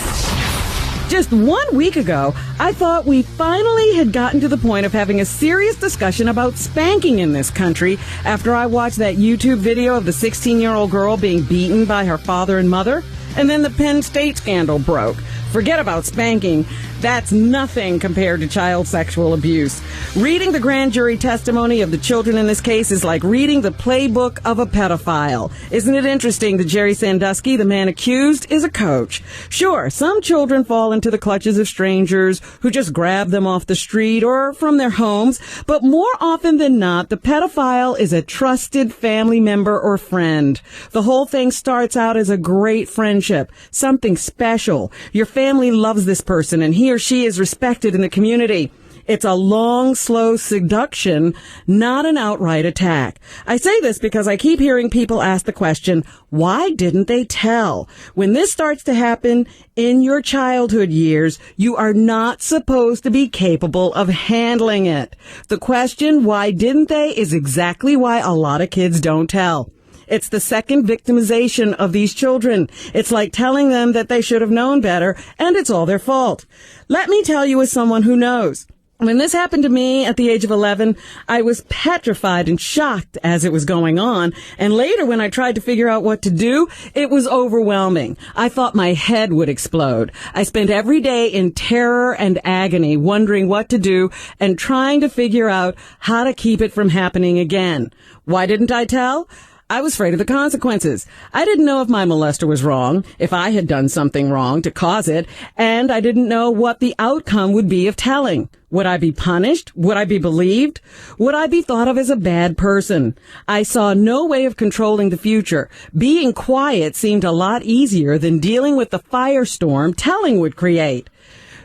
Just 1 week ago, I thought we finally had gotten to the point of having a serious discussion about spanking in this country after I watched that YouTube video of the 16-year-old girl being beaten by her father and mother. And then the Penn State scandal broke. Forget about spanking. That's nothing compared to child sexual abuse. Reading the grand jury testimony of the children in this case is like reading the playbook of a pedophile. Isn't it interesting that Jerry Sandusky, the man accused, is a coach? Sure, some children fall into the clutches of strangers who just grab them off the street or from their homes, but more often than not, the pedophile is a trusted family member or friend. The whole thing starts out as a great friendship, something special. Your family loves this person and he or she is respected in the community. It's a long, slow seduction, not an outright attack. I say this because I keep hearing people ask the question, why didn't they tell? When this starts to happen in your childhood years, you are not supposed to be capable of handling it. The question, why didn't they, is exactly why a lot of kids don't tell. It's the second victimization of these children. It's like telling them that they should have known better, and it's all their fault. Let me tell you as someone who knows. When this happened to me at the age of 11, I was petrified and shocked as it was going on. And later, when I tried to figure out what to do, it was overwhelming. I thought my head would explode. I spent every day in terror and agony, wondering what to do and trying to figure out how to keep it from happening again. Why didn't I tell? I was afraid of the consequences. I didn't know if my molester was wrong, if I had done something wrong to cause it, and I didn't know what the outcome would be of telling. Would I be punished? Would I be believed? Would I be thought of as a bad person? I saw no way of controlling the future. Being quiet seemed a lot easier than dealing with the firestorm telling would create.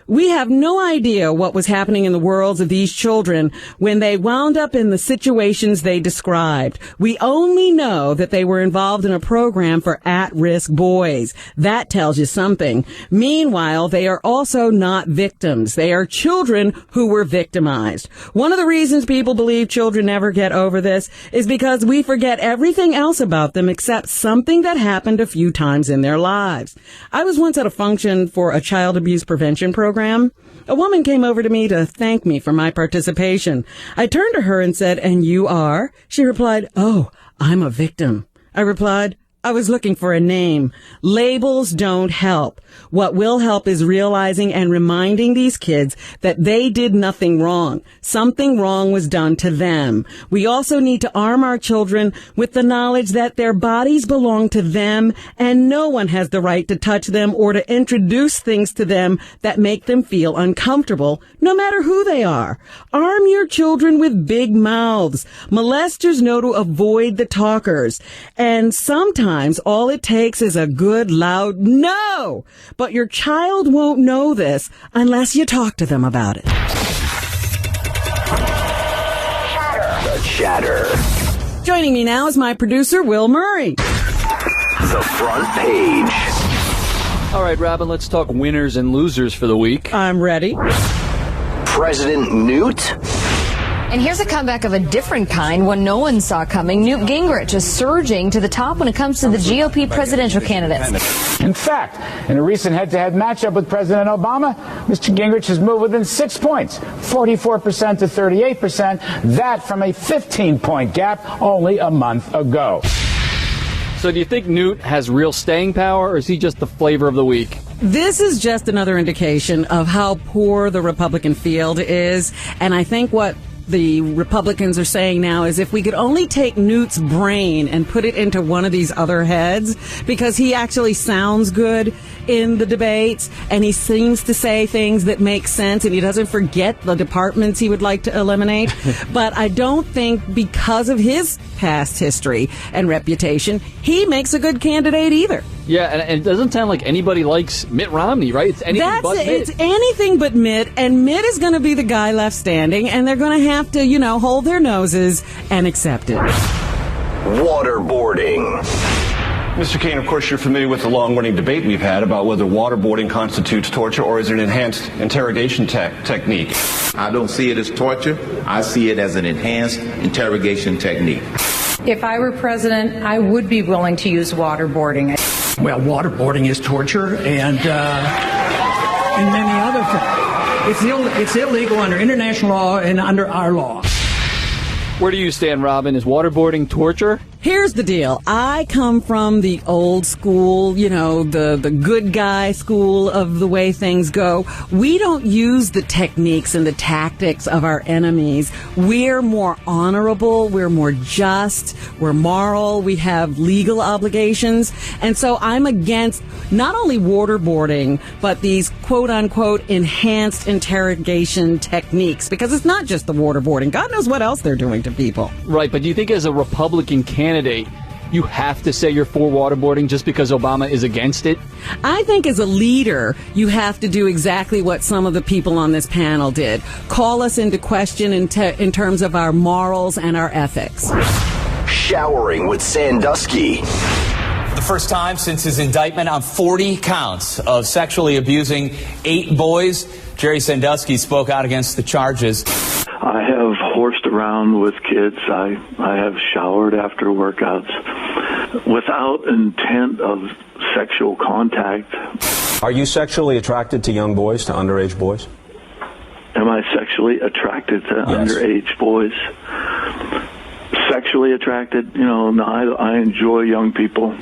We have no idea what was happening in the worlds of these children when they wound up in the situations they described. We only know that they were involved in a program for at-risk boys. That tells you something. Meanwhile, they are also not victims. They are children who were victimized. One of the reasons people believe children never get over this is because we forget everything else about them except something that happened a few times in their lives. I was once at a function for a child abuse prevention program. A woman came over to me to thank me for my participation. I turned to her and said, "And you are?" She replied, "Oh, I'm a victim." I replied, "I was looking for a name. Labels don't help. What will help is realizing and reminding these kids that they did nothing wrong. Something wrong was done to them. We also need to arm our children with the knowledge that their bodies belong to them and no one has the right to touch them or to introduce things to them that make them feel uncomfortable, no matter who they are. Arm your children with big mouths. Molesters know to avoid the talkers. And sometimes all it takes is a good, loud no. But your child won't know this unless you talk to them about it. The Chatter. Joining me now is my producer, Will Murray. The Front Page. All right, Robin, let's talk winners and losers for the week. I'm ready. President Newt. And here's a comeback of a different kind, one no one saw coming. Newt Gingrich is surging to the top when it comes to the GOP presidential candidates. In fact, in a recent head-to-head matchup with President Obama, Mr. Gingrich has moved within 6 points, 44% to 38%, that from a 15-point gap only a month ago. So do you think Newt has real staying power, or is he just the flavor of the week? This is just another indication of how poor the Republican field is, and I think what the Republicans are saying now is if we could only take Newt's brain and put it into one of these other heads, because he actually sounds good in the debates and he seems to say things that make sense and he doesn't forget the departments he would like to eliminate. But I don't think because of his past history and reputation, he makes a good candidate either. Yeah, and it doesn't sound like anybody likes Mitt Romney, right? It's anything but Mitt. It's anything but Mitt, and Mitt is going to be the guy left standing, and they're going to have to, hold their noses and accept it. Waterboarding. Mr. Kane, of course, you're familiar with the long-running debate we've had about whether waterboarding constitutes torture or is it an enhanced interrogation technique. I don't see it as torture. I see it as an enhanced interrogation technique. If I were president, I would be willing to use waterboarding. Well, waterboarding is torture and many other things. It's illegal under international law and under our law. Where do you stand, Robin? Is waterboarding torture? Here's the deal. I come from the old school, the good guy school of the way things go. We don't use the techniques and the tactics of our enemies. We're more honorable. We're more just. We're moral. We have legal obligations. And so I'm against not only waterboarding, but these quote-unquote enhanced interrogation techniques, because it's not just the waterboarding. God knows what else they're doing to people. Right, but do you think as a Republican candidate, you have to say you're for waterboarding just because Obama is against it? I think as a leader, you have to do exactly what some of the people on this panel did. Call us into question in terms of our morals and our ethics. Showering with Sandusky. For the first time since his indictment on 40 counts of sexually abusing 8 boys, Jerry Sandusky spoke out against the charges. I have horsed around with kids. I have showered after workouts without intent of sexual contact. Are you sexually attracted to young boys, to underage boys? Am I sexually attracted to underage boys? Sexually attracted? No, I enjoy young people.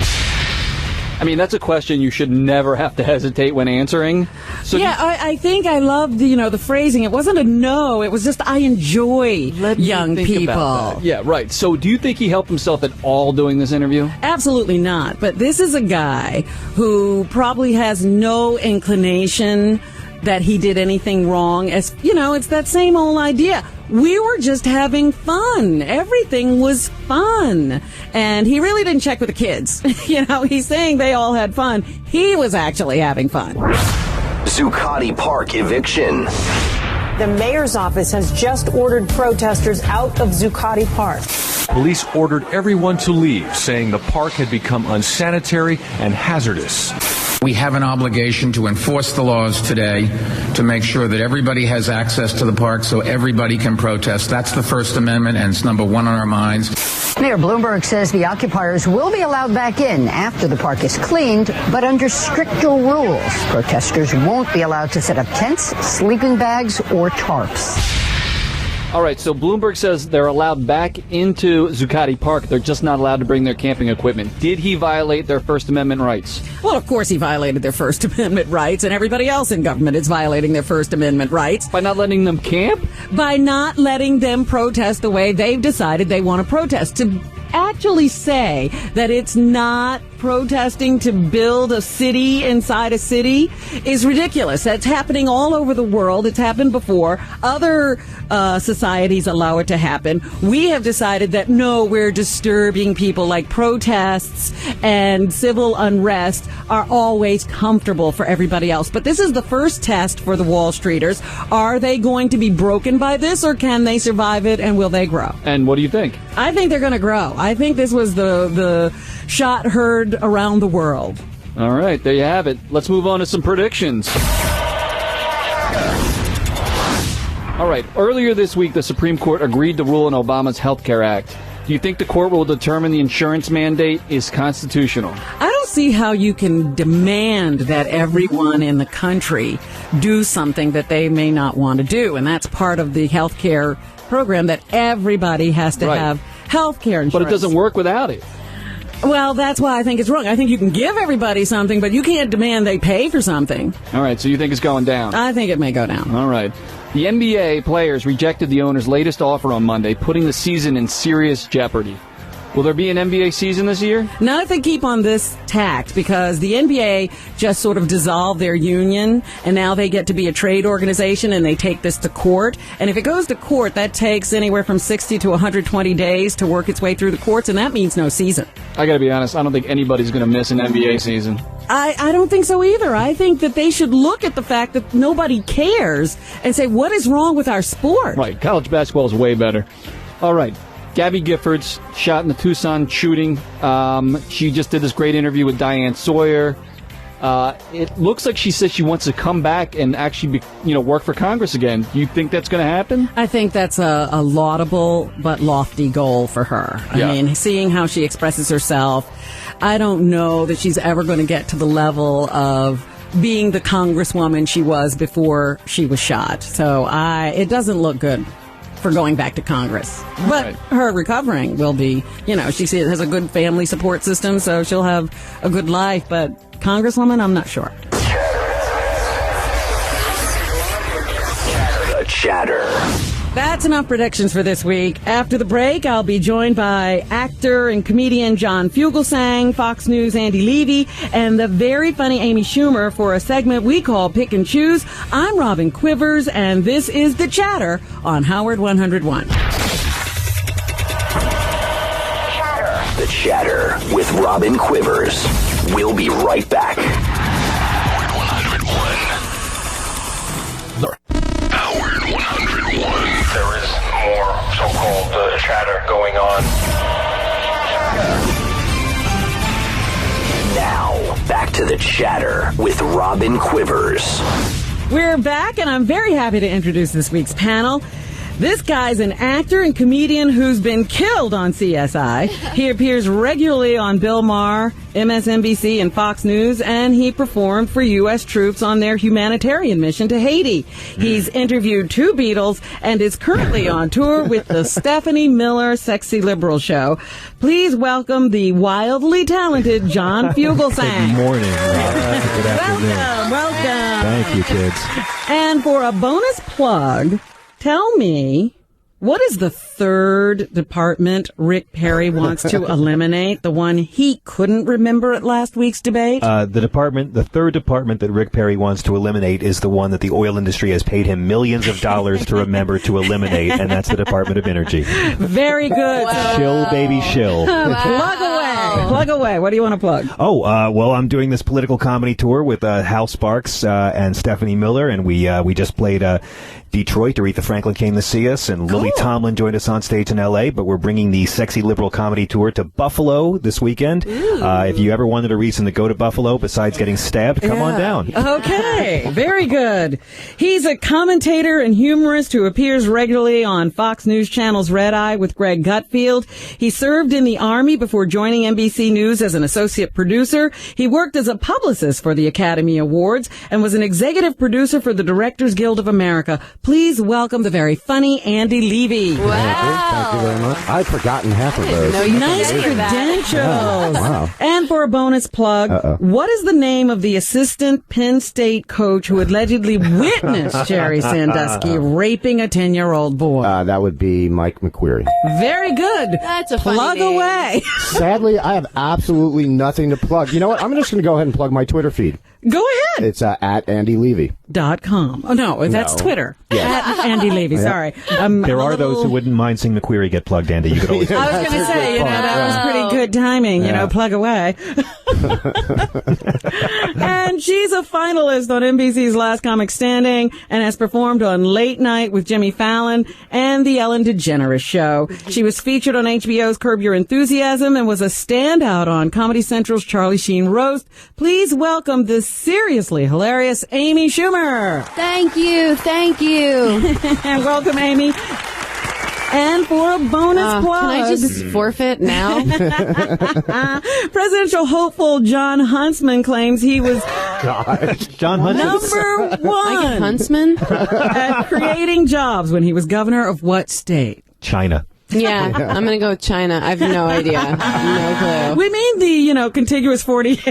I mean, that's a question you should never have to hesitate when answering. So I think I loved, the phrasing. It wasn't a no. It was just, I enjoy young people. Yeah, right. So do you think he helped himself at all doing this interview? Absolutely not. But this is a guy who probably has no inclination that he did anything wrong. As it's that same old idea. We were just having fun. Everything was fun. And he really didn't check with the kids. He's saying they all had fun. He was actually having fun. Zuccotti Park eviction. The mayor's office has just ordered protesters out of Zuccotti Park. Police ordered everyone to leave, saying the park had become unsanitary and hazardous. We have an obligation to enforce the laws today to make sure that everybody has access to the park so everybody can protest. That's the First Amendment, and it's number one on our minds. Mayor Bloomberg says the occupiers will be allowed back in after the park is cleaned, but under stricter rules. Protesters won't be allowed to set up tents, sleeping bags, or tarps. All right, so Bloomberg says they're allowed back into Zuccotti Park. They're just not allowed to bring their camping equipment. Did he violate their First Amendment rights? Well, of course he violated their First Amendment rights, and everybody else in government is violating their First Amendment rights. By not letting them camp? By not letting them protest the way they've decided they want to protest. To actually say that it's not protesting to build a city inside a city is ridiculous. That's happening all over the world. It's happened before. Other societies allow it to happen. We have decided that no, we're disturbing people. Like protests and civil unrest are always comfortable for everybody else. But this is the first test for the Wall Streeters. Are they going to be broken by this, or can they survive it, and will they grow? And what do you think? I think they're going to grow. I think this was the shot heard around the world. All right, there you have it. Let's move on to some predictions. All right, earlier this week, the Supreme Court agreed to rule on Obama's Health Care Act. Do you think the court will determine the insurance mandate is constitutional? I don't see how you can demand that everyone in the country do something that they may not want to do, and that's part of the health care program, that everybody has to have health care insurance. But it doesn't work without it. Well, that's why I think it's wrong. I think you can give everybody something, but you can't demand they pay for something. All right, so you think it's going down? I think it may go down. All right. The NBA players rejected the owner's latest offer on Monday, putting the season in serious jeopardy. Will there be an NBA season this year? Not if they keep on this tact, because the NBA just sort of dissolved their union, and now they get to be a trade organization, and they take this to court. And if it goes to court, that takes anywhere from 60 to 120 days to work its way through the courts, and that means no season. I got to be honest, I don't think anybody's going to miss an NBA season. I don't think so either. I think that they should look at the fact that nobody cares and say, what is wrong with our sport? Right. College basketball is way better. All right. Gabby Giffords, shot in the Tucson shooting. She just did this great interview with Diane Sawyer. It looks like she says she wants to come back and actually work for Congress again. Do you think that's going to happen? I think that's a laudable but lofty goal for her. Yeah. I mean, seeing how she expresses herself, I don't know that she's ever going to get to the level of being the congresswoman she was before she was shot. So it doesn't look good for going back to Congress. But her recovering will be, she has a good family support system, so she'll have a good life. But Congresswoman, I'm not sure. The Chatter. That's enough predictions for this week. After the break, I'll be joined by actor and comedian John Fugelsang, Fox News' Andy Levy, and the very funny Amy Schumer for a segment we call Pick and Choose. I'm Robin Quivers, and this is The Chatter on Howard 101. The Chatter with Robin Quivers. We'll be right back. Howard 101. There is more so-called chatter going on. Now, back to The Chatter with Robin Quivers. We're back, and I'm very happy to introduce this week's panel. This guy's an actor and comedian who's been killed on CSI. He appears regularly on Bill Maher, MSNBC, and Fox News, and he performed for U.S. troops on their humanitarian mission to Haiti. He's interviewed 2 Beatles and is currently on tour with the Stephanie Miller Sexy Liberal Show. Please welcome the wildly talented John Fugelsang. Good morning. Good afternoon. Welcome. Thank you, kids. And for a bonus plug, tell me, what is the third department Rick Perry wants to eliminate? The one he couldn't remember at last week's debate? The third department that Rick Perry wants to eliminate is the one that the oil industry has paid him millions of dollars to remember to eliminate, and that's the Department of Energy. Very good. Wow. Shill, baby, shill. Plug away. Plug away. What do you want to plug? Well, I'm doing this political comedy tour with Hal Sparks and Stephanie Miller, and we just played Detroit. Aretha Franklin came to see us, and Lily Tomlin joined us on stage in L.A., but we're bringing the Sexy Liberal Comedy Tour to Buffalo this weekend. If you ever wanted a reason to go to Buffalo besides getting stabbed, come on down. Okay, very good. He's a commentator and humorist who appears regularly on Fox News Channel's Red Eye with Greg Gutfield. He served in the Army before joining NBC News as an associate producer. He worked as a publicist for the Academy Awards and was an executive producer for the Directors Guild of America. Please welcome the very funny Andy Levy. Wow. Thank you very much. I'd forgotten half of those. Nice credentials. Wow. And for a bonus plug, what is the name of the assistant Penn State coach who allegedly witnessed Jerry Sandusky raping a 10-year-old boy? That would be Mike McQueary. Very good. That's a funny plug name. away. Sadly, I have absolutely nothing to plug. You know what? I'm just going to go ahead and plug my Twitter feed. Go ahead. It's at AndyLevy.com. Oh, no, that's Twitter. Yes. At Andy Levy, sorry. There are those who wouldn't mind seeing McQueary get plugged, Andy. You could always. I was going to say, that was pretty good timing, plug away. And she's a finalist on NBC's Last Comic Standing and has performed on Late Night with Jimmy Fallon and The Ellen DeGeneres Show. She was featured on HBO's Curb Your Enthusiasm and was a standout on Comedy Central's Charlie Sheen Roast. Please welcome the seriously hilarious Amy Schumer. Thank you. And welcome, Amy. And for a bonus plug. Can I just forfeit now? Presidential hopeful John Huntsman claims he was John Huntsman? number one Like a huntsman? at creating jobs when he was governor of what state? China. Yeah, I'm going to go with China. I have no idea. No clue. We mean the, contiguous 48.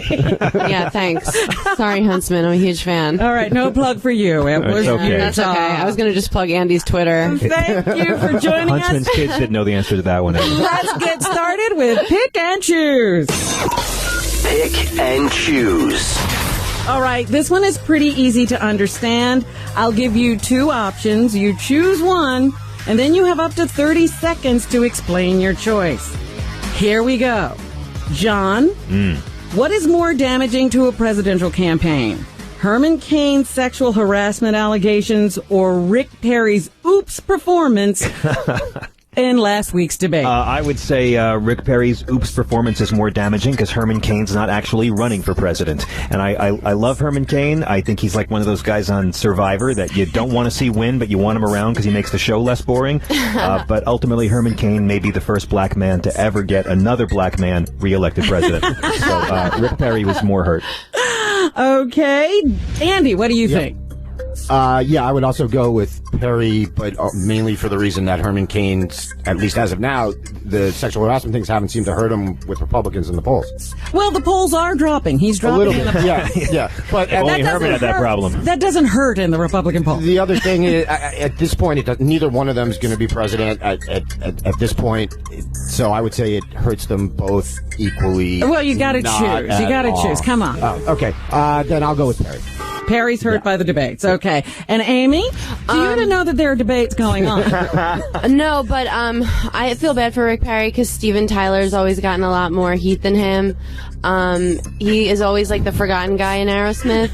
Yeah, thanks. Sorry, Huntsman. I'm a huge fan. All right, no plug for you. It was okay. That's okay. I was going to just plug Andy's Twitter. Thank you for joining Huntsman's us. kids didn't know the answer to that one. Let's get started with Pick and Choose. Pick and Choose. All right, this one is pretty easy to understand. I'll give you 2 options. You choose one, and then you have up to 30 seconds to explain your choice. Here we go. John, what is more damaging to a presidential campaign? Herman Cain's sexual harassment allegations or Rick Perry's oops performance in last week's debate? I would say Rick Perry's oops performance is more damaging because Herman Cain's not actually running for president. And I love Herman Cain. I think he's like one of those guys on Survivor that you don't want to see win, but you want him around because he makes the show less boring. But ultimately, Herman Cain may be the first black man to ever get another black man reelected president. So Rick Perry was more hurt. Okay. Andy, what do you think? Yeah, I would also go with Perry, but mainly for the reason that Herman Cain, at least as of now, the sexual harassment things haven't seemed to hurt him with Republicans in the polls. Well, the polls are dropping. He's dropping a little in bit. the polls. Yeah. But only Herman had that problem. That doesn't hurt in the Republican poll. The other thing is, at this point, neither one of them is going to be president at this point. So I would say it hurts them both equally. Well, you got to choose. You got to choose. Come on. Okay. Then I'll go with Perry. Perry's hurt by the debates. Okay. And Amy, do you know that there are debates going on? No, but I feel bad for Rick Perry because Steven Tyler's always gotten a lot more heat than him. He is always like the forgotten guy in Aerosmith.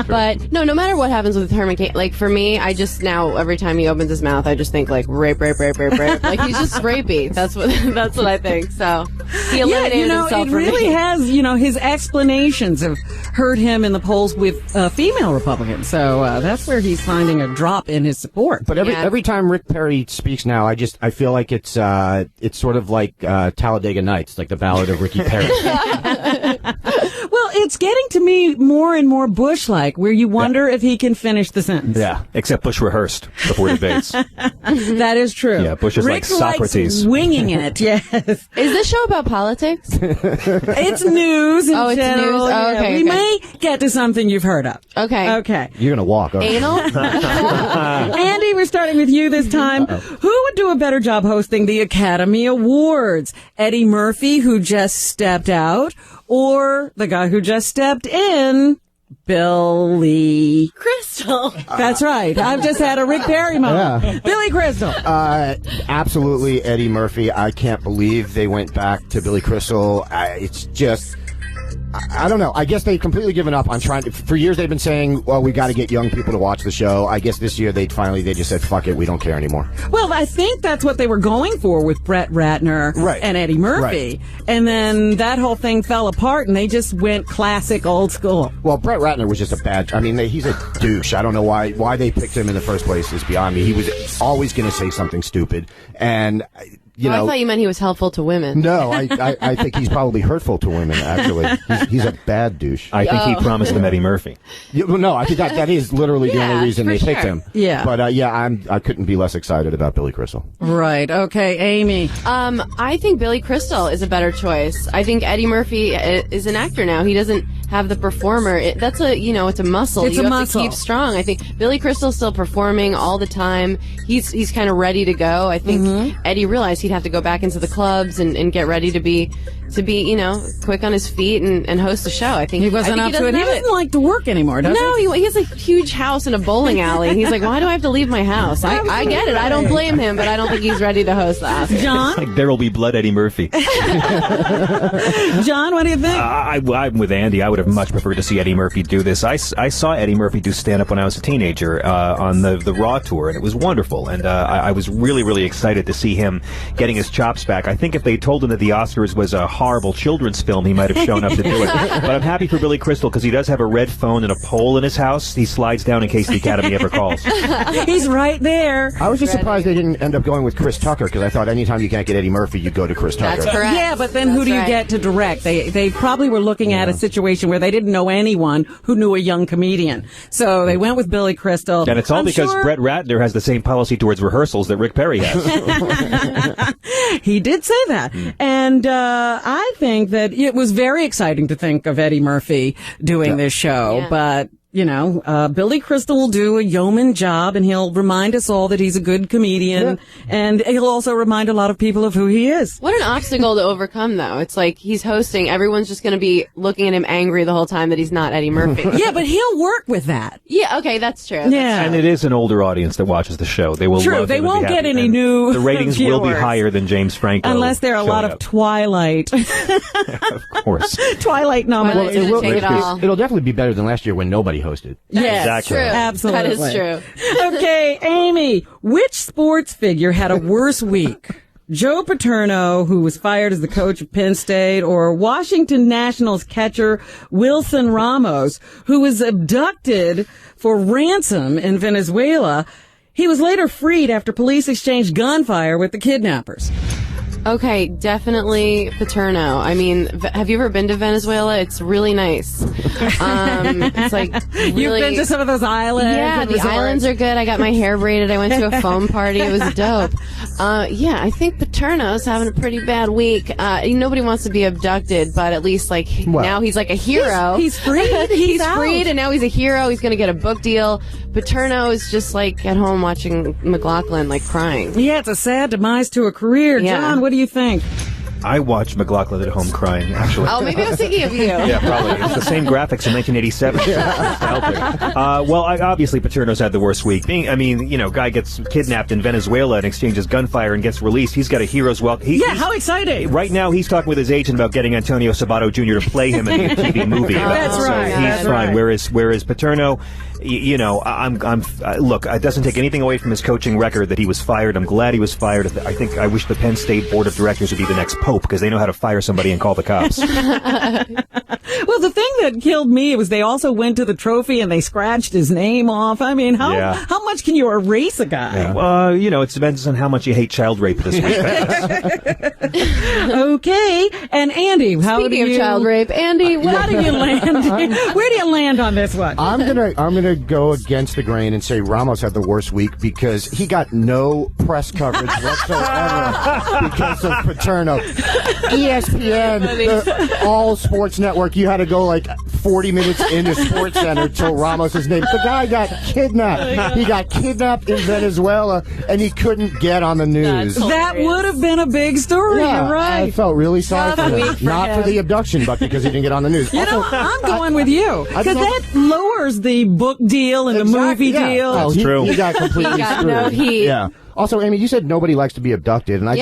But no matter what happens with Herman Cain, like for me, I just now every time he opens his mouth, I just think like rape. Like he's just rapey. That's what I think. So he eliminated himself it for really me. has. His explanations have hurt him in the polls with female Republicans. So that's where he's finding a drop in his support. But every time Rick Perry speaks now, I feel like it's sort of like Talladega Nights, like the Ballad of Ricky Perry. Well, it's getting to me more and more Bush-like, where you wonder if he can finish the sentence. Yeah, except Bush rehearsed before debates. That is true. Yeah, Bush is Rick like Socrates. Likes winging it, yes. Is this show about politics? It's news in it's general. news? Oh, okay, We may get to something you've heard of. Okay. You're going to walk, aren't you? Anal? Andy, we're starting with you this time. Who would do a better job hosting the Academy Awards? Eddie Murphy, who just stepped out, or the guy who just stepped in, Billy Crystal. That's right. I've just had a Rick Perry moment. Yeah. Billy Crystal. Absolutely, Eddie Murphy. I can't believe they went back to Billy Crystal. It's just... I don't know. I guess they've completely given up on trying to... For years they've been saying, well, we got to get young people to watch the show. I guess this year they just said, fuck it, we don't care anymore. Well, I think that's what they were going for with Brett Ratner and Eddie Murphy. Right. And then that whole thing fell apart and they just went classic old school. Well, Brett Ratner was just he's a douche. I don't know why they picked him in the first place is beyond me. He was always going to say something stupid. And... I thought you meant he was helpful to women. No, I think he's probably hurtful to women, actually. He's a bad douche. I think he promised them Eddie Murphy. No, I think that is literally the only reason they picked him. Yeah. But, I couldn't be less excited about Billy Crystal. Right. Okay, Amy. I think Billy Crystal is a better choice. I think Eddie Murphy is an actor now. He doesn't have the performer. It's a muscle. It's you a have muscle. to keep strong. I think Billy Crystal's still performing all the time. He's kind of ready to go. I think Eddie realized he'd have to go back into the clubs and get ready to be quick on his feet and host a show. I think he wasn't up to it. He doesn't like to work anymore, does he? No, he has a huge house in a bowling alley. He's like, why do I have to leave my house? I get it. I don't blame him, but I don't think he's ready to host that. John? Like There Will Be Blood, Eddie Murphy. John, what do you think? I'm with Andy. I would have much preferred to see Eddie Murphy do this. I saw Eddie Murphy do stand-up when I was a teenager on the Raw tour, and it was wonderful. And I was really, really excited to see him getting his chops back. I think if they told him that the Oscars was a horrible children's film, he might have shown up to do it. But I'm happy for Billy Crystal because he does have a red phone and a pole in his house. He slides down in case the Academy ever calls. He's right there. I was just surprised they didn't end up going with Chris Tucker because I thought anytime you can't get Eddie Murphy, you go to Chris Tucker. That's correct. Yeah, but then who do you get to direct? They probably were looking at a situation where they didn't know anyone who knew a young comedian. So they went with Billy Crystal. And it's all because Brett Ratner has the same policy towards rehearsals that Rick Perry has. He did say that. And I think that it was very exciting to think of Eddie Murphy doing this show, but Billy Crystal will do a yeoman job, and he'll remind us all that he's a good comedian, and he'll also remind a lot of people of who he is. What an obstacle to overcome, though. It's like he's hosting. Everyone's just going to be looking at him angry the whole time that he's not Eddie Murphy. Yeah, but he'll work with that. Yeah, okay, that's true. Yeah. And it is an older audience that watches the show. They will True, love they him and won't be get happy. any And new the ratings will be viewers. higher than James Franco. Unless there are a lot of Twilight. Of course. Twilight nominations. Take it all. It'll definitely be better than last year when nobody Hannity hosted. Yes, Exactly. True. absolutely. That is true. Okay, Amy, which sports figure had a worse week? Joe Paterno, who was fired as the coach of Penn State, or Washington Nationals catcher Wilson Ramos, who was abducted for ransom in Venezuela. He was later freed after police exchanged gunfire with the kidnappers. Okay, definitely Paterno. I mean, have you ever been to Venezuela? It's really nice. It's like really, You've been to some of those islands? Yeah, the islands are good. I got my hair braided. I went to a foam party. It was dope. Yeah, I think Paterno's having a pretty bad week. Nobody wants to be abducted, but at least now he's like a hero. He's freed. He's freed, and now he's a hero. He's going to get a book deal. Paterno is just like at home watching McLaughlin, like crying. Yeah, it's a sad demise to a career. Yeah. John, what do you think? I watched McLaughlin at home crying, actually. Oh, maybe I was thinking of you. Yeah, probably. It's the same graphics in 1987. Well, obviously Paterno's had the worst week. Guy gets kidnapped in Venezuela and exchanges gunfire and gets released. He's got a hero's welcome. How exciting! Right now, he's talking with his agent about getting Antonio Sabato Jr. to play him in the TV movie. That's right. So he's fine. Right. Whereas Paterno, look, it doesn't take anything away from his coaching record that he was fired. I'm glad he was fired. I wish the Penn State Board of Directors would be the next pope, because they know how to fire somebody and call the cops. Well, the thing that killed me was they also went to the trophy and they scratched his name off. I mean, how much can you erase a guy? Yeah. Well, it depends on how much you hate child rape this week. Okay, and Andy, Speaking of child rape, Andy, how do you land? Where do you land on this one? I'm gonna go against the grain and say Ramos had the worst week because he got no press coverage whatsoever because of Paterno. ESPN, the All Sports Network, you had to go like 40 minutes into Sports Center till Ramos' name. The guy got kidnapped. He got kidnapped in Venezuela, and he couldn't get on the news. That would have been a big story. Yeah, You're right. I felt really sorry for him. Not for the abduction, but because he didn't get on the news. I'm going with you, because that lowers the book deal and the movie deal. Oh, true. He got completely screwed. No heat. Yeah. Also, Amy, you said nobody likes to be abducted, and I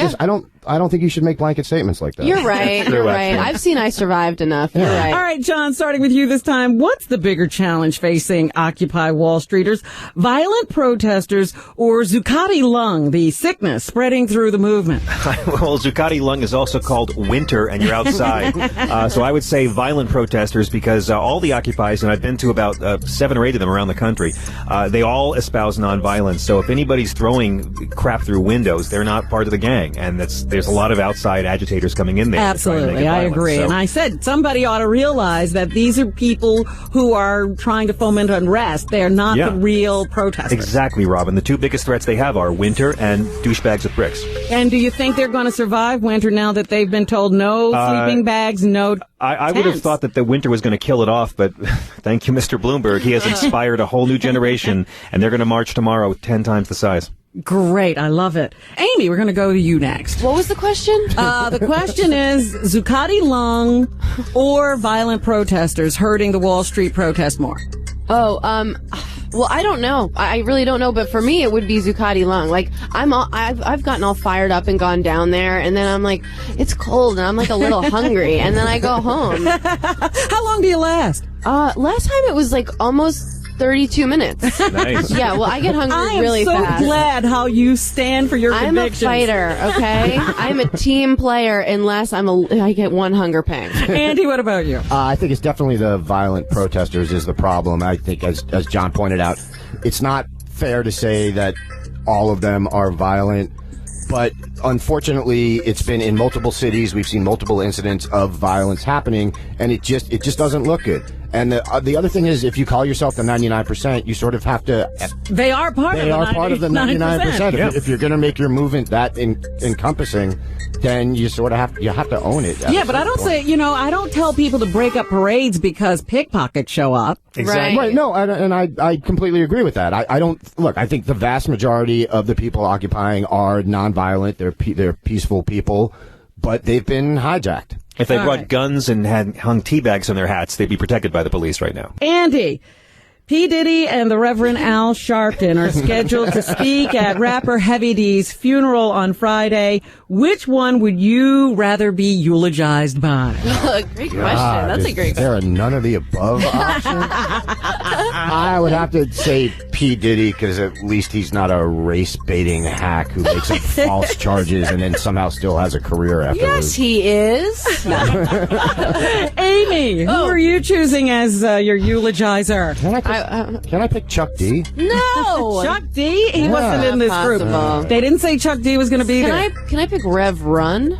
don't think you should make blanket statements like that. You're right. You're right. I've seen I Survived enough. You're right. All right, John, starting with you this time. What's the bigger challenge facing Occupy Wall Streeters? Violent protesters or Zuccotti lung, the sickness spreading through the movement? Well, Zuccotti lung is also called winter, and you're outside. So I would say violent protesters, because all the Occupies, and I've been to about 7 or 8 of them around the country, they all espouse nonviolence. So if anybody's throwing crap through windows, they're not part of the gang, and there's a lot of outside agitators coming in there. Absolutely, I agree. So. And I said somebody ought to realize that these are people who are trying to foment unrest. They're not the real protesters. Exactly, Robin. The 2 biggest threats they have are winter and douchebags with bricks. And do you think they're going to survive winter now that they've been told no sleeping bags, no I would have thought that the winter was going to kill it off, but thank you, Mr. Bloomberg. He has inspired a whole new generation, and they're going to march tomorrow 10 times the size. Great. I love it. Amy, we're going to go to you next. What was the question? The question is Zuccotti lung or violent protesters hurting the Wall Street protest more? Well, I don't know. I really don't know. But for me, it would be Zuccotti lung. Like I've gotten all fired up and gone down there, and then I'm like, it's cold, and I'm like a little hungry, and then I go home. How long do you last? Last time it was like almost 32 minutes. Nice. Yeah, well, I get hungry really fast. I am so glad how you stand for your convictions. I'm a fighter, okay? I'm a team player unless I get one hunger pang. Andy, what about you? I think it's definitely the violent protesters is the problem. I think, as John pointed out, it's not fair to say that all of them are violent. But unfortunately, it's been in multiple cities. We've seen multiple incidents of violence happening, and it just doesn't look good. And the other thing is, if you call yourself the 99%, you sort of have to. They are part of the 99%. Yeah. If you're going to make your movement that encompassing, then you sort of have to own it. Yeah, but I don't say, I don't tell people to break up parades because pickpockets show up. Exactly. Right. No, and I completely agree with that. I don't look. I think the vast majority of the people occupying are nonviolent. They're peaceful people, but they've been hijacked. If they brought guns and had hung tea bags on their hats, they'd be protected by the police right now. Andy, P. Diddy and the Reverend Al Sharpton are scheduled to speak at rapper Heavy D's funeral on Friday. Which one would you rather be eulogized by? Great question. That's a great question. Is there a none of the above option? I would have to say P. Diddy, because at least he's not a race-baiting hack who makes up false charges and then somehow still has a career afterwards. Yes, he is. Amy, who are you choosing as your eulogizer? Can I pick Chuck D? No! Chuck D? He wasn't in this group. They didn't say Chuck D was going to be there. Can I pick Rev Run?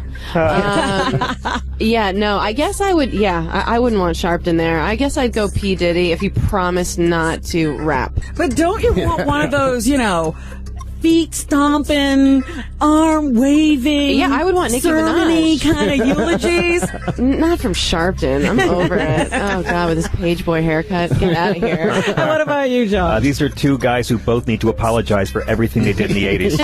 Yeah, no, I guess I would, I wouldn't want Sharpton there. I guess I'd go P. Diddy if he promised not to rap. But don't you want one of those, feet stomping, arm waving? Yeah, I would want Nicki sermon-y Minaj kind of eulogies. Not from Sharpton. I'm over it. Oh, God, with his page boy haircut. Get out of here. What about you, John? These are two guys who both need to apologize for everything they did in the 80s.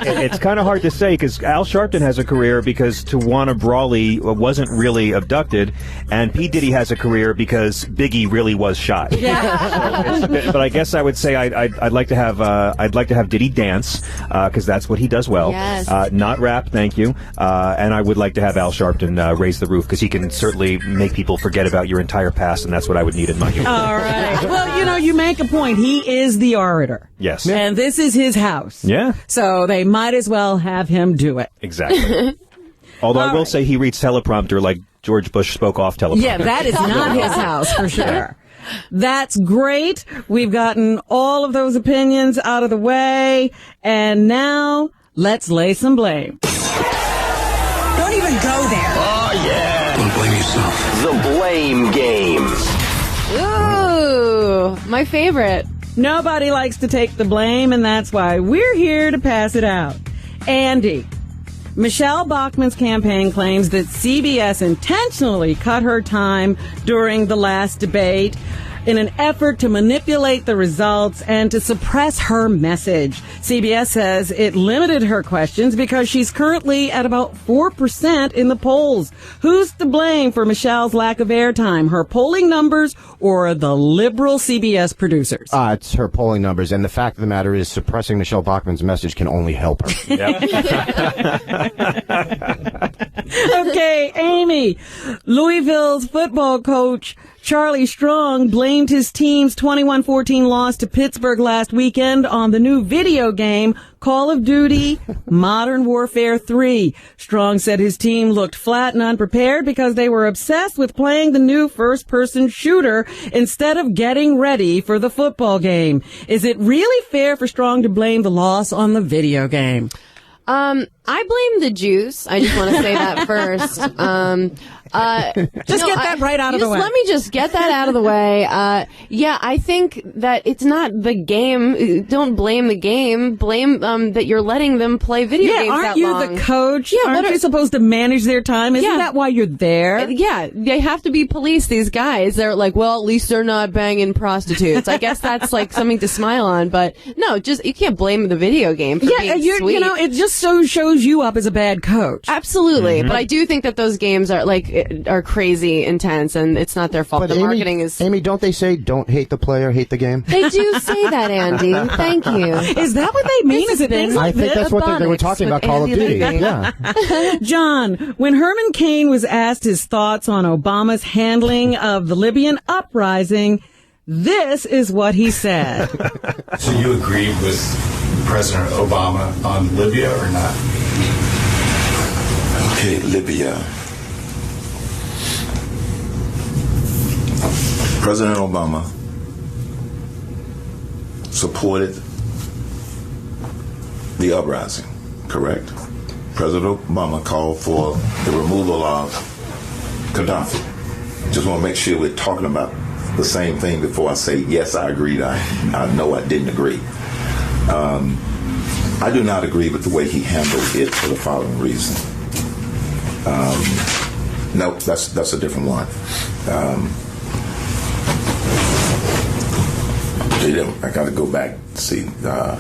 It's kind of hard to say because Al Sharpton has a career because Tawana Brawley wasn't really abducted, and P. Diddy has a career because Biggie really was shot. Yeah. But I guess I would say I'd like to have Diddy dance because that's what he does well. Yes. Not rap, thank you. And I would like to have Al Sharpton raise the roof because he can certainly make people forget about your entire past, and that's what I would need in my youth. All right. Well, you make a point. He is the orator. Yes. And this is his house. Yeah. So they might as well have him do it. Exactly. Although I will say he reads teleprompter like George Bush spoke off teleprompter. Yeah, that is not his house for sure. That's great. We've gotten all of those opinions out of the way. And now, let's lay some blame. Don't even go there. Oh, yeah. Don't blame yourself. The blame game. Ooh, my favorite. Nobody likes to take the blame, and that's why we're here to pass it out. Andy, Michelle Bachmann's campaign claims that CBS intentionally cut her time during the last debate in an effort to manipulate the results and to suppress her message. CBS says it limited her questions because she's currently at about 4% in the polls. Who's to blame for Michelle's lack of airtime, her polling numbers or the liberal CBS producers? It's her polling numbers, and the fact of the matter is suppressing Michelle Bachmann's message can only help her. Okay, Amy, Louisville's football coach Charlie Strong blamed his team's 21-14 loss to Pittsburgh last weekend on the new video game Call of Duty Modern Warfare 3. Strong said his team looked flat and unprepared because they were obsessed with playing the new first-person shooter instead of getting ready for the football game. Is it really fair for Strong to blame the loss on the video game? I blame the juice. I just want to say that first. Get that right out of the way. Let me just get that out of the way. I think that it's not the game. Don't blame the game. Blame that you're letting them play video games aren't that you long. the coach? Yeah, aren't you supposed to manage their time? Isn't that why you're there? Yeah, they have to be police, these guys. They're like, well, at least they're not banging prostitutes. I guess that's like something to smile on, but no, you can't blame the video game for being sweet. It just so shows you up as a bad coach. Absolutely, but I do think that those games are crazy intense, and it's not their fault. But the marketing is... Amy, don't they say don't hate the player, hate the game? They do say that, Andy. Thank you. Is that what they mean? Is it things like I think that's what they were talking about, Call of Duty. Yeah. John, when Herman Cain was asked his thoughts on Obama's handling of the Libyan uprising, this is what he said. So you agreed with President Obama on Libya or not? Okay, Libya. President Obama supported the uprising, correct? President Obama called for the removal of Gaddafi. Just want to make sure we're talking about the same thing before I say, yes, I agreed, I know I didn't agree. I do not agree with the way he handled it for the following reason. No, that's a different one. I got to go back to see. Got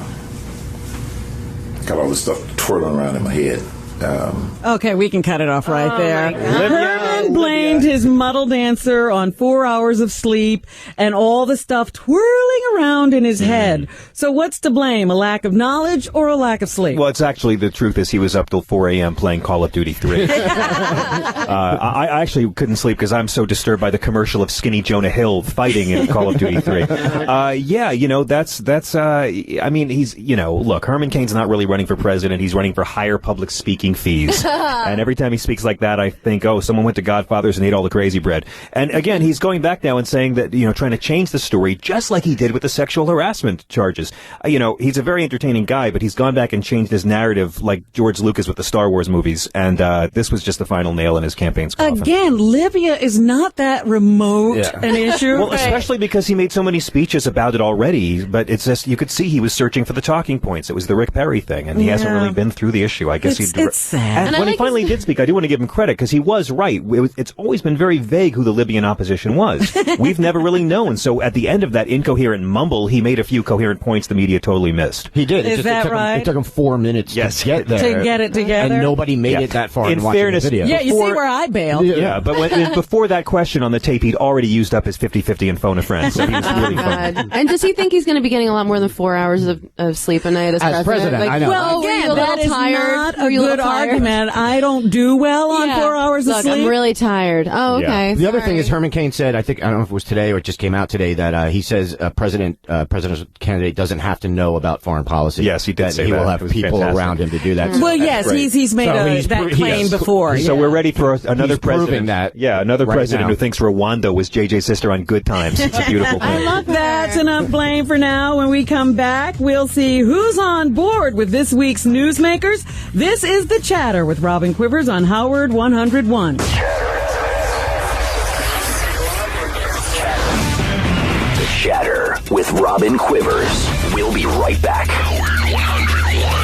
all this stuff twirling around in my head. Okay, we can cut it off right there. Libya, Even blamed his muddle dancer on 4 hours of sleep and all the stuff twirling around in his head. So what's to blame? A lack of knowledge or a lack of sleep? Well, it's actually, the truth is he was up till 4 a.m. playing Call of Duty 3. I actually couldn't sleep because I'm so disturbed by the commercial of Skinny Jonah Hill fighting in Call of Duty 3. Yeah, I mean, he's, look, Herman Cain's not really running for president. He's running for higher public speaking fees. And every time he speaks like that, I think, oh, someone went to Godfather's and ate all the crazy bread. And again, he's going back now and saying that, trying to change the story, just like he did with the sexual harassment charges. He's a very entertaining guy, but he's gone back and changed his narrative like George Lucas with the Star Wars movies. And this was just the final nail in his campaign's coffin. Again, Libya is not that remote an issue. Well, especially because he made so many speeches about it already, but it's just, you could see he was searching for the talking points. It was the Rick Perry thing, and he hasn't really been through the issue. I guess it's sad. And when he finally did speak, I do want to give him credit, because he was right. It's always been very vague who the Libyan opposition was. We've never really known. So at the end of that incoherent mumble, he made a few coherent points the media totally missed. He did. Is that right? It took him 4 minutes to get there. To get it together. And nobody made it that far in watching the video. Yeah, you see where I bailed. Yeah, but before that question on the tape, he'd already used up his 50-50 and phone a friend. So he was really fun. And does he think he's going to be getting a lot more than 4 hours of sleep a night as president? I know. Well, again, that is not a good argument. I don't do well on 4 hours of sleep. I'm really tired. Oh, okay. The other thing is Herman Cain said, I don't know if it was today or it just came out today, that he says a presidential candidate doesn't have to know about foreign policy. Yes, he did say that. He will have people around him to do that. Well, yes, he's made that claim before. So we're ready for another president. That another president who thinks Rwanda was JJ's sister on Good Times. It's a beautiful thing. I love that. That's enough blame for now. When we come back, we'll see who's on board with this week's newsmakers. This is The Chatter with Robin Quivers on Howard 101. The Chatter with Robin Quivers. We'll be right back. Howard 101.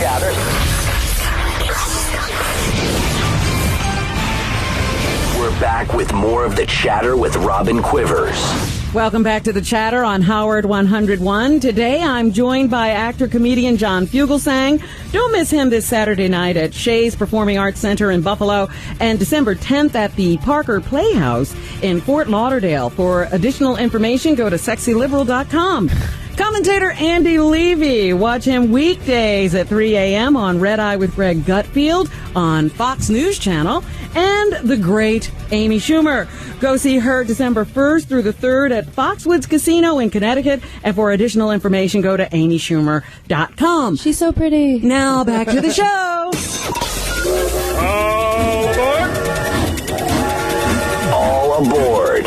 Chatter. We're back with more of The Chatter with Robin Quivers. Welcome back to The Chatter on Howard 101. Today I'm joined by actor-comedian John Fugelsang. Don't miss him this Saturday night at Shea's Performing Arts Center in Buffalo and December 10th at the Parker Playhouse in Fort Lauderdale. For additional information, go to sexyliberal.com. Commentator Andy Levy. Watch him weekdays at 3 a.m. on Red Eye with Greg Gutfield on Fox News Channel. And the great Amy Schumer. Go see her December 1st through the 3rd at Foxwoods Casino in Connecticut. And for additional information, go to amyschumer.com. She's so pretty. Now back to the show. All aboard.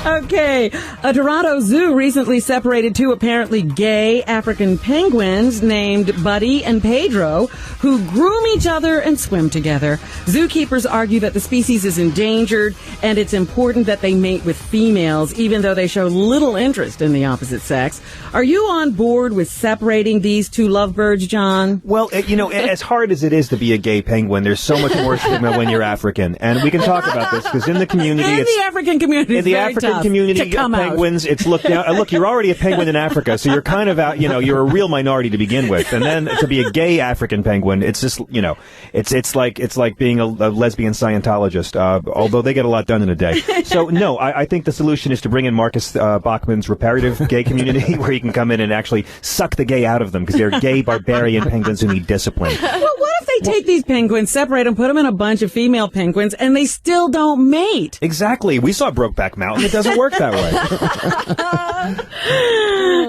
Okay, a Toronto zoo recently separated two apparently gay African penguins named Buddy and Pedro, who groom each other and swim together. Zookeepers argue that the species is endangered, and it's important that they mate with females, even though they show little interest in the opposite sex. Are you on board with separating these two lovebirds, John? Well, as hard as it is to be a gay penguin, there's so much more stigma when you're African, and we can talk about this because in the community, in the African community, in the African community of penguins, it's look, you're already a penguin in Africa, so you're kind of out, you're a real minority to begin with, and then to be a gay African penguin, it's just, it's like being a lesbian Scientologist, although they get a lot done in a day. So no, I think the solution is to bring in Marcus Bachman's reparative gay community, where he can come in and actually suck the gay out of them, because they're gay barbarian penguins who need discipline. Well, what if they take these penguins, separate them, put them in a bunch of female penguins, and they still don't mate? Exactly. We saw Brokeback Mountain. It doesn't work that way.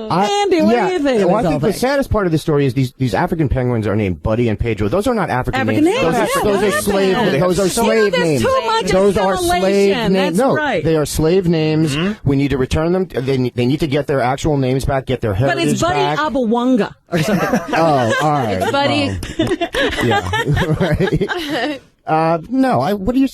Andy, what do you think? Well, I think the saddest part of the story is these African penguins are named Buddy and Pedro. Those are not African names. Those are slave names. Those are slave names. Those are slave names. No, they are slave names. Mm-hmm. We need to return them. They need to get their actual names back, get their heritage back. But it's Buddy Abawanga or something. Oh, all right. It's Buddy. Yeah, right. No, what do you...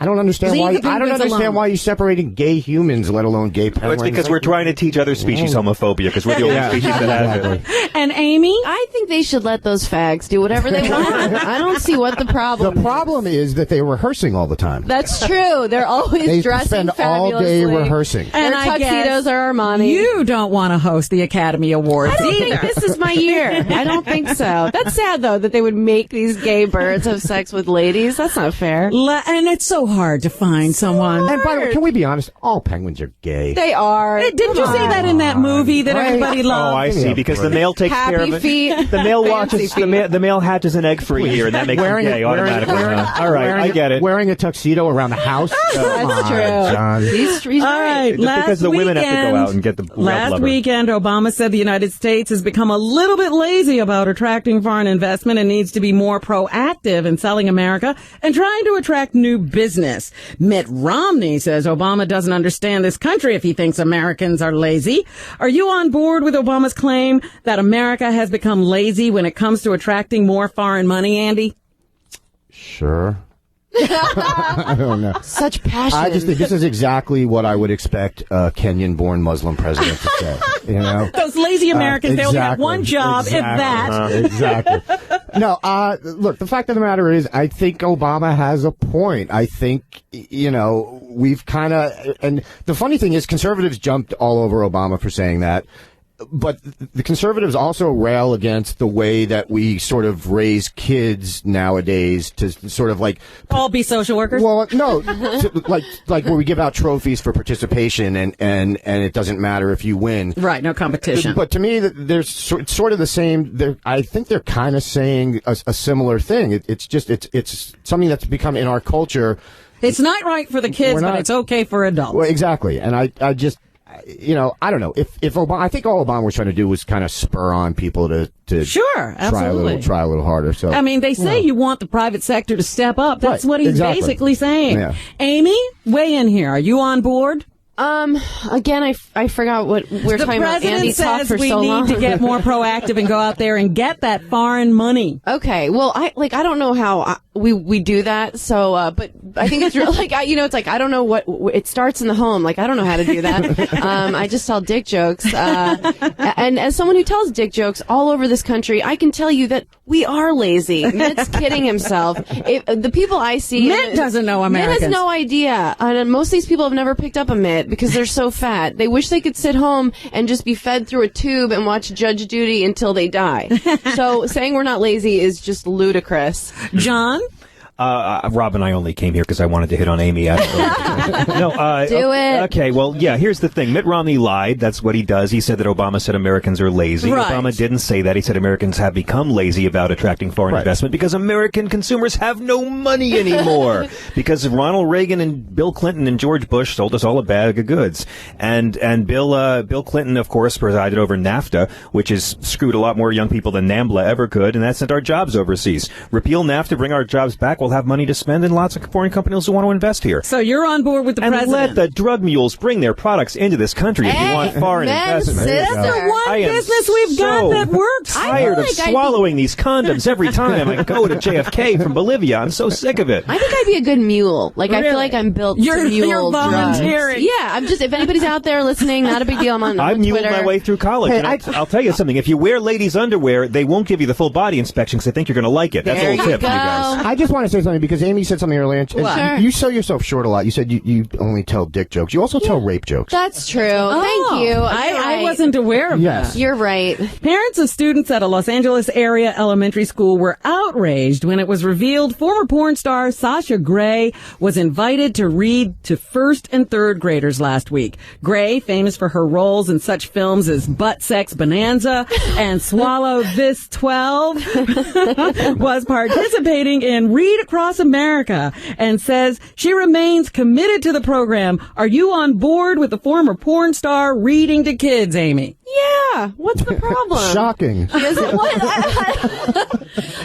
I don't understand why you're separating gay humans, let alone gay penguins. It's because we're trying to teach other species homophobia, because we're the only species that has it. And Amy? I think they should let those fags do whatever they want. I don't see what the problem is. The problem is that they're rehearsing all the time. That's true. They're always they dressing spend fabulously. all day rehearsing. And their tuxedos are Armani. You don't want to host the Academy Awards I don't either. think this is my year. I don't think so. That's sad, though, that they would make these gay birds have sex with ladies. That's not fair. And it's so hard to find someone. And by the way, can we be honest? All penguins are gay. They are. Didn't you see that in that movie that everybody loved? Oh, I see. Because the male takes care of it. Feet. The male watches. The male hatches an egg for a year, and that makes him gay automatically. All right, I get it. Wearing a tuxedo around the house. That's true. John. He's All right. Because the women have to go out and get the Last weekend, Obama said the United States has become a little bit lazy about attracting foreign investment and needs to be more proactive in selling America and trying to attract new business. Mitt Romney says Obama doesn't understand this country if he thinks Americans are lazy. Are you on board with Obama's claim that America has become lazy when it comes to attracting more foreign money, Andy? Sure. I don't know. Such passion. I just think this is exactly what I would expect a Kenyan-born Muslim president to say. You know, those lazy Americans, they only have one job, if that. Exactly. No, look, the fact of the matter is, I think Obama has a point. I think, we've kind of, and the funny thing is, conservatives jumped all over Obama for saying that. But the conservatives also rail against the way that we sort of raise kids nowadays to sort of like all be social workers. Well, no, like where we give out trophies for participation and it doesn't matter if you win. Right, no competition. But to me, there's sort of the same. I think they're kind of saying a similar thing. It's something that's become in our culture. It's not right for the kids, but it's okay for adults. Well, exactly, and I just. I don't know if Obama. I think all Obama was trying to do was kind of spur on people to sure, absolutely try a little harder. So I mean, they say you want the private sector to step up. That's what he's basically saying. Yeah. Amy, weigh in here. Are you on board? Again, I forgot what we're talking about. Andy talked for so long. We need to get more proactive and go out there and get that foreign money. Okay. Well, I don't know how we do that. So, but I think it's real, it's like, I don't know it starts in the home. Like, I don't know how to do that. I just tell dick jokes. And as someone who tells dick jokes all over this country, I can tell you that we are lazy. Mitt's kidding himself. The people I see. Mitt doesn't know Americans. Mitt has no idea. And most of these people have never picked up a Mitt because they're so fat. They wish they could sit home and just be fed through a tube and watch Judge Judy until they die. So saying we're not lazy is just ludicrous. John? Robin, I only came here because I wanted to hit on Amy. Do it. Okay, well, yeah, here's the thing. Mitt Romney lied. That's what he does. He said that Obama said Americans are lazy. Right. Obama didn't say that. He said Americans have become lazy about attracting foreign investment because American consumers have no money anymore. Because Ronald Reagan and Bill Clinton and George Bush sold us all a bag of goods. And Bill Clinton, of course, presided over NAFTA, which has screwed a lot more young people than NAMBLA ever could, and that sent our jobs overseas. Repeal NAFTA, bring our jobs back. We'll have money to spend and lots of foreign companies who want to invest here. So you're on board with the president. And let the drug mules bring their products into this country if you want foreign investment. That's the one business we've got that works. I'm tired of swallowing these condoms every time I go to JFK from Bolivia. I'm so sick of it. I think I'd be a good mule. Like, I feel like I'm built to mule You're volunteering. Drugs. Yeah, if anybody's out there listening, not a big deal. I muled my way through college. Hey, I'll tell you something. If you wear ladies' underwear, they won't give you the full body inspection because they think you're going to like it. That's a little tip for you guys. I just want to say something because Amy said something earlier. And you sell yourself short a lot. You said you only tell dick jokes. You also tell rape jokes. That's true. Thank you. I wasn't aware of that. You're right. Parents of students at a Los Angeles area elementary school were outraged when it was revealed former porn star Sasha Grey was invited to read to first and third graders last week. Grey, famous for her roles in such films as Butt Sex Bonanza and Swallow This 12, was participating in Read Across America and says she remains committed to the program. Are you on board with the former porn star reading to kids, Amy? Yeah. What's the problem? Shocking.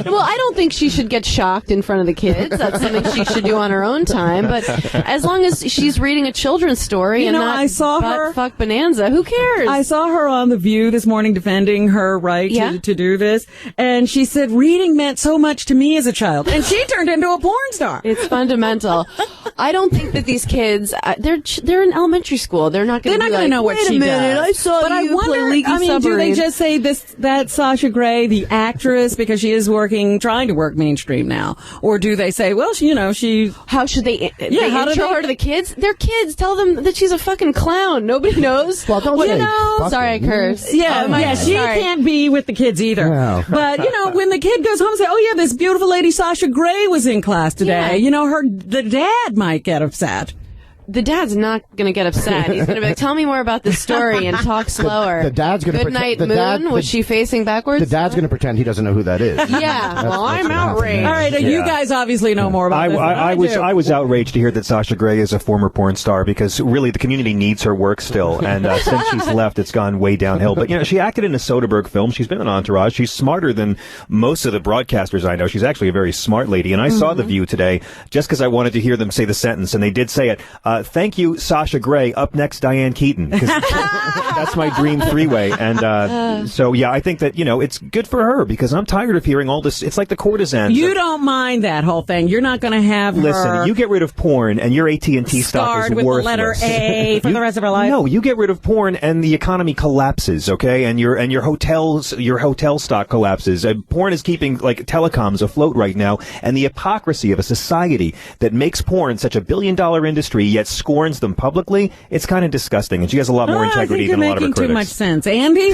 Well, I don't think she should get shocked in front of the kids. That's something she should do on her own time. But as long as she's reading a children's story and not I saw her fuck Bonanza, who cares? I saw her on The View this morning defending her right to do this. And she said reading meant so much to me as a child. And she turned into a porn star. It's fundamental. I don't think that these kids, they're in elementary school. They're not going to know what she does. I saw but you I wonder, play Leaky Submarine. do they just say that Sasha Grey, the actress, because she is trying to work mainstream now? Or do they say, well, she how should they how intro her to the kids? They're kids. Tell them that she's a fucking clown. Nobody knows. Well, don't say sorry, I curse. she can't be with the kids either. No. But, when the kid goes home and say, oh, yeah, this beautiful lady Sasha Grey was in class today, the dad might get upset. The dad's not going to get upset. He's going to be like, tell me more about this story and talk slower. The dad's going to Good night, Moon. Was she facing backwards? The dad's going to pretend he doesn't know who that is. Yeah. Well, I'm outraged. All right, you guys obviously know more about this than I was outraged to hear that Sasha Grey is a former porn star because really the community needs her work still, and since she's left, it's gone way downhill. But she acted in a Soderbergh film. She's been in Entourage. She's smarter than most of the broadcasters I know. She's actually a very smart lady, and I saw The View today just because I wanted to hear them say the sentence, and they did say it. Thank you, Sasha Grey. Up next, Diane Keaton. That's my dream three-way. And so, I think that, it's good for her because I'm tired of hearing all this. It's like the courtesans. You don't mind that whole thing. You're not going to have Listen, you get rid of porn and your AT&T stock is with worthless. The letter A for the rest of her life. No, you get rid of porn and the economy collapses, okay? And your hotel stock collapses. Porn is keeping telecoms afloat right now, and the hypocrisy of a society that makes porn such a billion-dollar industry yet scorns them publicly, it's kind of disgusting. And she has a lot more integrity than a lot of her critics. Too much sense. Andy?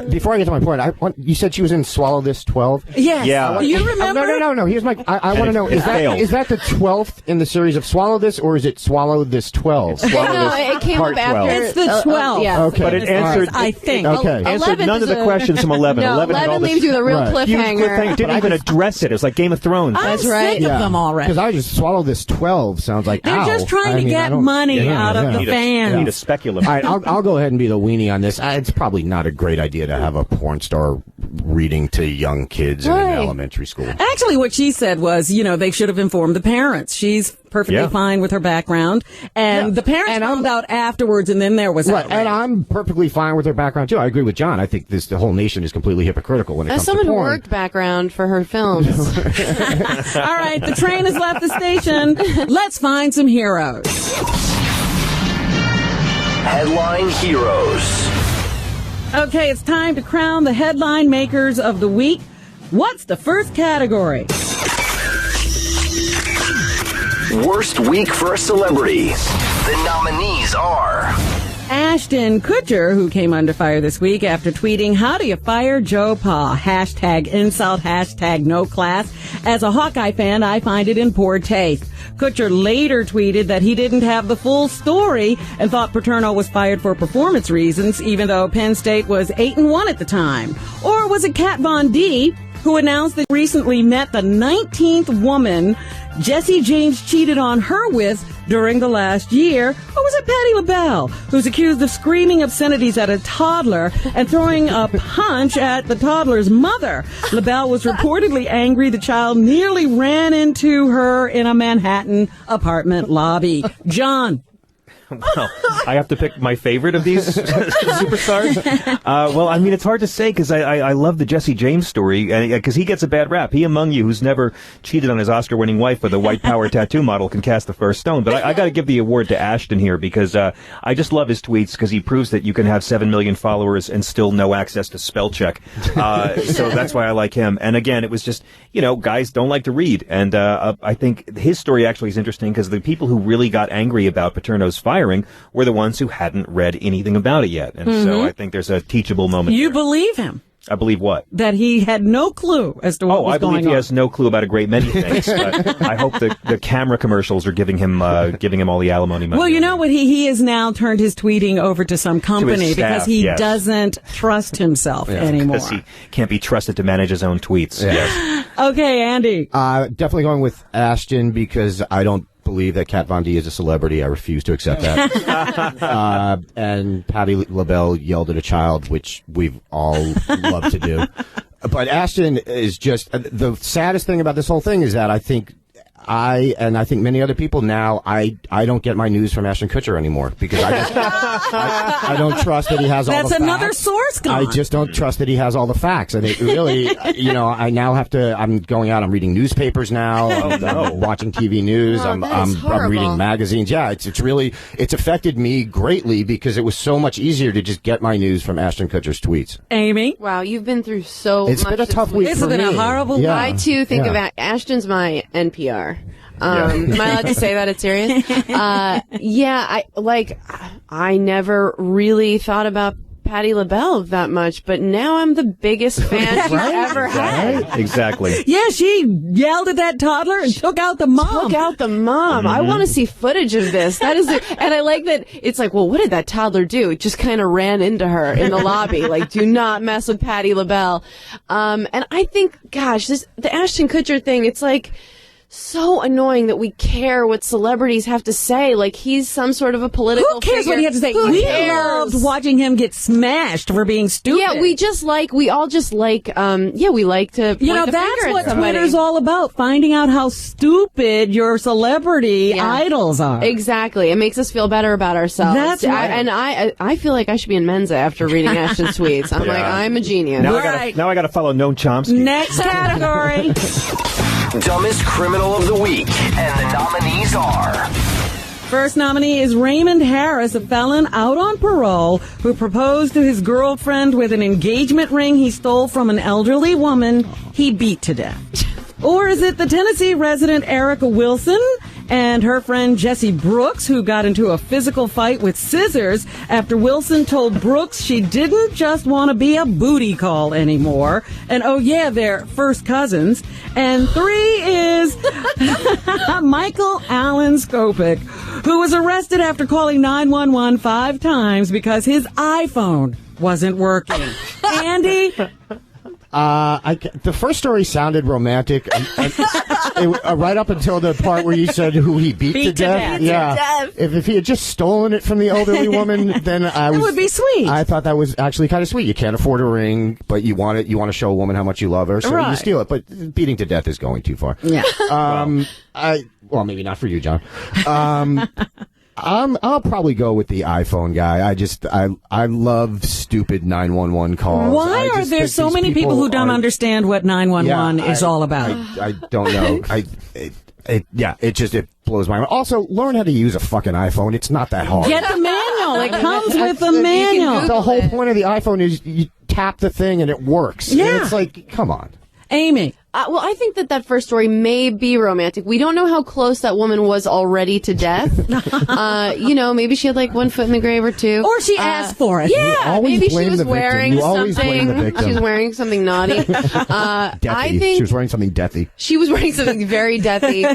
Before I get to my point, you said she was in Swallow This 12? Yes. Yeah. Do you remember? No. Here's my. I want to know: is that the 12th in the series of Swallow This, or is it Swallow This 12? It came up after. It's the 12th. Yeah. Okay. But it answered. I think. Okay. Answered none of the questions from 11. No, 11 leaves you with a real cliffhanger. Didn't even address it. It was like Game of Thrones. I'm sick of them already. Because I just Swallow This 12 sounds like they're just trying to get money out of the fans. Need a speculum. All right, I'll go ahead and be the weenie on this. It's probably not a great idea to have a porn star reading to young kids in an elementary school. Actually, what she said was, they should have informed the parents. She's perfectly fine with her background, and the parents found out afterwards, and then there was right. And I'm perfectly fine with her background too. I agree with John. I think the whole nation is completely hypocritical when it comes to porn. As someone who worked background for her films. All right, the train has left the station. Let's find some heroes. Headline Heroes. Okay, it's time to crown the headline makers of the week. What's the first category? Worst week for a celebrity. The nominees are Ashton Kutcher, who came under fire this week after tweeting, "How do you fire Joe Pa? Hashtag insult, hashtag no class. As a Hawkeye fan, I find it in poor taste." Kutcher later tweeted that he didn't have the full story and thought Paterno was fired for performance reasons, even though Penn State was 8-1 at the time. Or was it Kat Von D, who announced that recently met the 19th woman Jesse James cheated on her with during the last year? Or was it Patti LaBelle, who's accused of screaming obscenities at a toddler and throwing a punch at the toddler's mother? LaBelle was reportedly angry the child nearly ran into her in a Manhattan apartment lobby. John. Well, I have to pick my favorite of these superstars. Well, I mean, it's hard to say because I love the Jesse James story because he gets a bad rap. He among you who's never cheated on his Oscar-winning wife with a white power tattoo model can cast the first stone. But I got to give the award to Ashton here because I just love his tweets because he proves that you can have 7 million followers and still no access to spell check. So that's why I like him. And again, it was just, guys don't like to read. And I think his story actually is interesting because the people who really got angry about Paterno's firing were the ones who hadn't read anything about it yet. And so I think there's a teachable moment. You there. Believe him. I believe what? That he had no clue as to what was going on. I believe he has no clue about a great many things. But I hope the camera commercials are giving him all the alimony money. Well, you know what? He has now turned his tweeting over to some company because he doesn't trust himself anymore. Because he can't be trusted to manage his own tweets. Yeah. Yes. Okay, Andy. Definitely going with Ashton because I don't believe that Kat Von D is a celebrity. I refuse to accept that. And Patti LaBelle yelled at a child, which we've all loved to do. But Ashton is just the saddest thing about this whole thing is that I think I think many other people now, I don't get my news from Ashton Kutcher anymore because I don't trust that he has all the facts. That's another source gone. I just don't trust that he has all the facts. And it really, I now have to, I'm going out, I'm reading newspapers now, I'm watching TV news, I'm reading magazines. Yeah, it's affected me greatly because it was so much easier to just get my news from Ashton Kutcher's tweets. Amy? Wow, you've been through so much. It's been a tough week It's for been me. a horrible week. I, too, think of Ashton's my NPR. Am I allowed to say that? It's serious? I never really thought about Patti LaBelle that much, but now I'm the biggest fan she's ever had. Right? Exactly. Yeah, she yelled at that toddler and took out the mom. Mm-hmm. I want to see footage of this. That is, and I like that it's like, well, what did that toddler do? It just kind of ran into her in the lobby. Like, do not mess with Patti LaBelle. And I think, gosh, the Ashton Kutcher thing, it's like, so annoying that we care what celebrities have to say. Like, he's some sort of a political Who cares figure. what he has to say? Who We cares? loved watching him get smashed for being stupid. Yeah, we all just like, we like to point the that's finger what at somebody. Twitter's all about, finding out how stupid your celebrity idols are. Exactly. It makes us feel better about ourselves. That's right. I feel like I should be in Mensa after reading Ashton's tweets. I'm like, I'm a genius. Now I gotta follow Noam Chomsky. Next category. Dumbest criminal of the week. And the nominees are... First nominee is Raymond Harris, a felon out on parole who proposed to his girlfriend with an engagement ring he stole from an elderly woman he beat to death. Or is it the Tennessee resident Erica Wilson and her friend Jessie Brooks, who got into a physical fight with scissors after Wilson told Brooks she didn't just want to be a booty call anymore. And oh yeah, they're first cousins. And 3 is Michael Allen Skopik, who was arrested after calling 911 5 times because his iPhone wasn't working. Andy? The first story sounded romantic, right up until the part where you said who he beat to death. Yeah, if he had just stolen it from the elderly woman, then it would be sweet. I thought that was actually kind of sweet. You can't afford a ring, but you want it. You want to show a woman how much you love her, so you steal it. But beating to death is going too far. Yeah. Well, maybe not for you, John. I'll probably go with the iPhone guy. I love stupid 911 calls. Why are there so many people who don't understand what 911 is all about? I don't know. It blows my mind. Also, learn how to use a fucking iPhone. It's not that hard. Get the manual. It comes with the manual. The whole point of the iPhone is you tap the thing and it works. Yeah. And it's like, come on. Amy. Well, I think that first story may be romantic. We don't know how close that woman was already to death. Maybe she had like one foot in the grave or two. Or she asked for it. Yeah, maybe she was wearing something. She was wearing something naughty. I think she was wearing something deathy. She was wearing something very deathy.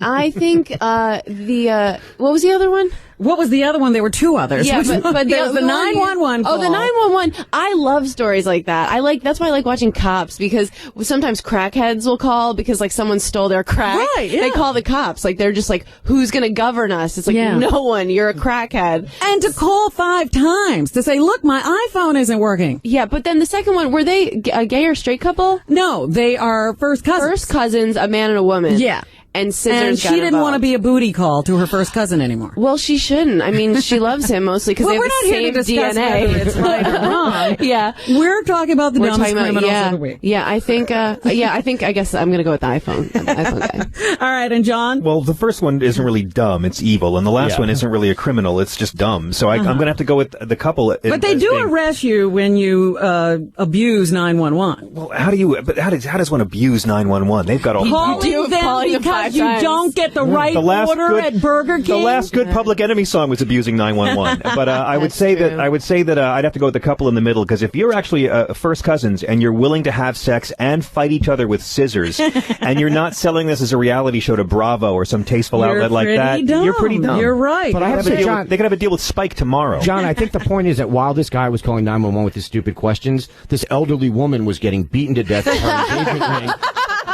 I think what was the other one? What was the other one? There were 2 others. Yeah, but there's the 911 call. Oh, the 911. I love stories like that. That's why I like watching Cops, because sometimes crackheads will call because like someone stole their crack. Right, yeah. They call the cops. Like they're just like, who's going to govern us? It's like, no one. You're a crackhead. And to call 5 times to say, look, my iPhone isn't working. Yeah, but then the second one, were they a gay or straight couple? No, they are first cousins. First cousins, a man and a woman. Yeah. And scissors. And she didn't want to be a booty call to her first cousin anymore. Well, she shouldn't. I mean, she loves him mostly because they have the same DNA. Whether it's right or wrong. Yeah, we're talking about the dumbest criminals of the week. Yeah, I guess I'm going to go with the iPhone. The iPhone guy. All right, and John? Well, the first one isn't really dumb; it's evil, and the last one isn't really a criminal; it's just dumb. So I'm going to have to go with the couple. But they do arrest you when you abuse 911. Well, how does one abuse 911? They've got all calling them because you don't get the right order at Burger King. The last good Public Enemy song was abusing 911. But I would say that I'd have to go with the couple in the middle, because if you're actually first cousins and you're willing to have sex and fight each other with scissors, and you're not selling this as a reality show to Bravo or some tasteful outlet like that, you're pretty dumb. You're right. But I have to say, John, they could have a deal with Spike tomorrow. John, I think the point is that while this guy was calling 911 with his stupid questions, this elderly woman was getting beaten to death with her engagement ring.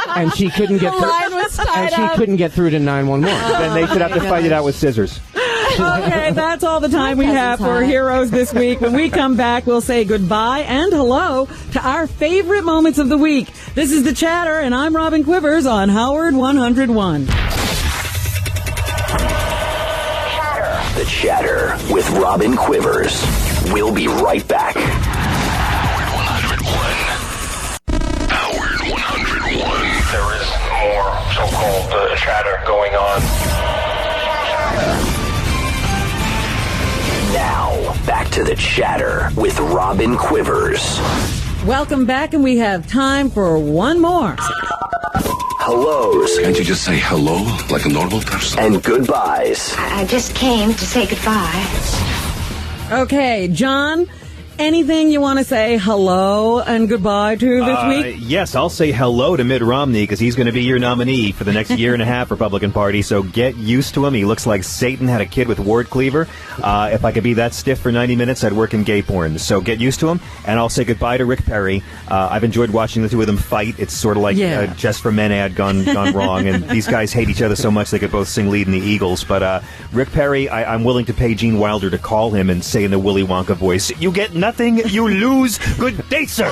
And she couldn't get through. Line was tied up. She couldn't get through to 911. Then they should have to fight it out with scissors. Okay, that's all the time we have for Heroes this week. When we come back, we'll say goodbye and hello to our favorite moments of the week. This is The Chatter, and I'm Robin Quivers on Howard 101. The Chatter with Robin Quivers. We'll be right back. Howard 101. There is more so-called chatter going on. Now, back to The Chatter with Robin Quivers. Welcome back, and we have time for one more. Hellos. Can't you just say hello like a normal person? And goodbyes. I just came to say goodbye. Okay, John, anything you want to say hello and goodbye to this week? Yes, I'll say hello to Mitt Romney because he's going to be your nominee for the next year and a half Republican Party, so get used to him. He looks like Satan had a kid with Ward Cleaver. If I could be that stiff for 90 minutes, I'd work in gay porn. So get used to him, and I'll say goodbye to Rick Perry. I've enjoyed watching the two of them fight. It's sort of like Just for Men ad gone wrong, and these guys hate each other so much they could both sing lead in the Eagles. But Rick Perry, I'm willing to pay Gene Wilder to call him and say in the Willy Wonka voice, "You get nothing, you lose. Good day, sir."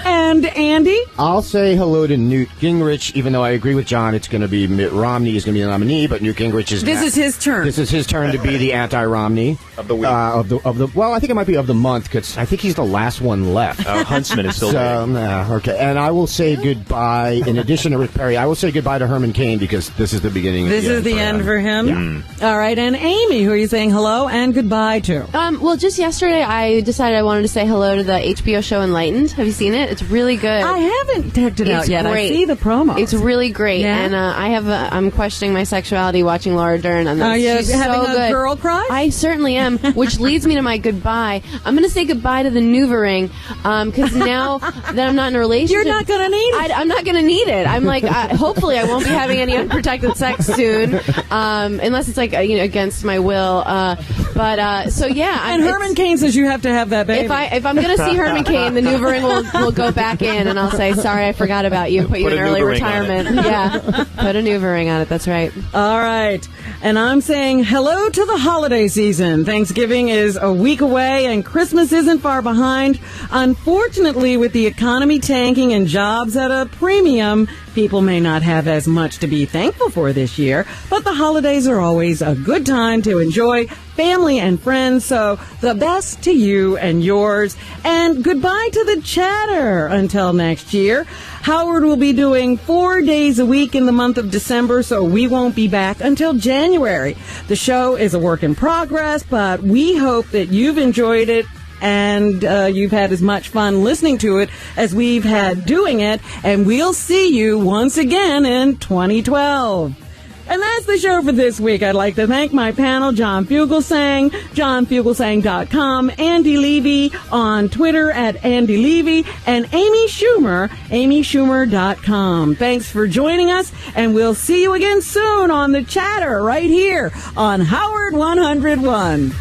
And Andy? I'll say hello to Newt Gingrich, even though I agree with John. It's going to be Mitt Romney is going to be the nominee, but Newt Gingrich is... This is his turn. This is his turn to be the anti-Romney. Of the week. Well, I think it might be of the month, because I think he's the last one left. Huntsman is still there. Okay, and I will say goodbye, in addition to Rick Perry, I will say goodbye to Herman Cain, because this is the beginning of the end. This is the end for him? Yeah. All right, and Amy, who are you saying hello and goodbye to? Well, just yesterday I decided I wanted to say hello to the HBO show Enlightened. Have you seen it? It's really good. I haven't checked it out yet. Great. I see the promo. It's really great. Yeah? And I'm questioning my sexuality watching Laura Dern. And she's having so a good. girl cry? I certainly am, which leads me to my goodbye. I'm going to say goodbye to the Noovering, because now that I'm not in a relationship... You're not going to need it. I'm not going to need it. I'm like, hopefully I won't be having any unprotected sex soon, unless it's like against my will. So yeah. And Herman Cain says you have to have that baby. If I'm going to see Herman Cain, the Noovering will go back in, and I'll say, sorry, I forgot about you. Put you in early retirement. Yeah, put a Noovering on it. That's right. All right. And I'm saying hello to the holiday season. Thanksgiving is a week away, and Christmas isn't far behind. Unfortunately, with the economy tanking and jobs at a premium, people may not have as much to be thankful for this year, but the holidays are always a good time to enjoy family and friends, so the best to you and yours, and goodbye to the chatter until next year. Howard will be doing 4 days a week in the month of December, so we won't be back until January. The show is a work in progress, but we hope that you've enjoyed it and you've had as much fun listening to it as we've had doing it, and we'll see you once again in 2012. And that's the show for this week. I'd like to thank my panel, John Fugelsang, johnfugelsang.com, Andy Levy on Twitter at Andy Levy, and Amy Schumer, amyschumer.com. Thanks for joining us, and we'll see you again soon on The Chatter right here on Howard 101.